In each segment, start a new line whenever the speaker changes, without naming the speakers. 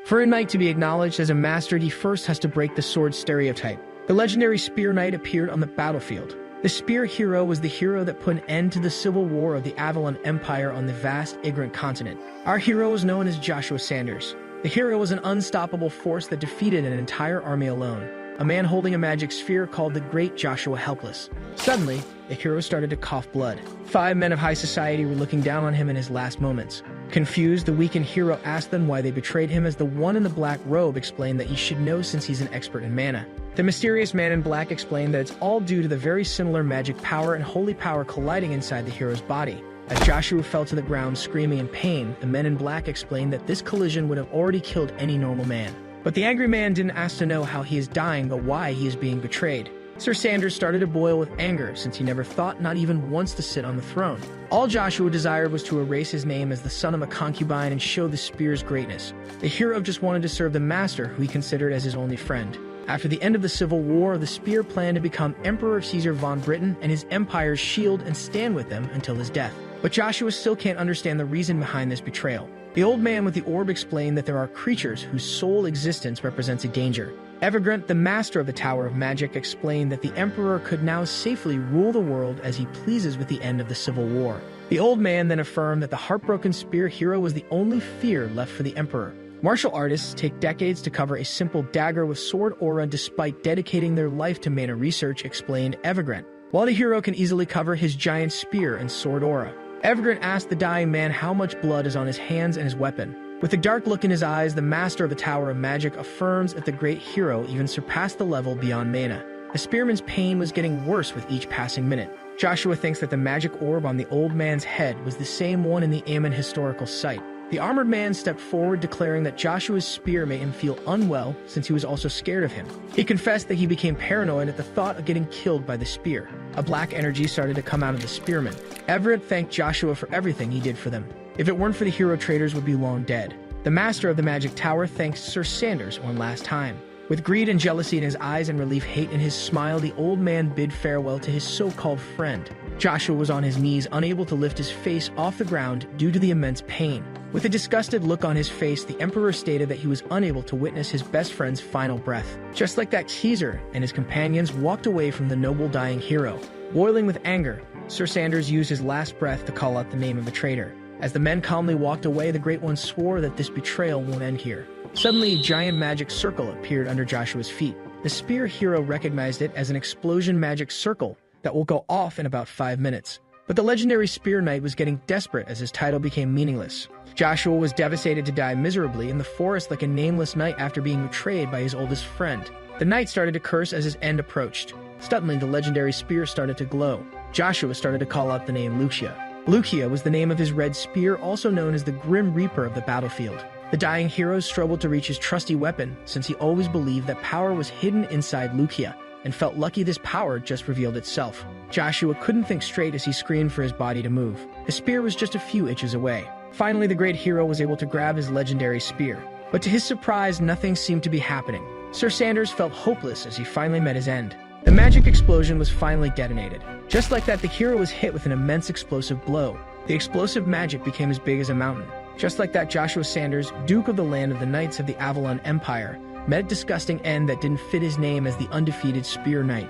For a knight to be acknowledged as a master, he first has to break the sword stereotype. The legendary Spear Knight appeared on the battlefield. The Spear Hero was the hero that put an end to the civil war of the Avalon Empire on the vast, ignorant continent. Our hero was known as Joshua Sanders. The hero was an unstoppable force that defeated an entire army alone. A man holding a magic sphere called the Great Joshua Helpless. Suddenly, the hero started to cough blood. 5 men of high society were looking down on him in his last moments. Confused, the weakened hero asked them why they betrayed him, as the one in the black robe explained that he should know since he's an expert in mana. The mysterious man in black explained that it's all due to the very similar magic power and holy power colliding inside the hero's body. As Joshua fell to the ground screaming in pain, the men in black explained that this collision would have already killed any normal man. But the angry man didn't ask to know how he is dying, but why he is being betrayed. Sir Sanders started to boil with anger, since he never thought, not even once, to sit on the throne. All Joshua desired was to erase his name as the son of a concubine and show the spear's greatness. The hero just wanted to serve the master, who he considered as his only friend. After the end of the Civil War, the spear planned to become Emperor Caesar von Britain and his empire's shield and stand with them until his death. But Joshua still can't understand the reason behind this betrayal. The old man with the orb explained that there are creatures whose sole existence represents a danger. Evergrant, the master of the Tower of Magic, explained that the Emperor could now safely rule the world as he pleases with the end of the Civil War. The old man then affirmed that the heartbroken spear hero was the only fear left for the Emperor. Martial artists take decades to cover a simple dagger with sword aura despite dedicating their life to mana research, explained Evergrant. While the hero can easily cover his giant spear and sword aura, Evergrant asked the dying man how much blood is on his hands and his weapon. With a dark look in his eyes, the master of the Tower of Magic affirms that the great hero even surpassed the level beyond mana. The spearman's pain was getting worse with each passing minute. Joshua thinks that the magic orb on the old man's head was the same one in the Ammon historical site. The armored man stepped forward, declaring that Joshua's spear made him feel unwell since he was also scared of him. He confessed that he became paranoid at the thought of getting killed by the spear. A black energy started to come out of the spearman. Everett thanked Joshua for everything he did for them. If it weren't for the hero, traders would be long dead. The master of the Magic Tower thanked Sir Sanders one last time. With greed and jealousy in his eyes and relief hate in his smile, the old man bid farewell to his so-called friend. Joshua was on his knees, unable to lift his face off the ground due to the immense pain. With a disgusted look on his face, the Emperor stated that he was unable to witness his best friend's final breath. Just like that, Caesar and his companions walked away from the noble dying hero. Boiling with anger, Sir Sanders used his last breath to call out the name of the traitor. As the men calmly walked away, the Great One swore that this betrayal won't end here. Suddenly, a giant magic circle appeared under Joshua's feet. The spear hero recognized it as an explosion magic circle that will go off in about 5 minutes. But the legendary Spear Knight was getting desperate as his title became meaningless. Joshua was devastated to die miserably in the forest like a nameless knight after being betrayed by his oldest friend. The knight started to curse as his end approached. Suddenly, the legendary spear started to glow. Joshua started to call out the name Lucia. Lucia was the name of his red spear, also known as the Grim Reaper of the battlefield. The dying hero struggled to reach his trusty weapon, since he always believed that power was hidden inside Lucia, and felt lucky this power just revealed itself. Joshua couldn't think straight as he screamed for his body to move. The spear was just a few inches away. Finally, the great hero was able to grab his legendary spear. But to his surprise, nothing seemed to be happening. Sir Sanders felt hopeless as he finally met his end. The magic explosion was finally detonated. Just like that, the hero was hit with an immense explosive blow. The explosive magic became as big as a mountain. Just like that, Joshua Sanders, Duke of the Land of the Knights of the Avalon Empire, met a disgusting end that didn't fit his name as the undefeated Spear Knight.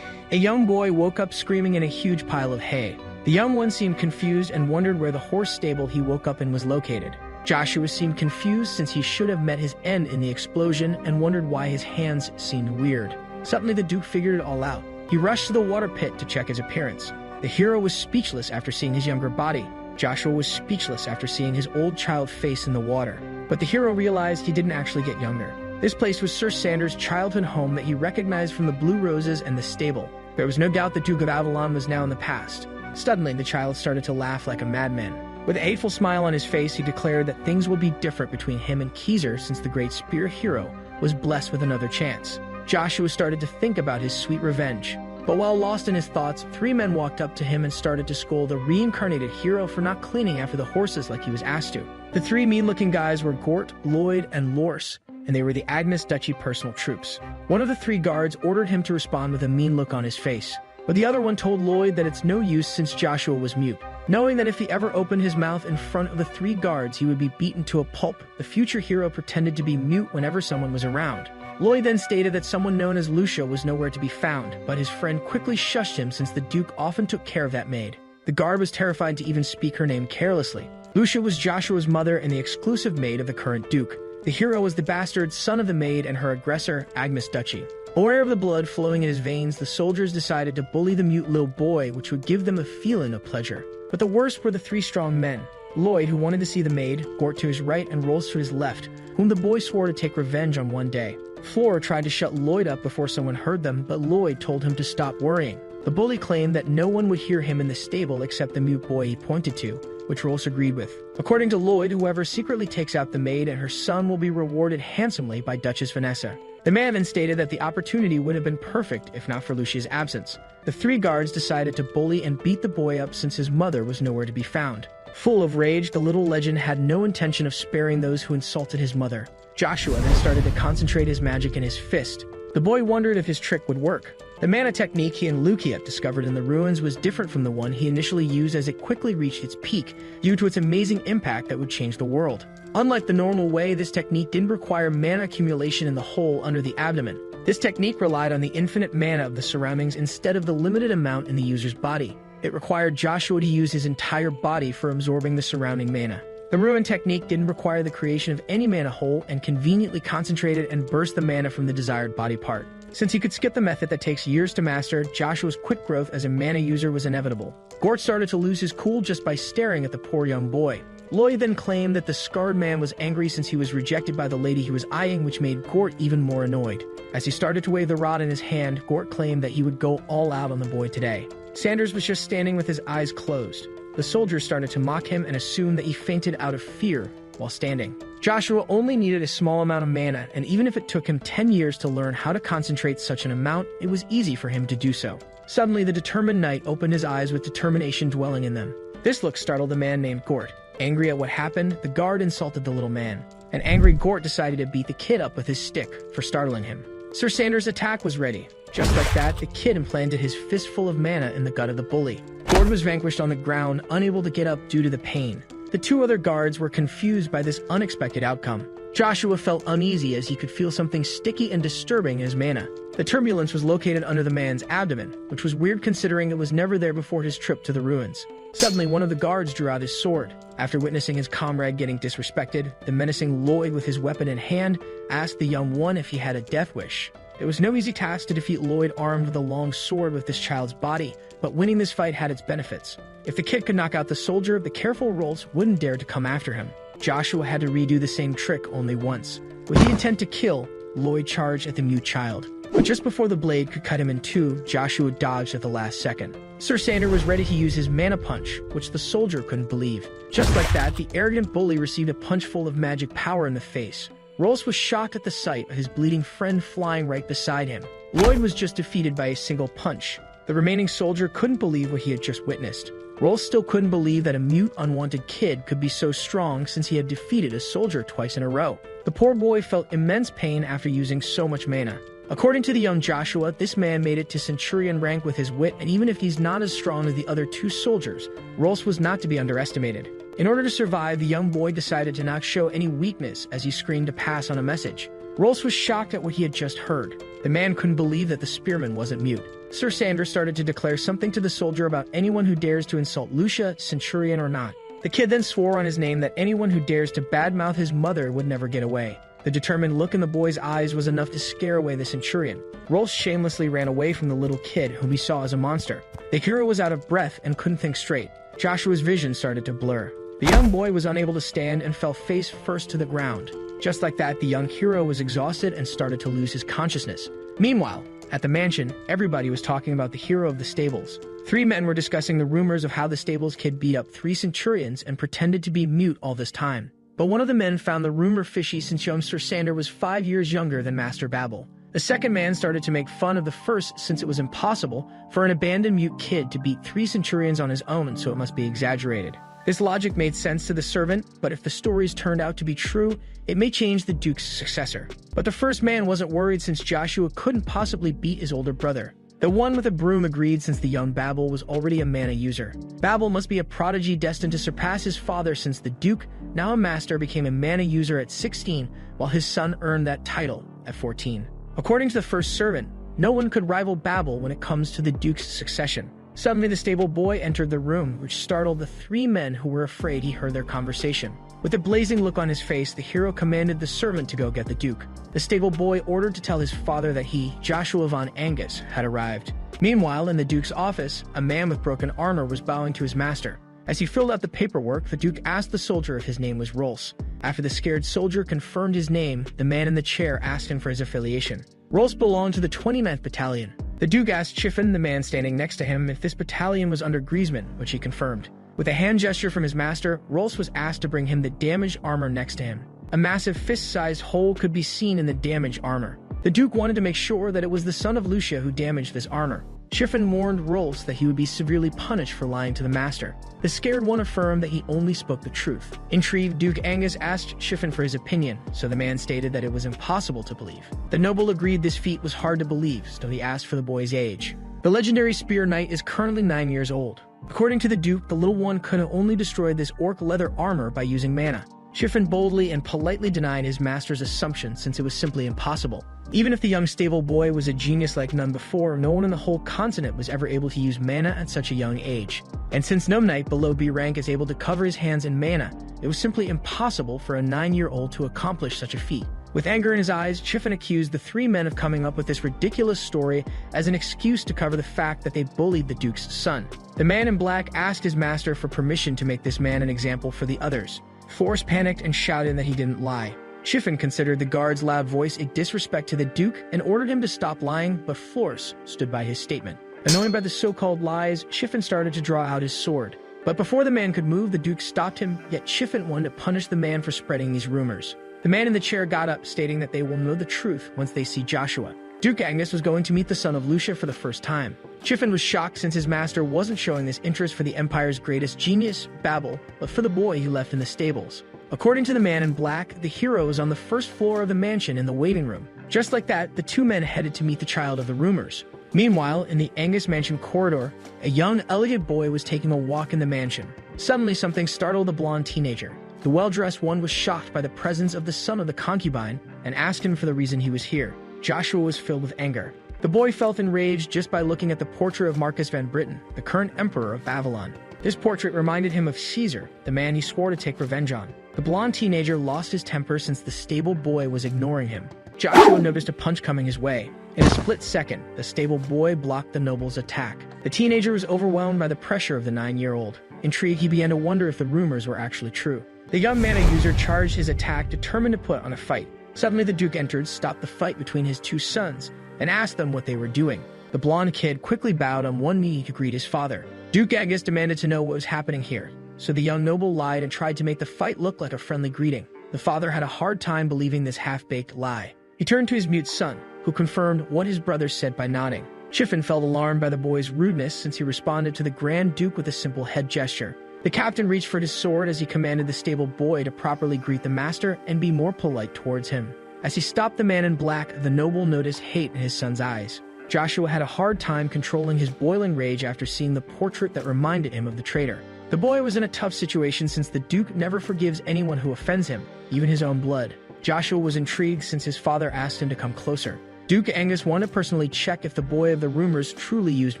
A young boy woke up screaming in a huge pile of hay. The young one seemed confused and wondered where the horse stable he woke up in was located. Joshua seemed confused since he should have met his end in the explosion and wondered why his hands seemed weird. Suddenly, the Duke figured it all out. He rushed to the water pit to check his appearance. The hero was speechless after seeing his younger body. Joshua was speechless after seeing his old child face in the water. But the hero realized he didn't actually get younger. This place was Sir Sanders' childhood home that he recognized from the blue roses and the stable. There was no doubt the Duke of Avalon was now in the past. Suddenly, the child started to laugh like a madman. With a hateful smile on his face, he declared that things will be different between him and Caesar since the great spear hero was blessed with another chance. Joshua started to think about his sweet revenge. But while lost in his thoughts, 3 men walked up to him and started to scold the reincarnated hero for not cleaning after the horses like he was asked to. The 3 mean-looking guys were Gort, Lloyd, and Lors, and they were the Agnes Duchy personal troops. One of the 3 guards ordered him to respond with a mean look on his face. but the other one told Lloyd that it's no use since Joshua was mute. Knowing that if he ever opened his mouth in front of the 3 guards, he would be beaten to a pulp, the future hero pretended to be mute whenever someone was around. Lloyd then stated that someone known as Lucia was nowhere to be found, but his friend quickly shushed him since the Duke often took care of that maid. The guard was terrified to even speak her name carelessly. Lucia was Joshua's mother and the exclusive maid of the current Duke. The hero was the bastard son of the maid and her aggressor, Agnes Duchy. Aware of the blood flowing in his veins, the soldiers decided to bully the mute little boy, which would give them a feeling of pleasure. But the worst were the 3 strong men. Lloyd, who wanted to see the maid, Gort to his right and Rolls to his left, whom the boy swore to take revenge on one day. Flora tried to shut Lloyd up before someone heard them, but Lloyd told him to stop worrying. The bully claimed that no one would hear him in the stable except the mute boy he pointed to, which Rolls agreed with. According to Lloyd, whoever secretly takes out the maid and her son will be rewarded handsomely by Duchess Vanessa. The man then stated that the opportunity would have been perfect if not for Lucia's absence. The 3 guards decided to bully and beat the boy up since his mother was nowhere to be found. Full of rage, the little legend had no intention of sparing those who insulted his mother. Joshua then started to concentrate his magic in his fist. The boy wondered if his trick would work. The mana technique he and Lucia discovered in the ruins was different from the one he initially used, as it quickly reached its peak due to its amazing impact that would change the world. Unlike the normal way, this technique didn't require mana accumulation in the hole under the abdomen. This technique relied on the infinite mana of the surroundings instead of the limited amount in the user's body. It required Joshua to use his entire body for absorbing the surrounding mana. The ruin technique didn't require the creation of any mana hole and conveniently concentrated and burst the mana from the desired body part. Since he could skip the method that takes years to master, Joshua's quick growth as a mana user was inevitable. Gort started to lose his cool just by staring at the poor young boy. Lloyd then claimed that the scarred man was angry since he was rejected by the lady he was eyeing, which made Gort even more annoyed. As he started to wave the rod in his hand, Gort claimed that he would go all out on the boy today. Sanders was just standing with his eyes closed. The soldiers started to mock him and assumed that he fainted out of fear while standing. Joshua only needed a small amount of mana, and even if it took him 10 years to learn how to concentrate such an amount, it was easy for him to do so. Suddenly, the determined knight opened his eyes with determination dwelling in them. This look startled the man named Gort. Angry at what happened, the guard insulted the little man. An angry Gort decided to beat the kid up with his stick for startling him. Sir Sanders' attack was ready. Just like that, the kid implanted his fistful of mana in the gut of the bully. Gord was vanquished on the ground, unable to get up due to the pain. The 2 other guards were confused by this unexpected outcome. Joshua felt uneasy as he could feel something sticky and disturbing in his mana. The turbulence was located under the man's abdomen, which was weird considering it was never there before his trip to the ruins. Suddenly, one of the guards drew out his sword. After witnessing his comrade getting disrespected, the menacing Lloyd, with his weapon in hand, asked the young one if he had a death wish. It was no easy task to defeat Lloyd armed with a long sword with this child's body, but winning this fight had its benefits. If the kid could knock out the soldier, the careful Rolls wouldn't dare to come after him. Joshua had to redo the same trick only once. With the intent to kill, Lloyd charged at the mute child. But just before the blade could cut him in 2, Joshua dodged at the last second. Sir Sanders was ready to use his mana punch, which the soldier couldn't believe. Just like that, the arrogant bully received a punch full of magic power in the face. Rolls was shocked at the sight of his bleeding friend flying right beside him. Lloyd was just defeated by a single punch. The remaining soldier couldn't believe what he had just witnessed. Rolls still couldn't believe that a mute, unwanted kid could be so strong since he had defeated a soldier twice in a row. The poor boy felt immense pain after using so much mana. According to the young Joshua, this man made it to centurion rank with his wit, and even if he's not as strong as the other 2 soldiers, Rolls was not to be underestimated. In order to survive, the young boy decided to not show any weakness as he screamed to pass on a message. Rolls was shocked at what he had just heard. The man couldn't believe that the spearman wasn't mute. Sir Sanders started to declare something to the soldier about anyone who dares to insult Lucia, centurion or not. The kid then swore on his name that anyone who dares to badmouth his mother would never get away. The determined look in the boy's eyes was enough to scare away the centurion. Rolls shamelessly ran away from the little kid, whom he saw as a monster. The hero was out of breath and couldn't think straight. Joshua's vision started to blur. The young boy was unable to stand and fell face first to the ground. Just like that, the young hero was exhausted and started to lose his consciousness. Meanwhile, at the mansion, everybody was talking about the hero of the stables. 3 men were discussing the rumors of how the stables kid beat up 3 centurions and pretended to be mute all this time. But one of the men found the rumor fishy since young Sir Sanders was 5 years younger than Master Babel. The second man started to make fun of the first since it was impossible for an abandoned mute kid to beat 3 centurions on his own, so it must be exaggerated. This logic made sense to the servant, but if the stories turned out to be true, it may change the Duke's successor. But the first man wasn't worried since Joshua couldn't possibly beat his older brother. The one with a broom agreed since the young Babel was already a mana user. Babel must be a prodigy destined to surpass his father since the Duke, now a master, became a mana user at 16, while his son earned that title at 14. According to the first servant, no one could rival Babel when it comes to the Duke's succession. Suddenly the stable boy entered the room, which startled the three men who were afraid he heard their conversation. With a blazing look on his face, the hero commanded the servant to go get the Duke. The stable boy ordered to tell his father that he, Joshua von Angus, had arrived. Meanwhile, in the Duke's office, a man with broken armor was bowing to his master. As he filled out the paperwork, the Duke asked the soldier if his name was Rolls. After the scared soldier confirmed his name, the man in the chair asked him for his affiliation. Rolls belonged to the 29th Battalion. The Duke asked Chiffin, the man standing next to him, if this battalion was under Griezmann, which he confirmed. With a hand gesture from his master, Rolls was asked to bring him the damaged armor next to him. A massive fist-sized hole could be seen in the damaged armor. The Duke wanted to make sure that it was the son of Lucia who damaged this armor. Chiffin warned Rolls that he would be severely punished for lying to the master. The scared one affirmed that he only spoke the truth. Intrigued, Duke Angus asked Chiffin for his opinion, so the man stated that it was impossible to believe. The noble agreed this feat was hard to believe, so he asked for the boy's age. The legendary Spear Knight is currently 9 years old. According to the Duke, the little one could have only destroyed this orc leather armor by using mana. Chiffin boldly and politely denied his master's assumption since it was simply impossible. Even if the young stable boy was a genius like none before, no one in the whole continent was ever able to use mana at such a young age. And since no knight below B rank is able to cover his hands in mana, it was simply impossible for a 9-year-old to accomplish such a feat. With anger in his eyes, Chiffin accused the three men of coming up with this ridiculous story as an excuse to cover the fact that they bullied the Duke's son. The man in black asked his master for permission to make this man an example for the others. Force panicked and shouted that he didn't lie. Chiffin considered the guard's loud voice a disrespect to the Duke and ordered him to stop lying, but Force stood by his statement. Annoyed by the so-called lies, Chiffin started to draw out his sword. But before the man could move, the Duke stopped him, yet Chiffin wanted to punish the man for spreading these rumors. The man in the chair got up, stating that they will know the truth once they see Joshua. Duke Angus was going to meet the son of Lucia for the first time. Chiffin was shocked since his master wasn't showing this interest for the Empire's greatest genius, Babel, but for the boy he left in the stables. According to the man in black, the hero is on the first floor of the mansion in the waiting room. Just like that, the two men headed to meet the child of the rumors. Meanwhile, in the Angus mansion corridor, a young, elegant boy was taking a walk in the mansion. Suddenly, something startled the blonde teenager. The well-dressed one was shocked by the presence of the son of the concubine and asked him for the reason he was here. Joshua was filled with anger. The boy felt enraged just by looking at the portrait of Marcus van Britten, the current emperor of Babylon. This portrait reminded him of Caesar, the man he swore to take revenge on. The blonde teenager lost his temper since the stable boy was ignoring him. Joshua noticed a punch coming his way. In a split second, the stable boy blocked the noble's attack. The teenager was overwhelmed by the pressure of the 9-year-old. Intrigued, he began to wonder if the rumors were actually true. The young mana user charged his attack, determined to put on a fight. Suddenly, the Duke entered, stopped the fight between his two sons, and asked them what they were doing. The blonde kid quickly bowed on one knee to greet his father. Duke Angus demanded to know what was happening here, so the young noble lied and tried to make the fight look like a friendly greeting. The father had a hard time believing this half-baked lie. He turned to his mute son, who confirmed what his brother said by nodding. Chiffin felt alarmed by the boy's rudeness since he responded to the Grand Duke with a simple head gesture. The captain reached for his sword as he commanded the stable boy to properly greet the master and be more polite towards him. As he stopped the man in black, the noble noticed hate in his son's eyes. Joshua had a hard time controlling his boiling rage after seeing the portrait that reminded him of the traitor. The boy was in a tough situation since the Duke never forgives anyone who offends him, even his own blood. Joshua was intrigued since his father asked him to come closer. Duke Angus wanted to personally check if the boy of the rumors truly used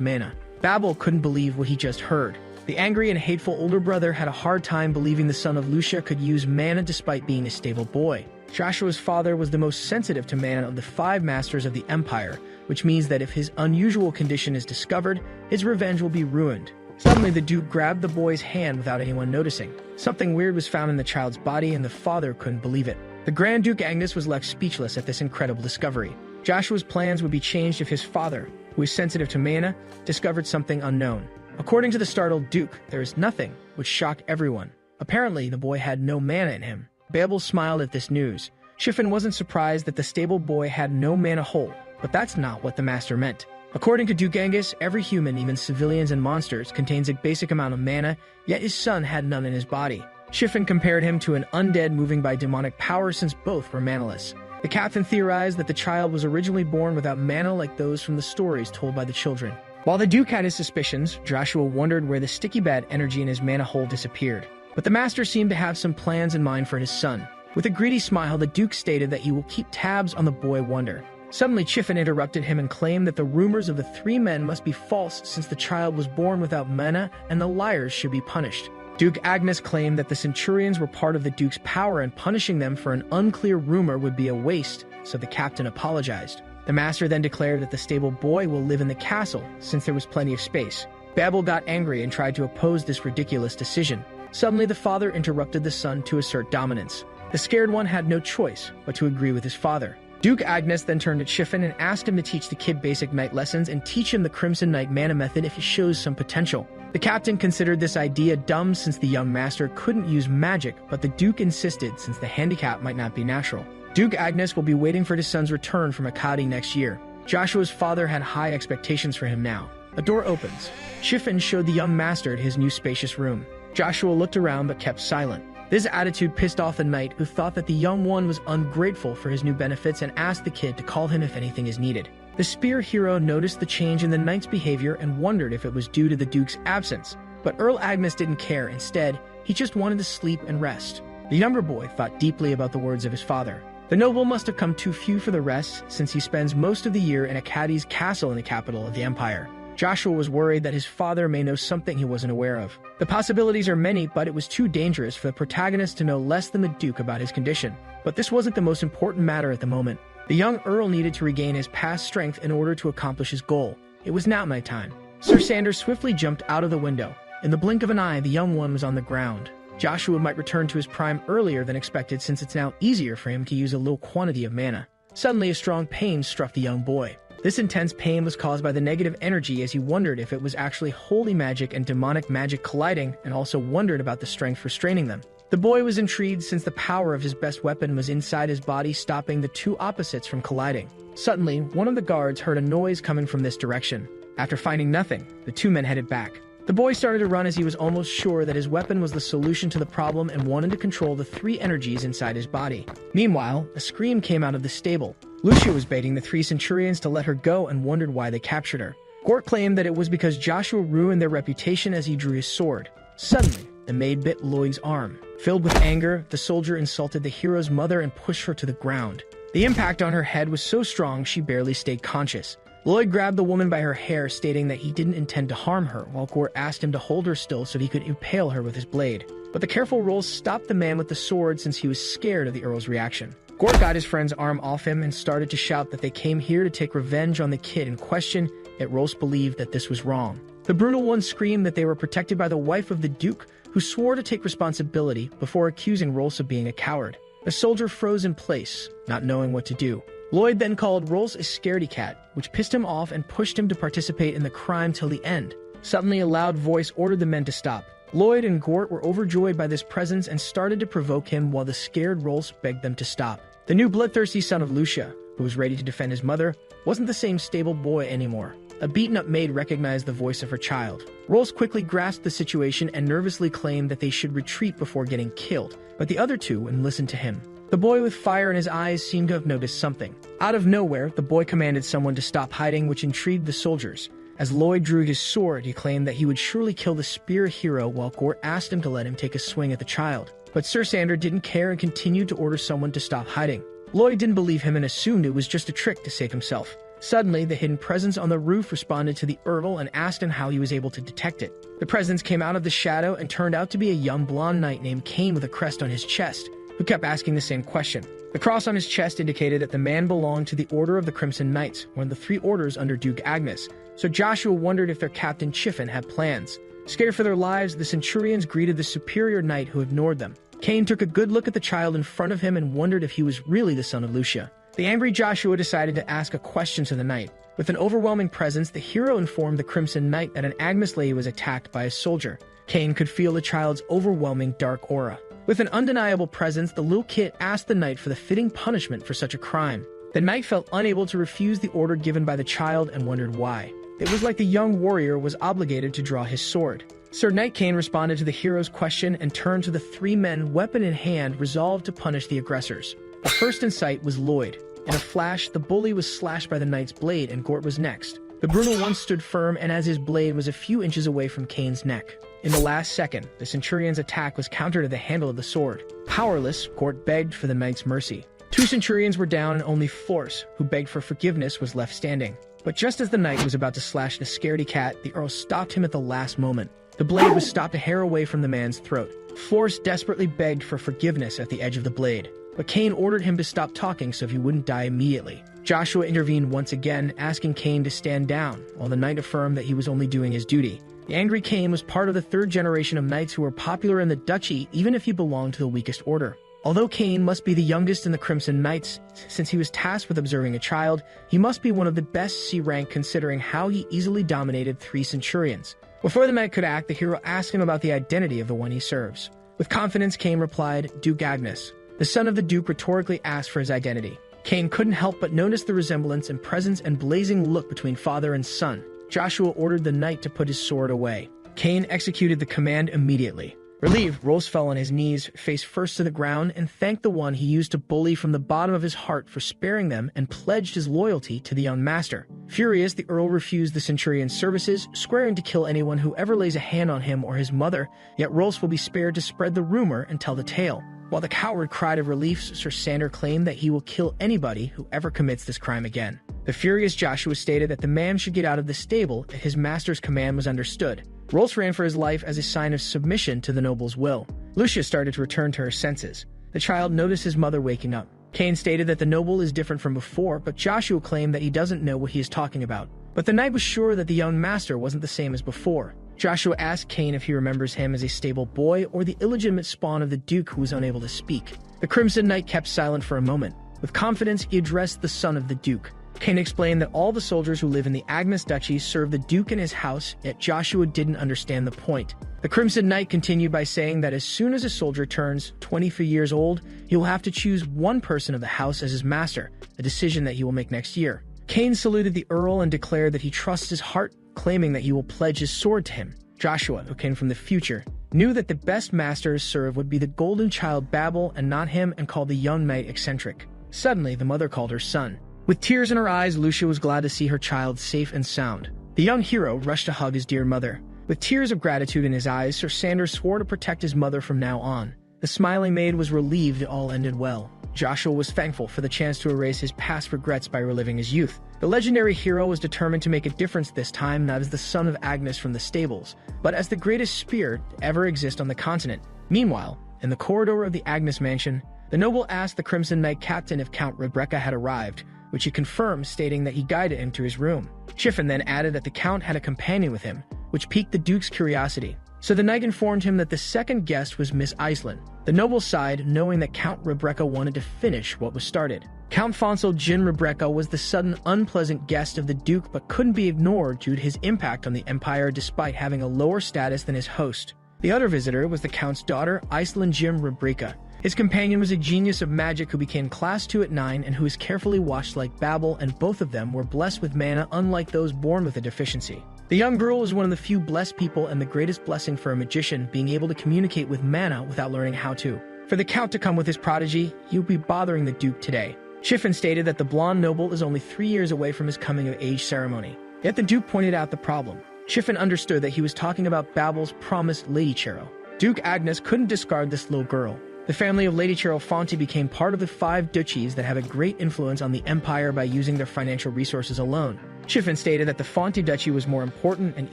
mana. Babel couldn't believe what he just heard. The angry and hateful older brother had a hard time believing the son of Lucia could use mana despite being a stable boy. Joshua's father was the most sensitive to mana of the 5 masters of the Empire, which means that if his unusual condition is discovered, his revenge will be ruined. Suddenly, the Duke grabbed the boy's hand without anyone noticing. Something weird was found in the child's body, and the father couldn't believe it. The Grand Duke Angus was left speechless at this incredible discovery. Joshua's plans would be changed if his father, who is sensitive to mana, discovered something unknown. According to the startled Duke, there is nothing, which shocked everyone. Apparently, the boy had no mana in him. Babel smiled at this news. Chiffin wasn't surprised that the stable boy had no mana hole, but that's not what the master meant. According to Duke Angus, every human, even civilians and monsters, contains a basic amount of mana, yet his son had none in his body. Chiffin compared him to an undead moving by demonic power since both were manaless. The captain theorized that the child was originally born without mana like those from the stories told by the children. While the Duke had his suspicions, Joshua wondered where the sticky bad energy in his mana hole disappeared. But the master seemed to have some plans in mind for his son. With a greedy smile, the Duke stated that he will keep tabs on the boy Wonder. Suddenly, Chiffin interrupted him and claimed that the rumors of the three men must be false since the child was born without mana and the liars should be punished. Duke Agnes claimed that the Centurions were part of the Duke's power and punishing them for an unclear rumor would be a waste, so the captain apologized. The master then declared that the stable boy will live in the castle, since there was plenty of space. Babel got angry and tried to oppose this ridiculous decision. Suddenly, the father interrupted the son to assert dominance. The scared one had no choice but to agree with his father. Duke Agnes then turned to Chiffin and asked him to teach the kid basic knight lessons and teach him the Crimson Knight mana method if he shows some potential. The captain considered this idea dumb since the young master couldn't use magic, but the Duke insisted since the handicap might not be natural. Duke Agnes will be waiting for his son's return from Akkadi next year. Joshua's father had high expectations for him now. A door opens. Chiffin showed the young master his new spacious room. Joshua looked around but kept silent. This attitude pissed off the knight, who thought that the young one was ungrateful for his new benefits and asked the kid to call him if anything is needed. The spear hero noticed the change in the knight's behavior and wondered if it was due to the Duke's absence. But Earl Agnes didn't care. Instead, he just wanted to sleep and rest. The younger boy thought deeply about the words of his father. The noble must have come too few for the rest, since he spends most of the year in Akkadi's castle in the capital of the empire. Joshua was worried that his father may know something he wasn't aware of. The possibilities are many, but it was too dangerous for the protagonist to know less than the Duke about his condition. But this wasn't the most important matter at the moment. The young Earl needed to regain his past strength in order to accomplish his goal. It was now nighttime. Sir Sanders swiftly jumped out of the window. In the blink of an eye, the young one was on the ground. Joshua might return to his prime earlier than expected, since it's now easier for him to use a low quantity of mana. Suddenly, a strong pain struck the young boy. This intense pain was caused by the negative energy, as he wondered if it was actually holy magic and demonic magic colliding, and also wondered about the strength restraining them. The boy was intrigued since the power of his best weapon was inside his body, stopping the two opposites from colliding. Suddenly, one of the guards heard a noise coming from this direction. After finding nothing, the two men headed back. The boy started to run as he was almost sure that his weapon was the solution to the problem and wanted to control the three energies inside his body. Meanwhile, a scream came out of the stable. Lucia was baiting the three Centurions to let her go and wondered why they captured her. Gort claimed that it was because Joshua ruined their reputation as he drew his sword. Suddenly, the maid bit Lloyd's arm. Filled with anger, the soldier insulted the hero's mother and pushed her to the ground. The impact on her head was so strong she barely stayed conscious. Lloyd grabbed the woman by her hair, stating that he didn't intend to harm her, while Gort asked him to hold her still so he could impale her with his blade. But the careful Rolls stopped the man with the sword since he was scared of the Earl's reaction. Gort got his friend's arm off him and started to shout that they came here to take revenge on the kid in question, yet Rolls believed that this was wrong. The brutal one screamed that they were protected by the wife of the Duke, who swore to take responsibility before accusing Rolls of being a coward. The soldier froze in place, not knowing what to do. Lloyd then called Rolls a scaredy cat, which pissed him off and pushed him to participate in the crime till the end. Suddenly, a loud voice ordered the men to stop. Lloyd and Gort were overjoyed by this presence and started to provoke him, while the scared Rolls begged them to stop. The new bloodthirsty son of Lucia, who was ready to defend his mother, wasn't the same stable boy anymore. A beaten-up maid recognized the voice of her child. Rolls quickly grasped the situation and nervously claimed that they should retreat before getting killed, but the other two wouldn't listen to him. The boy with fire in his eyes seemed to have noticed something. Out of nowhere, the boy commanded someone to stop hiding, which intrigued the soldiers. As Lloyd drew his sword, he claimed that he would surely kill the spear hero, while Gort asked him to let him take a swing at the child. But Sir Sander didn't care and continued to order someone to stop hiding. Lloyd didn't believe him and assumed it was just a trick to save himself. Suddenly, the hidden presence on the roof responded to the Earl and asked him how he was able to detect it. The presence came out of the shadow and turned out to be a young blonde knight named Cain with a crest on his chest, who kept asking the same question. The cross on his chest indicated that the man belonged to the Order of the Crimson Knights, one of the three orders under Duke Agnes, so Joshua wondered if their captain Chiffin had plans. Scared for their lives, the Centurions greeted the superior knight who ignored them. Cain took a good look at the child in front of him and wondered if he was really the son of Lucia. The angry Joshua decided to ask a question to the knight. With an overwhelming presence, the hero informed the Crimson Knight that an Agnes lady was attacked by a soldier. Cain could feel the child's overwhelming dark aura. With an undeniable presence, the little kid asked the knight for the fitting punishment for such a crime. The knight felt unable to refuse the order given by the child and wondered why. It was like the young warrior was obligated to draw his sword. Sir Knight Cain responded to the hero's question and turned to the three men, weapon in hand, resolved to punish the aggressors. The first in sight was Lloyd. In a flash, the bully was slashed by the knight's blade and Gort was next. The brutal one stood firm and as his blade was a few inches away from Kane's neck. In the last second, the centurion's attack was countered at the handle of the sword. Powerless, Gort begged for the knight's mercy. 2 centurions were down and only Force, who begged for forgiveness, was left standing. But just as the knight was about to slash the scaredy cat, the earl stopped him at the last moment. The blade was stopped a hair away from the man's throat. Force desperately begged for forgiveness at the edge of the blade, but Kane ordered him to stop talking so he wouldn't die immediately. Joshua intervened once again, asking Kane to stand down, while the knight affirmed that he was only doing his duty. The angry Kane was part of the 3rd generation of knights who were popular in the duchy even if he belonged to the weakest order. Although Kane must be the youngest in the Crimson Knights, since he was tasked with observing a child, he must be one of the best C-rank considering how he easily dominated 3 centurions. Before the knight could act, the hero asked him about the identity of the one he serves. With confidence, Kane replied, Duke Agnes. The son of the Duke rhetorically asked for his identity. Kane couldn't help but notice the resemblance in presence and blazing look between father and son. Joshua ordered the knight to put his sword away. Kane executed the command immediately. Relieved, Rolls fell on his knees, face first to the ground, and thanked the one he used to bully from the bottom of his heart for sparing them and pledged his loyalty to the young master. Furious, the earl refused the centurion's services, swearing to kill anyone who ever lays a hand on him or his mother, yet Rolls will be spared to spread the rumor and tell the tale. While the coward cried of relief, Sir Sander claimed that he will kill anybody who ever commits this crime again. The furious Joshua stated that the man should get out of the stable if his master's command was understood. Rolls ran for his life as a sign of submission to the noble's will. Lucia started to return to her senses. The child noticed his mother waking up. Kane stated that the noble is different from before, but Joshua claimed that he doesn't know what he is talking about. But the knight was sure that the young master wasn't the same as before. Joshua asked Kane if he remembers him as a stable boy or the illegitimate spawn of the Duke who was unable to speak. The Crimson Knight kept silent for a moment. With confidence, he addressed the son of the Duke. Kane explained that all the soldiers who live in the Agnes Duchy serve the Duke in his house, yet Joshua didn't understand the point. The Crimson Knight continued by saying that as soon as a soldier turns 23 years old, he will have to choose one person of the house as his master, a decision that he will make next year. Kane saluted the Earl and declared that he trusts his heart, claiming that he will pledge his sword to him. Joshua, who came from the future, knew that the best master to serve would be the golden child Babel and not him, and called the young knight eccentric. Suddenly, the mother called her son. With tears in her eyes, Lucia was glad to see her child safe and sound. The young hero rushed to hug his dear mother. With tears of gratitude in his eyes, Sir Sander swore to protect his mother from now on. The smiling maid was relieved it all ended well. Joshua was thankful for the chance to erase his past regrets by reliving his youth. The legendary hero was determined to make a difference this time, not as the son of Agnes from the stables, but as the greatest spear to ever exist on the continent. Meanwhile, in the corridor of the Agnes mansion, the noble asked the Crimson Knight captain if Count Rebecca had arrived, which he confirmed, stating that he guided him to his room. Chiffon then added that the Count had a companion with him, which piqued the Duke's curiosity. So the knight informed him that the second guest was Miss Iceland. The noble sighed, knowing that Count Rebecca wanted to finish what was started. Count Fonsel Jin Rebecca was the sudden unpleasant guest of the Duke, but couldn't be ignored due to his impact on the Empire despite having a lower status than his host. The other visitor was the Count's daughter, Iceland Jim Rebecca. His companion was a genius of magic who became Class 2 at 9 and who was carefully watched like Babel, and both of them were blessed with mana unlike those born with a deficiency. The young girl was one of the few blessed people and the greatest blessing for a magician, being able to communicate with mana without learning how to. For the Count to come with his prodigy, he would be bothering the Duke today. Chiffon stated that the blonde noble is only 3 years away from his coming-of-age ceremony. Yet the Duke pointed out the problem. Chiffon understood that he was talking about Babel's promised Lady Chero. Duke Agnes couldn't discard this little girl. The family of Lady Chero Fonte became part of the 5 duchies that have a great influence on the Empire by using their financial resources alone. Chiffon stated that the Fonte duchy was more important, and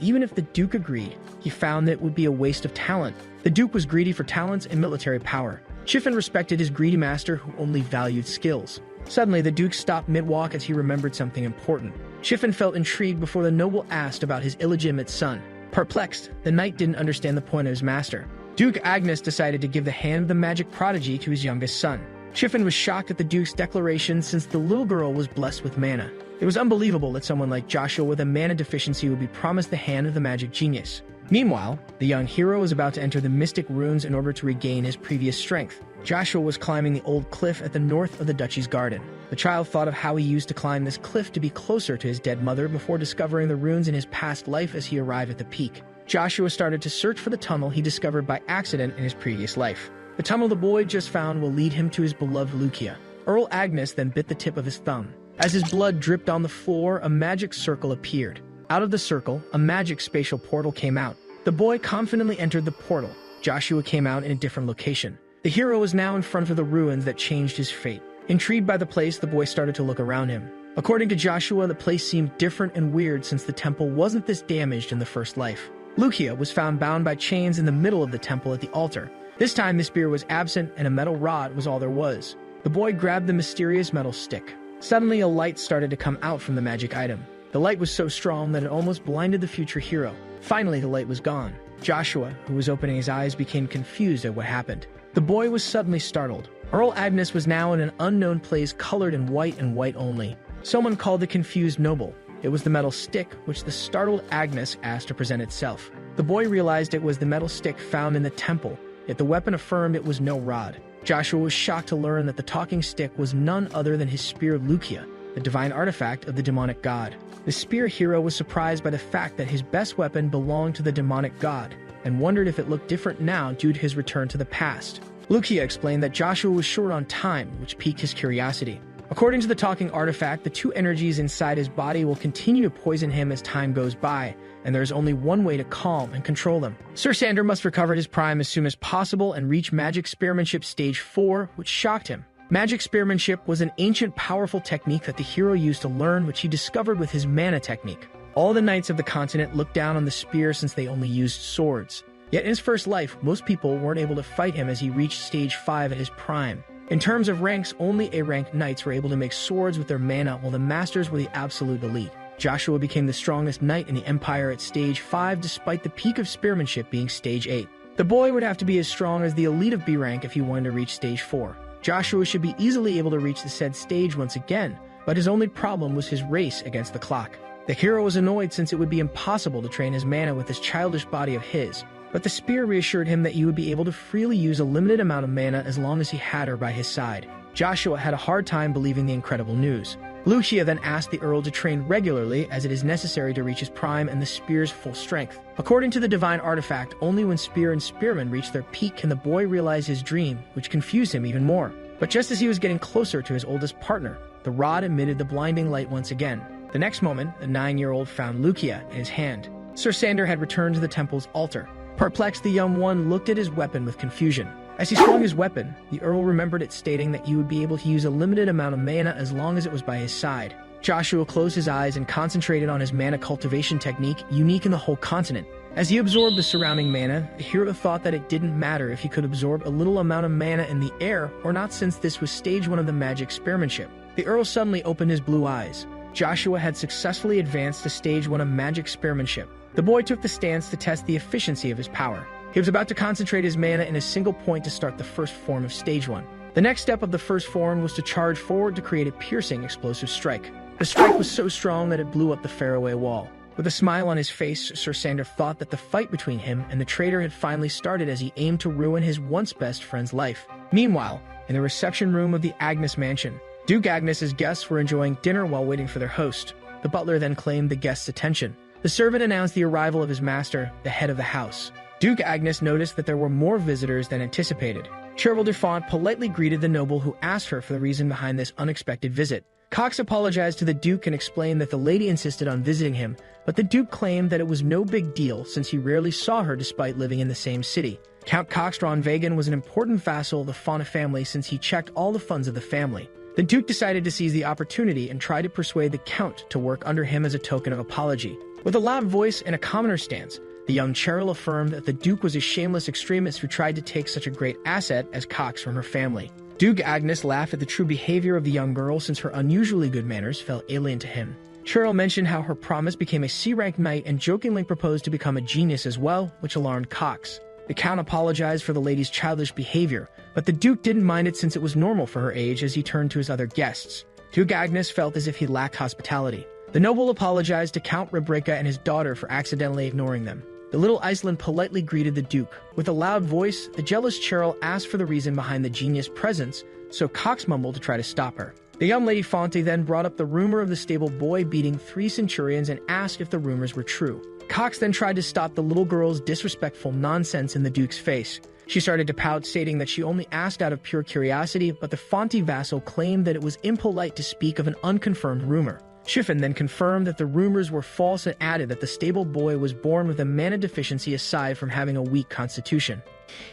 even if the Duke agreed, he found that it would be a waste of talent. The Duke was greedy for talents and military power. Chiffon respected his greedy master who only valued skills. Suddenly, the Duke stopped mid-walk as he remembered something important. Chiffon felt intrigued before the noble asked about his illegitimate son. Perplexed, the knight didn't understand the point of his master. Duke Agnes decided to give the hand of the magic prodigy to his youngest son. Chiffon was shocked at the Duke's declaration since the little girl was blessed with mana. It was unbelievable that someone like Joshua with a mana deficiency would be promised the hand of the magic genius. Meanwhile, the young hero was about to enter the mystic runes in order to regain his previous strength. Joshua was climbing the old cliff at the north of the duchy's garden. The child thought of how he used to climb this cliff to be closer to his dead mother before discovering the runes in his past life as he arrived at the peak. Joshua started to search for the tunnel he discovered by accident in his previous life. The tunnel the boy just found will lead him to his beloved Lucia. Earl Agnes then bit the tip of his thumb. As his blood dripped on the floor, a magic circle appeared. Out of the circle, a magic spatial portal came out. The boy confidently entered the portal. Joshua came out in a different location. The hero was now in front of the ruins that changed his fate. Intrigued by the place, the boy started to look around him. According to Joshua, the place seemed different and weird since the temple wasn't this damaged in the first life. Lucia was found bound by chains in the middle of the temple at the altar. This time the spear was absent and a metal rod was all there was. The boy grabbed the mysterious metal stick. Suddenly a light started to come out from the magic item. The light was so strong that it almost blinded the future hero. Finally the light was gone. Joshua, who was opening his eyes, became confused at what happened. The boy was suddenly startled. Earl Agnes was now in an unknown place colored in white and white only. Someone called the confused noble. It was the metal stick, which the startled Agnes asked to present itself. The boy realized it was the metal stick found in the temple, yet the weapon affirmed it was no rod. Joshua was shocked to learn that the talking stick was none other than his spear Lucia, the divine artifact of the demonic god. The spear hero was surprised by the fact that his best weapon belonged to the demonic god, and wondered if it looked different now due to his return to the past. Lucia explained that Joshua was short on time, which piqued his curiosity. According to the talking artifact, the two energies inside his body will continue to poison him as time goes by, and there is only one way to calm and control them. Sir Sander must recover his prime as soon as possible and reach Magic Spearmanship Stage 4, which shocked him. Magic Spearmanship was an ancient, powerful technique that the hero used to learn, which he discovered with his mana technique. All the knights of the continent looked down on the spear since they only used swords. Yet in his first life, most people weren't able to fight him as he reached Stage 5 at his prime. In terms of ranks, only A-rank knights were able to make swords with their mana, while the masters were the absolute elite. Joshua became the strongest knight in the Empire at Stage 5 despite the peak of spearmanship being Stage 8. The boy would have to be as strong as the elite of B-rank if he wanted to reach Stage 4. Joshua should be easily able to reach the said stage once again, but his only problem was his race against the clock. The hero was annoyed since it would be impossible to train his mana with this childish body of his, but the spear reassured him that he would be able to freely use a limited amount of mana as long as he had her by his side. Joshua had a hard time believing the incredible news. Lucia then asked the Earl to train regularly as it is necessary to reach his prime and the spear's full strength. According to the divine artifact, only when spear and spearman reach their peak can the boy realize his dream, which confused him even more. But just as he was getting closer to his oldest partner, the rod emitted the blinding light once again. The next moment, the 9-year-old found Lucia in his hand. Sir Sander had returned to the temple's altar. Perplexed, the young one looked at his weapon with confusion. As he swung his weapon, the Earl remembered it stating that he would be able to use a limited amount of mana as long as it was by his side. Joshua closed his eyes and concentrated on his mana cultivation technique, unique in the whole continent. As he absorbed the surrounding mana, the hero thought that it didn't matter if he could absorb a little amount of mana in the air or not, since this was Stage 1 of the magic spearmanship. The Earl suddenly opened his blue eyes. Joshua had successfully advanced to Stage 1 of magic spearmanship. The boy took the stance to test the efficiency of his power. He was about to concentrate his mana in a single point to start the first form of Stage 1. The next step of the first form was to charge forward to create a piercing explosive strike. The strike was so strong that it blew up the faraway wall. With a smile on his face, Sir Sander thought that the fight between him and the traitor had finally started as he aimed to ruin his once best friend's life. Meanwhile, in the reception room of the Agnes mansion, Duke Agnes's guests were enjoying dinner while waiting for their host. The butler then claimed the guests' attention. The servant announced the arrival of his master, the head of the house. Duke Agnes noticed that there were more visitors than anticipated. Chervil de Font politely greeted the noble, who asked her for the reason behind this unexpected visit. Cox apologized to the Duke and explained that the lady insisted on visiting him, but the Duke claimed that it was no big deal since he rarely saw her despite living in the same city. Count Cox Ronvagan was an important vassal of the Fauna family since he checked all the funds of the family. The Duke decided to seize the opportunity and try to persuade the Count to work under him as a token of apology. With a loud voice and a commoner stance, the young Cheryl affirmed that the Duke was a shameless extremist who tried to take such a great asset as Cox from her family. Duke Agnes laughed at the true behavior of the young girl since her unusually good manners felt alien to him. Cheryl mentioned how her promise became a C-rank knight and jokingly proposed to become a genius as well, which alarmed Cox. The Count apologized for the lady's childish behavior, but the Duke didn't mind it since it was normal for her age as he turned to his other guests. Duke Agnes felt as if he lacked hospitality. The noble apologized to Count Rebreka and his daughter for accidentally ignoring them. The little Iceland politely greeted the Duke. With a loud voice, the jealous Cheryl asked for the reason behind the genius' presence, so Cox mumbled to try to stop her. The young Lady Fonte then brought up the rumor of the stable boy beating 3 centurions and asked if the rumors were true. Cox then tried to stop the little girl's disrespectful nonsense in the Duke's face. She started to pout, stating that she only asked out of pure curiosity, but the Fonte vassal claimed that it was impolite to speak of an unconfirmed rumor. Chiffon then confirmed that the rumors were false and added that the stable boy was born with a mana deficiency aside from having a weak constitution.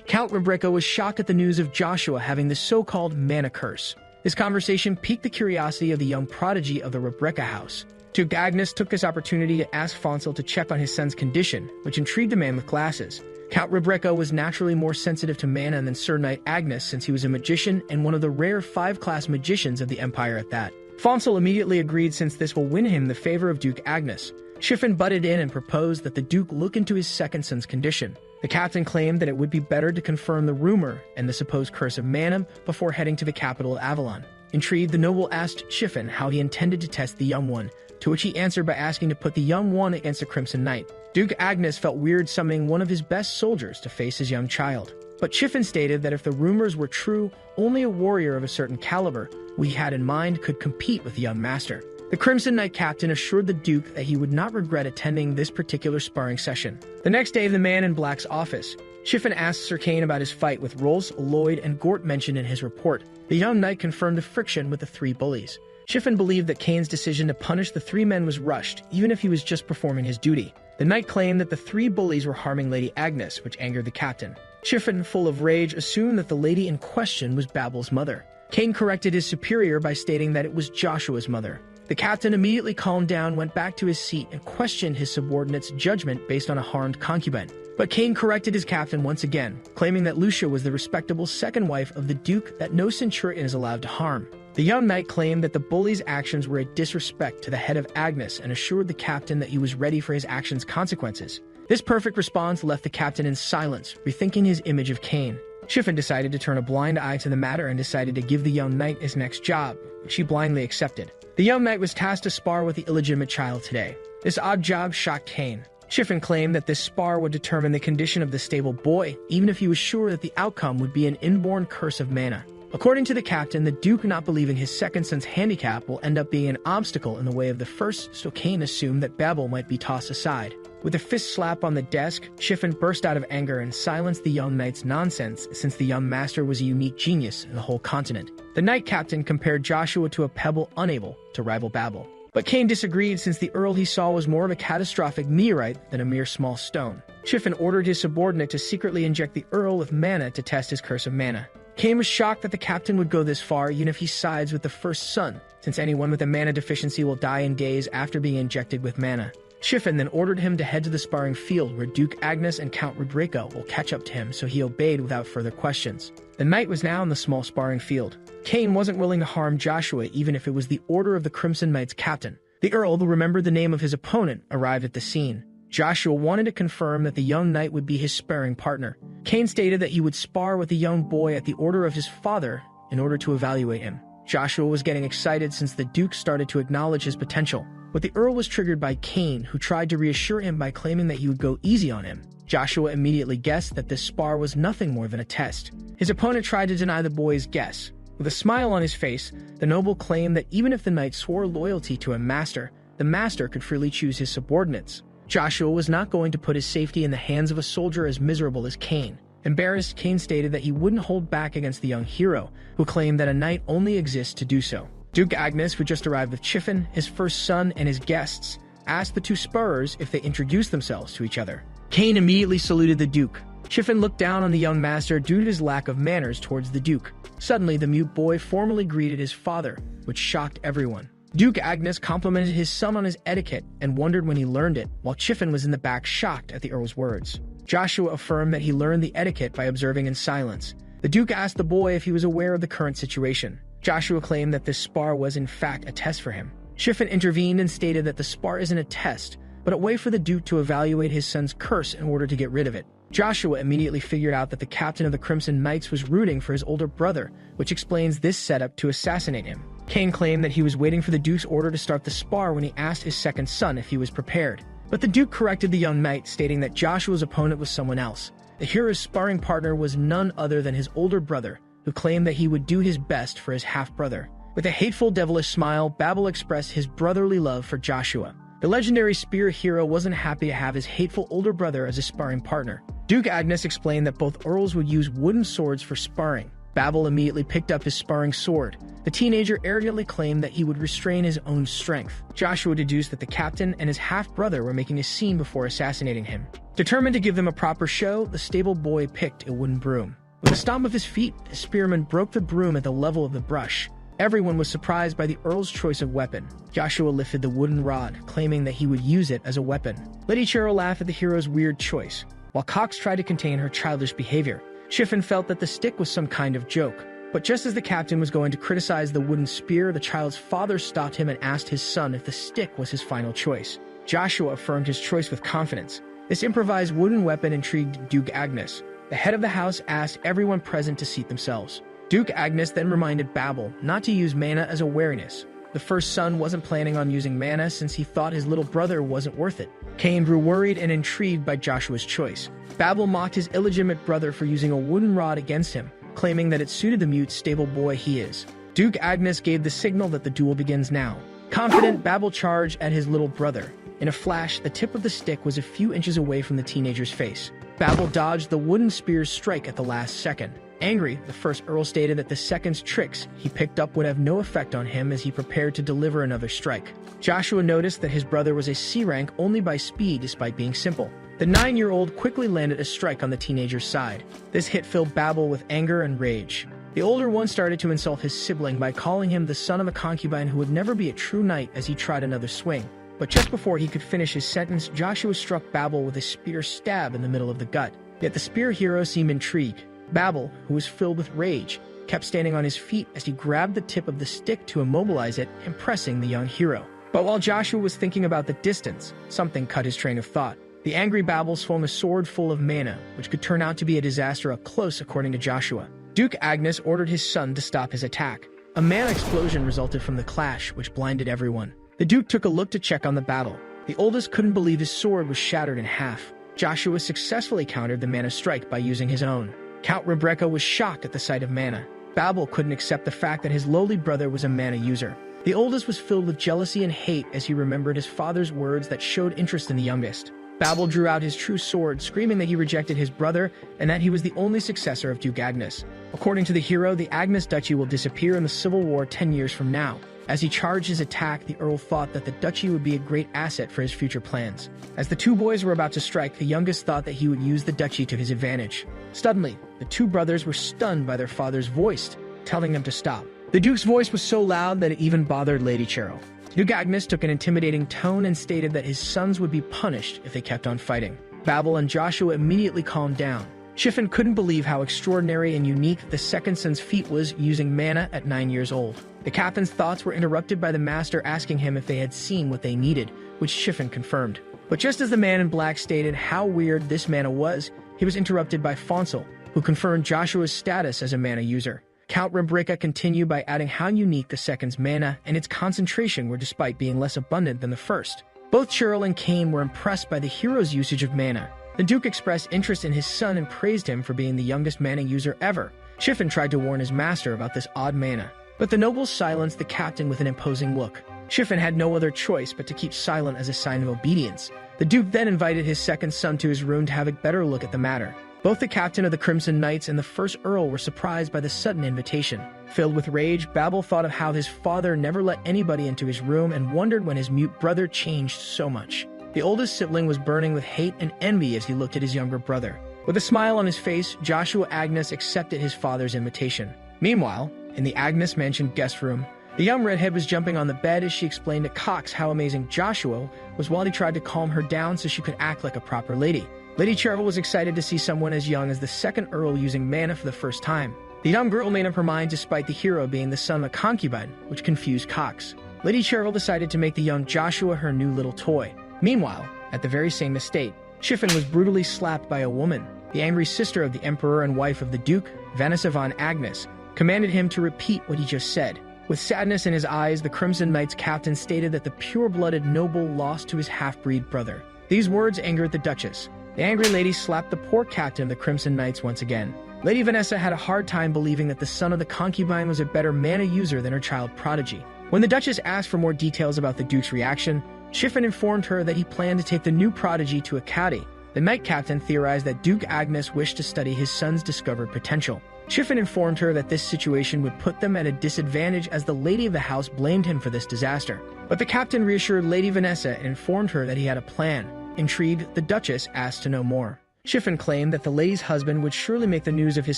Count Rebecca was shocked at the news of Joshua having the so-called mana curse. This conversation piqued the curiosity of the young prodigy of the Rebecca house. Duke Agnes took this opportunity to ask Fonsel to check on his son's condition, which intrigued the man with glasses. Count Rebecca was naturally more sensitive to mana than Sir Knight Agnes since he was a magician and one of the rare 5-class magicians of the Empire at that. Fonsel immediately agreed since this will win him the favor of Duke Agnes. Chiffon butted in and proposed that the Duke look into his second son's condition. The captain claimed that it would be better to confirm the rumor and the supposed curse of mana before heading to the capital of Avalon. Intrigued, the noble asked Chiffon how he intended to test the young one, to which he answered by asking to put the young one against the Crimson Knight. Duke Agnes felt weird summoning one of his best soldiers to face his young child. But Chiffon stated that if the rumors were true, only a warrior of a certain caliber, who he had in mind, could compete with the young master. The Crimson Knight captain assured the Duke that he would not regret attending this particular sparring session. The next day, the man in black's office, Chiffon asked Sir Kane about his fight with Rolls, Lloyd, and Gort mentioned in his report. The young knight confirmed the friction with the 3 bullies. Chiffon believed that Kane's decision to punish the 3 men was rushed, even if he was just performing his duty. The knight claimed that the 3 bullies were harming Lady Agnes, which angered the captain. Chiffon, full of rage, assumed that the lady in question was Babel's mother. Kane corrected his superior by stating that it was Joshua's mother. The captain immediately calmed down, went back to his seat, and questioned his subordinate's judgment based on a harmed concubine. But Kane corrected his captain once again, claiming that Lucia was the respectable second wife of the Duke that no centurion is allowed to harm. The young knight claimed that the bully's actions were a disrespect to the head of Agnes and assured the captain that he was ready for his actions' consequences. This perfect response left the captain in silence, rethinking his image of Kane. Chiffon decided to turn a blind eye to the matter and decided to give the young knight his next job, which he blindly accepted. The young knight was tasked to spar with the illegitimate child today. This odd job shocked Kane. Chiffon claimed that this spar would determine the condition of the stable boy, even if he was sure that the outcome would be an inborn curse of mana. According to the captain, the Duke not believing his second son's handicap will end up being an obstacle in the way of the first, so Kane assumed that Babel might be tossed aside. With a fist slap on the desk, Chiffon burst out of anger and silenced the young knight's nonsense, since the young master was a unique genius in the whole continent. The knight captain compared Joshua to a pebble unable to rival Babel. But Kane disagreed, since the Earl he saw was more of a catastrophic meteorite than a mere small stone. Chiffon ordered his subordinate to secretly inject the Earl with mana to test his curse of mana. Kane was shocked that the captain would go this far, even if he sides with the first son, since anyone with a mana deficiency will die in days after being injected with mana. Chiffon then ordered him to head to the sparring field, where Duke Agnes and Count Rebecca will catch up to him, so he obeyed without further questions. The knight was now in the small sparring field. Kane wasn't willing to harm Joshua, even if it was the order of the Crimson Knight's captain. The Earl, who remembered the name of his opponent, arrived at the scene. Joshua wanted to confirm that the young knight would be his sparring partner. Kane stated that he would spar with the young boy at the order of his father in order to evaluate him. Joshua was getting excited since the Duke started to acknowledge his potential. But the Earl was triggered by Kane, who tried to reassure him by claiming that he would go easy on him. Joshua immediately guessed that this spar was nothing more than a test. His opponent tried to deny the boy's guess. With a smile on his face, the noble claimed that even if the knight swore loyalty to a master, the master could freely choose his subordinates. Joshua was not going to put his safety in the hands of a soldier as miserable as Kane. Embarrassed, Kane stated that he wouldn't hold back against the young hero, who claimed that a knight only exists to do so. Duke Agnes, who just arrived with Chiffon, his first son, and his guests, asked the 2 sparrers if they introduced themselves to each other. Kane immediately saluted the Duke. Chiffon looked down on the young master due to his lack of manners towards the Duke. Suddenly, the mute boy formally greeted his father, which shocked everyone. Duke Agnes complimented his son on his etiquette and wondered when he learned it, while Chiffon was in the back shocked at the Earl's words. Joshua affirmed that he learned the etiquette by observing in silence. The Duke asked the boy if he was aware of the current situation. Joshua claimed that this spar was in fact a test for him. Chiffon intervened and stated that the spar isn't a test, but a way for the Duke to evaluate his son's curse in order to get rid of it. Joshua immediately figured out that the captain of the Crimson Knights was rooting for his older brother, which explains this setup to assassinate him. Kane claimed that he was waiting for the Duke's order to start the spar when he asked his second son if he was prepared. But the Duke corrected the young knight, stating that Joshua's opponent was someone else. The hero's sparring partner was none other than his older brother, who claimed that he would do his best for his half-brother. With a hateful, devilish smile, Babel expressed his brotherly love for Joshua. The legendary spear hero wasn't happy to have his hateful older brother as a sparring partner. Duke Agnes explained that both earls would use wooden swords for sparring. Babel immediately picked up his sparring sword. The teenager arrogantly claimed that he would restrain his own strength. Joshua deduced that the captain and his half-brother were making a scene before assassinating him. Determined to give them a proper show, the stable boy picked a wooden broom. With a stomp of his feet, the spearman broke the broom at the level of the brush. Everyone was surprised by the Earl's choice of weapon. Joshua lifted the wooden rod, claiming that he would use it as a weapon. Lady Cheryl laughed at the hero's weird choice, while Cox tried to contain her childish behavior. Chiffon felt that the stick was some kind of joke. But just as the captain was going to criticize the wooden spear, the child's father stopped him and asked his son if the stick was his final choice. Joshua affirmed his choice with confidence. This improvised wooden weapon intrigued Duke Agnes. The head of the house asked everyone present to seat themselves. Duke Agnes then reminded Babel not to use mana as a wariness. The first son wasn't planning on using mana since he thought his little brother wasn't worth it. Cain grew worried and intrigued by Joshua's choice. Babel mocked his illegitimate brother for using a wooden rod against him, claiming that it suited the mute, stable boy he is. Duke Agnes gave the signal that the duel begins now. Confident, Babel charged at his little brother. In a flash, the tip of the stick was a few inches away from the teenager's face. Babel dodged the wooden spear's strike at the last second. Angry, the first Earl stated that the second's tricks he picked up would have no effect on him as he prepared to deliver another strike. Joshua noticed that his brother was a C rank only by speed despite being simple. The 9-year-old quickly landed a strike on the teenager's side. This hit filled Babel with anger and rage. The older one started to insult his sibling by calling him the son of a concubine who would never be a true knight as he tried another swing. But just before he could finish his sentence, Joshua struck Babel with a spear stab in the middle of the gut. Yet the spear hero seemed intrigued. Babel, who was filled with rage, kept standing on his feet as he grabbed the tip of the stick to immobilize it, impressing the young hero. But while Joshua was thinking about the distance, something cut his train of thought. The angry Babel swung a sword full of mana, which could turn out to be a disaster up close according to Joshua. Duke Agnes ordered his son to stop his attack. A mana explosion resulted from the clash, which blinded everyone. The Duke took a look to check on the battle. The oldest couldn't believe his sword was shattered in half. Joshua successfully countered the mana strike by using his own. Count Rebecca was shocked at the sight of mana. Babel couldn't accept the fact that his lowly brother was a mana user. The oldest was filled with jealousy and hate as he remembered his father's words that showed interest in the youngest. Babel drew out his true sword, screaming that he rejected his brother and that he was the only successor of Duke Agnes. According to the hero, the Agnes Duchy will disappear in the Civil War 10 years from now. As he charged his attack, the Earl thought that the duchy would be a great asset for his future plans. As the two boys were about to strike, the youngest thought that he would use the duchy to his advantage. Suddenly, the two brothers were stunned by their father's voice, telling them to stop. The Duke's voice was so loud that it even bothered Lady Cheryl. Duke Agnes took an intimidating tone and stated that his sons would be punished if they kept on fighting. Babel and Joshua immediately calmed down. Chiffon couldn't believe how extraordinary and unique the second son's feat was using mana at 9 years old. The captain's thoughts were interrupted by the master asking him if they had seen what they needed, which Chiffon confirmed. But just as the man in black stated how weird this mana was, he was interrupted by Fonsel, who confirmed Joshua's status as a mana user. Count Rebecca continued by adding how unique the second's mana and its concentration were despite being less abundant than the first. Both Cheryl and Cain were impressed by the hero's usage of mana. The Duke expressed interest in his son and praised him for being the youngest mana user ever. Chiffon tried to warn his master about this odd mana, but the nobles silenced the captain with an imposing look. Chiffon had no other choice but to keep silent as a sign of obedience. The Duke then invited his second son to his room to have a better look at the matter. Both the captain of the Crimson Knights and the first Earl were surprised by the sudden invitation. Filled with rage, Babel thought of how his father never let anybody into his room and wondered when his mute brother changed so much. The oldest sibling was burning with hate and envy as he looked at his younger brother. With a smile on his face, Joshua Agnes accepted his father's invitation. Meanwhile, in the Agnes Mansion guest room, the young redhead was jumping on the bed as she explained to Cox how amazing Joshua was while he tried to calm her down so she could act like a proper lady. Lady Cheryl was excited to see someone as young as the second Earl using mana for the first time. The young girl made up her mind despite the hero being the son of a concubine, which confused Cox. Lady Cheryl decided to make the young Joshua her new little toy. Meanwhile, at the very same estate, Chiffon was brutally slapped by a woman. The angry sister of the Emperor and wife of the Duke, Vanessa von Agnes, commanded him to repeat what he just said. With sadness in his eyes, the Crimson Knight's captain stated that the pure-blooded noble lost to his half-breed brother. These words angered the Duchess. The angry lady slapped the poor captain of the Crimson Knights once again. Lady Vanessa had a hard time believing that the son of the concubine was a better mana user than her child prodigy. When the Duchess asked for more details about the Duke's reaction, Shiffin informed her that he planned to take the new prodigy to Academy. The night captain theorized that Duke Agnes wished to study his son's discovered potential. Shiffin informed her that this situation would put them at a disadvantage as the lady of the house blamed him for this disaster. But the captain reassured Lady Vanessa and informed her that he had a plan. Intrigued, the Duchess asked to know more. Shiffin claimed that the lady's husband would surely make the news of his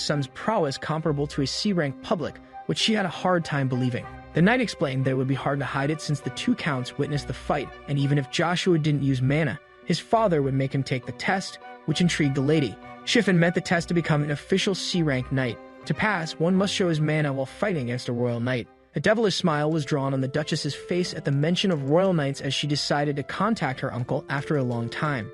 son's prowess comparable to a C-rank public, which she had a hard time believing. The knight explained that it would be hard to hide it since the two counts witnessed the fight, and even if Joshua didn't use mana, his father would make him take the test, which intrigued the lady. Shiffin meant the test to become an official C-rank knight. To pass, one must show his mana while fighting against a royal knight. A devilish smile was drawn on the Duchess's face at the mention of royal knights as she decided to contact her uncle after a long time.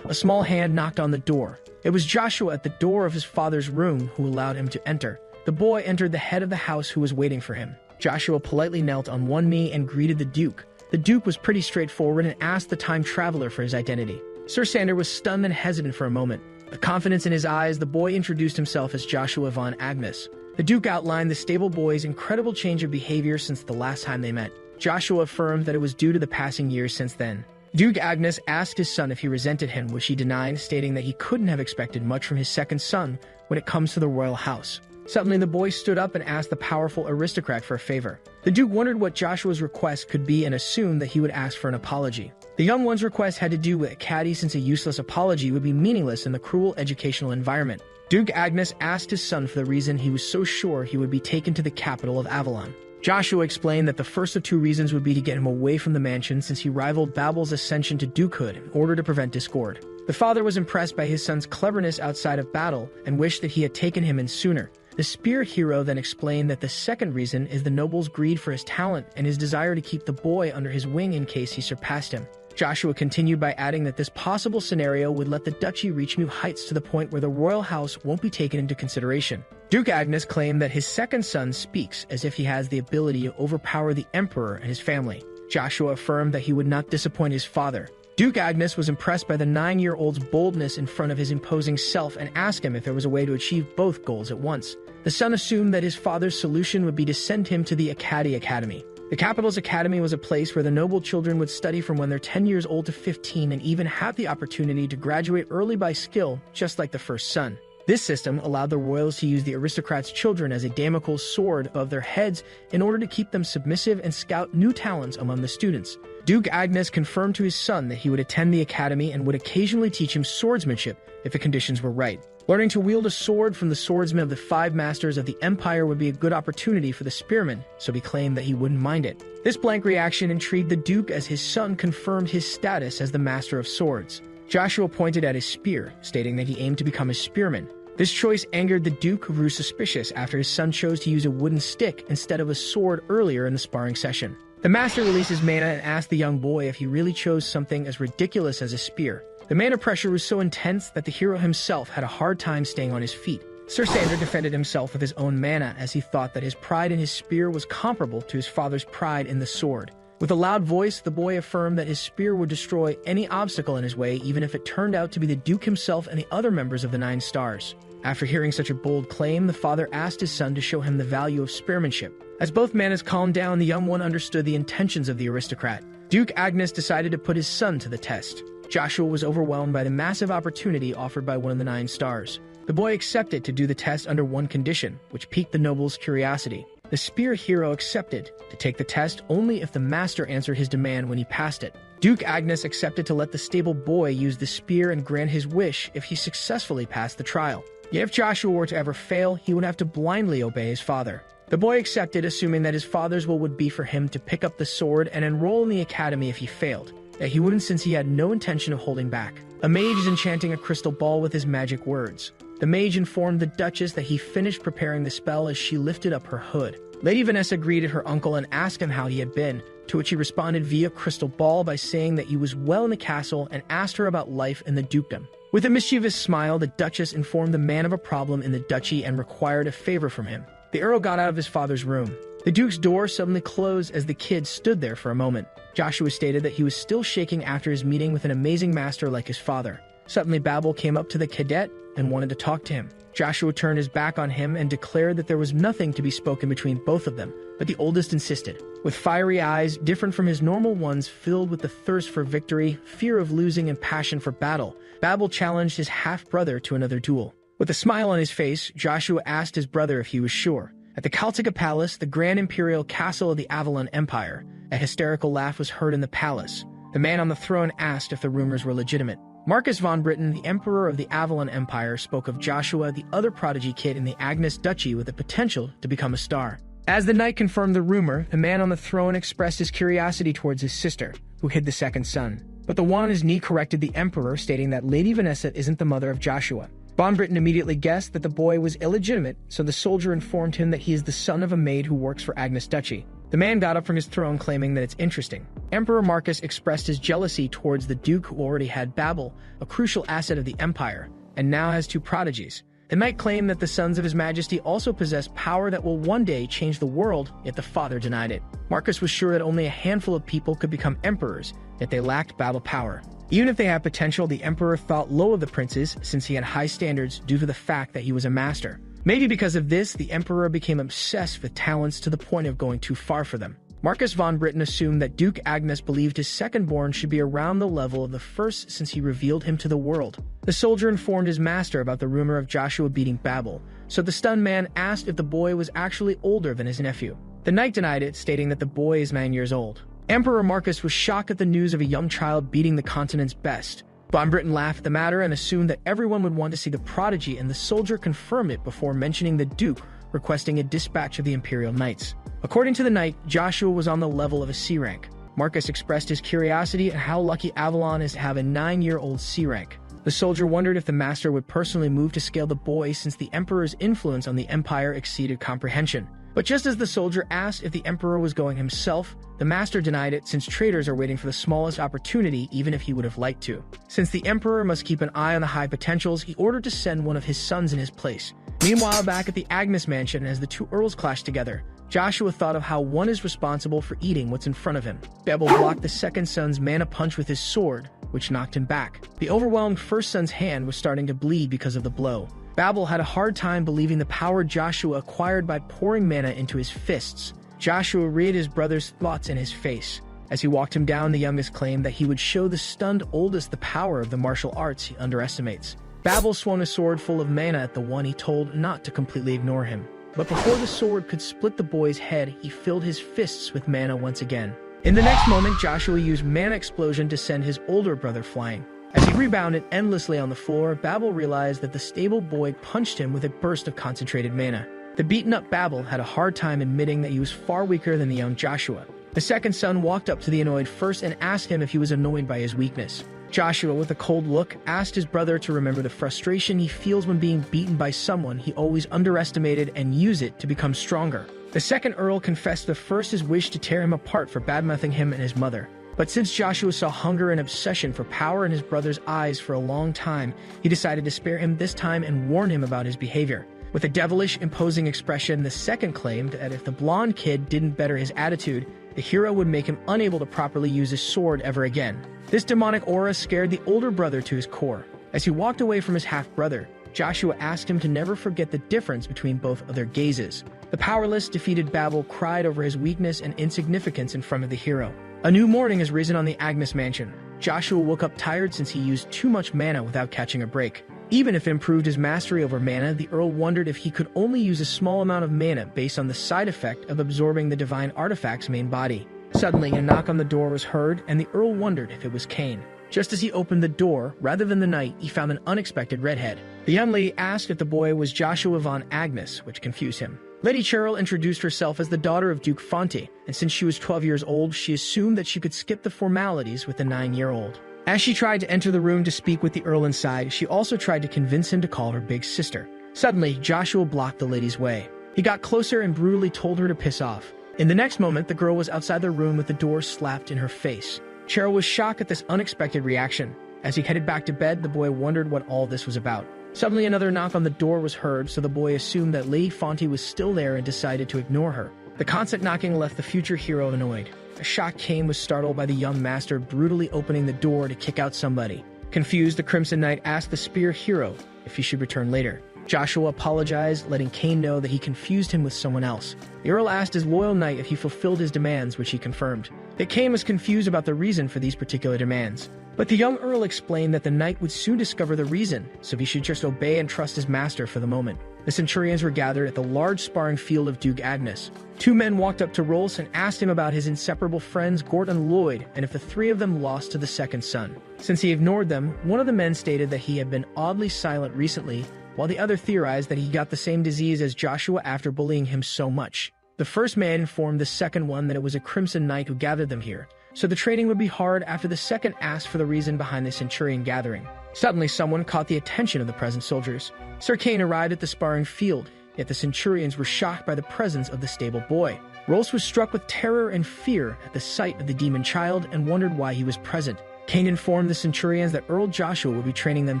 A small hand knocked on the door. It was Joshua at the door of his father's room who allowed him to enter. The boy entered the head of the house who was waiting for him. Joshua politely knelt on one knee and greeted the Duke. The Duke was pretty straightforward and asked the time traveler for his identity. Sir Sander was stunned and hesitant for a moment. With confidence in his eyes, the boy introduced himself as Joshua von Agnes. The Duke outlined the stable boy's incredible change of behavior since the last time they met. Joshua affirmed that it was due to the passing years since then. Duke Agnes asked his son if he resented him, which he denied, stating that he couldn't have expected much from his second son when it comes to the royal house. Suddenly, the boy stood up and asked the powerful aristocrat for a favor. The Duke wondered what Joshua's request could be and assumed that he would ask for an apology. The young one's request had to do with Academy, since a useless apology would be meaningless in the cruel educational environment. Duke Agnes asked his son for the reason he was so sure he would be taken to the capital of Avalon. Joshua explained that the first of two reasons would be to get him away from the mansion, since he rivaled Babel's ascension to dukehood in order to prevent discord. The father was impressed by his son's cleverness outside of battle and wished that he had taken him in sooner. The spear hero then explained that the second reason is the noble's greed for his talent and his desire to keep the boy under his wing in case he surpassed him. Joshua continued by adding that this possible scenario would let the duchy reach new heights to the point where the royal house won't be taken into consideration. Duke Agnes claimed that his second son speaks as if he has the ability to overpower the emperor and his family. Joshua affirmed that he would not disappoint his father. Duke Agnes was impressed by the 9-year-old's boldness in front of his imposing self and asked him if there was a way to achieve both goals at once. The son assumed that his father's solution would be to send him to the Academy. The capital's academy was a place where the noble children would study from when they're 10 years old to 15 and even have the opportunity to graduate early by skill, just like the first son. This system allowed the royals to use the aristocrats' children as a Damocles sword above their heads in order to keep them submissive and scout new talents among the students. Duke Agnes confirmed to his son that he would attend the academy and would occasionally teach him swordsmanship if the conditions were right. Learning to wield a sword from the swordsmen of the 5 masters of the empire would be a good opportunity for the spearman, so he claimed that he wouldn't mind it. This blank reaction intrigued the Duke as his son confirmed his status as the master of swords. Joshua pointed at his spear, stating that he aimed to become a spearman. This choice angered the Duke, who grew suspicious after his son chose to use a wooden stick instead of a sword earlier in the sparring session. The master released his mana and asked the young boy if he really chose something as ridiculous as a spear. The mana pressure was so intense that the hero himself had a hard time staying on his feet. Sir Sander defended himself with his own mana as he thought that his pride in his spear was comparable to his father's pride in the sword. With a loud voice, the boy affirmed that his spear would destroy any obstacle in his way, even if it turned out to be the Duke himself and the other members of the 9 stars. After hearing such a bold claim, the father asked his son to show him the value of spearmanship. As both manas calmed down, the young one understood the intentions of the aristocrat. Duke Agnes decided to put his son to the test. Joshua was overwhelmed by the massive opportunity offered by one of the 9 stars. The boy accepted to do the test under one condition, which piqued the noble's curiosity. The spear hero accepted to take the test only if the master answered his demand when he passed it. Duke Agnes accepted to let the stable boy use the spear and grant his wish if he successfully passed the trial. Yet if Joshua were to ever fail, he would have to blindly obey his father. The boy accepted, assuming that his father's will would be for him to pick up the sword and enroll in the academy if he failed. That he wouldn't, since he had no intention of holding back. A mage is enchanting a crystal ball with his magic words. The mage informed the Duchess that he finished preparing the spell as she lifted up her hood. Lady Vanessa greeted her uncle and asked him how he had been, to which he responded via crystal ball by saying that he was well in the castle and asked her about life in the dukedom. With a mischievous smile, the Duchess informed the man of a problem in the duchy and required a favor from him. The Earl got out of his father's room. The Duke's door suddenly closed as the kid stood there for a moment. Joshua stated that he was still shaking after his meeting with an amazing master like his father. Suddenly, Babel came up to the cadet and wanted to talk to him. Joshua turned his back on him and declared that there was nothing to be spoken between both of them, but the oldest insisted. With fiery eyes, different from his normal ones, filled with the thirst for victory, fear of losing, and passion for battle, Babel challenged his half-brother to another duel. With a smile on his face, Joshua asked his brother if he was sure. At the Kaltika Palace, the grand imperial castle of the Avalon Empire, a hysterical laugh was heard in the palace. The man on the throne asked if the rumors were legitimate. Marcus von Britten, the emperor of the Avalon Empire, spoke of Joshua, the other prodigy kid in the Agnes Duchy with the potential to become a star. As the knight confirmed the rumor, the man on the throne expressed his curiosity towards his sister, who hid the second son. But the one on his knee corrected the emperor, stating that Lady Vanessa isn't the mother of Joshua. Von Britten immediately guessed that the boy was illegitimate, so the soldier informed him that he is the son of a maid who works for Agnes Duchy. The man got up from his throne, claiming that it's interesting. Emperor Marcus expressed his jealousy towards the duke, who already had Babel, a crucial asset of the empire, and now has two prodigies. The knight claimed that the sons of his majesty also possess power that will one day change the world, yet the father denied it. Marcus was sure that only a handful of people could become emperors, yet they lacked Babel power. Even if they had potential, the emperor thought low of the princes, since he had high standards due to the fact that he was a master. Maybe because of this, the emperor became obsessed with talents to the point of going too far for them. Marcus von Britten assumed that Duke Agnes believed his second-born should be around the level of the first, since he revealed him to the world. The soldier informed his master about the rumor of Joshua beating Babel, so the stunned man asked if the boy was actually older than his nephew. The knight denied it, stating that the boy is 9 years old. Emperor Marcus was shocked at the news of a young child beating the continent's best. Von Britten laughed at the matter and assumed that everyone would want to see the prodigy, and the soldier confirmed it before mentioning the duke, requesting a dispatch of the imperial knights. According to the knight, Joshua was on the level of a C rank. Marcus expressed his curiosity at how lucky Avalon is to have a 9-year-old C rank. The soldier wondered if the master would personally move to scale the boy, since the emperor's influence on the empire exceeded comprehension. But just as the soldier asked if the emperor was going himself, the master denied it, since traitors are waiting for the smallest opportunity, even if he would have liked to. Since the emperor must keep an eye on the high potentials, he ordered to send one of his sons in his place. Meanwhile, back at the Agnes mansion, as the two earls clashed together, Joshua thought of how one is responsible for eating what's in front of him. Babel blocked the second son's mana punch with his sword, which knocked him back. The overwhelmed first son's hand was starting to bleed because of the blow. Babel had a hard time believing the power Joshua acquired by pouring mana into his fists. Joshua read his brother's thoughts in his face. As he walked him down, the youngest claimed that he would show the stunned oldest the power of the martial arts he underestimates. Babel swung a sword full of mana at the one he told not to completely ignore him. But before the sword could split the boy's head, he filled his fists with mana once again. In the next moment, Joshua used Mana Explosion to send his older brother flying. As he rebounded endlessly on the floor, Babel realized that the stable boy punched him with a burst of concentrated mana. The beaten-up Babel had a hard time admitting that he was far weaker than the young Joshua. The second son walked up to the annoyed first and asked him if he was annoyed by his weakness. Joshua, with a cold look, asked his brother to remember the frustration he feels when being beaten by someone he always underestimated and use it to become stronger. The second Earl confessed the first his wish to tear him apart for badmouthing him and his mother. But since Joshua saw hunger and obsession for power in his brother's eyes for a long time, he decided to spare him this time and warn him about his behavior. With a devilish, imposing expression, the second claimed that if the blonde kid didn't better his attitude, the hero would make him unable to properly use his sword ever again. This demonic aura scared the older brother to his core. As he walked away from his half-brother, Joshua asked him to never forget the difference between both of their gazes. The powerless, defeated Babel cried over his weakness and insignificance in front of the hero. A new morning has risen on the Agnes mansion. Joshua woke up tired since he used too much mana without catching a break. Even if improved his mastery over mana, the Earl wondered if he could only use a small amount of mana based on the side effect of absorbing the divine artifact's main body. Suddenly, a knock on the door was heard, and the Earl wondered if it was Cain. Just as he opened the door, rather than the knight, he found an unexpected redhead. The young lady asked if the boy was Joshua von Agnes, which confused him. Lady Cheryl introduced herself as the daughter of Duke Fonte, and since she was 12 years old, she assumed that she could skip the formalities with the 9-year-old. As she tried to enter the room to speak with the Earl inside, she also tried to convince him to call her big sister. Suddenly, Joshua blocked the lady's way. He got closer and brutally told her to piss off. In the next moment, the girl was outside the room with the door slapped in her face. Cheryl was shocked at this unexpected reaction. As he headed back to bed, the boy wondered what all this was about. Suddenly, another knock on the door was heard, so the boy assumed that Lady Fonte was still there and decided to ignore her. The constant knocking left the future hero annoyed. A shocked Cain was startled by the young master brutally opening the door to kick out somebody. Confused, the Crimson Knight asked the spear hero if he should return later. Joshua apologized, letting Cain know that he confused him with someone else. The Earl asked his loyal knight if he fulfilled his demands, which he confirmed. Yet Cain was confused about the reason for these particular demands. But the young Earl explained that the knight would soon discover the reason, so he should just obey and trust his master for the moment. The centurions were gathered at the large sparring field of Duke Agnes. Two men walked up to Rolls and asked him about his inseparable friends Gort and Lloyd, and if the three of them lost to the second son. Since he ignored them, one of the men stated that he had been oddly silent recently, while the other theorized that he got the same disease as Joshua after bullying him so much. The first man informed the second one that it was a Crimson Knight who gathered them here, so the trading would be hard after the second asked for the reason behind the centurion gathering. Suddenly, someone caught the attention of the present soldiers. Sir Cain arrived at the sparring field, yet the centurions were shocked by the presence of the stable boy. Rolls was struck with terror and fear at the sight of the demon child and wondered why he was present. Cain informed the centurions that Earl Joshua would be training them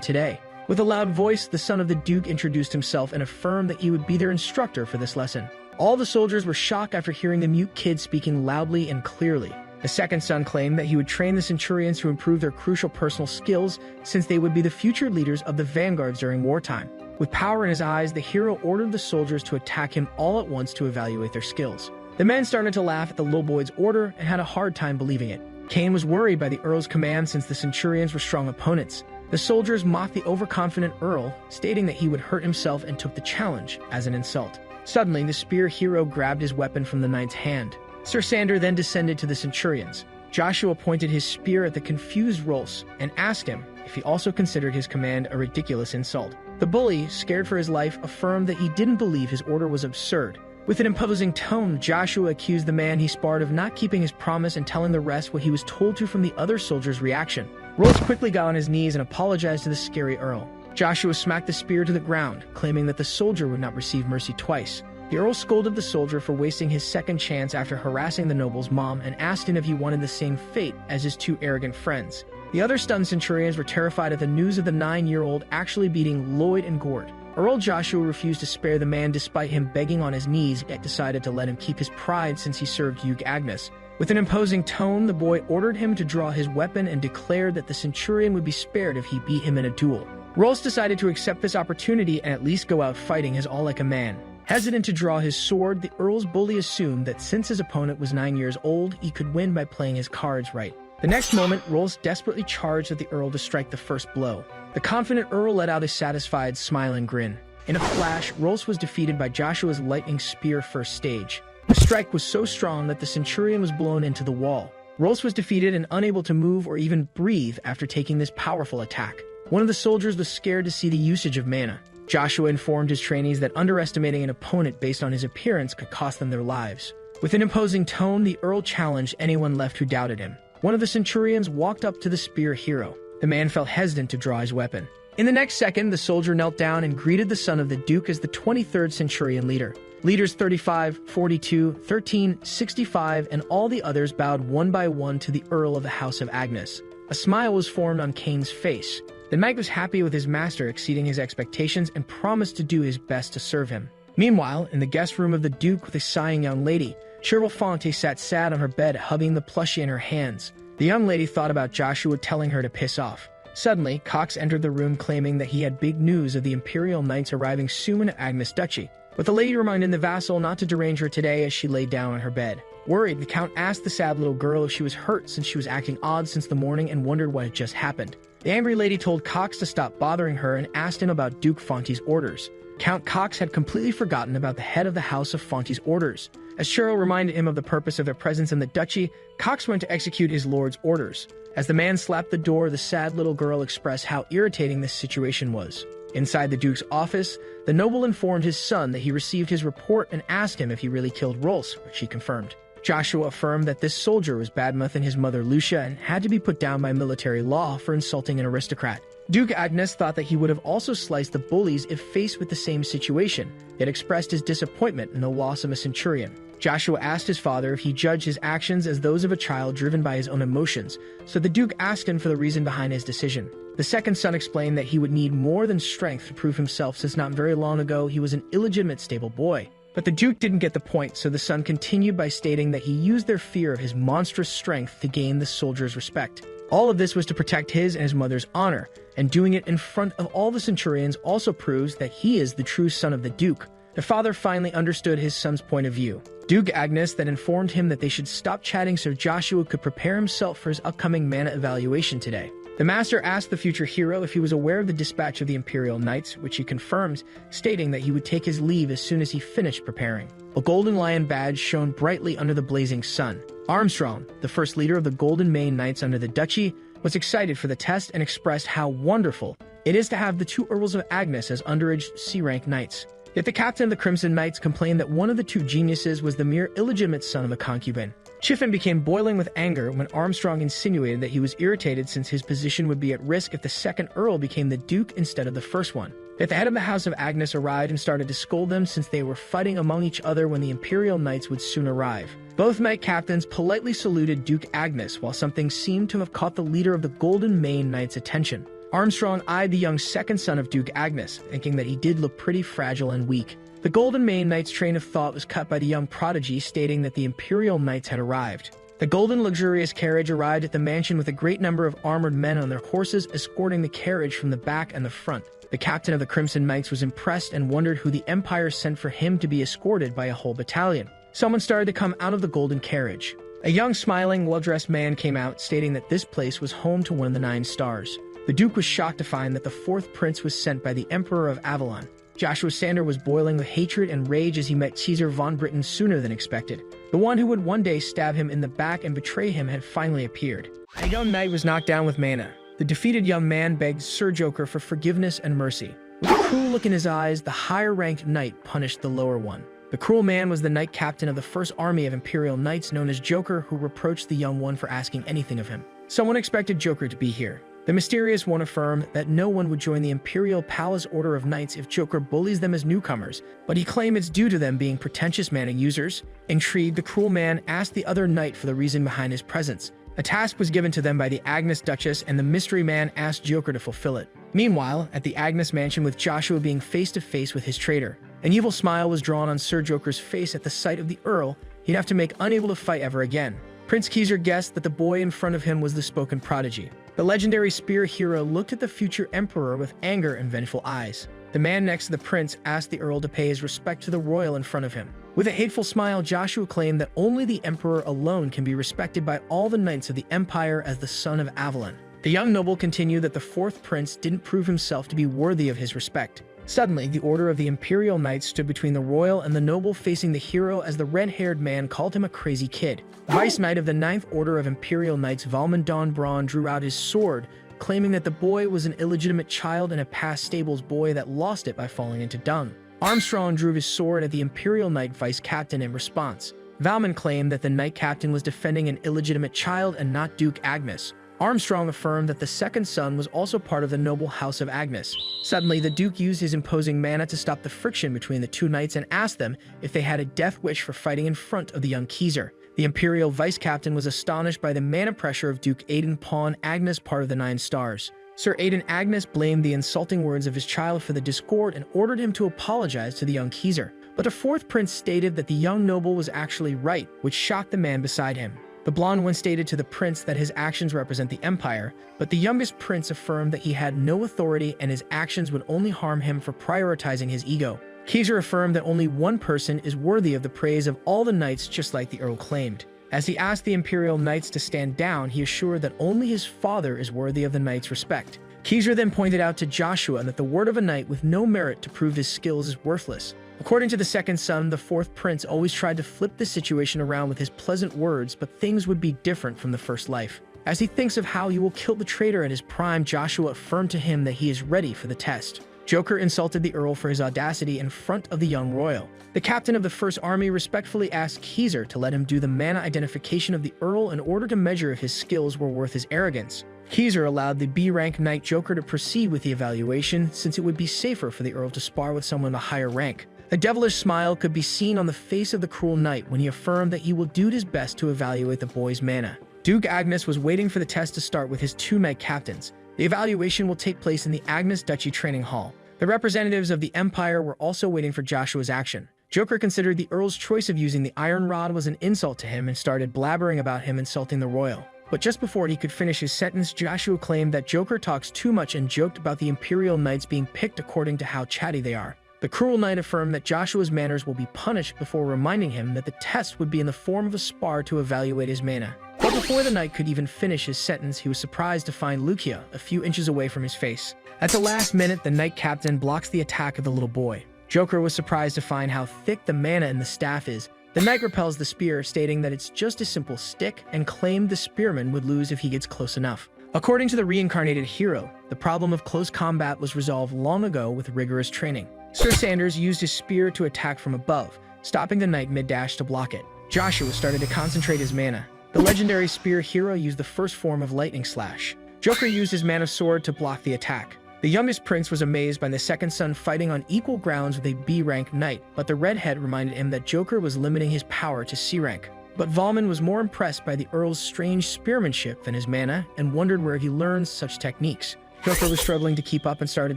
today. With a loud voice, the son of the Duke introduced himself and affirmed that he would be their instructor for this lesson. All the soldiers were shocked after hearing the mute kid speaking loudly and clearly. The second son claimed that he would train the centurions to improve their crucial personal skills, since they would be the future leaders of the vanguards during wartime. With power in his eyes, the hero ordered the soldiers to attack him all at once to evaluate their skills. The men started to laugh at the little boy's order and had a hard time believing it. Cain was worried by the Earl's command since the centurions were strong opponents. The soldiers mocked the overconfident Earl, stating that he would hurt himself and took the challenge as an insult. Suddenly, the spear hero grabbed his weapon from the knight's hand. Sir Sander then descended to the centurions. Joshua pointed his spear at the confused Rolls and asked him if he also considered his command a ridiculous insult. The bully, scared for his life, affirmed that he didn't believe his order was absurd. With an imposing tone, Joshua accused the man he sparred of not keeping his promise and telling the rest what he was told to from the other soldiers' reaction. Rolls quickly got on his knees and apologized to the scary Earl. Joshua smacked the spear to the ground, claiming that the soldier would not receive mercy twice. The Earl scolded the soldier for wasting his second chance after harassing the noble's mom and asked him if he wanted the same fate as his two arrogant friends. The other stunned centurions were terrified at the news of the 9-year-old actually beating Lloyd and Gort. Earl Joshua refused to spare the man despite him begging on his knees, yet decided to let him keep his pride since he served Duke Agnes. With an imposing tone, the boy ordered him to draw his weapon and declared that the centurion would be spared if he beat him in a duel. Rolls decided to accept this opportunity and at least go out fighting as all like a man. Hesitant to draw his sword, the Earl's bully assumed that since his opponent was 9 years old, he could win by playing his cards right. The next moment, Rolls desperately charged at the Earl to strike the first blow. The confident Earl let out a satisfied smile and grin. In a flash, Rolls was defeated by Joshua's lightning spear first stage. The strike was so strong that the centurion was blown into the wall. Rolls was defeated and unable to move or even breathe after taking this powerful attack. One of the soldiers was scared to see the usage of mana. Joshua informed his trainees that underestimating an opponent based on his appearance could cost them their lives. With an imposing tone, the Earl challenged anyone left who doubted him. One of the centurions walked up to the spear hero. The man felt hesitant to draw his weapon. In the next second, the soldier knelt down and greeted the son of the Duke as the 23rd centurion leader. Leaders 35, 42, 13, 65, and all the others bowed one by one to the Earl of the House of Agnes. A smile was formed on Cain's face. The knight was happy with his master exceeding his expectations and promised to do his best to serve him. Meanwhile, in the guest room of the Duke with a sighing young lady, Cheryl Fonte sat sad on her bed, hugging the plushie in her hands. The young lady thought about Joshua telling her to piss off. Suddenly, Cox entered the room claiming that he had big news of the Imperial Knights arriving soon at Agnes Duchy. But the lady reminded the vassal not to derange her today as she lay down on her bed. Worried, the Count asked the sad little girl if she was hurt since she was acting odd since the morning and wondered what had just happened. The angry lady told Cox to stop bothering her and asked him about Duke Fonte's orders. Count Cox had completely forgotten about the head of the House of Fonte's orders. As Cheryl reminded him of the purpose of their presence in the duchy, Cox went to execute his lord's orders. As the man slapped the door, the sad little girl expressed how irritating this situation was. Inside the Duke's office, the noble informed his son that he received his report and asked him if he really killed Rolls, which he confirmed. Joshua affirmed that this soldier was badmouth and his mother Lucia and had to be put down by military law for insulting an aristocrat. Duke Agnes thought that he would have also sliced the bullies if faced with the same situation, yet expressed his disappointment in the loss of a centurion. Joshua asked his father if he judged his actions as those of a child driven by his own emotions, so the Duke asked him for the reason behind his decision. The second son explained that he would need more than strength to prove himself since not very long ago he was an illegitimate stable boy. But the Duke didn't get the point, so the son continued by stating that he used their fear of his monstrous strength to gain the soldiers' respect. All of this was to protect his and his mother's honor, and doing it in front of all the centurions also proves that he is the true son of the Duke. The father finally understood his son's point of view. Duke Agnes then informed him that they should stop chatting so Joshua could prepare himself for his upcoming mana evaluation today. The master asked the future hero if he was aware of the dispatch of the Imperial Knights, which he confirmed, stating that he would take his leave as soon as he finished preparing. A golden lion badge shone brightly under the blazing sun. Armstrong, the first leader of the Golden Mane Knights under the Duchy, was excited for the test and expressed how wonderful it is to have the two Earls of Agnes as underage C-rank knights. Yet the captain of the Crimson Knights complained that one of the two geniuses was the mere illegitimate son of a concubine. Chiffin became boiling with anger when Armstrong insinuated that he was irritated since his position would be at risk if the second Earl became the Duke instead of the first one. Yet the head of the House of Agnes arrived and started to scold them since they were fighting among each other when the Imperial Knights would soon arrive. Both knight captains politely saluted Duke Agnes while something seemed to have caught the leader of the Golden Mane Knights' attention. Armstrong eyed the young second son of Duke Agnes, thinking that he did look pretty fragile and weak. The Golden Mane Knight's train of thought was cut by the young prodigy stating that the Imperial Knights had arrived. The golden luxurious carriage arrived at the mansion with a great number of armored men on their horses escorting the carriage from the back and the front. The captain of the Crimson Knights was impressed and wondered who the Empire sent for him to be escorted by a whole battalion. Someone started to come out of the golden carriage. A young, smiling, well-dressed man came out, stating that this place was home to one of the 9 stars. The Duke was shocked to find that the 4th prince was sent by the Emperor of Avalon. Joshua Sander was boiling with hatred and rage as he met Caesar von Britain sooner than expected. The one who would one day stab him in the back and betray him had finally appeared. A young knight was knocked down with mana. The defeated young man begged Sir Joker for forgiveness and mercy. With a cruel look in his eyes, the higher-ranked knight punished the lower one. The cruel man was the knight captain of the first army of Imperial Knights known as Joker, who reproached the young one for asking anything of him. Someone expected Joker to be here. The mysterious one affirmed that no one would join the Imperial Palace Order of Knights if Joker bullies them as newcomers, but he claimed it's due to them being pretentious mana users. Intrigued, the cruel man asked the other knight for the reason behind his presence. A task was given to them by the Agnes Duchess, and the mystery man asked Joker to fulfill it. Meanwhile, at the Agnes mansion with Joshua being face-to-face with his traitor, an evil smile was drawn on Sir Joker's face at the sight of the Earl he'd have to make unable to fight ever again. Prince Keezer guessed that the boy in front of him was the spoken prodigy. The legendary spear hero looked at the future emperor with anger and vengeful eyes. The man next to the prince asked the Earl to pay his respect to the royal in front of him. With a hateful smile, Joshua claimed that only the emperor alone can be respected by all the knights of the empire as the son of Avalon. The young noble continued that the 4th prince didn't prove himself to be worthy of his respect. Suddenly, the order of the Imperial Knights stood between the royal and the noble, facing the hero as the red-haired man called him a crazy kid. The Vice Knight of the 9th Order of Imperial Knights, Valmon Don Braun, drew out his sword, claiming that the boy was an illegitimate child and a past stables boy that lost it by falling into dung. Armstrong drew his sword at the Imperial Knight Vice Captain in response. Valmon claimed that the Knight Captain was defending an illegitimate child and not Duke Agnes. Armstrong affirmed that the second son was also part of the noble House of Agnes. Suddenly, the Duke used his imposing mana to stop the friction between the two knights and asked them if they had a death wish for fighting in front of the young Keezer. The Imperial Vice Captain was astonished by the mana pressure of Duke Aidan Pawn Agnes, part of the 9 stars. Sir Aidan Agnes blamed the insulting words of his child for the discord and ordered him to apologize to the young Keezer. But the 4th prince stated that the young noble was actually right, which shocked the man beside him. The blonde one stated to the prince that his actions represent the empire, but the youngest prince affirmed that he had no authority and his actions would only harm him for prioritizing his ego. Keezer affirmed that only one person is worthy of the praise of all the knights, just like the Earl claimed. As he asked the Imperial Knights to stand down, he assured that only his father is worthy of the knights' respect. Keezer then pointed out to Joshua that the word of a knight with no merit to prove his skills is worthless. According to the second son, the 4th prince always tried to flip the situation around with his pleasant words, but things would be different from the first life. As he thinks of how he will kill the traitor at his prime, Joshua affirmed to him that he is ready for the test. Joker insulted the Earl for his audacity in front of the young royal. The captain of the First Army respectfully asked Keezer to let him do the mana identification of the Earl in order to measure if his skills were worth his arrogance. Keezer allowed the B-rank knight Joker to proceed with the evaluation, since it would be safer for the Earl to spar with someone of a higher rank. A devilish smile could be seen on the face of the cruel knight when he affirmed that he will do his best to evaluate the boy's mana. Duke Agnes was waiting for the test to start with his 2 knight captains. The evaluation will take place in the Agnes Duchy Training Hall. The representatives of the Empire were also waiting for Joshua's action. Joker considered the Earl's choice of using the iron rod was an insult to him and started blabbering about him insulting the royal. But just before he could finish his sentence, Joshua claimed that Joker talks too much and joked about the Imperial Knights being picked according to how chatty they are. The cruel knight affirmed that Joshua's manners will be punished before reminding him that the test would be in the form of a spar to evaluate his mana. But before the knight could even finish his sentence, he was surprised to find Lucia a few inches away from his face. At the last minute, the knight captain blocks the attack of the little boy. Joker was surprised to find how thick the mana in the staff is. The knight repels the spear, stating that it's just a simple stick, and claimed the spearman would lose if he gets close enough. According to the reincarnated hero, the problem of close combat was resolved long ago with rigorous training. Sir Sanders used his spear to attack from above, stopping the knight mid-dash to block it. Joshua started to concentrate his mana. The legendary spear hero used the first form of lightning slash. Joker used his mana sword to block the attack. The youngest prince was amazed by the second son fighting on equal grounds with a B-rank knight, but the redhead reminded him that Joker was limiting his power to C-rank. But Valmon was more impressed by the Earl's strange spearmanship than his mana, and wondered where he learned such techniques. Joker was struggling to keep up and started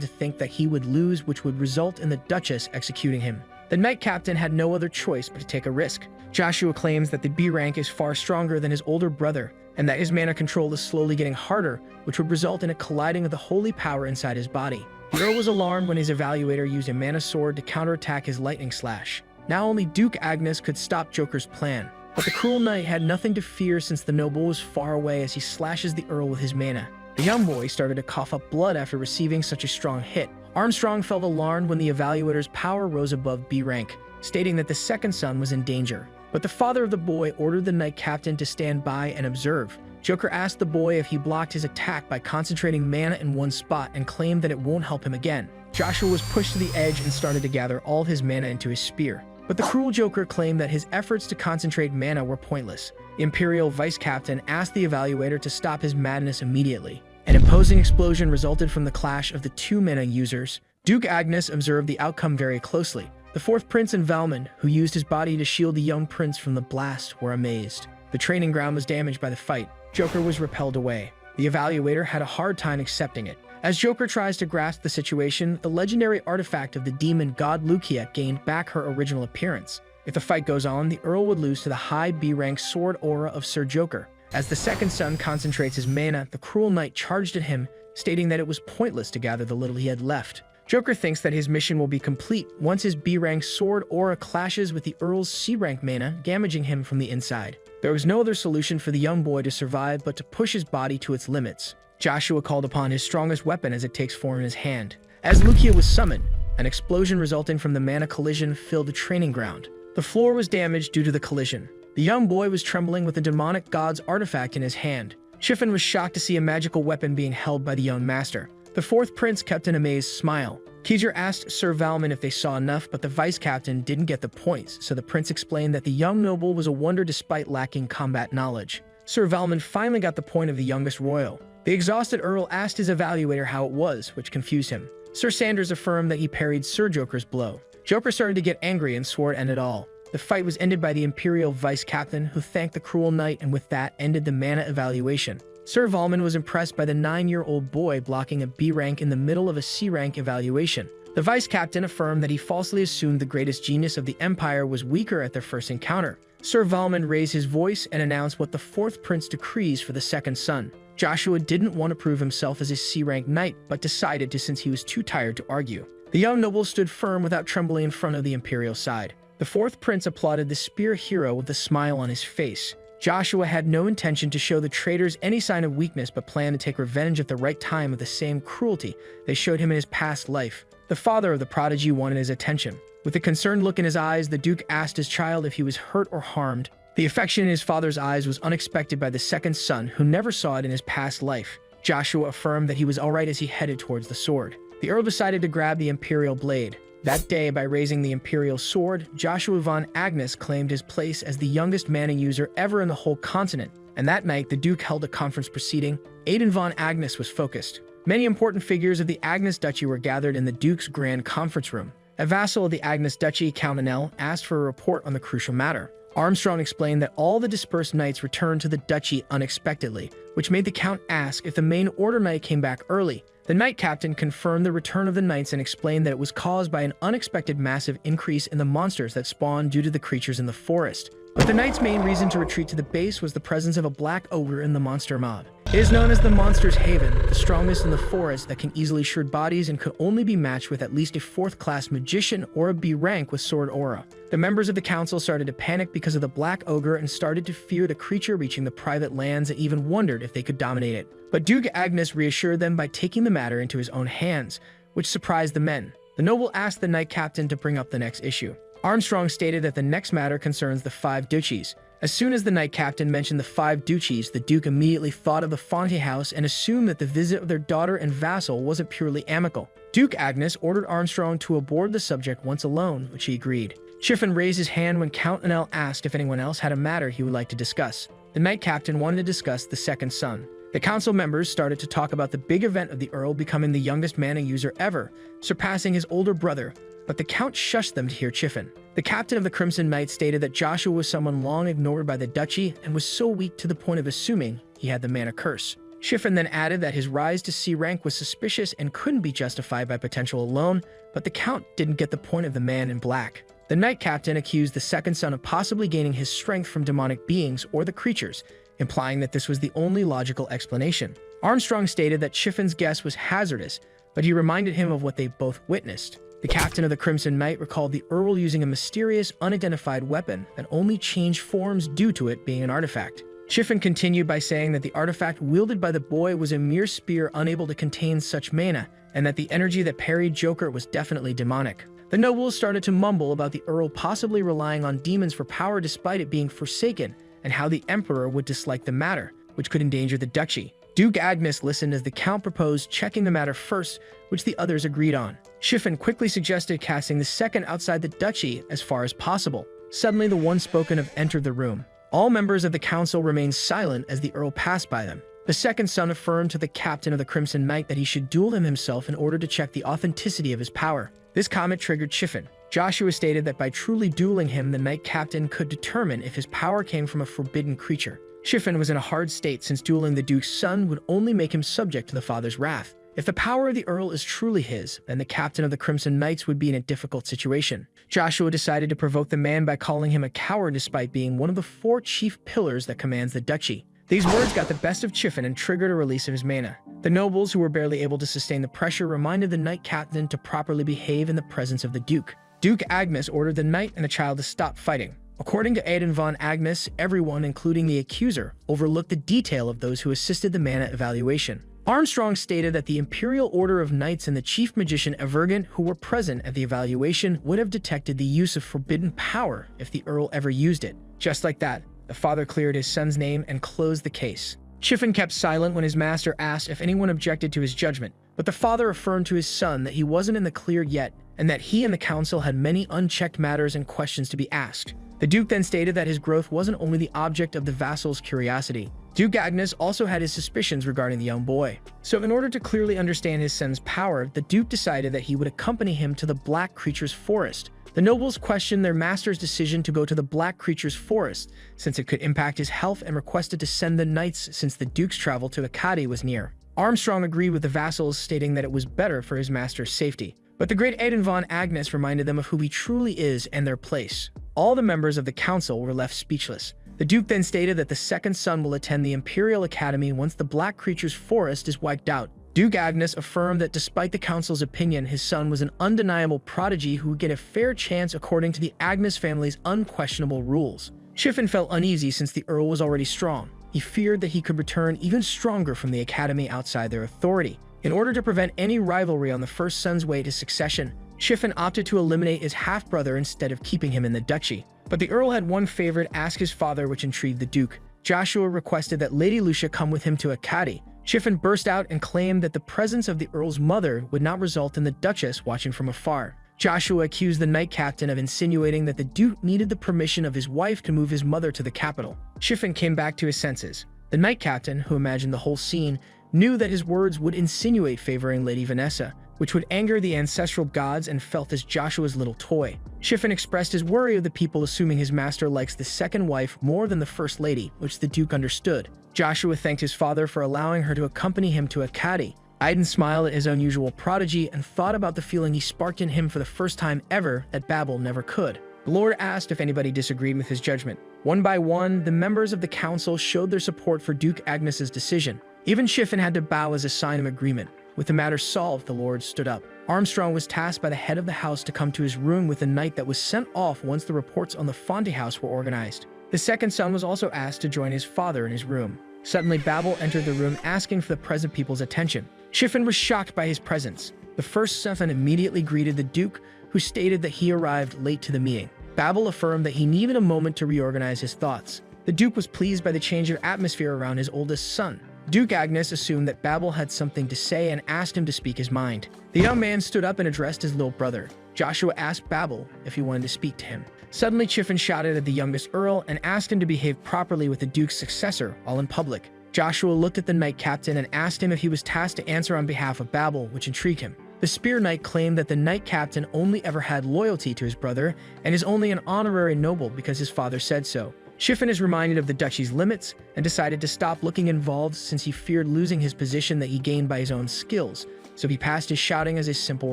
to think that he would lose, which would result in the Duchess executing him. The knight captain had no other choice but to take a risk. Joshua claims that the B rank is far stronger than his older brother, and that his mana control is slowly getting harder, which would result in a colliding of the holy power inside his body. The Earl was alarmed when his evaluator used a mana sword to counterattack his lightning slash. Now only Duke Agnes could stop Joker's plan. But the cruel knight had nothing to fear since the noble was far away as he slashes the Earl with his mana. The young boy started to cough up blood after receiving such a strong hit. Armstrong felt alarmed when the evaluator's power rose above B rank, stating that the second son was in danger. But the father of the boy ordered the knight captain to stand by and observe. Joker asked the boy if he blocked his attack by concentrating mana in one spot and claimed that it won't help him again. Joshua was pushed to the edge and started to gather all his mana into his spear. But the cruel Joker claimed that his efforts to concentrate mana were pointless. The Imperial Vice Captain asked the evaluator to stop his madness immediately. An imposing explosion resulted from the clash of the two mana users. Duke Agnes observed the outcome very closely. The fourth prince and Valmon, who used his body to shield the young prince from the blast, were amazed. The training ground was damaged by the fight. Joker was repelled away. The evaluator had a hard time accepting it. As Joker tries to grasp the situation, the legendary artifact of the demon god Lucia gained back her original appearance. If the fight goes on, the Earl would lose to the high B-rank sword aura of Sir Joker. As the second son concentrates his mana, the cruel knight charged at him, stating that it was pointless to gather the little he had left. Joker thinks that his mission will be complete once his B-rank sword aura clashes with the Earl's C-rank mana, damaging him from the inside. There was no other solution for the young boy to survive but to push his body to its limits. Joshua called upon his strongest weapon as it takes form in his hand. As Lucia was summoned, an explosion resulting from the mana collision filled the training ground. The floor was damaged due to the collision. The young boy was trembling with the demonic god's artifact in his hand. Chiffon was shocked to see a magical weapon being held by the young master. The fourth prince kept an amazed smile. Keezer asked Sir Valmon if they saw enough, but the vice captain didn't get the points, so the prince explained that the young noble was a wonder despite lacking combat knowledge. Sir Valmon finally got the point of the youngest royal. The exhausted Earl asked his evaluator how it was, which confused him. Sir Sanders affirmed that he parried Sir Joker's blow. Joker started to get angry and swore to end it all. The fight was ended by the Imperial Vice Captain, who thanked the cruel knight and with that ended the mana evaluation. Sir Valmon was impressed by the 9-year-old boy blocking a B rank in the middle of a C rank evaluation. The Vice Captain affirmed that he falsely assumed the greatest genius of the Empire was weaker at their first encounter. Sir Valmon raised his voice and announced what the fourth prince decrees for the second son. Joshua didn't want to prove himself as a C-rank knight, but decided to since he was too tired to argue. The young noble stood firm without trembling in front of the Imperial side. The fourth prince applauded the spear hero with a smile on his face. Joshua had no intention to show the traitors any sign of weakness but planned to take revenge at the right time of the same cruelty they showed him in his past life. The father of the prodigy wanted his attention. With a concerned look in his eyes, the Duke asked his child if he was hurt or harmed. The affection in his father's eyes was unexpected by the second son, who never saw it in his past life. Joshua affirmed that he was alright as he headed towards the sword. The Earl decided to grab the Imperial blade. That day, by raising the Imperial sword, Joshua von Agnes claimed his place as the youngest mana user ever in the whole continent. And that night, the Duke held a conference proceeding. Aidan von Agnes was focused. Many important figures of the Agnes Duchy were gathered in the Duke's grand conference room. A vassal of the Agnes Duchy, Count Anel, asked for a report on the crucial matter. Armstrong explained that all the dispersed knights returned to the duchy unexpectedly, which made the Count ask if the main order knight came back early. The knight captain confirmed the return of the knights and explained that it was caused by an unexpected massive increase in the monsters that spawned due to the creatures in the forest. But the knight's main reason to retreat to the base was the presence of a black ogre in the monster mob. It is known as the Monster's Haven, the strongest in the forest that can easily shred bodies and could only be matched with at least a 4th-class magician or a B rank with sword aura. The members of the council started to panic because of the black ogre and started to fear the creature reaching the private lands and even wondered if they could dominate it. But Duke Agnes reassured them by taking the matter into his own hands, which surprised the men. The noble asked the knight captain to bring up the next issue. Armstrong stated that the next matter concerns the 5 duchies. As soon as the knight captain mentioned the 5 duchies, the duke immediately thought of the Fonte house and assumed that the visit of their daughter and vassal wasn't purely amicable. Duke Agnes ordered Armstrong to abort the subject once alone, which he agreed. Chiffon raised his hand when Count Anel asked if anyone else had a matter he would like to discuss. The knight captain wanted to discuss the second son. The council members started to talk about the big event of the Earl becoming the youngest mana user ever, surpassing his older brother, but the Count shushed them to hear Chiffon. The captain of the Crimson Knights stated that Joshua was someone long ignored by the duchy and was so weak to the point of assuming he had the mana curse. Chiffon then added that his rise to C rank was suspicious and couldn't be justified by potential alone, but the Count didn't get the point of the man in black. The knight captain accused the second son of possibly gaining his strength from demonic beings or the creatures, implying that this was the only logical explanation. Armstrong stated that Chiffon's guess was hazardous, but he reminded him of what they both witnessed. The captain of the Crimson Knight recalled the Earl using a mysterious, unidentified weapon that only changed forms due to it being an artifact. Chiffon continued by saying that the artifact wielded by the boy was a mere spear unable to contain such mana, and that the energy that parried Joker was definitely demonic. The nobles started to mumble about the Earl possibly relying on demons for power despite it being forsaken, and how the Emperor would dislike the matter, which could endanger the duchy. Duke Agnes listened as the Count proposed checking the matter first, which the others agreed on. Chiffon quickly suggested casting the second outside the duchy as far as possible. Suddenly, the one spoken of entered the room. All members of the council remained silent as the Earl passed by them. The second son affirmed to the captain of the Crimson Knight that he should duel him himself in order to check the authenticity of his power. This comment triggered Chiffon. Joshua stated that by truly dueling him, the knight captain could determine if his power came from a forbidden creature. Chiffon was in a hard state since dueling the Duke's son would only make him subject to the father's wrath. If the power of the Earl is truly his, then the captain of the Crimson Knights would be in a difficult situation. Joshua decided to provoke the man by calling him a coward despite being one of the 4 chief pillars that commands the duchy. These words got the best of Chiffon and triggered a release of his mana. The nobles, who were barely able to sustain the pressure, reminded the knight captain to properly behave in the presence of the Duke. Duke Agnes ordered the knight and the child to stop fighting. According to Aiden von Agnes, everyone, including the accuser, overlooked the detail of those who assisted the mana evaluation. Armstrong stated that the Imperial Order of Knights and the Chief Magician Evergant, who were present at the evaluation, would have detected the use of forbidden power if the Earl ever used it. Just like that, the father cleared his son's name and closed the case. Chiffon kept silent when his master asked if anyone objected to his judgment, but the father affirmed to his son that he wasn't in the clear yet and that he and the council had many unchecked matters and questions to be asked. The Duke then stated that his growth wasn't only the object of the vassal's curiosity. Duke Agnes also had his suspicions regarding the young boy. So in order to clearly understand his son's power, the Duke decided that he would accompany him to the Black Creature's forest. The nobles questioned their master's decision to go to the Black Creature's forest, since it could impact his health, and requested to send the knights since the Duke's travel to Akkadi was near. Armstrong agreed with the vassals, stating that it was better for his master's safety. But the great Aiden von Agnes reminded them of who he truly is and their place. All the members of the council were left speechless. The Duke then stated that the second son will attend the Imperial Academy once the Black Creature's forest is wiped out. Duke Agnes affirmed that despite the council's opinion, his son was an undeniable prodigy who would get a fair chance according to the Agnes family's unquestionable rules. Chiffon felt uneasy since the Earl was already strong. He feared that he could return even stronger from the Academy outside their authority. In order to prevent any rivalry on the first son's way to succession, Chiffon opted to eliminate his half-brother instead of keeping him in the duchy. But the Earl had one favor to ask his father, which intrigued the Duke. Joshua requested that Lady Lucia come with him to Akkadi. Chiffon burst out and claimed that the presence of the Earl's mother would not result in the Duchess watching from afar. Joshua accused the knight captain of insinuating that the Duke needed the permission of his wife to move his mother to the capital. Chiffon came back to his senses. The knight captain, who imagined the whole scene, knew that his words would insinuate favoring Lady Vanessa, which would anger the ancestral gods, and felt as Joshua's little toy. Chiffon expressed his worry of the people assuming his master likes the second wife more than the first lady, which the Duke understood. Joshua thanked his father for allowing her to accompany him to Akkadi. Aiden smiled at his unusual prodigy and thought about the feeling he sparked in him for the first time ever that Babel never could. The Lord asked if anybody disagreed with his judgment. One by one, the members of the council showed their support for Duke Agnes's decision. Even Chiffon had to bow as a sign of agreement. With the matter solved, the Lord stood up. Armstrong was tasked by the head of the house to come to his room with a knight that was sent off once the reports on the Fonte house were organized. The second son was also asked to join his father in his room. Suddenly, Babel entered the room asking for the present people's attention. Chiffon was shocked by his presence. The first son immediately greeted the Duke, who stated that he arrived late to the meeting. Babel affirmed that he needed a moment to reorganize his thoughts. The Duke was pleased by the change of atmosphere around his oldest son. Duke Agnes assumed that Babel had something to say and asked him to speak his mind. The young man stood up and addressed his little brother. Joshua asked Babel if he wanted to speak to him. Suddenly, Chiffon shouted at the youngest earl and asked him to behave properly with the Duke's successor, all in public. Joshua looked at the knight captain and asked him if he was tasked to answer on behalf of Babel, which intrigued him. The spear knight claimed that the knight captain only ever had loyalty to his brother and is only an honorary noble because his father said so. Chiffon is reminded of the duchy's limits and decided to stop looking involved since he feared losing his position that he gained by his own skills, so he passed his shouting as a simple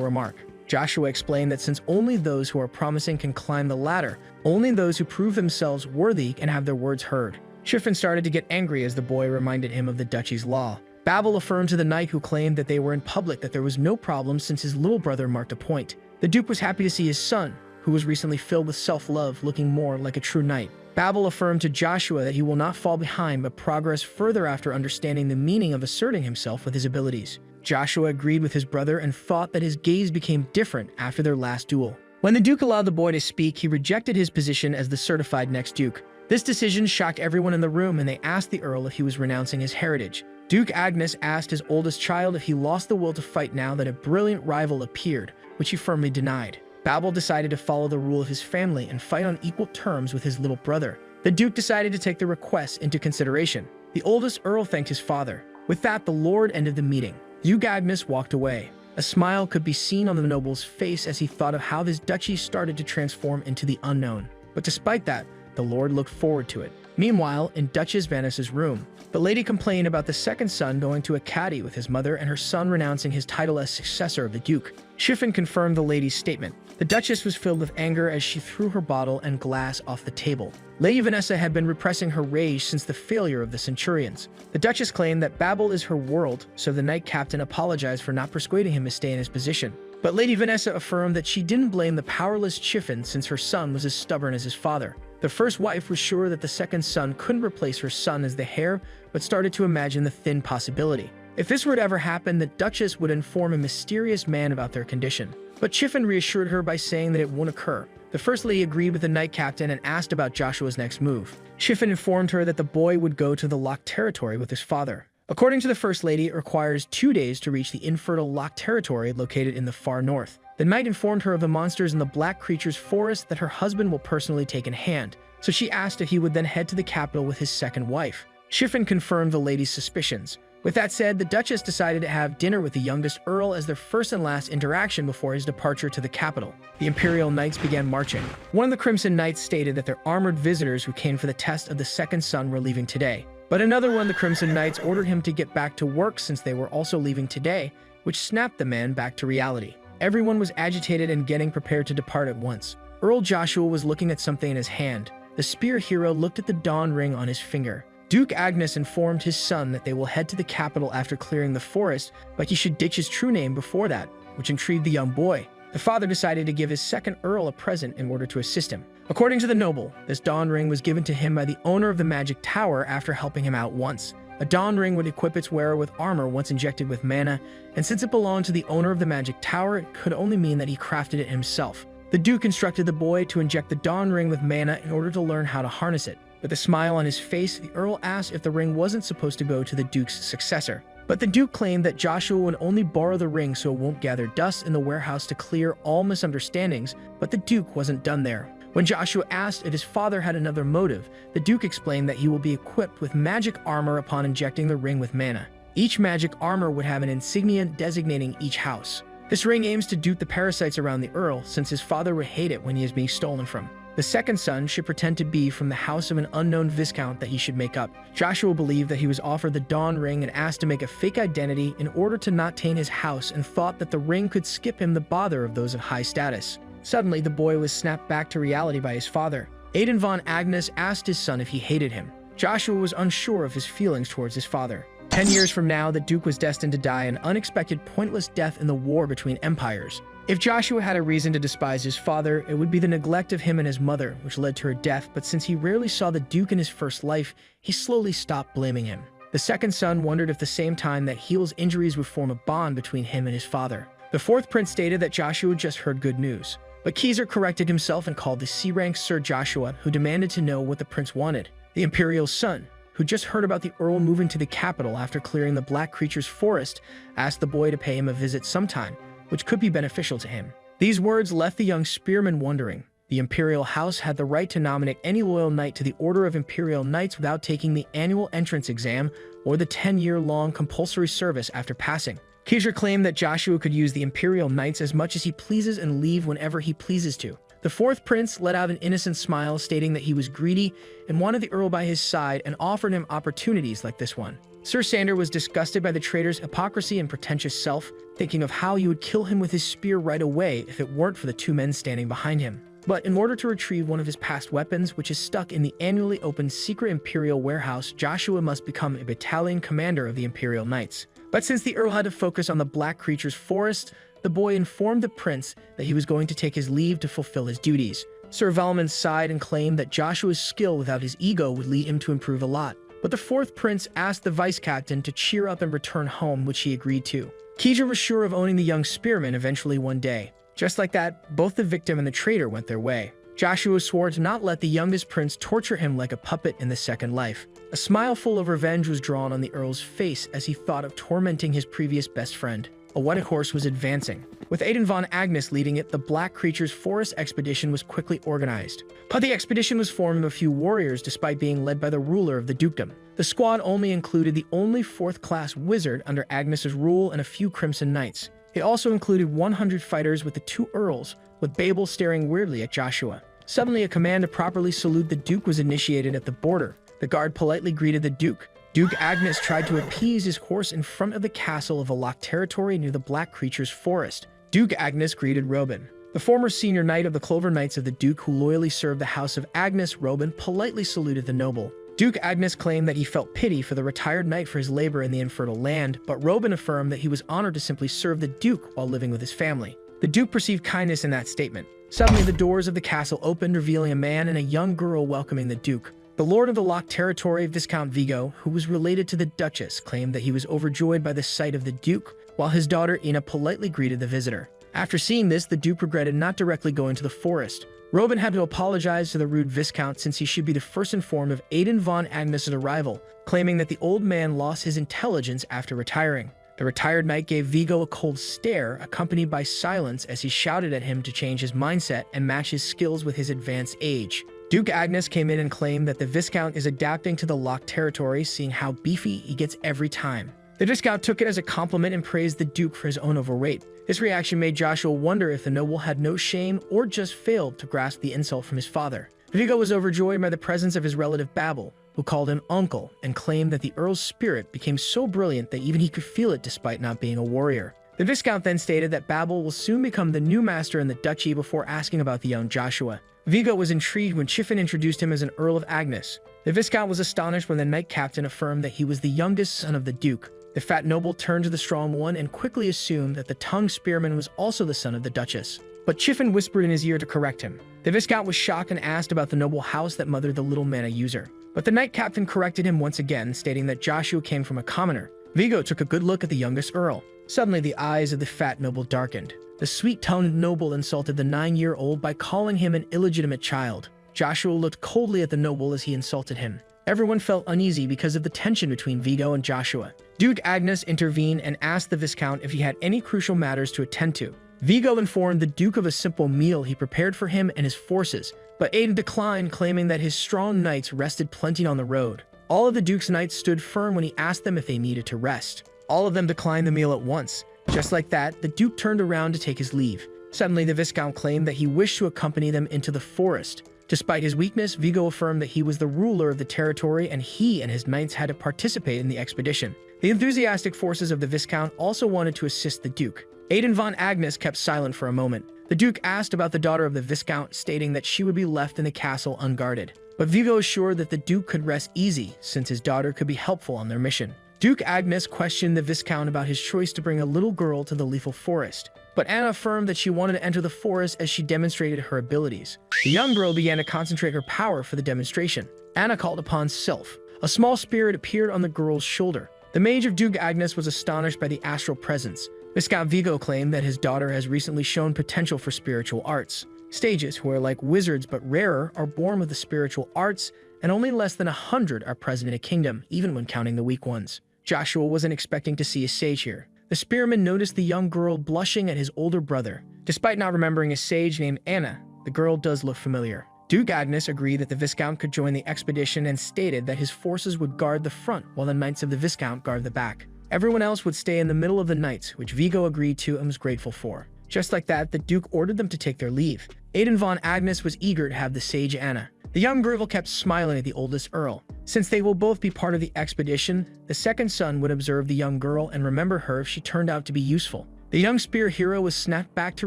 remark. Joshua explained that since only those who are promising can climb the ladder, only those who prove themselves worthy can have their words heard. Chiffon started to get angry as the boy reminded him of the duchy's law. Babel affirmed to the knight who claimed that they were in public that there was no problem since his little brother marked a point. The Duke was happy to see his son, who was recently filled with self-love, looking more like a true knight. Babel affirmed to Joshua that he will not fall behind but progress further after understanding the meaning of asserting himself with his abilities. Joshua agreed with his brother and thought that his gaze became different after their last duel. When the Duke allowed the boy to speak, he rejected his position as the certified next Duke. This decision shocked everyone in the room, and they asked the Earl if he was renouncing his heritage. Duke Agnes asked his oldest child if he lost the will to fight now that a brilliant rival appeared, which he firmly denied. Babel decided to follow the rule of his family and fight on equal terms with his little brother. The Duke decided to take the request into consideration. The oldest Earl thanked his father. With that, the Lord ended the meeting. Duke Agnes walked away. A smile could be seen on the noble's face as he thought of how his duchy started to transform into the unknown. But despite that, the Lord looked forward to it. Meanwhile, in Duchess Vanessa's room, the lady complained about the second son going to a caddy with his mother and her son renouncing his title as successor of the Duke. Chiffon confirmed the lady's statement. The Duchess was filled with anger as she threw her bottle and glass off the table. Lady Vanessa had been repressing her rage since the failure of the Centurions. The Duchess claimed that Babel is her world, so the knight captain apologized for not persuading him to stay in his position. But Lady Vanessa affirmed that she didn't blame the powerless Chiffon since her son was as stubborn as his father. The first wife was sure that the second son couldn't replace her son as the heir, but started to imagine the thin possibility. If this were to ever happen, the Duchess would inform a mysterious man about their condition. But Chiffon reassured her by saying that it won't occur. The First Lady agreed with the knight captain and asked about Joshua's next move. Chiffon informed her that the boy would go to the locked territory with his father. According to the First Lady, it requires 2 days to reach the infertile locked territory located in the far north. The knight informed her of the monsters in the Black Creature's forest that her husband will personally take in hand, so she asked if he would then head to the capital with his second wife. Chiffon confirmed the lady's suspicions. With that said, the Duchess decided to have dinner with the youngest Earl as their first and last interaction before his departure to the capital. The Imperial Knights began marching. One of the Crimson Knights stated that their armored visitors who came for the test of the second son were leaving today. But another one of the Crimson Knights ordered him to get back to work since they were also leaving today, which snapped the man back to reality. Everyone was agitated and getting prepared to depart at once. Earl Joshua was looking at something in his hand. The spear hero looked at the dawn ring on his finger. Duke Agnes informed his son that they will head to the capital after clearing the forest, but he should ditch his true name before that, which intrigued the young boy. The father decided to give his second Earl a present in order to assist him. According to the noble, this dawn ring was given to him by the owner of the magic tower after helping him out once. A dawn ring would equip its wearer with armor once injected with mana, and since it belonged to the owner of the magic tower, it could only mean that he crafted it himself. The Duke instructed the boy to inject the dawn ring with mana in order to learn how to harness it. With a smile on his face, the Earl asked if the ring wasn't supposed to go to the Duke's successor. But the Duke claimed that Joshua would only borrow the ring so it won't gather dust in the warehouse to clear all misunderstandings, but the Duke wasn't done there. When Joshua asked if his father had another motive, the Duke explained that he will be equipped with magic armor upon injecting the ring with mana. Each magic armor would have an insignia designating each house. This ring aims to dupe the parasites around the Earl, since his father would hate it when he is being stolen from. The second son should pretend to be from the house of an unknown viscount that he should make up. Joshua believed that he was offered the dawn ring and asked to make a fake identity in order to not taint his house, and thought that the ring could skip him the bother of those of high status. Suddenly, the boy was snapped back to reality by his father. Aiden von Agnes asked his son if he hated him. Joshua was unsure of his feelings towards his father. 10 years from now, the Duke was destined to die an unexpected, pointless death in the war between empires. If Joshua had a reason to despise his father, it would be the neglect of him and his mother, which led to her death, but since he rarely saw the Duke in his first life, he slowly stopped blaming him. The second son wondered if the same time that Heel's injuries would form a bond between him and his father. The fourth prince stated that Joshua just heard good news. But Keyser corrected himself and called the C-rank Sir Joshua, who demanded to know what the prince wanted. The Imperial's son, who just heard about the Earl moving to the capital after clearing the Black Creature's forest, asked the boy to pay him a visit sometime, which could be beneficial to him. These words left the young spearman wondering. The Imperial House had the right to nominate any loyal knight to the Order of Imperial Knights without taking the annual entrance exam or the 10-year-long compulsory service after passing. Keyser claimed that Joshua could use the Imperial Knights as much as he pleases and leave whenever he pleases to. The fourth prince let out an innocent smile, stating that he was greedy and wanted the Earl by his side and offered him opportunities like this one. Sir Sander was disgusted by the traitor's hypocrisy and pretentious self, thinking of how he would kill him with his spear right away if it weren't for the two men standing behind him. But in order to retrieve one of his past weapons, which is stuck in the annually opened secret Imperial warehouse, Joshua must become a battalion commander of the Imperial Knights. But since the Earl had to focus on the Black Creature's forest, the boy informed the prince that he was going to take his leave to fulfill his duties. Sir Valmont sighed and claimed that Joshua's skill without his ego would lead him to improve a lot. But the fourth prince asked the vice captain to cheer up and return home, which he agreed to. Keyser was sure of owning the young spearman eventually one day. Just like that, both the victim and the traitor went their way. Joshua swore to not let the youngest prince torture him like a puppet in the second life. A smile full of revenge was drawn on the Earl's face as he thought of tormenting his previous best friend. A white horse was advancing. With Aiden von Agnes leading it, the Black Creature's forest expedition was quickly organized. But the expedition was formed of a few warriors despite being led by the ruler of the dukedom. The squad only included the only fourth-class wizard under Agnes's rule and a few Crimson Knights. It also included 100 fighters with the two earls, with Babel staring weirdly at Joshua. Suddenly, a command to properly salute the Duke was initiated at the border. The guard politely greeted the Duke. Duke Agnes tried to appease his horse in front of the castle of a locked territory near the Black Creature's forest. Duke Agnes greeted Robin. The former senior knight of the Clover Knights of the Duke, who loyally served the house of Agnes, Robin politely saluted the noble. Duke Agnes claimed that he felt pity for the retired knight for his labor in the infertile land, but Robin affirmed that he was honored to simply serve the Duke while living with his family. The Duke perceived kindness in that statement. Suddenly, the doors of the castle opened, revealing a man and a young girl welcoming the Duke. The lord of the locked territory, Viscount Vigo, who was related to the Duchess, claimed that he was overjoyed by the sight of the Duke, while his daughter Ina politely greeted the visitor. After seeing this, the Duke regretted not directly going to the forest. Robin had to apologize to the rude Viscount since he should be the first informed of Aiden von Agnes's arrival, claiming that the old man lost his intelligence after retiring. The retired knight gave Vigo a cold stare, accompanied by silence as he shouted at him to change his mindset and match his skills with his advanced age. Duke Agnes came in and claimed that the Viscount is adapting to the locked territory, seeing how beefy he gets every time. The Viscount took it as a compliment and praised the Duke for his own overweight. This reaction made Joshua wonder if the noble had no shame or just failed to grasp the insult from his father. Vigo was overjoyed by the presence of his relative Babel, who called him uncle and claimed that the Earl's spirit became so brilliant that even he could feel it despite not being a warrior. The Viscount then stated that Babel will soon become the new master in the duchy before asking about the young Joshua. Vigo was intrigued when Chiffin introduced him as an Earl of Agnes. The Viscount was astonished when the knight captain affirmed that he was the youngest son of the Duke. The fat noble turned to the strong one and quickly assumed that the tongued spearman was also the son of the Duchess. But Chiffin whispered in his ear to correct him. The Viscount was shocked and asked about the noble house that mothered the little mana user. But the knight captain corrected him once again, stating that Joshua came from a commoner. Vigo took a good look at the youngest earl. Suddenly, the eyes of the fat noble darkened. The sweet-tongued noble insulted the 9-year-old by calling him an illegitimate child. Joshua looked coldly at the noble as he insulted him. Everyone felt uneasy because of the tension between Vigo and Joshua. Duke Agnes intervened and asked the Viscount if he had any crucial matters to attend to. Vigo informed the Duke of a simple meal he prepared for him and his forces, but Aiden declined, claiming that his strong knights rested plenty on the road. All of the Duke's knights stood firm when he asked them if they needed to rest. All of them declined the meal at once. Just like that, the Duke turned around to take his leave. Suddenly, the Viscount claimed that he wished to accompany them into the forest. Despite his weakness, Vigo affirmed that he was the ruler of the territory and he and his knights had to participate in the expedition. The enthusiastic forces of the Viscount also wanted to assist the Duke. Aiden von Agnes kept silent for a moment. The Duke asked about the daughter of the Viscount, stating that she would be left in the castle unguarded. But Vigo assured that the Duke could rest easy since his daughter could be helpful on their mission. Duke Agnes questioned the Viscount about his choice to bring a little girl to the lethal forest, but Anna affirmed that she wanted to enter the forest as she demonstrated her abilities. The young girl began to concentrate her power for the demonstration. Anna called upon Sylph. A small spirit appeared on the girl's shoulder. The mage of Duke Agnes was astonished by the astral presence. Viscount Vigo claimed that his daughter has recently shown potential for spiritual arts. Stages who are like wizards but rarer are born with the spiritual arts, and only less than 100 are present in a kingdom, even when counting the weak ones. Joshua wasn't expecting to see a sage here. The spearman noticed the young girl blushing at his older brother. Despite not remembering a sage named Anna, the girl does look familiar. Duke Agnes agreed that the Viscount could join the expedition and stated that his forces would guard the front while the Knights of the Viscount guard the back. Everyone else would stay in the middle of the Knights, which Vigo agreed to and was grateful for. Just like that, the Duke ordered them to take their leave. Aidan von Agnes was eager to have the sage Anna. The young girl kept smiling at the oldest Earl. Since they will both be part of the expedition, the second son would observe the young girl and remember her if she turned out to be useful. The young spear hero was snapped back to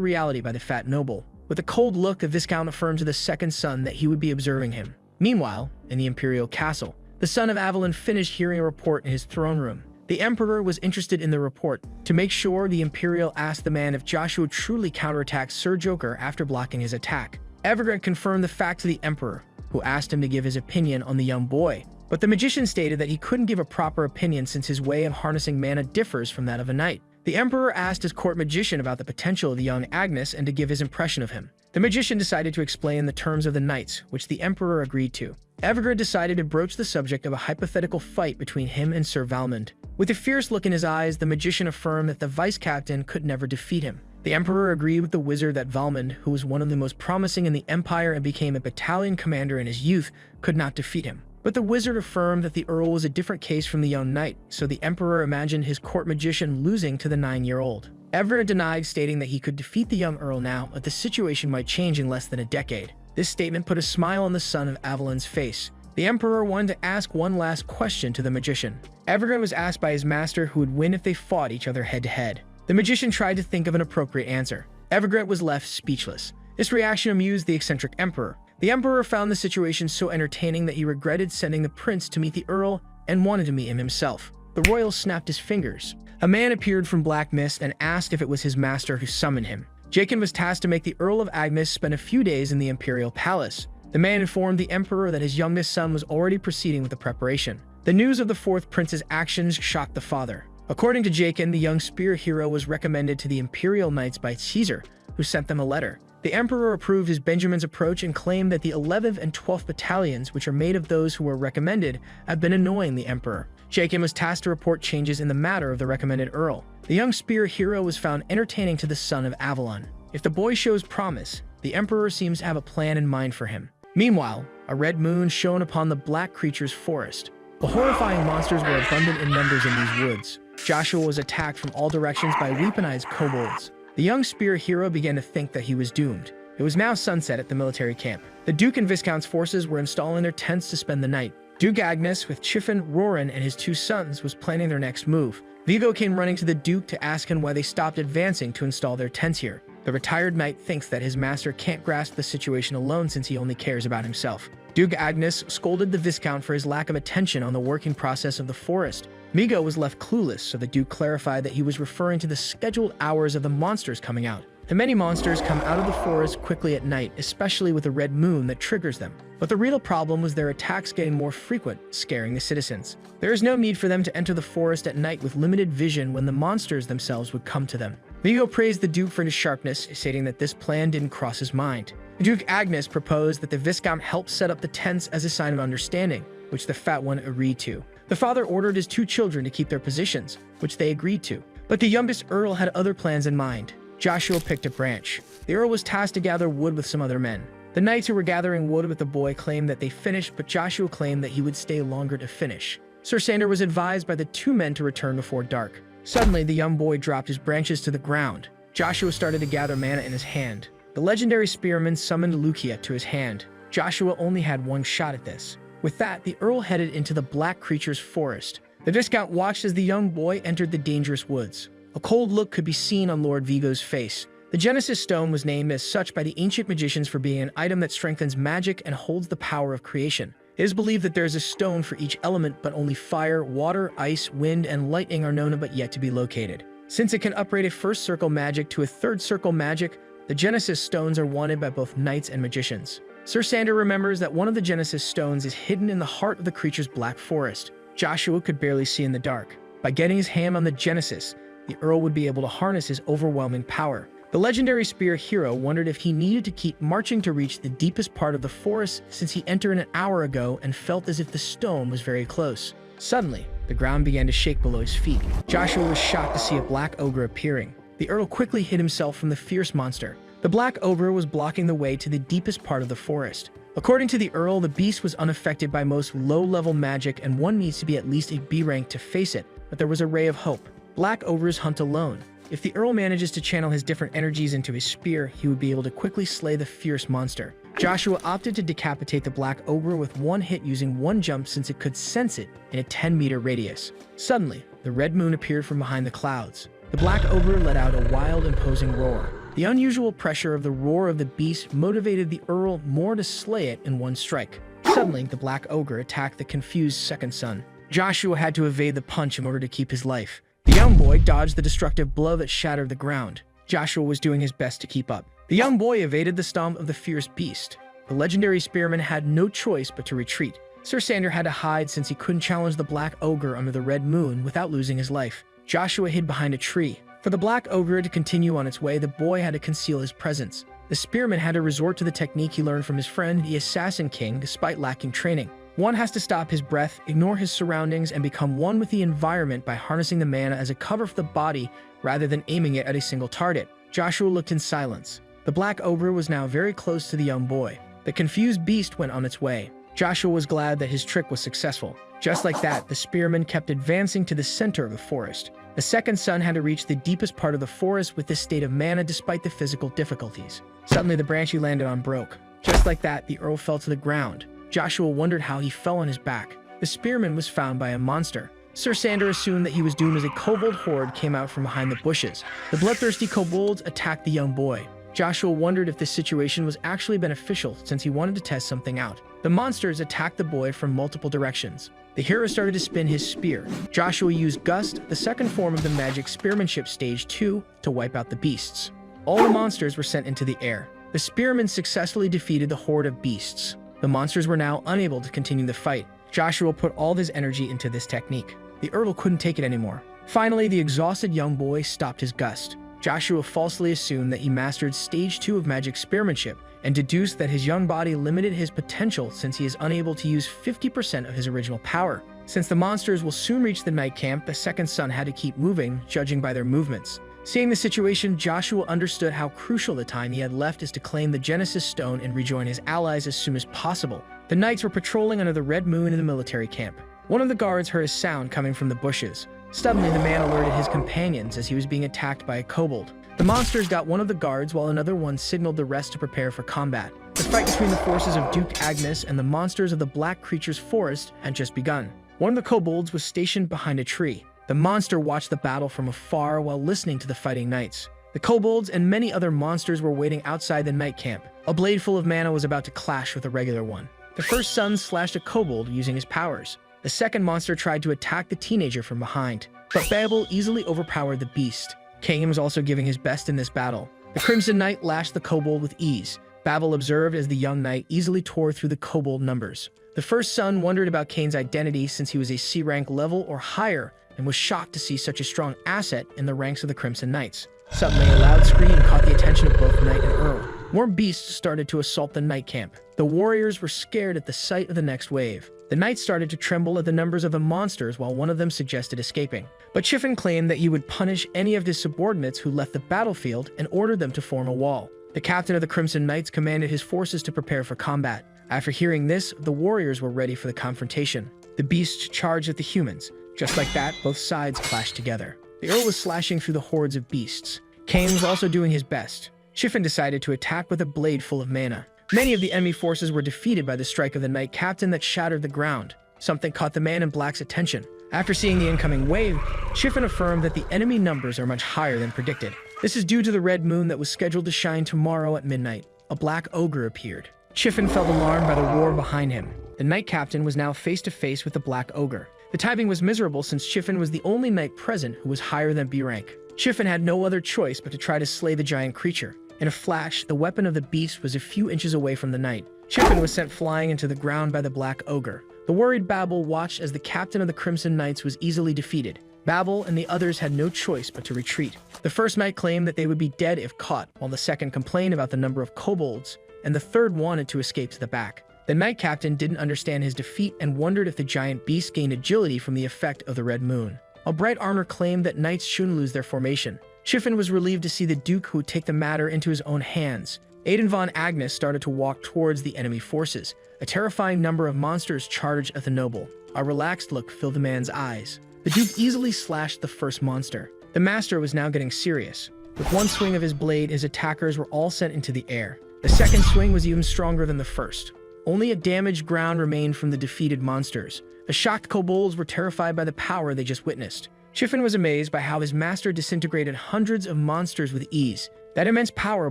reality by the fat noble. With a cold look, the Viscount affirmed to the second son that he would be observing him. Meanwhile, in the Imperial Castle, the son of Avalon finished hearing a report in his throne room. The Emperor was interested in the report. To make sure, the Imperial asked the man if Joshua truly counterattacked Sir Joker after blocking his attack. Evergrande confirmed the fact to the Emperor, who asked him to give his opinion on the young boy. But the magician stated that he couldn't give a proper opinion since his way of harnessing mana differs from that of a knight. The Emperor asked his court magician about the potential of the young Agnes and to give his impression of him. The magician decided to explain the terms of the knights, which the Emperor agreed to. Evergrande decided to broach the subject of a hypothetical fight between him and Sir Valmond. With a fierce look in his eyes, the magician affirmed that the vice-captain could never defeat him. The Emperor agreed with the wizard that Valmond, who was one of the most promising in the Empire and became a battalion commander in his youth, could not defeat him. But the wizard affirmed that the Earl was a different case from the young knight, so the Emperor imagined his court magician losing to the 9-year-old. Evergrande denied, stating that he could defeat the young Earl now, but the situation might change in less than a decade. This statement put a smile on the son of Avalon's face. The Emperor wanted to ask one last question to the magician. Evergrande was asked by his master who would win if they fought each other head-to-head. The magician tried to think of an appropriate answer. Evergrande was left speechless. This reaction amused the eccentric Emperor. The Emperor found the situation so entertaining that he regretted sending the prince to meet the Earl and wanted to meet him himself. The royal snapped his fingers. A man appeared from black mist and asked if it was his master who summoned him. Jacen was tasked to make the Earl of Agnes spend a few days in the Imperial Palace. The man informed the Emperor that his youngest son was already proceeding with the preparation. The news of the fourth prince's actions shocked the father. According to Jacen, the young spear hero was recommended to the Imperial Knights by Caesar, who sent them a letter. The Emperor approved his Benjamin's approach and claimed that the 11th and 12th battalions, which are made of those who were recommended, have been annoying the Emperor. Jacen was tasked to report changes in the matter of the recommended Earl. The young spear hero was found entertaining to the son of Avalon. If the boy shows promise, the Emperor seems to have a plan in mind for him. Meanwhile, a red moon shone upon the black creature's forest. The horrifying monsters were abundant in numbers in these woods. Joshua was attacked from all directions by weaponized kobolds. The young spear hero began to think that he was doomed. It was now sunset at the military camp. The Duke and Viscount's forces were installing their tents to spend the night. Duke Agnes, with Chiffon, Roran, and his 2 sons, was planning their next move. Vigo came running to the Duke to ask him why they stopped advancing to install their tents here. The retired knight thinks that his master can't grasp the situation alone since he only cares about himself. Duke Agnes scolded the Viscount for his lack of attention on the working process of the forest. Vigo was left clueless, so the Duke clarified that he was referring to the scheduled hours of the monsters coming out. The many monsters come out of the forest quickly at night, especially with a red moon that triggers them. But the real problem was their attacks getting more frequent, scaring the citizens. There is no need for them to enter the forest at night with limited vision when the monsters themselves would come to them. Vigo praised the Duke for his sharpness, stating that this plan didn't cross his mind. Duke Agnes proposed that the Viscount help set up the tents as a sign of understanding, which the fat one agreed to. The father ordered his 2 children to keep their positions, which they agreed to. But the youngest Earl had other plans in mind. Joshua picked a branch. The Earl was tasked to gather wood with some other men. The knights who were gathering wood with the boy claimed that they finished, but Joshua claimed that he would stay longer to finish. Sir Sander was advised by the 2 men to return before dark. Suddenly, the young boy dropped his branches to the ground. Joshua started to gather mana in his hand. The legendary spearman summoned Lucia to his hand. Joshua only had 1 shot at this. With that, the Earl headed into the black creature's forest. The Viscount watched as the young boy entered the dangerous woods. A cold look could be seen on Lord Vigo's face. The Genesis Stone was named as such by the ancient magicians for being an item that strengthens magic and holds the power of creation. It is believed that there is a stone for each element, but only fire, water, ice, wind, and lightning are known but yet to be located. Since it can upgrade a first circle magic to a third circle magic, the Genesis Stones are wanted by both knights and magicians. Sir Sander remembers that one of the Genesis Stones is hidden in the heart of the creature's black forest. Joshua could barely see in the dark. By getting his hand on the Genesis, the Earl would be able to harness his overwhelming power. The legendary spear hero wondered if he needed to keep marching to reach the deepest part of the forest, since he entered an hour ago and felt as if the stone was very close. Suddenly, the ground began to shake below his feet. Joshua was shocked to see a black ogre appearing. The Earl quickly hid himself from the fierce monster. The black ogre was blocking the way to the deepest part of the forest. According to the Earl, the beast was unaffected by most low-level magic, and one needs to be at least a B rank to face it, but there was a ray of hope. Black ogres hunt alone. If the Earl manages to channel his different energies into his spear, he would be able to quickly slay the fierce monster. Joshua opted to decapitate the black ogre with one hit using one jump, since it could sense it in a 10-meter radius. Suddenly, the red moon appeared from behind the clouds. The black ogre let out a wild, imposing roar. The unusual pressure of the roar of the beast motivated the Earl more to slay it in one strike. Suddenly, the black ogre attacked the confused second son. Joshua had to evade the punch in order to keep his life. The young boy dodged the destructive blow that shattered the ground. Joshua was doing his best to keep up. The young boy evaded the stomp of the fierce beast. The legendary spearman had no choice but to retreat. Sir Sander had to hide, since he couldn't challenge the black ogre under the red moon without losing his life. Joshua hid behind a tree. For the black ogre to continue on its way, the boy had to conceal his presence. The spearman had to resort to the technique he learned from his friend, the Assassin King, despite lacking training. One has to stop his breath, ignore his surroundings, and become one with the environment by harnessing the mana as a cover for the body rather than aiming it at a single target. Joshua looked in silence. The black ogre was now very close to the young boy. The confused beast went on its way. Joshua was glad that his trick was successful. Just like that, the spearman kept advancing to the center of the forest. The second son had to reach the deepest part of the forest with this state of mana despite the physical difficulties. Suddenly, the branch he landed on broke. Just like that, the Earl fell to the ground. Joshua wondered how he fell on his back. The spearman was found by a monster. Sir Sander assumed that he was doomed as a kobold horde came out from behind the bushes. The bloodthirsty kobolds attacked the young boy. Joshua wondered if this situation was actually beneficial, since he wanted to test something out. The monsters attacked the boy from multiple directions. The hero started to spin his spear. Joshua used Gust, the second form of the magic spearmanship stage 2, to wipe out the beasts. All the monsters were sent into the air. The spearman successfully defeated the horde of beasts. The monsters were now unable to continue the fight. Joshua put all of his energy into this technique. The Earl couldn't take it anymore. Finally, the exhausted young boy stopped his Gust. Joshua falsely assumed that he mastered stage 2 of magic spearmanship and deduced that his young body limited his potential, since he is unable to use 50% of his original power. Since the monsters will soon reach the night camp, the second son had to keep moving, judging by their movements. Seeing the situation, Joshua understood how crucial the time he had left is to claim the Genesis Stone and rejoin his allies as soon as possible. The knights were patrolling under the red moon in the military camp. One of the guards heard a sound coming from the bushes. Suddenly, the man alerted his companions as he was being attacked by a kobold. The monsters got one of the guards, while another one signaled the rest to prepare for combat. The fight between the forces of Duke Agnes and the monsters of the Black Creature's Forest had just begun. One of the kobolds was stationed behind a tree. The monster watched the battle from afar while listening to the fighting knights. The kobolds and many other monsters were waiting outside the night camp. A blade full of mana was about to clash with a regular one. The first son slashed a kobold using his powers. The second monster tried to attack the teenager from behind, but Babel easily overpowered the beast. Cain was also giving his best in this battle. The Crimson Knight lashed the kobold with ease. Babel observed as the young knight easily tore through the kobold numbers. The first son wondered about Cain's identity, since he was a C rank level or higher, and was shocked to see such a strong asset in the ranks of the Crimson Knights. Suddenly, a loud scream caught the attention of both Knight and Earl. More beasts started to assault the night camp. The warriors were scared at the sight of the next wave. The knights started to tremble at the numbers of the monsters, while one of them suggested escaping. But Chiffin claimed that he would punish any of his subordinates who left the battlefield and ordered them to form a wall. The captain of the Crimson Knights commanded his forces to prepare for combat. After hearing this, the warriors were ready for the confrontation. The beasts charged at the humans. Just like that, both sides clashed together. The Earl was slashing through the hordes of beasts. Cain was also doing his best. Chiffin decided to attack with a blade full of mana. Many of the enemy forces were defeated by the strike of the Knight Captain that shattered the ground. Something caught the man in black's attention. After seeing the incoming wave, Chiffin affirmed that the enemy numbers are much higher than predicted. This is due to the red moon that was scheduled to shine tomorrow at midnight. A black ogre appeared. Chiffin felt alarmed by the roar behind him. The knight captain was now face to face with the black ogre. The timing was miserable since Chiffin was the only knight present who was higher than B rank. Chiffin had no other choice but to try to slay the giant creature. In a flash, the weapon of the beast was a few inches away from the knight. Chiffin was sent flying into the ground by the black ogre. The worried Babel watched as the captain of the Crimson Knights was easily defeated. Babel and the others had no choice but to retreat. The first knight claimed that they would be dead if caught, while the second complained about the number of kobolds, and the third wanted to escape to the back. The knight captain didn't understand his defeat and wondered if the giant beast gained agility from the effect of the red moon. A bright armor claimed that knights shouldn't lose their formation. Chiffin was relieved to see the Duke who would take the matter into his own hands. Aiden von Agnes started to walk towards the enemy forces. A terrifying number of monsters charged at the noble. A relaxed look filled the man's eyes. The Duke easily slashed the first monster. The master was now getting serious. With one swing of his blade, his attackers were all sent into the air. The second swing was even stronger than the first. Only a damaged ground remained from the defeated monsters. The shocked kobolds were terrified by the power they just witnessed. Chiffin was amazed by how his master disintegrated hundreds of monsters with ease. That immense power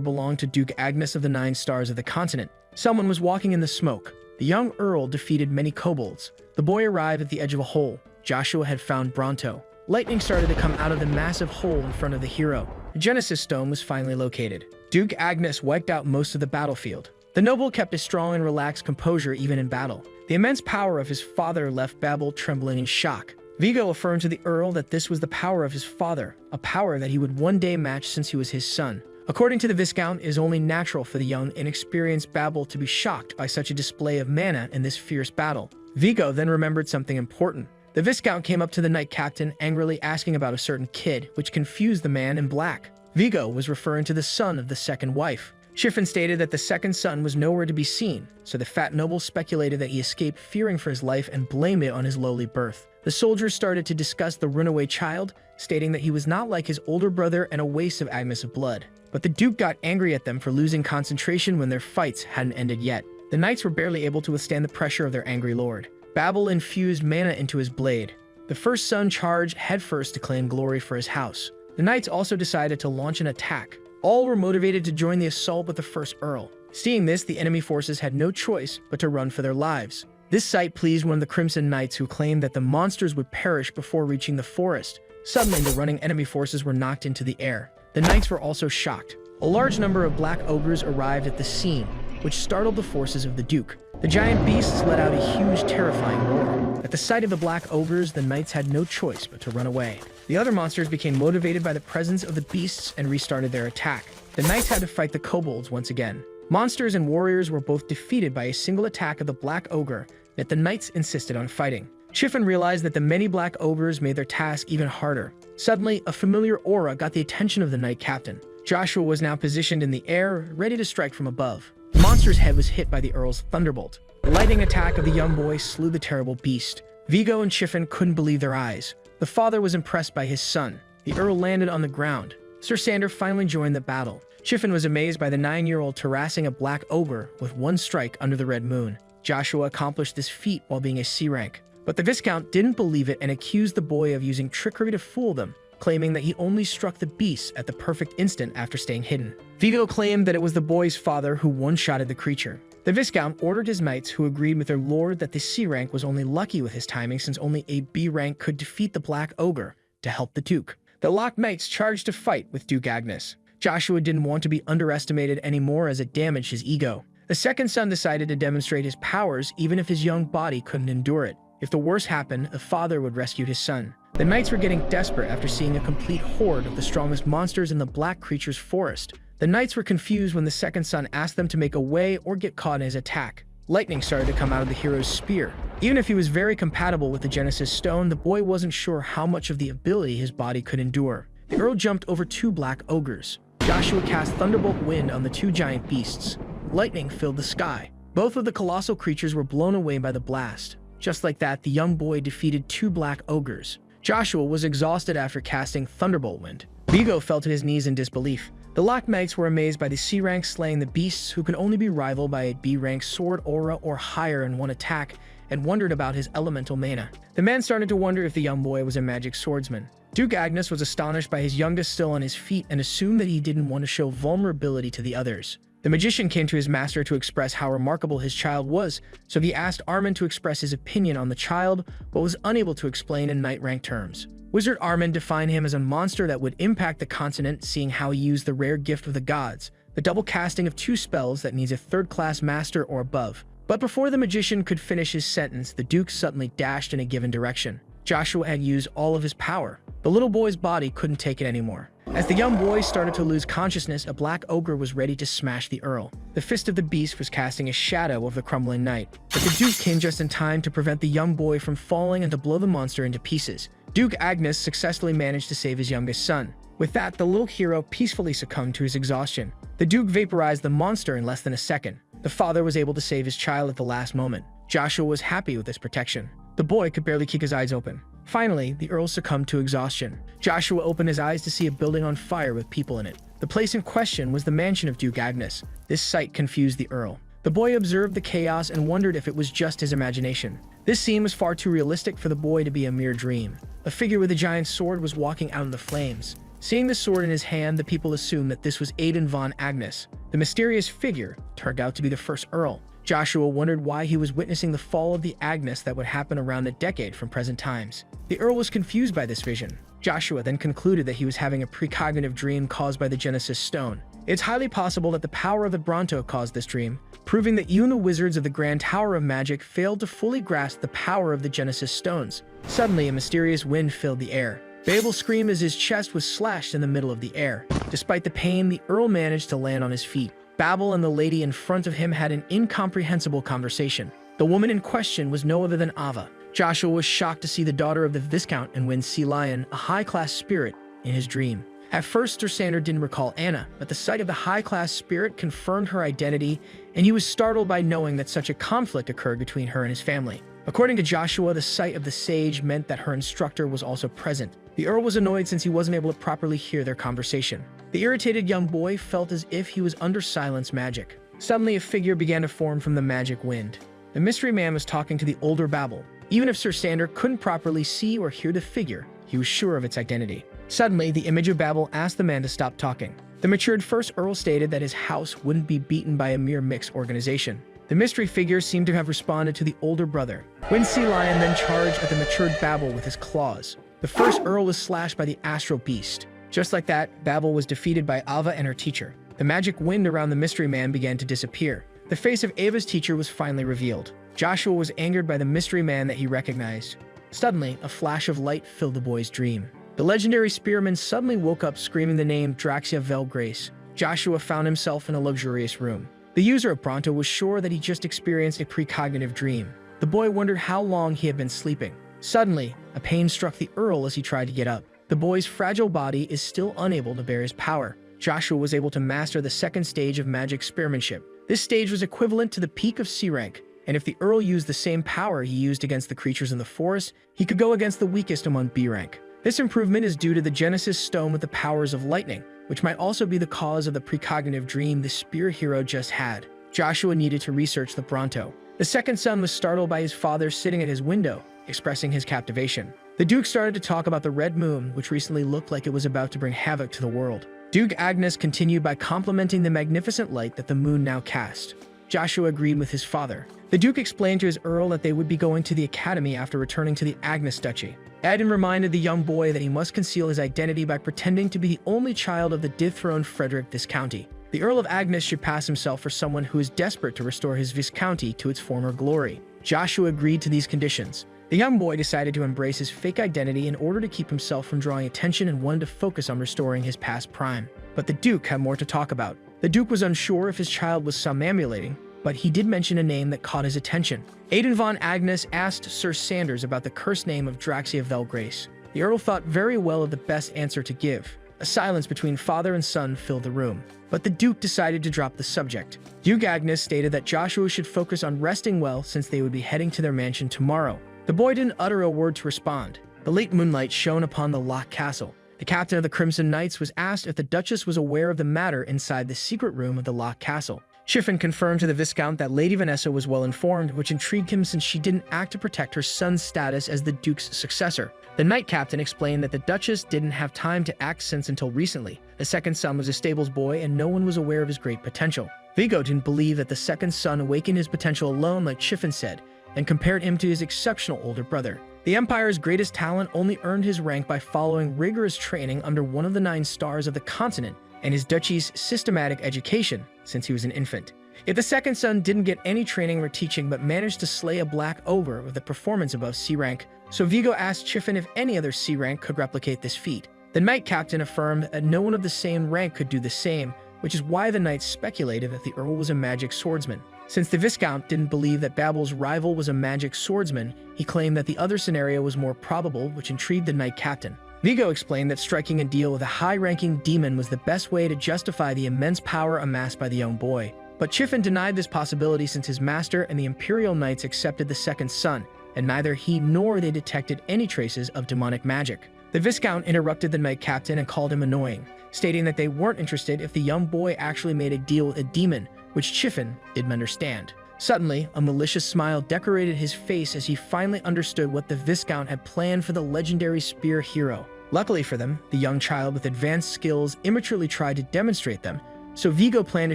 belonged to Duke Agnes of the 9 Stars of the continent. Someone was walking in the smoke. The young Earl defeated many kobolds. The boy arrived at the edge of a hole. Joshua had found Bronto. Lightning started to come out of the massive hole in front of the hero. The Genesis Stone was finally located. Duke Agnes wiped out most of the battlefield. The noble kept a strong and relaxed composure even in battle. The immense power of his father left Babel trembling in shock. Vigo affirmed to the Earl that this was the power of his father, a power that he would one day match since he was his son. According to the Viscount, it is only natural for the young, inexperienced Babel to be shocked by such a display of mana in this fierce battle. Vigo then remembered something important. The Viscount came up to the knight captain, angrily asking about a certain kid, which confused the man in black. Vigo was referring to the son of the second wife. Chiffin stated that the second son was nowhere to be seen, so the fat noble speculated that he escaped fearing for his life and blamed it on his lowly birth. The soldiers started to discuss the runaway child, stating that he was not like his older brother and a waste of Agnes of blood. But the Duke got angry at them for losing concentration when their fights hadn't ended yet. The knights were barely able to withstand the pressure of their angry lord. Babel infused mana into his blade. The first son charged headfirst to claim glory for his house. The knights also decided to launch an attack. All were motivated to join the assault with the first Earl. Seeing this, the enemy forces had no choice but to run for their lives. This sight pleased one of the Crimson Knights, who claimed that the monsters would perish before reaching the forest. Suddenly, the running enemy forces were knocked into the air. The knights were also shocked. A large number of black ogres arrived at the scene, which startled the forces of the Duke. The giant beasts let out a huge, terrifying roar. At the sight of the black ogres, the knights had no choice but to run away. The other monsters became motivated by the presence of the beasts and restarted their attack. The knights had to fight the kobolds once again. Monsters and warriors were both defeated by a single attack of the black ogre, yet the knights insisted on fighting. Chiffin realized that the many black ogres made their task even harder. Suddenly, a familiar aura got the attention of the knight captain. Joshua was now positioned in the air, ready to strike from above. The monster's head was hit by the Earl's thunderbolt. The lightning attack of the young boy slew the terrible beast. Vigo and Chiffin couldn't believe their eyes. The father was impressed by his son. The Earl landed on the ground. Sir Sander finally joined the battle. Chiffin was amazed by the 9-year-old harassing a black ogre with one strike under the red moon. Joshua accomplished this feat while being a C rank. But the Viscount didn't believe it and accused the boy of using trickery to fool them, claiming that he only struck the beast at the perfect instant after staying hidden. Vigo claimed that it was the boy's father who one-shotted the creature. The Viscount ordered his knights, who agreed with their lord that the C rank was only lucky with his timing since only a B rank could defeat the black ogre, to help the Duke. The locked knights charged to fight with Duke Agnes. Joshua didn't want to be underestimated anymore as it damaged his ego. The second son decided to demonstrate his powers even if his young body couldn't endure it. If the worst happened, the father would rescue his son. The knights were getting desperate after seeing a complete horde of the strongest monsters in the black creature's forest. The knights were confused when the second son asked them to make away or get caught in his attack. Lightning started to come out of the hero's spear. Even if he was very compatible with the Genesis Stone, the boy wasn't sure how much of the ability his body could endure. The Earl jumped over 2 black ogres. Joshua cast Thunderbolt Wind on the 2 giant beasts. Lightning filled the sky. Both of the colossal creatures were blown away by the blast. Just like that, the young boy defeated 2 black ogres. Joshua was exhausted after casting Thunderbolt Wind. Vigo fell to his knees in disbelief. The locked knights were amazed by the C rank slaying the beasts, who could only be rivaled by a B rank sword aura or higher in one attack, and wondered about his elemental mana. The man started to wonder if the young boy was a magic swordsman. Duke Agnes was astonished by his youngest still on his feet and assumed that he didn't want to show vulnerability to the others. The magician came to his master to express how remarkable his child was, so he asked Armin to express his opinion on the child, but was unable to explain in knight-rank terms. Wizard Armin defined him as a monster that would impact the continent, seeing how he used the rare gift of the gods, the double casting of 2 spells that needs a 3rd-class master or above. But before the magician could finish his sentence, the Duke suddenly dashed in a given direction. Joshua had used all of his power. The little boy's body couldn't take it anymore. As the young boy started to lose consciousness, a black ogre was ready to smash the Earl. The fist of the beast was casting a shadow of the crumbling knight, but the Duke came just in time to prevent the young boy from falling and to blow the monster into pieces. Duke Agnes successfully managed to save his youngest son. With that, the little hero peacefully succumbed to his exhaustion. The Duke vaporized the monster in less than a second. The father was able to save his child at the last moment. Joshua was happy with this protection. The boy could barely keep his eyes open. Finally, the Earl succumbed to exhaustion. Joshua opened his eyes to see a building on fire with people in it. The place in question was the mansion of Duke Agnes. This sight confused the Earl. The boy observed the chaos and wondered if it was just his imagination. This scene was far too realistic for the boy to be a mere dream. A figure with a giant sword was walking out in the flames. Seeing the sword in his hand, the people assumed that this was Aiden von Agnes. The mysterious figure turned out to be the first Earl. Joshua wondered why he was witnessing the fall of the Agnes that would happen around a decade from present times. The Earl was confused by this vision. Joshua then concluded that he was having a precognitive dream caused by the Genesis Stone. It's highly possible that the power of the Bronto caused this dream, proving that even the wizards of the Grand Tower of Magic failed to fully grasp the power of the Genesis Stones. Suddenly, a mysterious wind filled the air. Babel screamed as his chest was slashed in the middle of the air. Despite the pain, the Earl managed to land on his feet. Babel and the lady in front of him had an incomprehensible conversation. The woman in question was no other than Ava. Joshua was shocked to see the daughter of the Viscount and win Sea Lion, a high-class spirit, in his dream. At first, Sir Sander didn't recall Anna, but the sight of the high-class spirit confirmed her identity, and he was startled by knowing that such a conflict occurred between her and his family. According to Joshua, the sight of the sage meant that her instructor was also present. The Earl was annoyed since he wasn't able to properly hear their conversation. The irritated young boy felt as if he was under silence magic. Suddenly, a figure began to form from the magic wind. The mystery man was talking to the older Babel. Even if Sir Sander couldn't properly see or hear the figure, he was sure of its identity. Suddenly, the image of Babel asked the man to stop talking. The matured first Earl stated that his house wouldn't be beaten by a mere mixed organization. The mystery figure seemed to have responded to the older brother. Wind Sea Lion then charged at the matured Babel with his claws. The first Earl was slashed by the astral beast. Just like that, Babel was defeated by Ava and her teacher. The magic wind around the mystery man began to disappear. The face of Ava's teacher was finally revealed. Joshua was angered by the mystery man that he recognized. Suddenly, a flash of light filled the boy's dream. The legendary spearman suddenly woke up screaming the name Draxia Velgrace. Joshua found himself in a luxurious room. The user of Bronto was sure that he just experienced a precognitive dream. The boy wondered how long he had been sleeping. Suddenly, a pain struck the Earl as he tried to get up. The boy's fragile body is still unable to bear his power. Joshua was able to master the second stage of magic spearmanship. This stage was equivalent to the peak of C rank, and if the Earl used the same power he used against the creatures in the forest, he could go against the weakest among B rank. This improvement is due to the Genesis Stone with the powers of lightning, which might also be the cause of the precognitive dream the spear hero just had. Joshua needed to research the Bronto. The second son was startled by his father sitting at his window, expressing his captivation. The Duke started to talk about the red moon, which recently looked like it was about to bring havoc to the world. Duke Agnes continued by complimenting the magnificent light that the moon now cast. Joshua agreed with his father. The Duke explained to his Earl that they would be going to the academy after returning to the Agnes Duchy. Aiden reminded the young boy that he must conceal his identity by pretending to be the only child of the dethroned Frederick Viscounty. The Earl of Agnes should pass himself for someone who is desperate to restore his Viscounty to its former glory. Joshua agreed to these conditions. The young boy decided to embrace his fake identity in order to keep himself from drawing attention and wanted to focus on restoring his past prime. But the Duke had more to talk about. The Duke was unsure if his child was somnambulating, but he did mention a name that caught his attention. Aiden von Agnes asked Sir Sanders about the cursed name of Draxia Velgrace. The Earl thought very well of the best answer to give. A silence between father and son filled the room, but the Duke decided to drop the subject. Duke Agnes stated that Joshua should focus on resting well since they would be heading to their mansion tomorrow. The boy didn't utter a word to respond. The late moonlight shone upon the locked castle. The captain of the Crimson Knights was asked if the Duchess was aware of the matter inside the secret room of the locked castle. Chiffon confirmed to the Viscount that Lady Vanessa was well informed, which intrigued him since she didn't act to protect her son's status as the Duke's successor. The Knight Captain explained that the Duchess didn't have time to act since until recently. The second son was a stables boy and no one was aware of his great potential. Vigo didn't believe that the second son awakened his potential alone like Chiffon said, and compared him to his exceptional older brother. The Empire's greatest talent only earned his rank by following rigorous training under one of the 9 stars of the continent and his duchy's systematic education since he was an infant. If the second son didn't get any training or teaching but managed to slay a black ogre with a performance above C rank, so Vigo asked Chiffon if any other C rank could replicate this feat. The Knight Captain affirmed that no one of the same rank could do the same, which is why the knights speculated that the Earl was a magic swordsman. Since the Viscount didn't believe that Babel's rival was a magic swordsman, he claimed that the other scenario was more probable, which intrigued the Knight Captain. Vigo explained that striking a deal with a high-ranking demon was the best way to justify the immense power amassed by the young boy. But Chiffon denied this possibility since his master and the Imperial Knights accepted the second son, and neither he nor they detected any traces of demonic magic. The Viscount interrupted the Knight Captain and called him annoying, stating that they weren't interested if the young boy actually made a deal with a demon, which Chiffon didn't understand. Suddenly, a malicious smile decorated his face as he finally understood what the Viscount had planned for the legendary spear hero. Luckily for them, the young child with advanced skills immaturely tried to demonstrate them, so Vigo planned to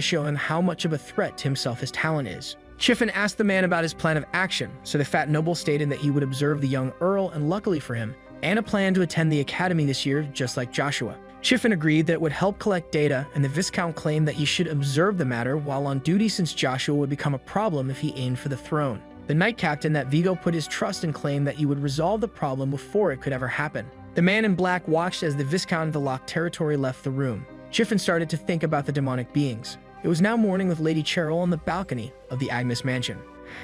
show him how much of a threat to himself his talent is. Chiffon asked the man about his plan of action, so the fat noble stated that he would observe the young Earl, and luckily for him, Anna planned to attend the academy this year just like Joshua. Chiffon agreed that it would help collect data, and the Viscount claimed that he should observe the matter while on duty since Joshua would become a problem if he aimed for the throne. The Knight Captain that Vigo put his trust in claimed that he would resolve the problem before it could ever happen. The man in black watched as the Viscount of the locked territory left the room. Chiffon started to think about the demonic beings. It was now morning with Lady Cheryl on the balcony of the Agnes mansion.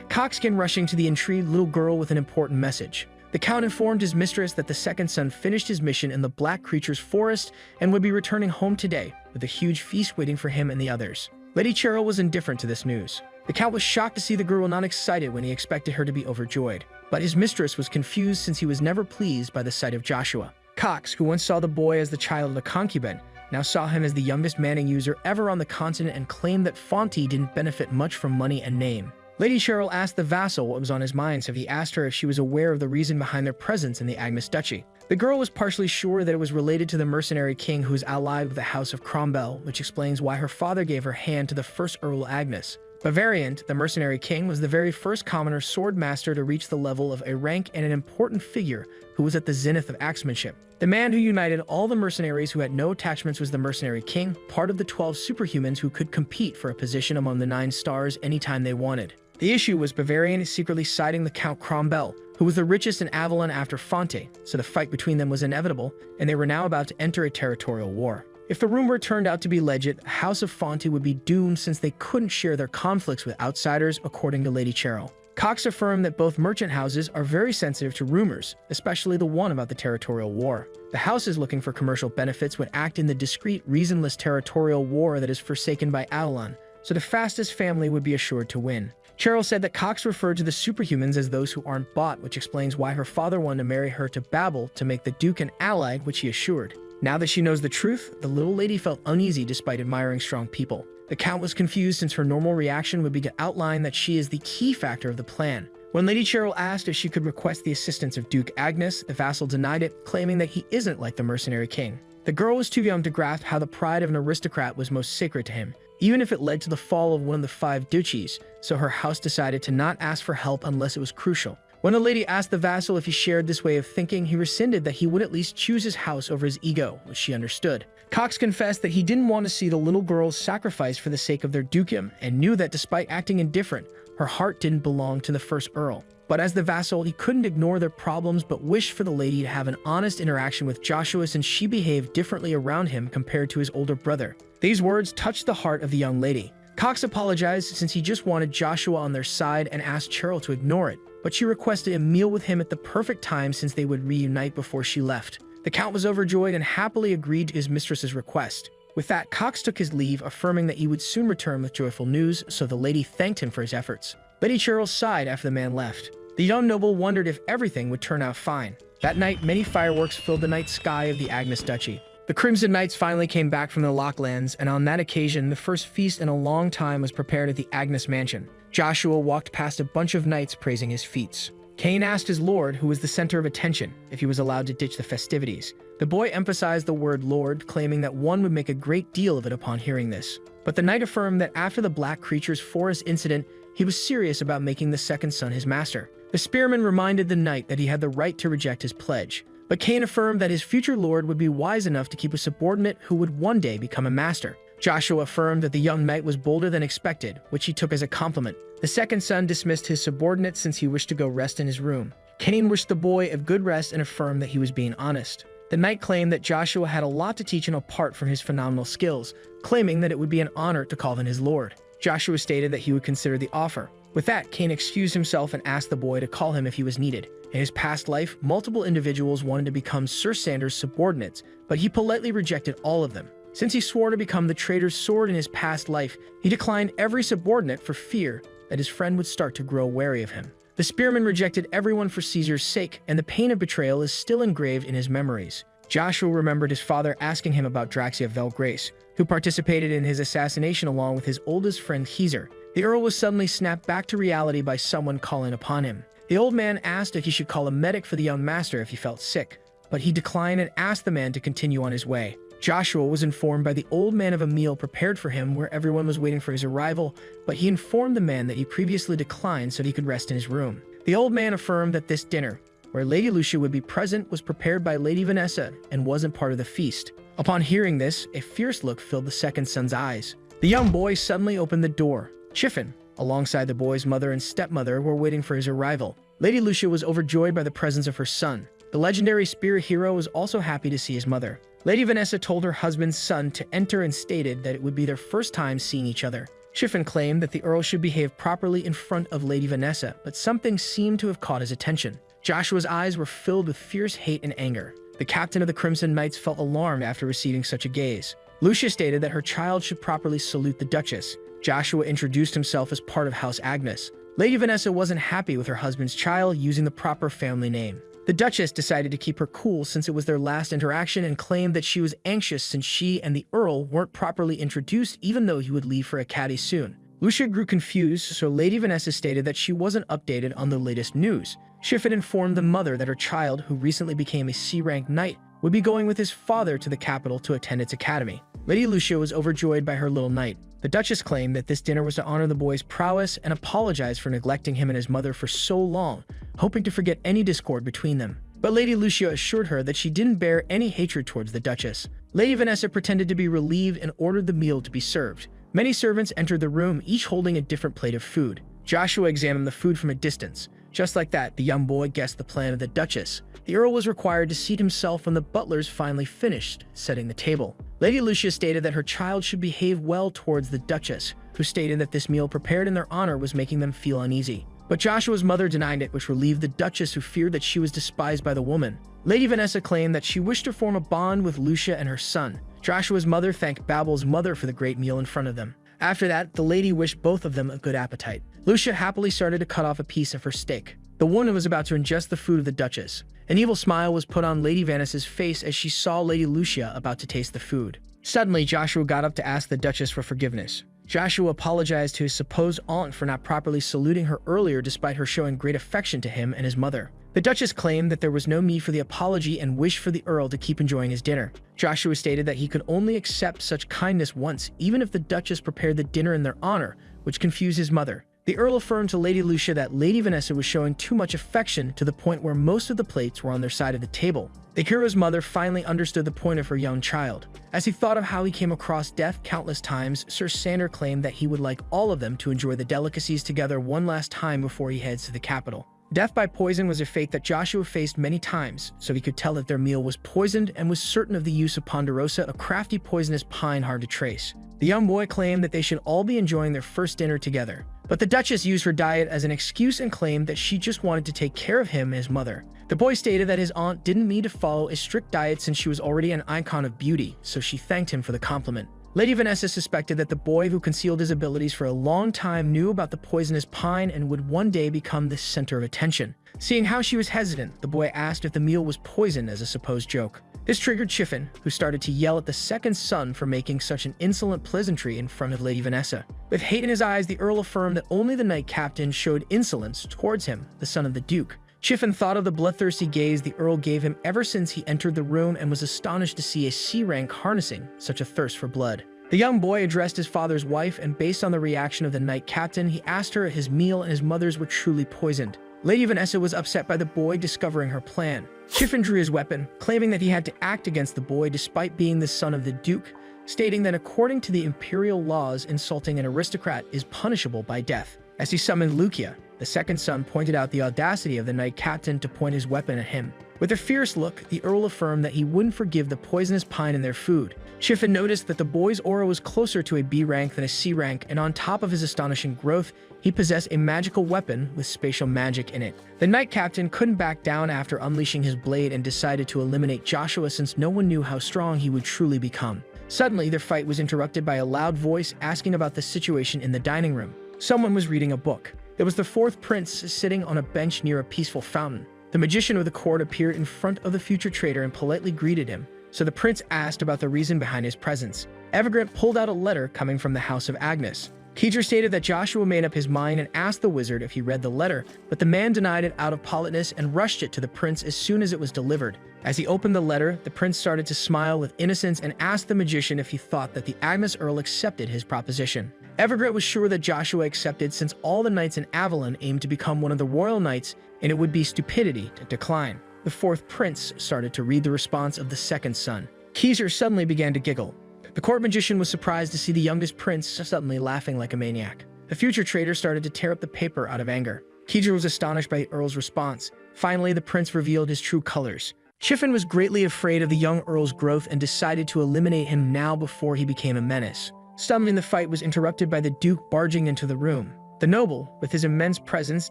Cox came rushing to the intrigued little girl with an important message. The Count informed his mistress that the second son finished his mission in the Black Creature's forest and would be returning home today, with a huge feast waiting for him and the others. Lady Cheryl was indifferent to this news. The Count was shocked to see the girl not excited when he expected her to be overjoyed. But his mistress was confused since he was never pleased by the sight of Joshua. Cox, who once saw the boy as the child of a concubine, now saw him as the youngest Manning user ever on the continent and claimed that Fonte didn't benefit much from money and name. Lady Cheryl asked the vassal what was on his mind, so he asked her if she was aware of the reason behind their presence in the Agnes Duchy. The girl was partially sure that it was related to the mercenary king who is allied with the House of Cromwell, which explains why her father gave her hand to the first Earl Agnes. Bavarian, the mercenary king, was the very first commoner sword master to reach the level of a rank and an important figure who was at the zenith of axemanship. The man who united all the mercenaries who had no attachments was the mercenary king, part of the 12 superhumans who could compete for a position among the 9 stars anytime they wanted. The issue was Bavarian secretly siding the Count Cromwell, who was the richest in Avalon after Fonte, so the fight between them was inevitable, and they were now about to enter a territorial war. If the rumor turned out to be legit, the House of Fonte would be doomed since they couldn't share their conflicts with outsiders, according to Lady Cheryl. Cox affirmed that both merchant houses are very sensitive to rumors, especially the one about the territorial war. The houses looking for commercial benefits would act in the discreet, reasonless territorial war that is forsaken by Avalon, so the fastest family would be assured to win. Cheryl said that Cox referred to the superhumans as those who aren't bought, which explains why her father wanted to marry her to Babel to make the Duke an ally, which he assured. Now that she knows the truth, the little lady felt uneasy despite admiring strong people. The Count was confused since her normal reaction would be to outline that she is the key factor of the plan. When Lady Cheryl asked if she could request the assistance of Duke Agnes, the vassal denied it, claiming that he isn't like the mercenary king. The girl was too young to grasp how the pride of an aristocrat was most sacred to him, even if it led to the fall of one of the 5 duchies, so her house decided to not ask for help unless it was crucial. When the lady asked the vassal if he shared this way of thinking, he rescinded that he would at least choose his house over his ego, which she understood. Cox confessed that he didn't want to see the little girls sacrificed for the sake of their dukedom, and knew that despite acting indifferent, her heart didn't belong to the first Earl. But as the vassal, he couldn't ignore their problems but wished for the lady to have an honest interaction with Joshua since she behaved differently around him compared to his older brother. These words touched the heart of the young lady. Cox apologized since he just wanted Joshua on their side and asked Cheryl to ignore it, but she requested a meal with him at the perfect time since they would reunite before she left. The Count was overjoyed and happily agreed to his mistress's request. With that, Cox took his leave, affirming that he would soon return with joyful news, so the lady thanked him for his efforts. Lady Cheryl sighed after the man left. The young noble wondered if everything would turn out fine. That night, many fireworks filled the night sky of the Agnes Duchy. The Crimson Knights finally came back from the Locklands, and on that occasion, the first feast in a long time was prepared at the Agnes Mansion. Joshua walked past a bunch of knights praising his feats. Cain asked his lord, who was the center of attention, if he was allowed to ditch the festivities. The boy emphasized the word lord, claiming that one would make a great deal of it upon hearing this. But the knight affirmed that after the Black Creature's forest incident, he was serious about making the second son his master. The spearman reminded the knight that he had the right to reject his pledge. But Cain affirmed that his future lord would be wise enough to keep a subordinate who would one day become a master. Joshua affirmed that the young knight was bolder than expected, which he took as a compliment. The second son dismissed his subordinate since he wished to go rest in his room. Cain wished the boy a good rest and affirmed that he was being honest. The knight claimed that Joshua had a lot to teach him apart from his phenomenal skills, claiming that it would be an honor to call him his lord. Joshua stated that he would consider the offer. With that, Cain excused himself and asked the boy to call him if he was needed. In his past life, multiple individuals wanted to become Sir Sanders' subordinates, but he politely rejected all of them. Since he swore to become the traitor's sword in his past life, he declined every subordinate for fear that his friend would start to grow wary of him. The spearman rejected everyone for Caesar's sake, and the pain of betrayal is still engraved in his memories. Joshua remembered his father asking him about Draxia Velgrace, who participated in his assassination along with his oldest friend Heezer. The Earl was suddenly snapped back to reality by someone calling upon him. The old man asked if he should call a medic for the young master if he felt sick, but he declined and asked the man to continue on his way. Joshua was informed by the old man of a meal prepared for him where everyone was waiting for his arrival, but he informed the man that he previously declined so that he could rest in his room. The old man affirmed that this dinner, where Lady Lucia would be present, was prepared by Lady Vanessa and wasn't part of the feast. Upon hearing this, a fierce look filled the second son's eyes. The young boy suddenly opened the door. Chiffon, alongside the boy's mother and stepmother, were waiting for his arrival. Lady Lucia was overjoyed by the presence of her son. The legendary spear hero was also happy to see his mother. Lady Vanessa told her husband's son to enter and stated that it would be their first time seeing each other. Chiffon claimed that the Earl should behave properly in front of Lady Vanessa, but something seemed to have caught his attention. Joshua's eyes were filled with fierce hate and anger. The captain of the Crimson Knights felt alarmed after receiving such a gaze. Lucia stated that her child should properly salute the Duchess. Joshua introduced himself as part of House Agnes. Lady Vanessa wasn't happy with her husband's child using the proper family name. The Duchess decided to keep her cool since it was their last interaction and claimed that she was anxious since she and the Earl weren't properly introduced even though he would leave for Acadie soon. Lucia grew confused, so Lady Vanessa stated that she wasn't updated on the latest news. Chiffon informed the mother that her child, who recently became a C-rank knight, would be going with his father to the capital to attend its academy. Lady Lucia was overjoyed by her little knight. The Duchess claimed that this dinner was to honor the boy's prowess and apologized for neglecting him and his mother for so long, hoping to forget any discord between them. But Lady Lucia assured her that she didn't bear any hatred towards the Duchess. Lady Vanessa pretended to be relieved and ordered the meal to be served. Many servants entered the room, each holding a different plate of food. Joshua examined the food from a distance. Just like that, the young boy guessed the plan of the Duchess. The Earl was required to seat himself when the butlers finally finished setting the table. Lady Lucia stated that her child should behave well towards the Duchess, who stated that this meal prepared in their honor was making them feel uneasy. But Joshua's mother denied it, which relieved the Duchess, who feared that she was despised by the woman. Lady Vanessa claimed that she wished to form a bond with Lucia and her son. Joshua's mother thanked Babel's mother for the great meal in front of them. After that, the lady wished both of them a good appetite. Lucia happily started to cut off a piece of her steak. The woman was about to ingest the food of the Duchess. An evil smile was put on Lady Vanessa's face as she saw Lady Lucia about to taste the food. Suddenly, Joshua got up to ask the Duchess for forgiveness. Joshua apologized to his supposed aunt for not properly saluting her earlier despite her showing great affection to him and his mother. The Duchess claimed that there was no need for the apology and wished for the Earl to keep enjoying his dinner. Joshua stated that he could only accept such kindness once, even if the Duchess prepared the dinner in their honor, which confused his mother. The Earl affirmed to Lady Lucia that Lady Vanessa was showing too much affection to the point where most of the plates were on their side of the table. The hero's mother finally understood the point of her young child. As he thought of how he came across death countless times, Sir Sander claimed that he would like all of them to enjoy the delicacies together one last time before he heads to the capital. Death by poison was a fate that Joshua faced many times, so he could tell that their meal was poisoned and was certain of the use of ponderosa, a crafty poisonous pine hard to trace. The young boy claimed that they should all be enjoying their first dinner together. But the Duchess used her diet as an excuse and claimed that she just wanted to take care of him and his mother. The boy stated that his aunt didn't need to follow a strict diet since she was already an icon of beauty, so she thanked him for the compliment. Lady Vanessa suspected that the boy who concealed his abilities for a long time knew about the poisonous pine and would one day become the center of attention. Seeing how she was hesitant, the boy asked if the meal was poisoned as a supposed joke. This triggered Chiffon, who started to yell at the second son for making such an insolent pleasantry in front of Lady Vanessa. With hate in his eyes, the Earl affirmed that only the knight captain showed insolence towards him, the son of the Duke. Chiffon thought of the bloodthirsty gaze the Earl gave him ever since he entered the room and was astonished to see a C-rank harnessing such a thirst for blood. The young boy addressed his father's wife, and based on the reaction of the knight captain, he asked her if his meal and his mother's were truly poisoned. Lady Vanessa was upset by the boy discovering her plan. Chiffon drew his weapon, claiming that he had to act against the boy despite being the son of the Duke, stating that according to the imperial laws, insulting an aristocrat is punishable by death. As he summoned Lucia, the second son pointed out the audacity of the knight captain to point his weapon at him. With a fierce look, the Earl affirmed that he wouldn't forgive the poisonous pine in their food. Chiffon noticed that the boy's aura was closer to a B rank than a C rank, and on top of his astonishing growth, he possessed a magical weapon with spatial magic in it. The knight captain couldn't back down after unleashing his blade and decided to eliminate Joshua since no one knew how strong he would truly become. Suddenly, their fight was interrupted by a loud voice asking about the situation in the dining room. Someone was reading a book. It was the fourth prince sitting on a bench near a peaceful fountain. The magician of the court appeared in front of the future traitor and politely greeted him, so the prince asked about the reason behind his presence. Evergrande pulled out a letter coming from the house of Agnes. Keeter stated that Joshua made up his mind and asked the wizard if he read the letter, but the man denied it out of politeness and rushed it to the prince as soon as it was delivered. As he opened the letter, the prince started to smile with innocence and asked the magician if he thought that the Agnes Earl accepted his proposition. Evergrande was sure that Joshua accepted since all the knights in Avalon aimed to become one of the royal knights, and it would be stupidity to decline. The fourth prince started to read the response of the second son. Keeter suddenly began to giggle. The court magician was surprised to see the youngest prince suddenly laughing like a maniac. The future traitor started to tear up the paper out of anger. Keeter was astonished by the Earl's response. Finally, the prince revealed his true colors. Chiffon was greatly afraid of the young Earl's growth and decided to eliminate him now before he became a menace. Suddenly, the fight was interrupted by the Duke barging into the room. The noble, with his immense presence,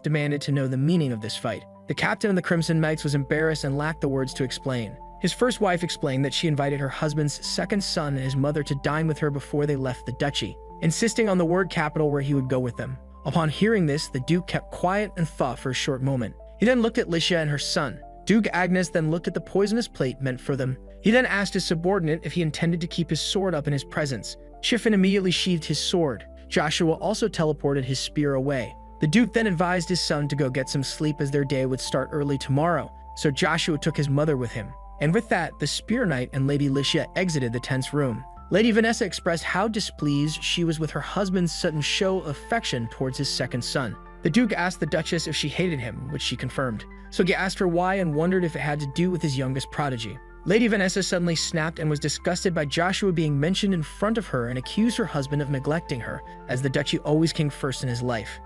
demanded to know the meaning of this fight. The captain of the Crimson Knights was embarrassed and lacked the words to explain. His first wife explained that she invited her husband's second son and his mother to dine with her before they left the duchy, insisting on the word capital where he would go with them. Upon hearing this, the Duke kept quiet and thought for a short moment. He then looked at Licia and her son. Duke Agnes then looked at the poisonous plate meant for them. He then asked his subordinate if he intended to keep his sword up in his presence. Chiffon immediately sheathed his sword. Joshua also teleported his spear away. The Duke then advised his son to go get some sleep as their day would start early tomorrow, so Joshua took his mother with him. And with that, the Spear Knight and Lady Licia exited the tense room. Lady Vanessa expressed how displeased she was with her husband's sudden show of affection towards his second son. The Duke asked the Duchess if she hated him, which she confirmed. So he asked her why and wondered if it had to do with his youngest prodigy. Lady Vanessa suddenly snapped and was disgusted by Joshua being mentioned in front of her and accused her husband of neglecting her, as the duchy always came first in his life.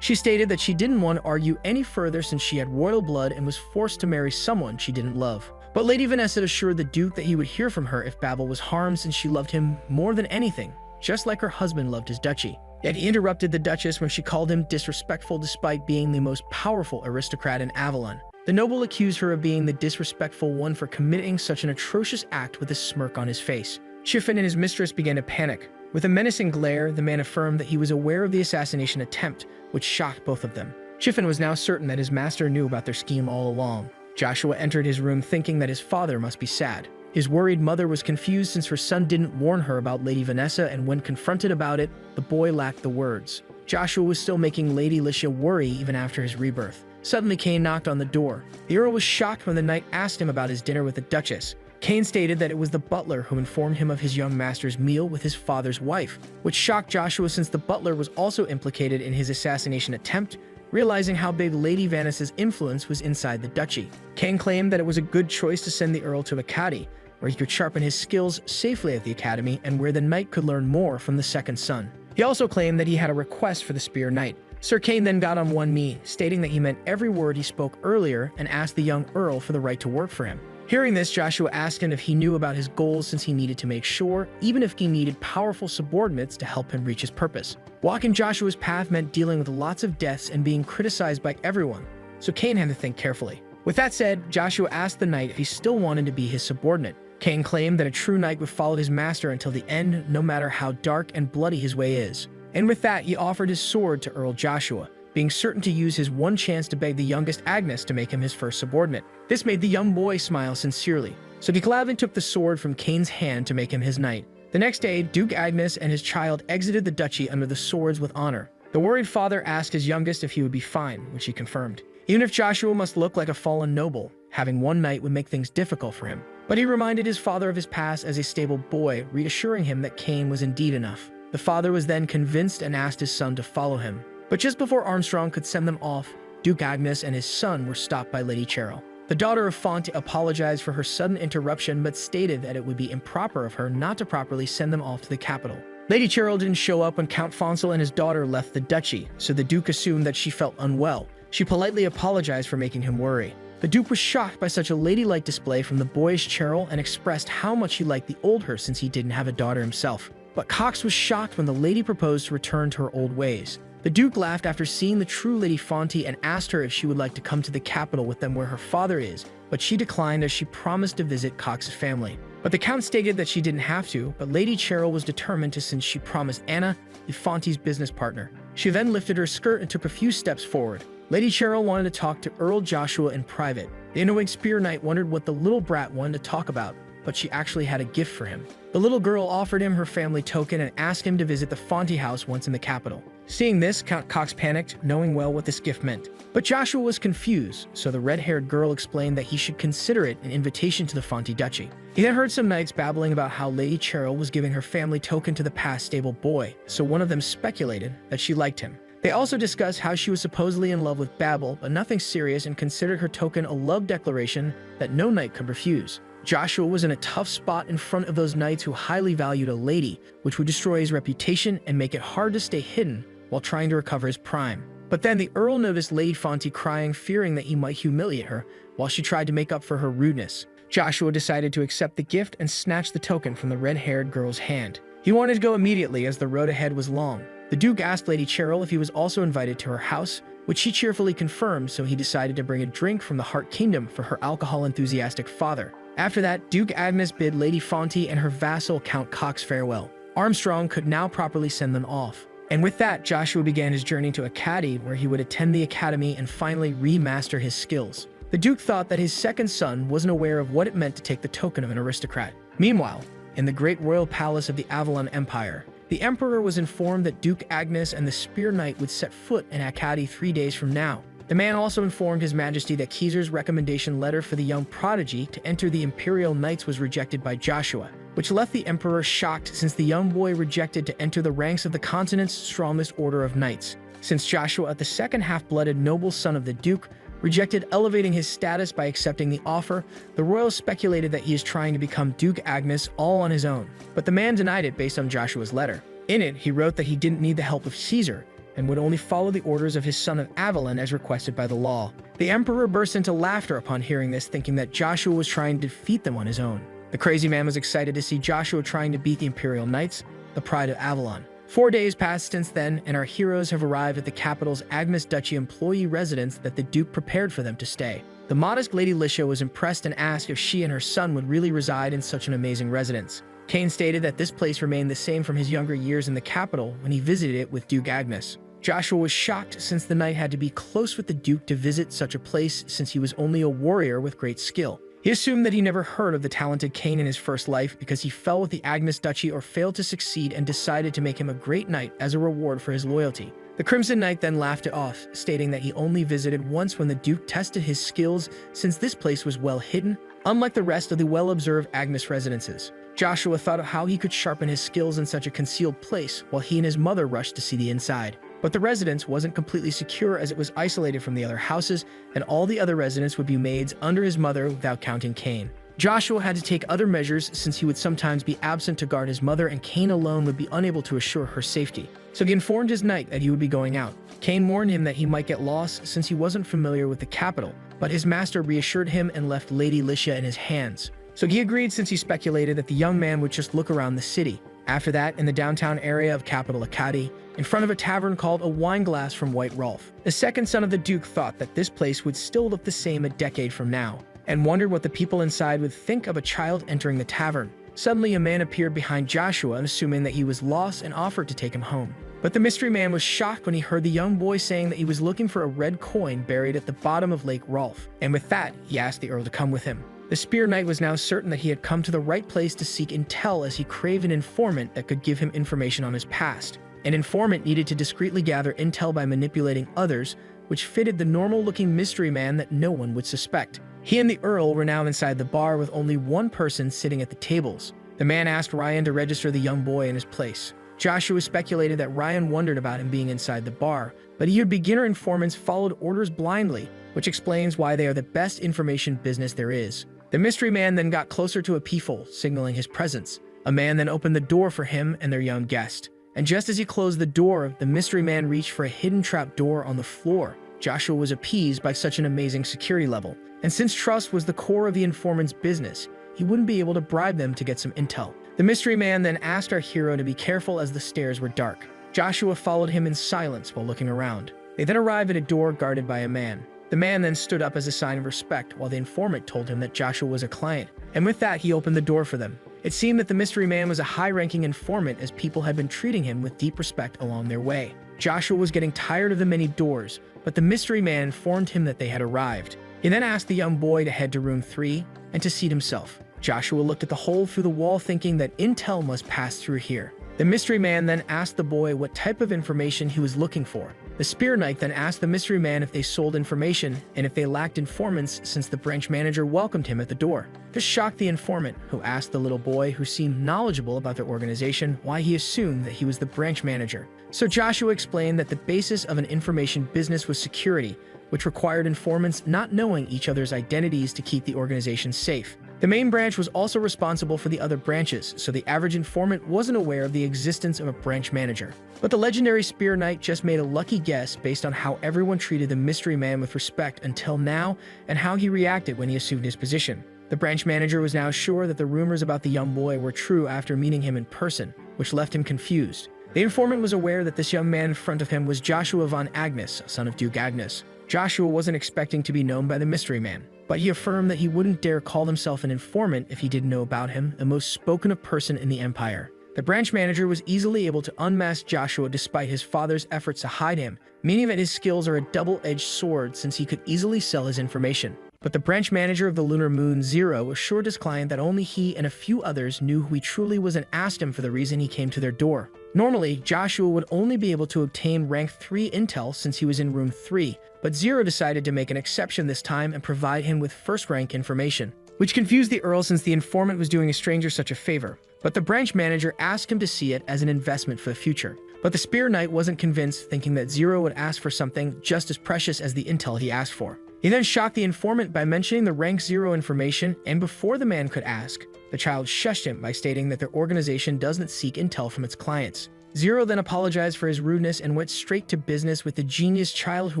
She stated that she didn't want to argue any further since she had royal blood and was forced to marry someone she didn't love. But Lady Vanessa assured the Duke that he would hear from her if Babel was harmed since she loved him more than anything, just like her husband loved his duchy. Yet he interrupted the Duchess when she called him disrespectful despite being the most powerful aristocrat in Avalon. The noble accused her of being the disrespectful one for committing such an atrocious act with a smirk on his face. Chiffon and his mistress began to panic. With a menacing glare, the man affirmed that he was aware of the assassination attempt, which shocked both of them. Chiffon was now certain that his master knew about their scheme all along. Joshua entered his room thinking that his father must be sad. His worried mother was confused since her son didn't warn her about Lady Vanessa, and when confronted about it, the boy lacked the words. Joshua was still making Lady Licia worry even after his rebirth. Suddenly, Cain knocked on the door. The Earl was shocked when the knight asked him about his dinner with the Duchess. Cain stated that it was the butler who informed him of his young master's meal with his father's wife, which shocked Joshua since the butler was also implicated in his assassination attempt, realizing how big Lady Vanessa's influence was inside the duchy. Cain claimed that it was a good choice to send the Earl to Acadie, where he could sharpen his skills safely at the academy and where the knight could learn more from the second son. He also claimed that he had a request for the Spear Knight. Sir Cain then got on one knee, stating that he meant every word he spoke earlier and asked the young Earl for the right to work for him. Hearing this, Joshua asked him if he knew about his goals since he needed to make sure, even if he needed powerful subordinates to help him reach his purpose. Walking Joshua's path meant dealing with lots of deaths and being criticized by everyone, so Cain had to think carefully. With that said, Joshua asked the knight if he still wanted to be his subordinate. Cain claimed that a true knight would follow his master until the end, no matter how dark and bloody his way is. And with that, he offered his sword to Earl Joshua, being certain to use his one chance to beg the youngest Agnes to make him his first subordinate. This made the young boy smile sincerely, so he gladly took the sword from Cain's hand to make him his knight. The next day, Duke Agnes and his child exited the duchy under the swords with honor. The worried father asked his youngest if he would be fine, which he confirmed. Even if Joshua must look like a fallen noble, having one knight would make things difficult for him. But he reminded his father of his past as a stable boy, reassuring him that Cain was indeed enough. The father was then convinced and asked his son to follow him. But just before Armstrong could send them off, Duke Agnes and his son were stopped by Lady Cheryl. The daughter of Fonte apologized for her sudden interruption but stated that it would be improper of her not to properly send them off to the capital. Lady Cheryl didn't show up when Count Fonsel and his daughter left the duchy, so the Duke assumed that she felt unwell. She politely apologized for making him worry. The Duke was shocked by such a ladylike display from the boyish Cheryl and expressed how much he liked the old her since he didn't have a daughter himself. But Cox was shocked when the lady proposed to return to her old ways. The Duke laughed after seeing the true Lady Fonte and asked her if she would like to come to the capital with them where her father is, but she declined as she promised to visit Cox's family. But the Count stated that she didn't have to, but Lady Cheryl was determined to since she promised Anna, the Fonte's business partner. She then lifted her skirt and took a few steps forward. Lady Cheryl wanted to talk to Earl Joshua in private. The annoying spear knight wondered what the little brat wanted to talk about, but she actually had a gift for him. The little girl offered him her family token and asked him to visit the Fonte house once in the capital. Seeing this, Count Cox panicked, knowing well what this gift meant. But Joshua was confused, so the red-haired girl explained that he should consider it an invitation to the Fonte Duchy. He then heard some knights babbling about how Lady Cheryl was giving her family token to the past stable boy, so one of them speculated that she liked him. They also discussed how she was supposedly in love with Babel, but nothing serious, and considered her token a love declaration that no knight could refuse. Joshua was in a tough spot in front of those knights who highly valued a lady, which would destroy his reputation and make it hard to stay hidden while trying to recover his prime. But then the Earl noticed Lady Fonte crying, fearing that he might humiliate her, while she tried to make up for her rudeness. Joshua decided to accept the gift and snatch the token from the red-haired girl's hand. He wanted to go immediately as the road ahead was long. The Duke asked Lady Cheryl if he was also invited to her house, which she cheerfully confirmed, so he decided to bring a drink from the Heart Kingdom for her alcohol-enthusiastic father. After that, Duke Agnes bid Lady Fonte and her vassal Count Cox farewell. Armstrong could now properly send them off. And with that, Joshua began his journey to Acadie, where he would attend the academy and finally remaster his skills. The Duke thought that his second son wasn't aware of what it meant to take the token of an aristocrat. Meanwhile, in the great royal palace of the Avalon Empire, the Emperor was informed that Duke Agnes and the Spear Knight would set foot in Acadie 3 days from now. The man also informed His Majesty that Caesar's recommendation letter for the young prodigy to enter the Imperial Knights was rejected by Joshua, which left the Emperor shocked since the young boy rejected to enter the ranks of the continent's strongest order of knights. Since Joshua, the second half-blooded noble son of the Duke, rejected elevating his status by accepting the offer, the royals speculated that he is trying to become Duke Agnes all on his own. But the man denied it based on Joshua's letter. In it, he wrote that he didn't need the help of Caesar, and would only follow the orders of his son of Avalon as requested by the law. The Emperor burst into laughter upon hearing this, thinking that Joshua was trying to defeat them on his own. The crazy man was excited to see Joshua trying to beat the Imperial Knights, the pride of Avalon. 4 days passed since then, and our heroes have arrived at the capital's Agnes Duchy employee residence that the Duke prepared for them to stay. The modest Lady Licia was impressed and asked if she and her son would really reside in such an amazing residence. Cain stated that this place remained the same from his younger years in the capital when he visited it with Duke Agnes. Joshua was shocked since the knight had to be close with the Duke to visit such a place since he was only a warrior with great skill. He assumed that he never heard of the talented Cain in his first life because he fell with the Agnes Duchy or failed to succeed and decided to make him a great knight as a reward for his loyalty. The Crimson Knight then laughed it off, stating that he only visited once when the Duke tested his skills since this place was well hidden, unlike the rest of the well-observed Agnes residences. Joshua thought of how he could sharpen his skills in such a concealed place while he and his mother rushed to see the inside. But the residence wasn't completely secure as it was isolated from the other houses, and all the other residents would be maids under his mother without counting Cain. Joshua had to take other measures since he would sometimes be absent to guard his mother and Cain alone would be unable to assure her safety. So he informed his knight that he would be going out. Cain warned him that he might get lost since he wasn't familiar with the capital, but his master reassured him and left Lady Licia in his hands. So he agreed since he speculated that the young man would just look around the city. After that, in the downtown area of capital Acadie, in front of a tavern called A Wineglass from White Rolf, the second son of the Duke thought that this place would still look the same a decade from now. and wondered what the people inside would think of a child entering the tavern. Suddenly, a man appeared behind Joshua, assuming that he was lost, and offered to take him home. But the mystery man was shocked when he heard the young boy saying that he was looking for a red coin buried at the bottom of Lake Rolf, and with that, he asked the Earl to come with him. The Spear Knight was now certain that he had come to the right place to seek intel, as he craved an informant that could give him information on his past. An informant needed to discreetly gather intel by manipulating others, which fitted the normal-looking mystery man that no one would suspect. He and the Earl were now inside the bar with only one person sitting at the tables. The man asked Ryan to register the young boy in his place. Joshua speculated that Ryan wondered about him being inside the bar, but he heard beginner informants followed orders blindly, which explains why they are the best information business there is. The mystery man then got closer to a peephole, signaling his presence. A man then opened the door for him and their young guest. And just as he closed the door, the mystery man reached for a hidden trap door on the floor. Joshua was appeased by such an amazing security level, and since trust was the core of the informant's business, he wouldn't be able to bribe them to get some intel. The mystery man then asked our hero to be careful as the stairs were dark. Joshua followed him in silence while looking around. They then arrived at a door guarded by a man. The man then stood up as a sign of respect while the informant told him that Joshua was a client, and with that he opened the door for them. It seemed that the mystery man was a high-ranking informant, as people had been treating him with deep respect along their way. Joshua was getting tired of the many doors, but the mystery man informed him that they had arrived. He then asked the young boy to head to room 3 and to seat himself. Joshua looked at the hole through the wall, thinking that intel must pass through here. The mystery man then asked the boy what type of information he was looking for. The Spear Knight then asked the mystery man if they sold information and if they lacked informants, since the branch manager welcomed him at the door. This shocked the informant, who asked the little boy, who seemed knowledgeable about their organization, why he assumed that he was the branch manager. So Joshua explained that the basis of an information business was security, which required informants not knowing each other's identities to keep the organization safe. The main branch was also responsible for the other branches, so the average informant wasn't aware of the existence of a branch manager. But the legendary Spear Knight just made a lucky guess based on how everyone treated the mystery man with respect until now, and how he reacted when he assumed his position. The branch manager was now sure that the rumors about the young boy were true after meeting him in person, which left him confused. The informant was aware that this young man in front of him was Joshua von Agnes, son of Duke Agnes. Joshua wasn't expecting to be known by the mystery man, but he affirmed that he wouldn't dare call himself an informant if he didn't know about him, the most spoken of person in the Empire. The branch manager was easily able to unmask Joshua despite his father's efforts to hide him, meaning that his skills are a double-edged sword, since he could easily sell his information. But the branch manager of the lunar moon Zero assured his client that only he and a few others knew who he truly was, and asked him for the reason he came to their door. Normally, Joshua would only be able to obtain rank 3 intel since he was in room 3, but Zero decided to make an exception this time and provide him with first-rank information, which confused the Earl since the informant was doing a stranger such a favor. But the branch manager asked him to see it as an investment for the future. But the Spear Knight wasn't convinced, thinking that Zero would ask for something just as precious as the intel he asked for. He then shocked the informant by mentioning the rank 0 information, and before the man could ask, the child shushed him by stating that their organization doesn't seek intel from its clients. Zero then apologized for his rudeness and went straight to business with the genius child, who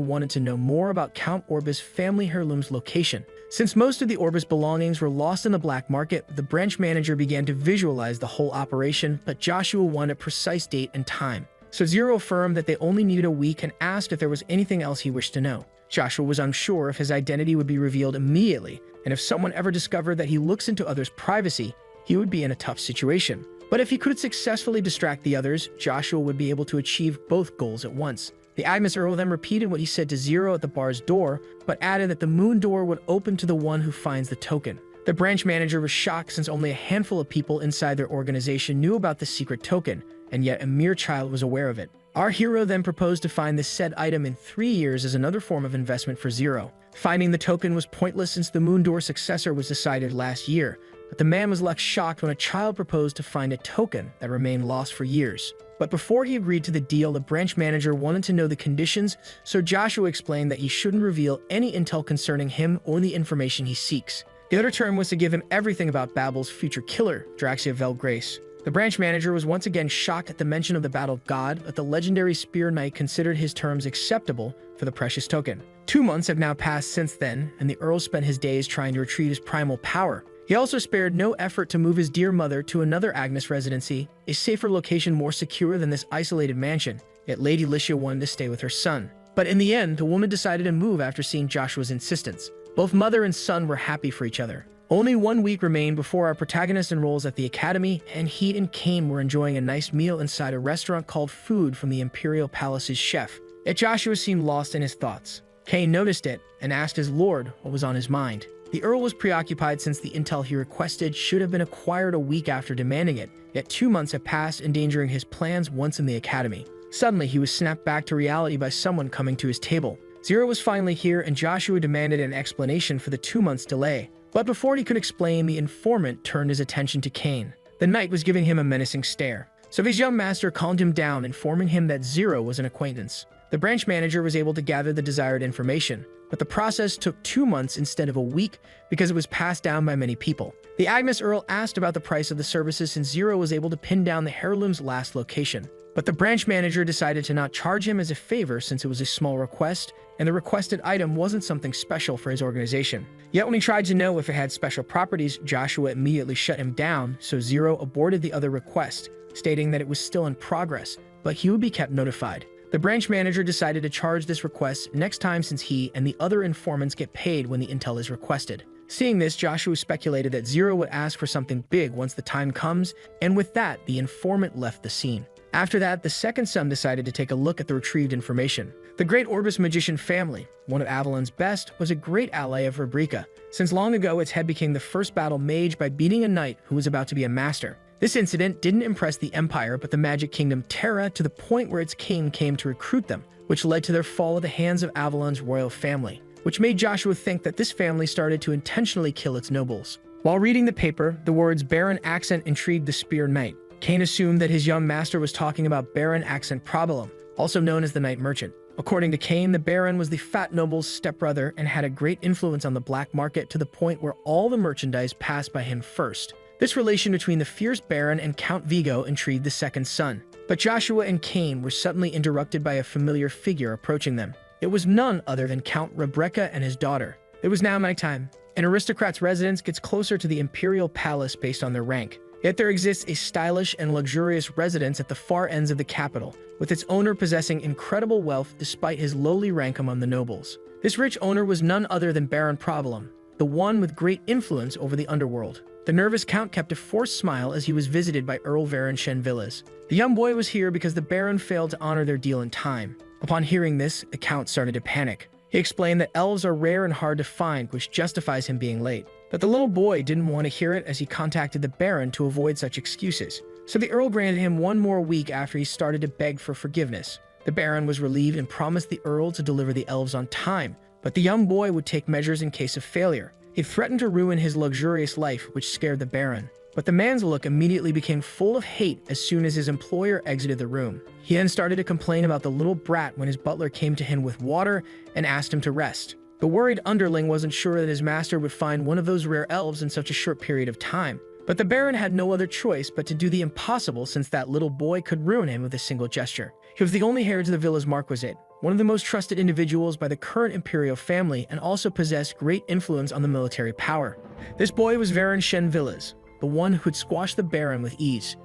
wanted to know more about Count Orbis' family heirloom's location. Since most of the Orbis belongings were lost in the black market, the branch manager began to visualize the whole operation, but Joshua wanted a precise date and time. So Zero affirmed that they only needed a week and asked if there was anything else he wished to know. Joshua was unsure if his identity would be revealed immediately, and if someone ever discovered that he looks into others' privacy, he would be in a tough situation. But if he could successfully distract the others, Joshua would be able to achieve both goals at once. The Agnes Earl then repeated what he said to Zero at the bar's door, but added that the moon door would open to the one who finds the token. The branch manager was shocked, since only a handful of people inside their organization knew about the secret token, and yet a mere child was aware of it. Our hero then proposed to find this said item in 3 years as another form of investment for Zero. Finding the token was pointless, since the moon door successor was decided last year, but the man was left shocked when a child proposed to find a token that remained lost for years. But before he agreed to the deal, the branch manager wanted to know the conditions, so Joshua explained that he shouldn't reveal any intel concerning him or the information he seeks. The other term was to give him everything about Babel's future killer, Draxia Velgrace. The branch manager was once again shocked at the mention of the battle god, but the legendary Spear Knight considered his terms acceptable for the precious token. 2 months have now passed since then, and the Earl spent his days trying to retrieve his primal power. He also spared no effort to move his dear mother to another Agnes residency, a safer location more secure than this isolated mansion, yet Lady Licia wanted to stay with her son. But in the end, the woman decided to move after seeing Joshua's insistence. Both mother and son were happy for each other. Only 1 week remained before our protagonist enrolls at the academy, and he and Cain were enjoying a nice meal inside a restaurant called Food from the Imperial Palace's chef. Yet Joshua seemed lost in his thoughts. Cain noticed it and asked his lord what was on his mind. The Earl was preoccupied since the intel he requested should have been acquired a week after demanding it, yet 2 months had passed, endangering his plans once in the academy. Suddenly, he was snapped back to reality by someone coming to his table. Zero was finally here, and Joshua demanded an explanation for the 2 months' delay. But before he could explain, the informant turned his attention to Cain. The knight was giving him a menacing stare. So his young master calmed him down, informing him that Zero was an acquaintance. The branch manager was able to gather the desired information, but the process took 2 months instead of a week because it was passed down by many people. The Agnes Earl asked about the price of the services since Zero was able to pin down the heirloom's last location. But the branch manager decided to not charge him as a favor since it was a small request, and the requested item wasn't something special for his organization. Yet when he tried to know if it had special properties, Joshua immediately shut him down, so Zero aborted the other request, stating that it was still in progress, but he would be kept notified. The branch manager decided to charge this request next time since he and the other informants get paid when the intel is requested. Seeing this, Joshua speculated that Zero would ask for something big once the time comes, and with that, the informant left the scene. After that, the second son decided to take a look at the retrieved information. The Great Orbis Magician family, one of Avalon's best, was a great ally of Rubrica, since long ago its head became the first battle mage by beating a knight who was about to be a master. This incident didn't impress the Empire but the Magic Kingdom Terra to the point where its king came to recruit them, which led to their fall at the hands of Avalon's royal family, which made Joshua think that this family started to intentionally kill its nobles. While reading the paper, the words Baron Accent intrigued the Spear Knight. Cain assumed that his young master was talking about Baron Accent Probulum, also known as the Night Merchant. According to Cain, the Baron was the fat noble's stepbrother and had a great influence on the black market to the point where all the merchandise passed by him first. This relation between the fierce Baron and Count Vigo intrigued the second son. But Joshua and Cain were suddenly interrupted by a familiar figure approaching them. It was none other than Count Rebecca and his daughter. It was now nighttime. An aristocrat's residence gets closer to the imperial palace based on their rank. Yet there exists a stylish and luxurious residence at the far ends of the capital, with its owner possessing incredible wealth despite his lowly rank among the nobles. This rich owner was none other than Baron Probulum, the one with great influence over the underworld. The nervous count kept a forced smile as he was visited by Earl Varon Shenvillas. The young boy was here because the Baron failed to honor their deal in time. Upon hearing this, the count started to panic. He explained that elves are rare and hard to find, which justifies him being late. But the little boy didn't want to hear it as he contacted the Baron to avoid such excuses. So the Earl granted him 1 more week after he started to beg for forgiveness. The Baron was relieved and promised the Earl to deliver the elves on time, but the young boy would take measures in case of failure. He threatened to ruin his luxurious life, which scared the Baron. But the man's look immediately became full of hate as soon as his employer exited the room. He then started to complain about the little brat when his butler came to him with water and asked him to rest. The worried underling wasn't sure that his master would find one of those rare elves in such a short period of time. But the Baron had no other choice but to do the impossible since that little boy could ruin him with a single gesture. He was the only heir to the villa's marquisate, one of the most trusted individuals by the current imperial family, and also possessed great influence on the military power. This boy was Varon Shenvillas, the one who could squash the Baron with ease.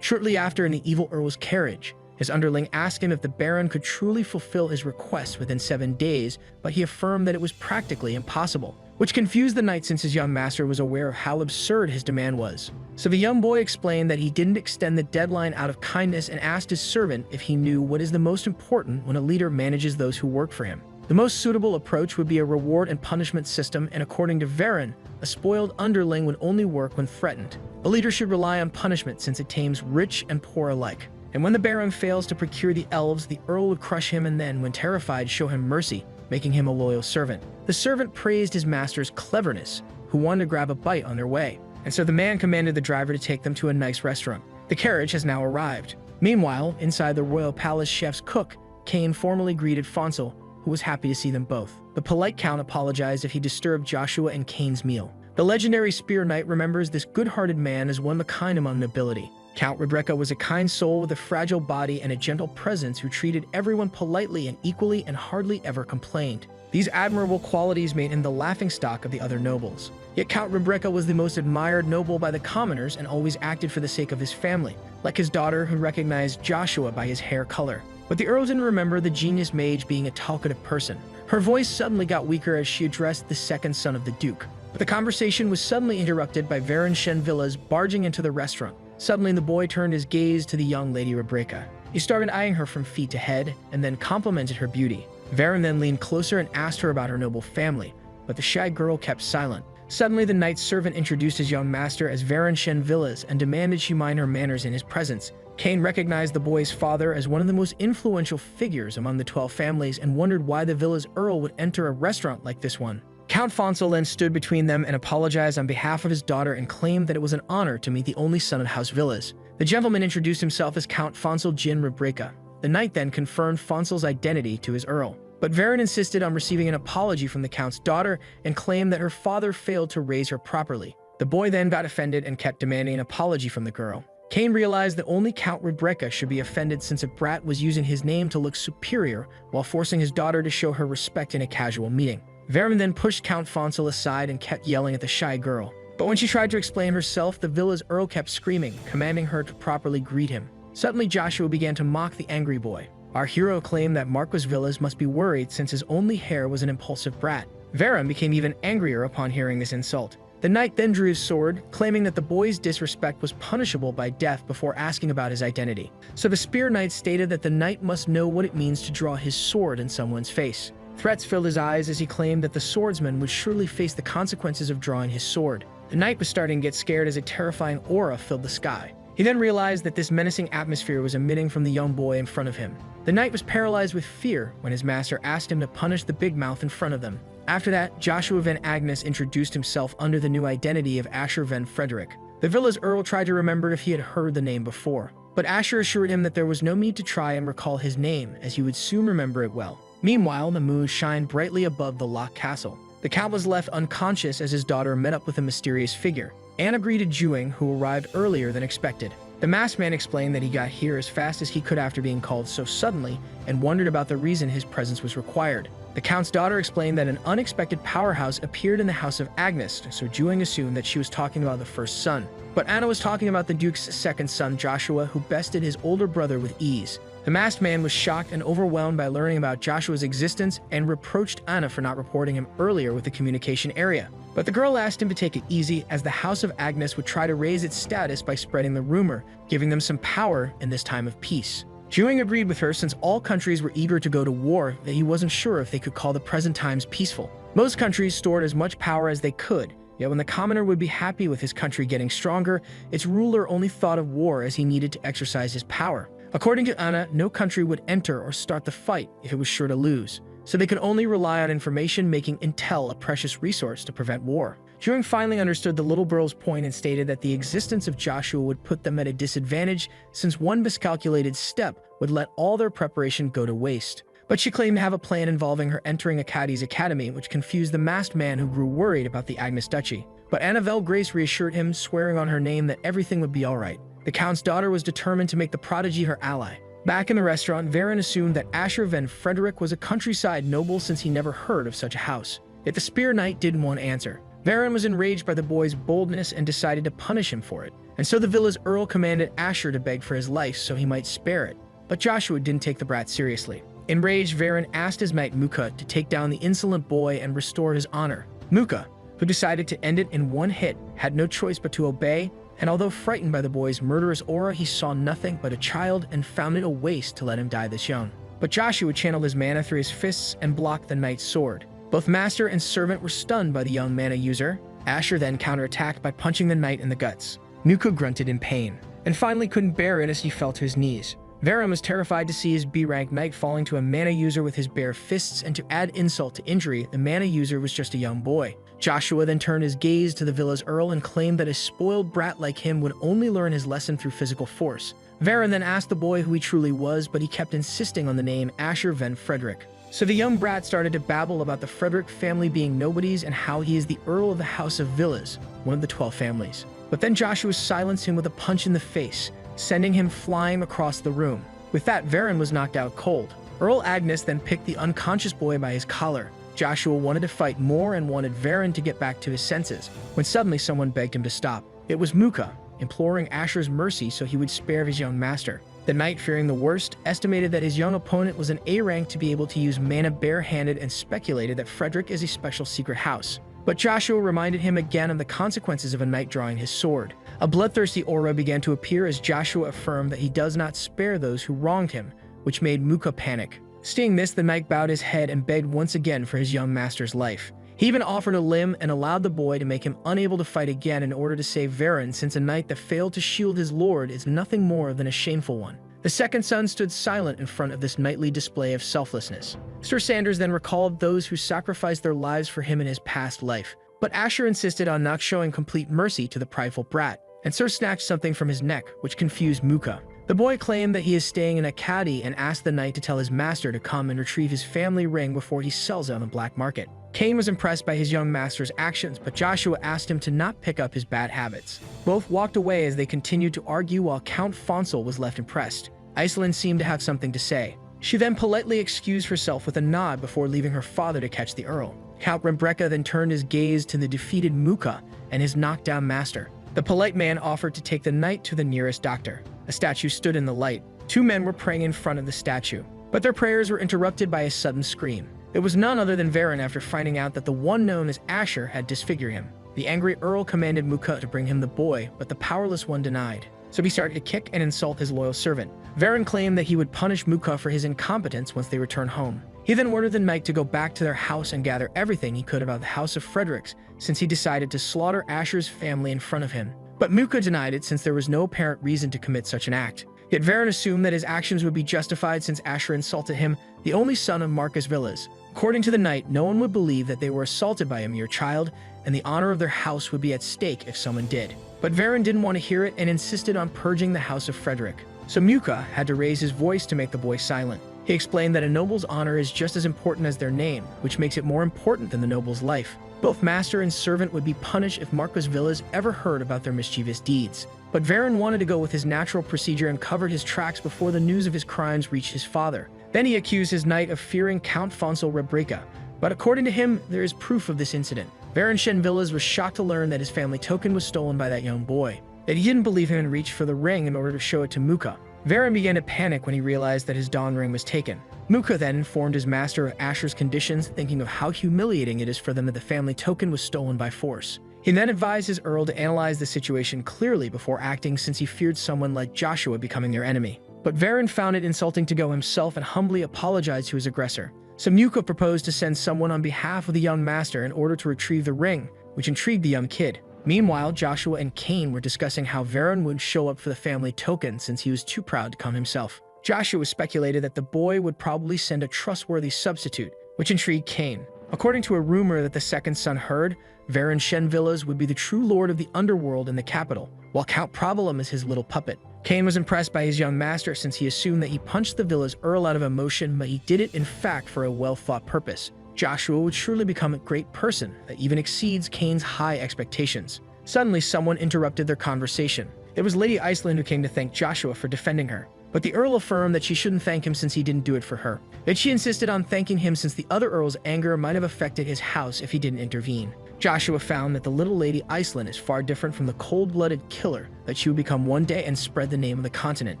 Shortly after, in the evil Earl's carriage, his underling asked him if the Baron could truly fulfill his request within 7 days, but he affirmed that it was practically impossible, which confused the knight since his young master was aware of how absurd his demand was. So the young boy explained that he didn't extend the deadline out of kindness and asked his servant if he knew what is the most important when a leader manages those who work for him. The most suitable approach would be a reward and punishment system, and according to Varon, a spoiled underling would only work when threatened. A leader should rely on punishment since it tames rich and poor alike. And when the Baron fails to procure the elves, the Earl would crush him and then, when terrified, show him mercy, making him a loyal servant. The servant praised his master's cleverness, who wanted to grab a bite on their way, and so the man commanded the driver to take them to a nice restaurant. The carriage has now arrived. Meanwhile, inside the royal palace chef's cook, Cain formally greeted Fonsel, who was happy to see them both. The polite count apologized if he disturbed Joshua and Cain's meal. The legendary Spear Knight remembers this good-hearted man as one of a kind among nobility. Count Rebecca was a kind soul with a fragile body and a gentle presence who treated everyone politely and equally and hardly ever complained. These admirable qualities made him the laughingstock of the other nobles. Yet Count Rebecca was the most admired noble by the commoners and always acted for the sake of his family, like his daughter who recognized Joshua by his hair color. But the Earl didn't remember the genius mage being a talkative person. Her voice suddenly got weaker as she addressed the second son of the Duke. But the conversation was suddenly interrupted by Varon Shenvillas barging into the restaurant. Suddenly, the boy turned his gaze to the young lady Rebecca. He started eyeing her from feet to head, and then complimented her beauty. Varon then leaned closer and asked her about her noble family, but the shy girl kept silent. Suddenly, the knight's servant introduced his young master as Varon Shenvillas and demanded she mind her manners in his presence. Cain recognized the boy's father as one of the most influential figures among the 12 families and wondered why the villa's earl would enter a restaurant like this one. Count Fonsel then stood between them and apologized on behalf of his daughter and claimed that it was an honor to meet the only son of House Villas. The gentleman introduced himself as Count Fonsel Jin Rebecca. The knight then confirmed Fonsel's identity to his earl. But Varon insisted on receiving an apology from the count's daughter and claimed that her father failed to raise her properly. The boy then got offended and kept demanding an apology from the girl. Cain realized that only Count Rebecca should be offended since a brat was using his name to look superior while forcing his daughter to show her respect in a casual meeting. Varon then pushed Count Fonsel aside and kept yelling at the shy girl. But when she tried to explain herself, the villa's earl kept screaming, commanding her to properly greet him. Suddenly, Joshua began to mock the angry boy. Our hero claimed that Marquis Villas must be worried since his only heir was an impulsive brat. Varon became even angrier upon hearing this insult. The knight then drew his sword, claiming that the boy's disrespect was punishable by death before asking about his identity. So the spear knight stated that the knight must know what it means to draw his sword in someone's face. Threats filled his eyes as he claimed that the swordsman would surely face the consequences of drawing his sword. The knight was starting to get scared as a terrifying aura filled the sky. He then realized that this menacing atmosphere was emitting from the young boy in front of him. The knight was paralyzed with fear when his master asked him to punish the big mouth in front of them. After that, Joshua Van Agnes introduced himself under the new identity of Asher Van Frederick. The villa's earl tried to remember if he had heard the name before, but Asher assured him that there was no need to try and recall his name, as he would soon remember it well. Meanwhile, the moon shined brightly above the locked castle. The count was left unconscious as his daughter met up with a mysterious figure. Anna greeted Juing, who arrived earlier than expected. The masked man explained that he got here as fast as he could after being called so suddenly and wondered about the reason his presence was required. The count's daughter explained that an unexpected powerhouse appeared in the house of Agnes, so Juing assumed that she was talking about the first son. But Anna was talking about the Duke's second son, Joshua, who bested his older brother with ease. The masked man was shocked and overwhelmed by learning about Joshua's existence and reproached Anna for not reporting him earlier with the communication area. But the girl asked him to take it easy, as the House of Agnes would try to raise its status by spreading the rumor, giving them some power in this time of peace. Juing agreed with her since all countries were eager to go to war that he wasn't sure if they could call the present times peaceful. Most countries stored as much power as they could, yet when the commoner would be happy with his country getting stronger, its ruler only thought of war as he needed to exercise his power. According to Anna, no country would enter or start the fight if it was sure to lose, so they could only rely on information, making intel a precious resource to prevent war. Juing finally understood the little girl's point and stated that the existence of Joshua would put them at a disadvantage since one miscalculated step would let all their preparation go to waste. But she claimed to have a plan involving her entering Akkadi's academy, which confused the masked man who grew worried about the Agnes Duchy. But Annabelle Grace reassured him, swearing on her name that everything would be alright. The count's daughter was determined to make the prodigy her ally. Back in the restaurant, Varon assumed that Asher Van Frederick was a countryside noble since he never heard of such a house. Yet the spear knight didn't want to answer. Varon was enraged by the boy's boldness and decided to punish him for it. And so the villa's earl commanded Asher to beg for his life so he might spare it. But Joshua didn't take the brat seriously. Enraged, Varon asked his knight Muka to take down the insolent boy and restore his honor. Muka, who decided to end it in one hit, had no choice but to obey, and although frightened by the boy's murderous aura, he saw nothing but a child and found it a waste to let him die this young. But Joshua channeled his mana through his fists and blocked the knight's sword. Both master and servant were stunned by the young mana user. Asher then counterattacked by punching the knight in the guts. Muka grunted in pain, and finally couldn't bear it as he fell to his knees. Varon was terrified to see his B-rank knight falling to a mana user with his bare fists, and to add insult to injury, the mana user was just a young boy. Joshua then turned his gaze to the villa's earl and claimed that a spoiled brat like him would only learn his lesson through physical force. Varon then asked the boy who he truly was, but he kept insisting on the name Asher Van Frederick. So the young brat started to babble about the Frederick family being nobodies and how he is the Earl of the House of Villas, one of the 12 families. But then Joshua silenced him with a punch in the face, sending him flying across the room. With that, Varon was knocked out cold. Earl Agnes then picked the unconscious boy by his collar. Joshua wanted to fight more and wanted Varon to get back to his senses, when suddenly someone begged him to stop. It was Muka, imploring Asher's mercy so he would spare his young master. The knight, fearing the worst, estimated that his young opponent was an A rank to be able to use mana barehanded and speculated that Frederick is a special secret house. But Joshua reminded him again of the consequences of a knight drawing his sword. A bloodthirsty aura began to appear as Joshua affirmed that he does not spare those who wronged him, which made Muka panic. Seeing this, the knight bowed his head and begged once again for his young master's life. He even offered a limb and allowed the boy to make him unable to fight again in order to save Varen, since a knight that failed to shield his lord is nothing more than a shameful one. The second son stood silent in front of this knightly display of selflessness. Sir Sanders then recalled those who sacrificed their lives for him in his past life, but Asher insisted on not showing complete mercy to the prideful brat, and Sir snatched something from his neck, which confused Muka. The boy claimed that he is staying in a caddy and asked the knight to tell his master to come and retrieve his family ring before he sells it on the black market. Cain was impressed by his young master's actions, but Joshua asked him to not pick up his bad habits. Both walked away as they continued to argue while Count Fonsel was left impressed. Iceland seemed to have something to say. She then politely excused herself with a nod before leaving her father to catch the Earl. Count Rebecca then turned his gaze to the defeated Muka and his knockdown master. The polite man offered to take the knight to the nearest doctor. A statue stood in the light. Two men were praying in front of the statue, but their prayers were interrupted by a sudden scream. It was none other than Varen after finding out that the one known as Asher had disfigured him. The angry Earl commanded Muka to bring him the boy, but the powerless one denied. So he started to kick and insult his loyal servant. Varen claimed that he would punish Muka for his incompetence once they returned home. He then ordered the knight to go back to their house and gather everything he could about the House of Fredericks, since he decided to slaughter Asher's family in front of him. But Muka denied it since there was no apparent reason to commit such an act. Yet Varen assumed that his actions would be justified since Asher insulted him, the only son of Marcus Villas. According to the knight, no one would believe that they were assaulted by a mere child, and the honor of their house would be at stake if someone did. But Varen didn't want to hear it and insisted on purging the House of Frederick. So Muka had to raise his voice to make the boy silent. He explained that a noble's honor is just as important as their name, which makes it more important than the noble's life. Both master and servant would be punished if Marcus Villas ever heard about their mischievous deeds. But Varen wanted to go with his natural procedure and covered his tracks before the news of his crimes reached his father. Then he accused his knight of fearing Count Fonsel Rebecca, but according to him, there is proof of this incident. Varen Shen Villas was shocked to learn that his family token was stolen by that young boy, that he didn't believe him and reached for the ring in order to show it to Muka. Varen began to panic when he realized that his dawn ring was taken. Muka then informed his master of Asher's conditions, thinking of how humiliating it is for them that the family token was stolen by force. He then advised his Earl to analyze the situation clearly before acting, since he feared someone like Joshua becoming their enemy. But Varen found it insulting to go himself and humbly apologized to his aggressor. So Muka proposed to send someone on behalf of the young master in order to retrieve the ring, which intrigued the young kid. Meanwhile, Joshua and Cain were discussing how Varen would show up for the family token since he was too proud to come himself. Joshua speculated that the boy would probably send a trustworthy substitute, which intrigued Cain. According to a rumor that the second son heard, Varen Shen Villas would be the true lord of the underworld in the capital, while Count Provolum is his little puppet. Cain was impressed by his young master since he assumed that he punched the Villas Earl out of emotion, but he did it in fact for a well-thought purpose. Joshua would surely become a great person that even exceeds Cain's high expectations. Suddenly, someone interrupted their conversation. It was Lady Iceland who came to thank Joshua for defending her. But the Earl affirmed that she shouldn't thank him since he didn't do it for her. Yet she insisted on thanking him since the other Earl's anger might have affected his house if he didn't intervene. Joshua found that the little Lady Iceland is far different from the cold-blooded killer that she would become one day and spread the name of the continent.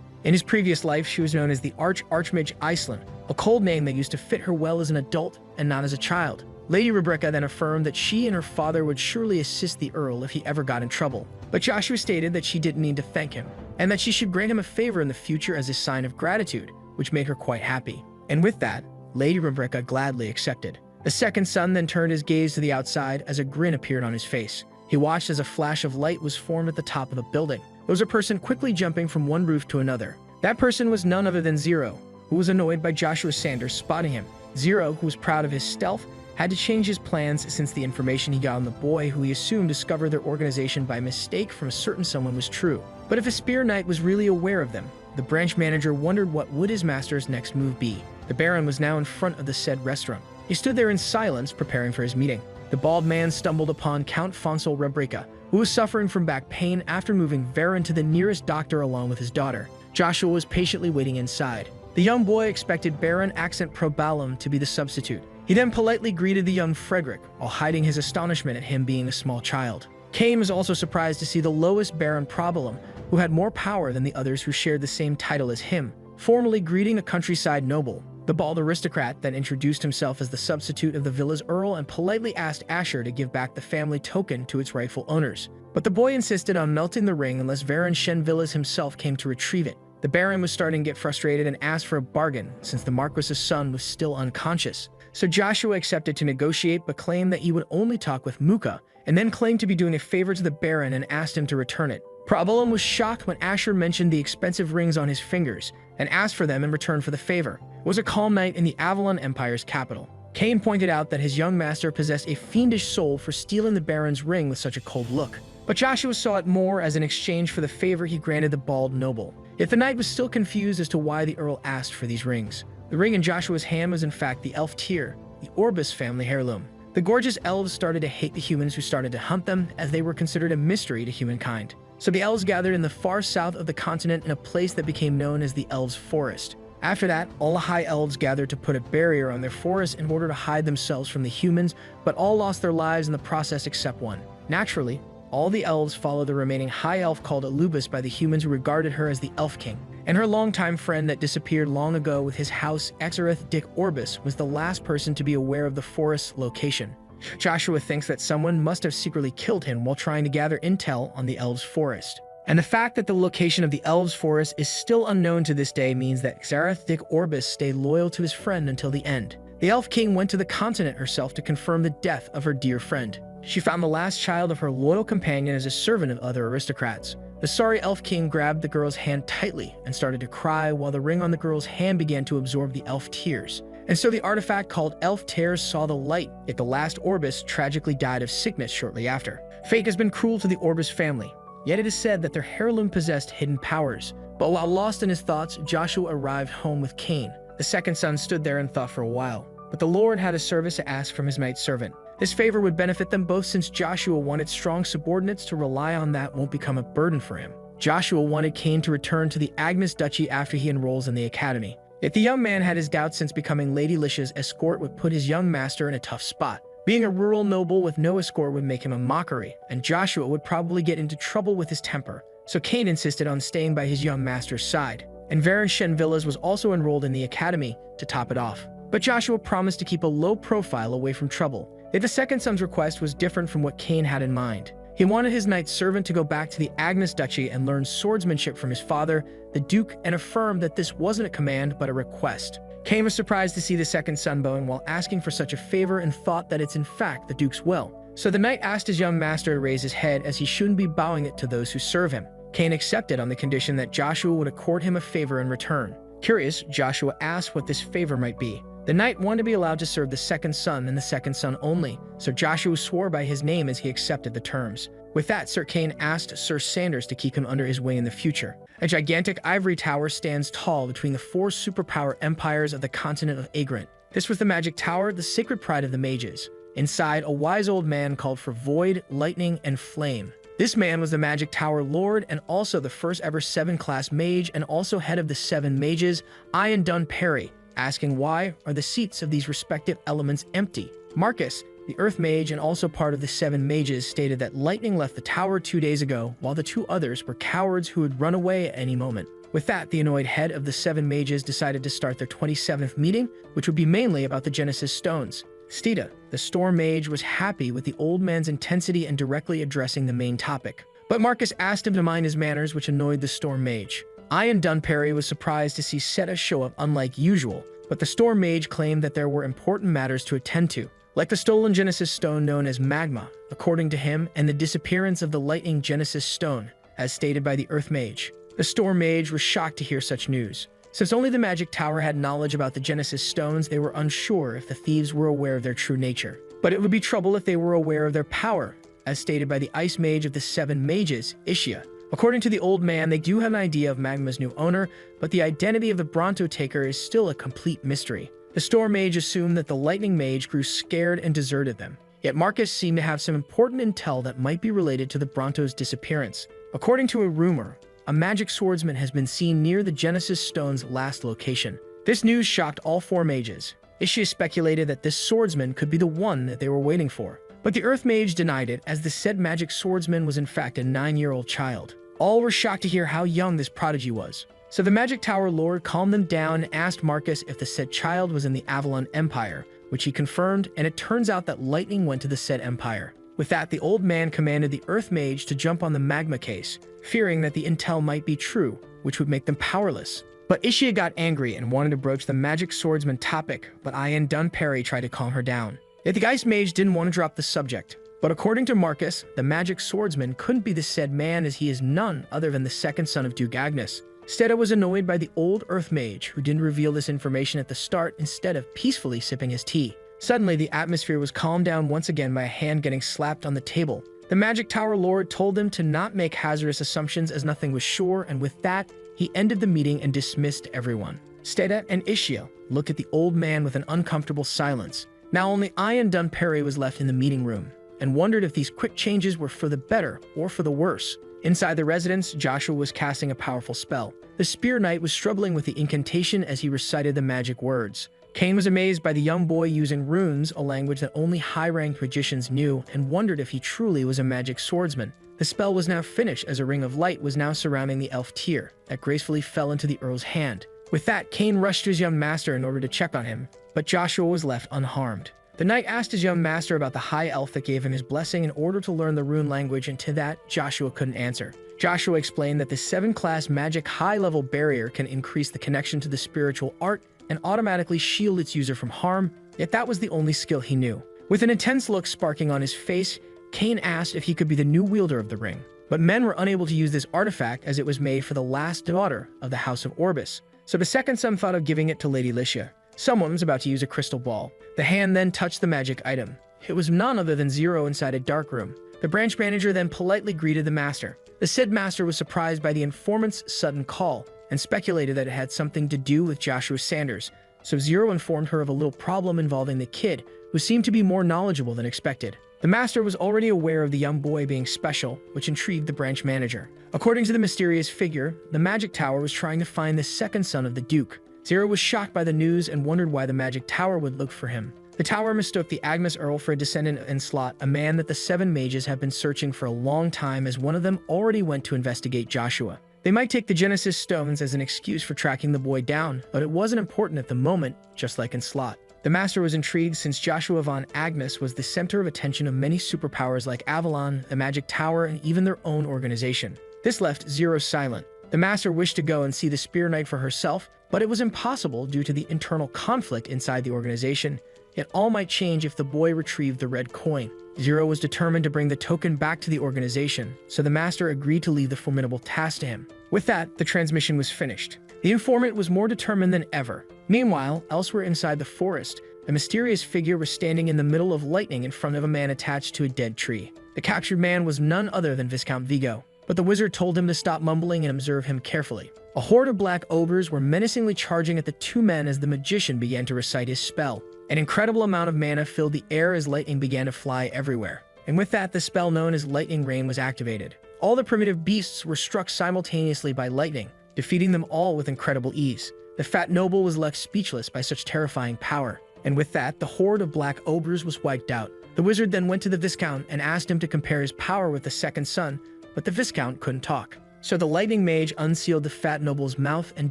In his previous life, she was known as the Archmage Iceland, a cold name that used to fit her well as an adult and not as a child. Lady Rebecca then affirmed that she and her father would surely assist the Earl if he ever got in trouble. But Joshua stated that she didn't need to thank him, and that she should grant him a favor in the future as a sign of gratitude, which made her quite happy. And with that, Lady Rebecca gladly accepted. The second son then turned his gaze to the outside as a grin appeared on his face. He watched as a flash of light was formed at the top of the building. There was a person quickly jumping from one roof to another. That person was none other than Zero, who was annoyed by Joshua Sanders spotting him. Zero, who was proud of his stealth, had to change his plans since the information he got on the boy, who he assumed discovered their organization by mistake from a certain someone, was true. But if a spear knight was really aware of them, the branch manager wondered what would his master's next move be. The Baron was now in front of the said restaurant. He stood there in silence, preparing for his meeting. The bald man stumbled upon Count Fonsel Rebecca, who was suffering from back pain after moving Varen to the nearest doctor along with his daughter. Joshua was patiently waiting inside. The young boy expected Baron Accent Probalum to be the substitute. He then politely greeted the young Frederick, while hiding his astonishment at him being a small child. Cain was also surprised to see the lowest Baron Probalum, who had more power than the others who shared the same title as him, formally greeting a countryside noble. The bald aristocrat then introduced himself as the substitute of the villa's earl and politely asked Asher to give back the family token to its rightful owners. But the boy insisted on melting the ring unless Baron Shenvillas himself came to retrieve it. The Baron was starting to get frustrated and asked for a bargain since the Marquis's son was still unconscious. So Joshua accepted to negotiate but claimed that he would only talk with Muka, and then claimed to be doing a favor to the Baron and asked him to return it. Problem was shocked when Asher mentioned the expensive rings on his fingers and asked for them in return for the favor. It was a calm night in the Avalon Empire's capital. Cain pointed out that his young master possessed a fiendish soul for stealing the Baron's ring with such a cold look. But Joshua saw it more as an exchange for the favor he granted the bald noble. Yet the knight was still confused as to why the Earl asked for these rings. The ring in Joshua's hand was in fact the elf tear, the Orbis family heirloom. The gorgeous elves started to hate the humans who started to hunt them, as they were considered a mystery to humankind. So the elves gathered in the far south of the continent in a place that became known as the Elves' Forest. After that, all the high elves gathered to put a barrier on their forest in order to hide themselves from the humans, but all lost their lives in the process except one. Naturally, all the elves followed the remaining high elf called Alubis by the humans who regarded her as the Elf King. And her longtime friend that disappeared long ago with his house, Exareth Dick Orbis, was the last person to be aware of the forest's location. Joshua thinks that someone must have secretly killed him while trying to gather intel on the Elves' Forest. And the fact that the location of the Elves' Forest is still unknown to this day means that Exareth Dick Orbis stayed loyal to his friend until the end. The Elf King went to the continent herself to confirm the death of her dear friend. She found the last child of her loyal companion as a servant of other aristocrats. The sorry Elf King grabbed the girl's hand tightly and started to cry while the ring on the girl's hand began to absorb the elf tears. And so the artifact called Elf Tears saw the light, yet the last Orbis tragically died of sickness shortly after. Fate has been cruel to the Orbis family, yet it is said that their heirloom possessed hidden powers. But while lost in his thoughts, Joshua arrived home with Cain. The second son stood there and thought for a while, but the Lord had a service to ask from his knight servant. This favor would benefit them both since Joshua wanted strong subordinates to rely on that won't become a burden for him. Joshua wanted Cain to return to the Agnes Duchy after he enrolls in the academy. Yet the young man had his doubts since becoming Lady Licia's escort would put his young master in a tough spot. Being a rural noble with no escort would make him a mockery, and Joshua would probably get into trouble with his temper. So Cain insisted on staying by his young master's side. And Baron Shenvillas was also enrolled in the academy to top it off. But Joshua promised to keep a low profile away from trouble. Yet the second son's request was different from what Cain had in mind. He wanted his knight servant to go back to the Agnes Duchy and learn swordsmanship from his father, the Duke, and affirm that this wasn't a command but a request. Cain was surprised to see the second son bowing while asking for such a favor and thought that it's in fact the Duke's will. So the knight asked his young master to raise his head as he shouldn't be bowing it to those who serve him. Cain accepted on the condition that Joshua would accord him a favor in return. Curious, Joshua asked what this favor might be. The knight wanted to be allowed to serve the second son and the second son only, so Joshua swore by his name as he accepted the terms. With that, Sir Cain asked Sir Sanders to keep him under his wing in the future. A gigantic ivory tower stands tall between the four superpower empires of the continent of Agrant. This was the Magic Tower, the sacred pride of the mages. Inside, a wise old man called for Void, Lightning, and Flame. This man was the Magic Tower Lord and also the first ever 7-class mage and also head of the 7 mages, Ian Dun Perry, asking why are the seats of these respective elements empty. Marcus, the Earth Mage and also part of the 7 mages, stated that Lightning left the tower 2 days ago, while the 2 others were cowards who would run away at any moment. With that, the annoyed head of the 7 mages decided to start their 27th meeting, which would be mainly about the Genesis Stones. Stita, the Storm Mage, was happy with the old man's intensity and directly addressing the main topic. But Marcus asked him to mind his manners, which annoyed the Storm Mage. Ian Dunperry was surprised to see Seta show up unlike usual, but the Storm Mage claimed that there were important matters to attend to, like the stolen Genesis Stone known as Magma, according to him, and the disappearance of the Lightning Genesis Stone, as stated by the Earth Mage. The Storm Mage was shocked to hear such news. Since only the Magic Tower had knowledge about the Genesis Stones, they were unsure if the thieves were aware of their true nature. But it would be trouble if they were aware of their power, as stated by the Ice Mage of the 7 mages, Ishia. According to the old man, they do have an idea of Magma's new owner, but the identity of the Bronto Taker is still a complete mystery. The Storm Mage assumed that the Lightning Mage grew scared and deserted them. Yet Marcus seemed to have some important intel that might be related to the Bronto's disappearance. According to a rumor, a magic swordsman has been seen near the Genesis Stone's last location. This news shocked all 4 mages. Ishia speculated that this swordsman could be the one that they were waiting for. But the Earth Mage denied it, as the said magic swordsman was in fact a 9-year-old child. All were shocked to hear how young this prodigy was. So the Magic Tower Lord calmed them down and asked Marcus if the said child was in the Avalon Empire, which he confirmed, and it turns out that lightning went to the said empire. With that, the old man commanded the Earth Mage to jump on the magma case, fearing that the intel might be true, which would make them powerless. But Ishia got angry and wanted to broach the magic swordsman topic, but Ian Dunperry tried to calm her down. Yet the Ice Mage didn't want to drop the subject. But according to Marcus, the magic swordsman couldn't be the said man, as he is none other than the second son of Duke Agnes. Steda was annoyed by the old Earth Mage, who didn't reveal this information at the start instead of peacefully sipping his tea. Suddenly, the atmosphere was calmed down once again by a hand getting slapped on the table. The Magic Tower Lord told them to not make hazardous assumptions, as nothing was sure, and with that, he ended the meeting and dismissed everyone. Steda and Ishia looked at the old man with an uncomfortable silence. Now only Ian Dunperry was left in the meeting room, and wondered if these quick changes were for the better or for the worse. Inside the residence, Joshua was casting a powerful spell. The Spear Knight was struggling with the incantation as he recited the magic words. Kane was amazed by the young boy using runes, a language that only high-ranked magicians knew, and wondered if he truly was a magic swordsman. The spell was now finished, as a ring of light was now surrounding the elf tear that gracefully fell into the Earl's hand. With that, Kane rushed to his young master in order to check on him, but Joshua was left unharmed. The knight asked his young master about the high elf that gave him his blessing in order to learn the rune language, and to that, Joshua couldn't answer. Joshua explained that the 7-class magic high-level barrier can increase the connection to the spiritual art and automatically shield its user from harm, yet that was the only skill he knew. With an intense look sparking on his face, Kane asked if he could be the new wielder of the ring. But men were unable to use this artifact, as it was made for the last daughter of the House of Orbis. So the second son thought of giving it to Lady Licia. Someone was about to use a crystal ball. The hand then touched the magic item. It was none other than Zero inside a dark room. The branch manager then politely greeted the master. The said master was surprised by the informant's sudden call, and speculated that it had something to do with Joshua Sanders, so Zero informed her of a little problem involving the kid, who seemed to be more knowledgeable than expected. The master was already aware of the young boy being special, which intrigued the branch manager. According to the mysterious figure, the Magic Tower was trying to find the second son of the Duke. Zero was shocked by the news and wondered why the Magic Tower would look for him. The tower mistook the Agnes Earl for a descendant of Enslot, a man that the 7 mages have been searching for a long time, as one of them already went to investigate Joshua. They might take the Genesis Stones as an excuse for tracking the boy down, but it wasn't important at the moment, just like Enslot. The master was intrigued, since Joshua von Agnes was the center of attention of many superpowers like Avalon, the Magic Tower, and even their own organization. This left Zero silent. The master wished to go and see the Spear Knight for herself, but it was impossible due to the internal conflict inside the organization. Yet all might change if the boy retrieved the red coin. Zero was determined to bring the token back to the organization, so the master agreed to leave the formidable task to him. With that, the transmission was finished. The informant was more determined than ever. Meanwhile, elsewhere inside the forest, a mysterious figure was standing in the middle of lightning in front of a man attached to a dead tree. The captured man was none other than Viscount Vigo, but the wizard told him to stop mumbling and observe him carefully. A horde of black ogres were menacingly charging at the 2 men as the magician began to recite his spell. An incredible amount of mana filled the air as lightning began to fly everywhere. And with that, the spell known as Lightning Rain was activated. All the primitive beasts were struck simultaneously by lightning, defeating them all with incredible ease. The fat noble was left speechless by such terrifying power. And with that, the horde of black ogres was wiped out. The wizard then went to the Viscount and asked him to compare his power with the second son, but the Viscount couldn't talk. So the lightning mage unsealed the fat noble's mouth and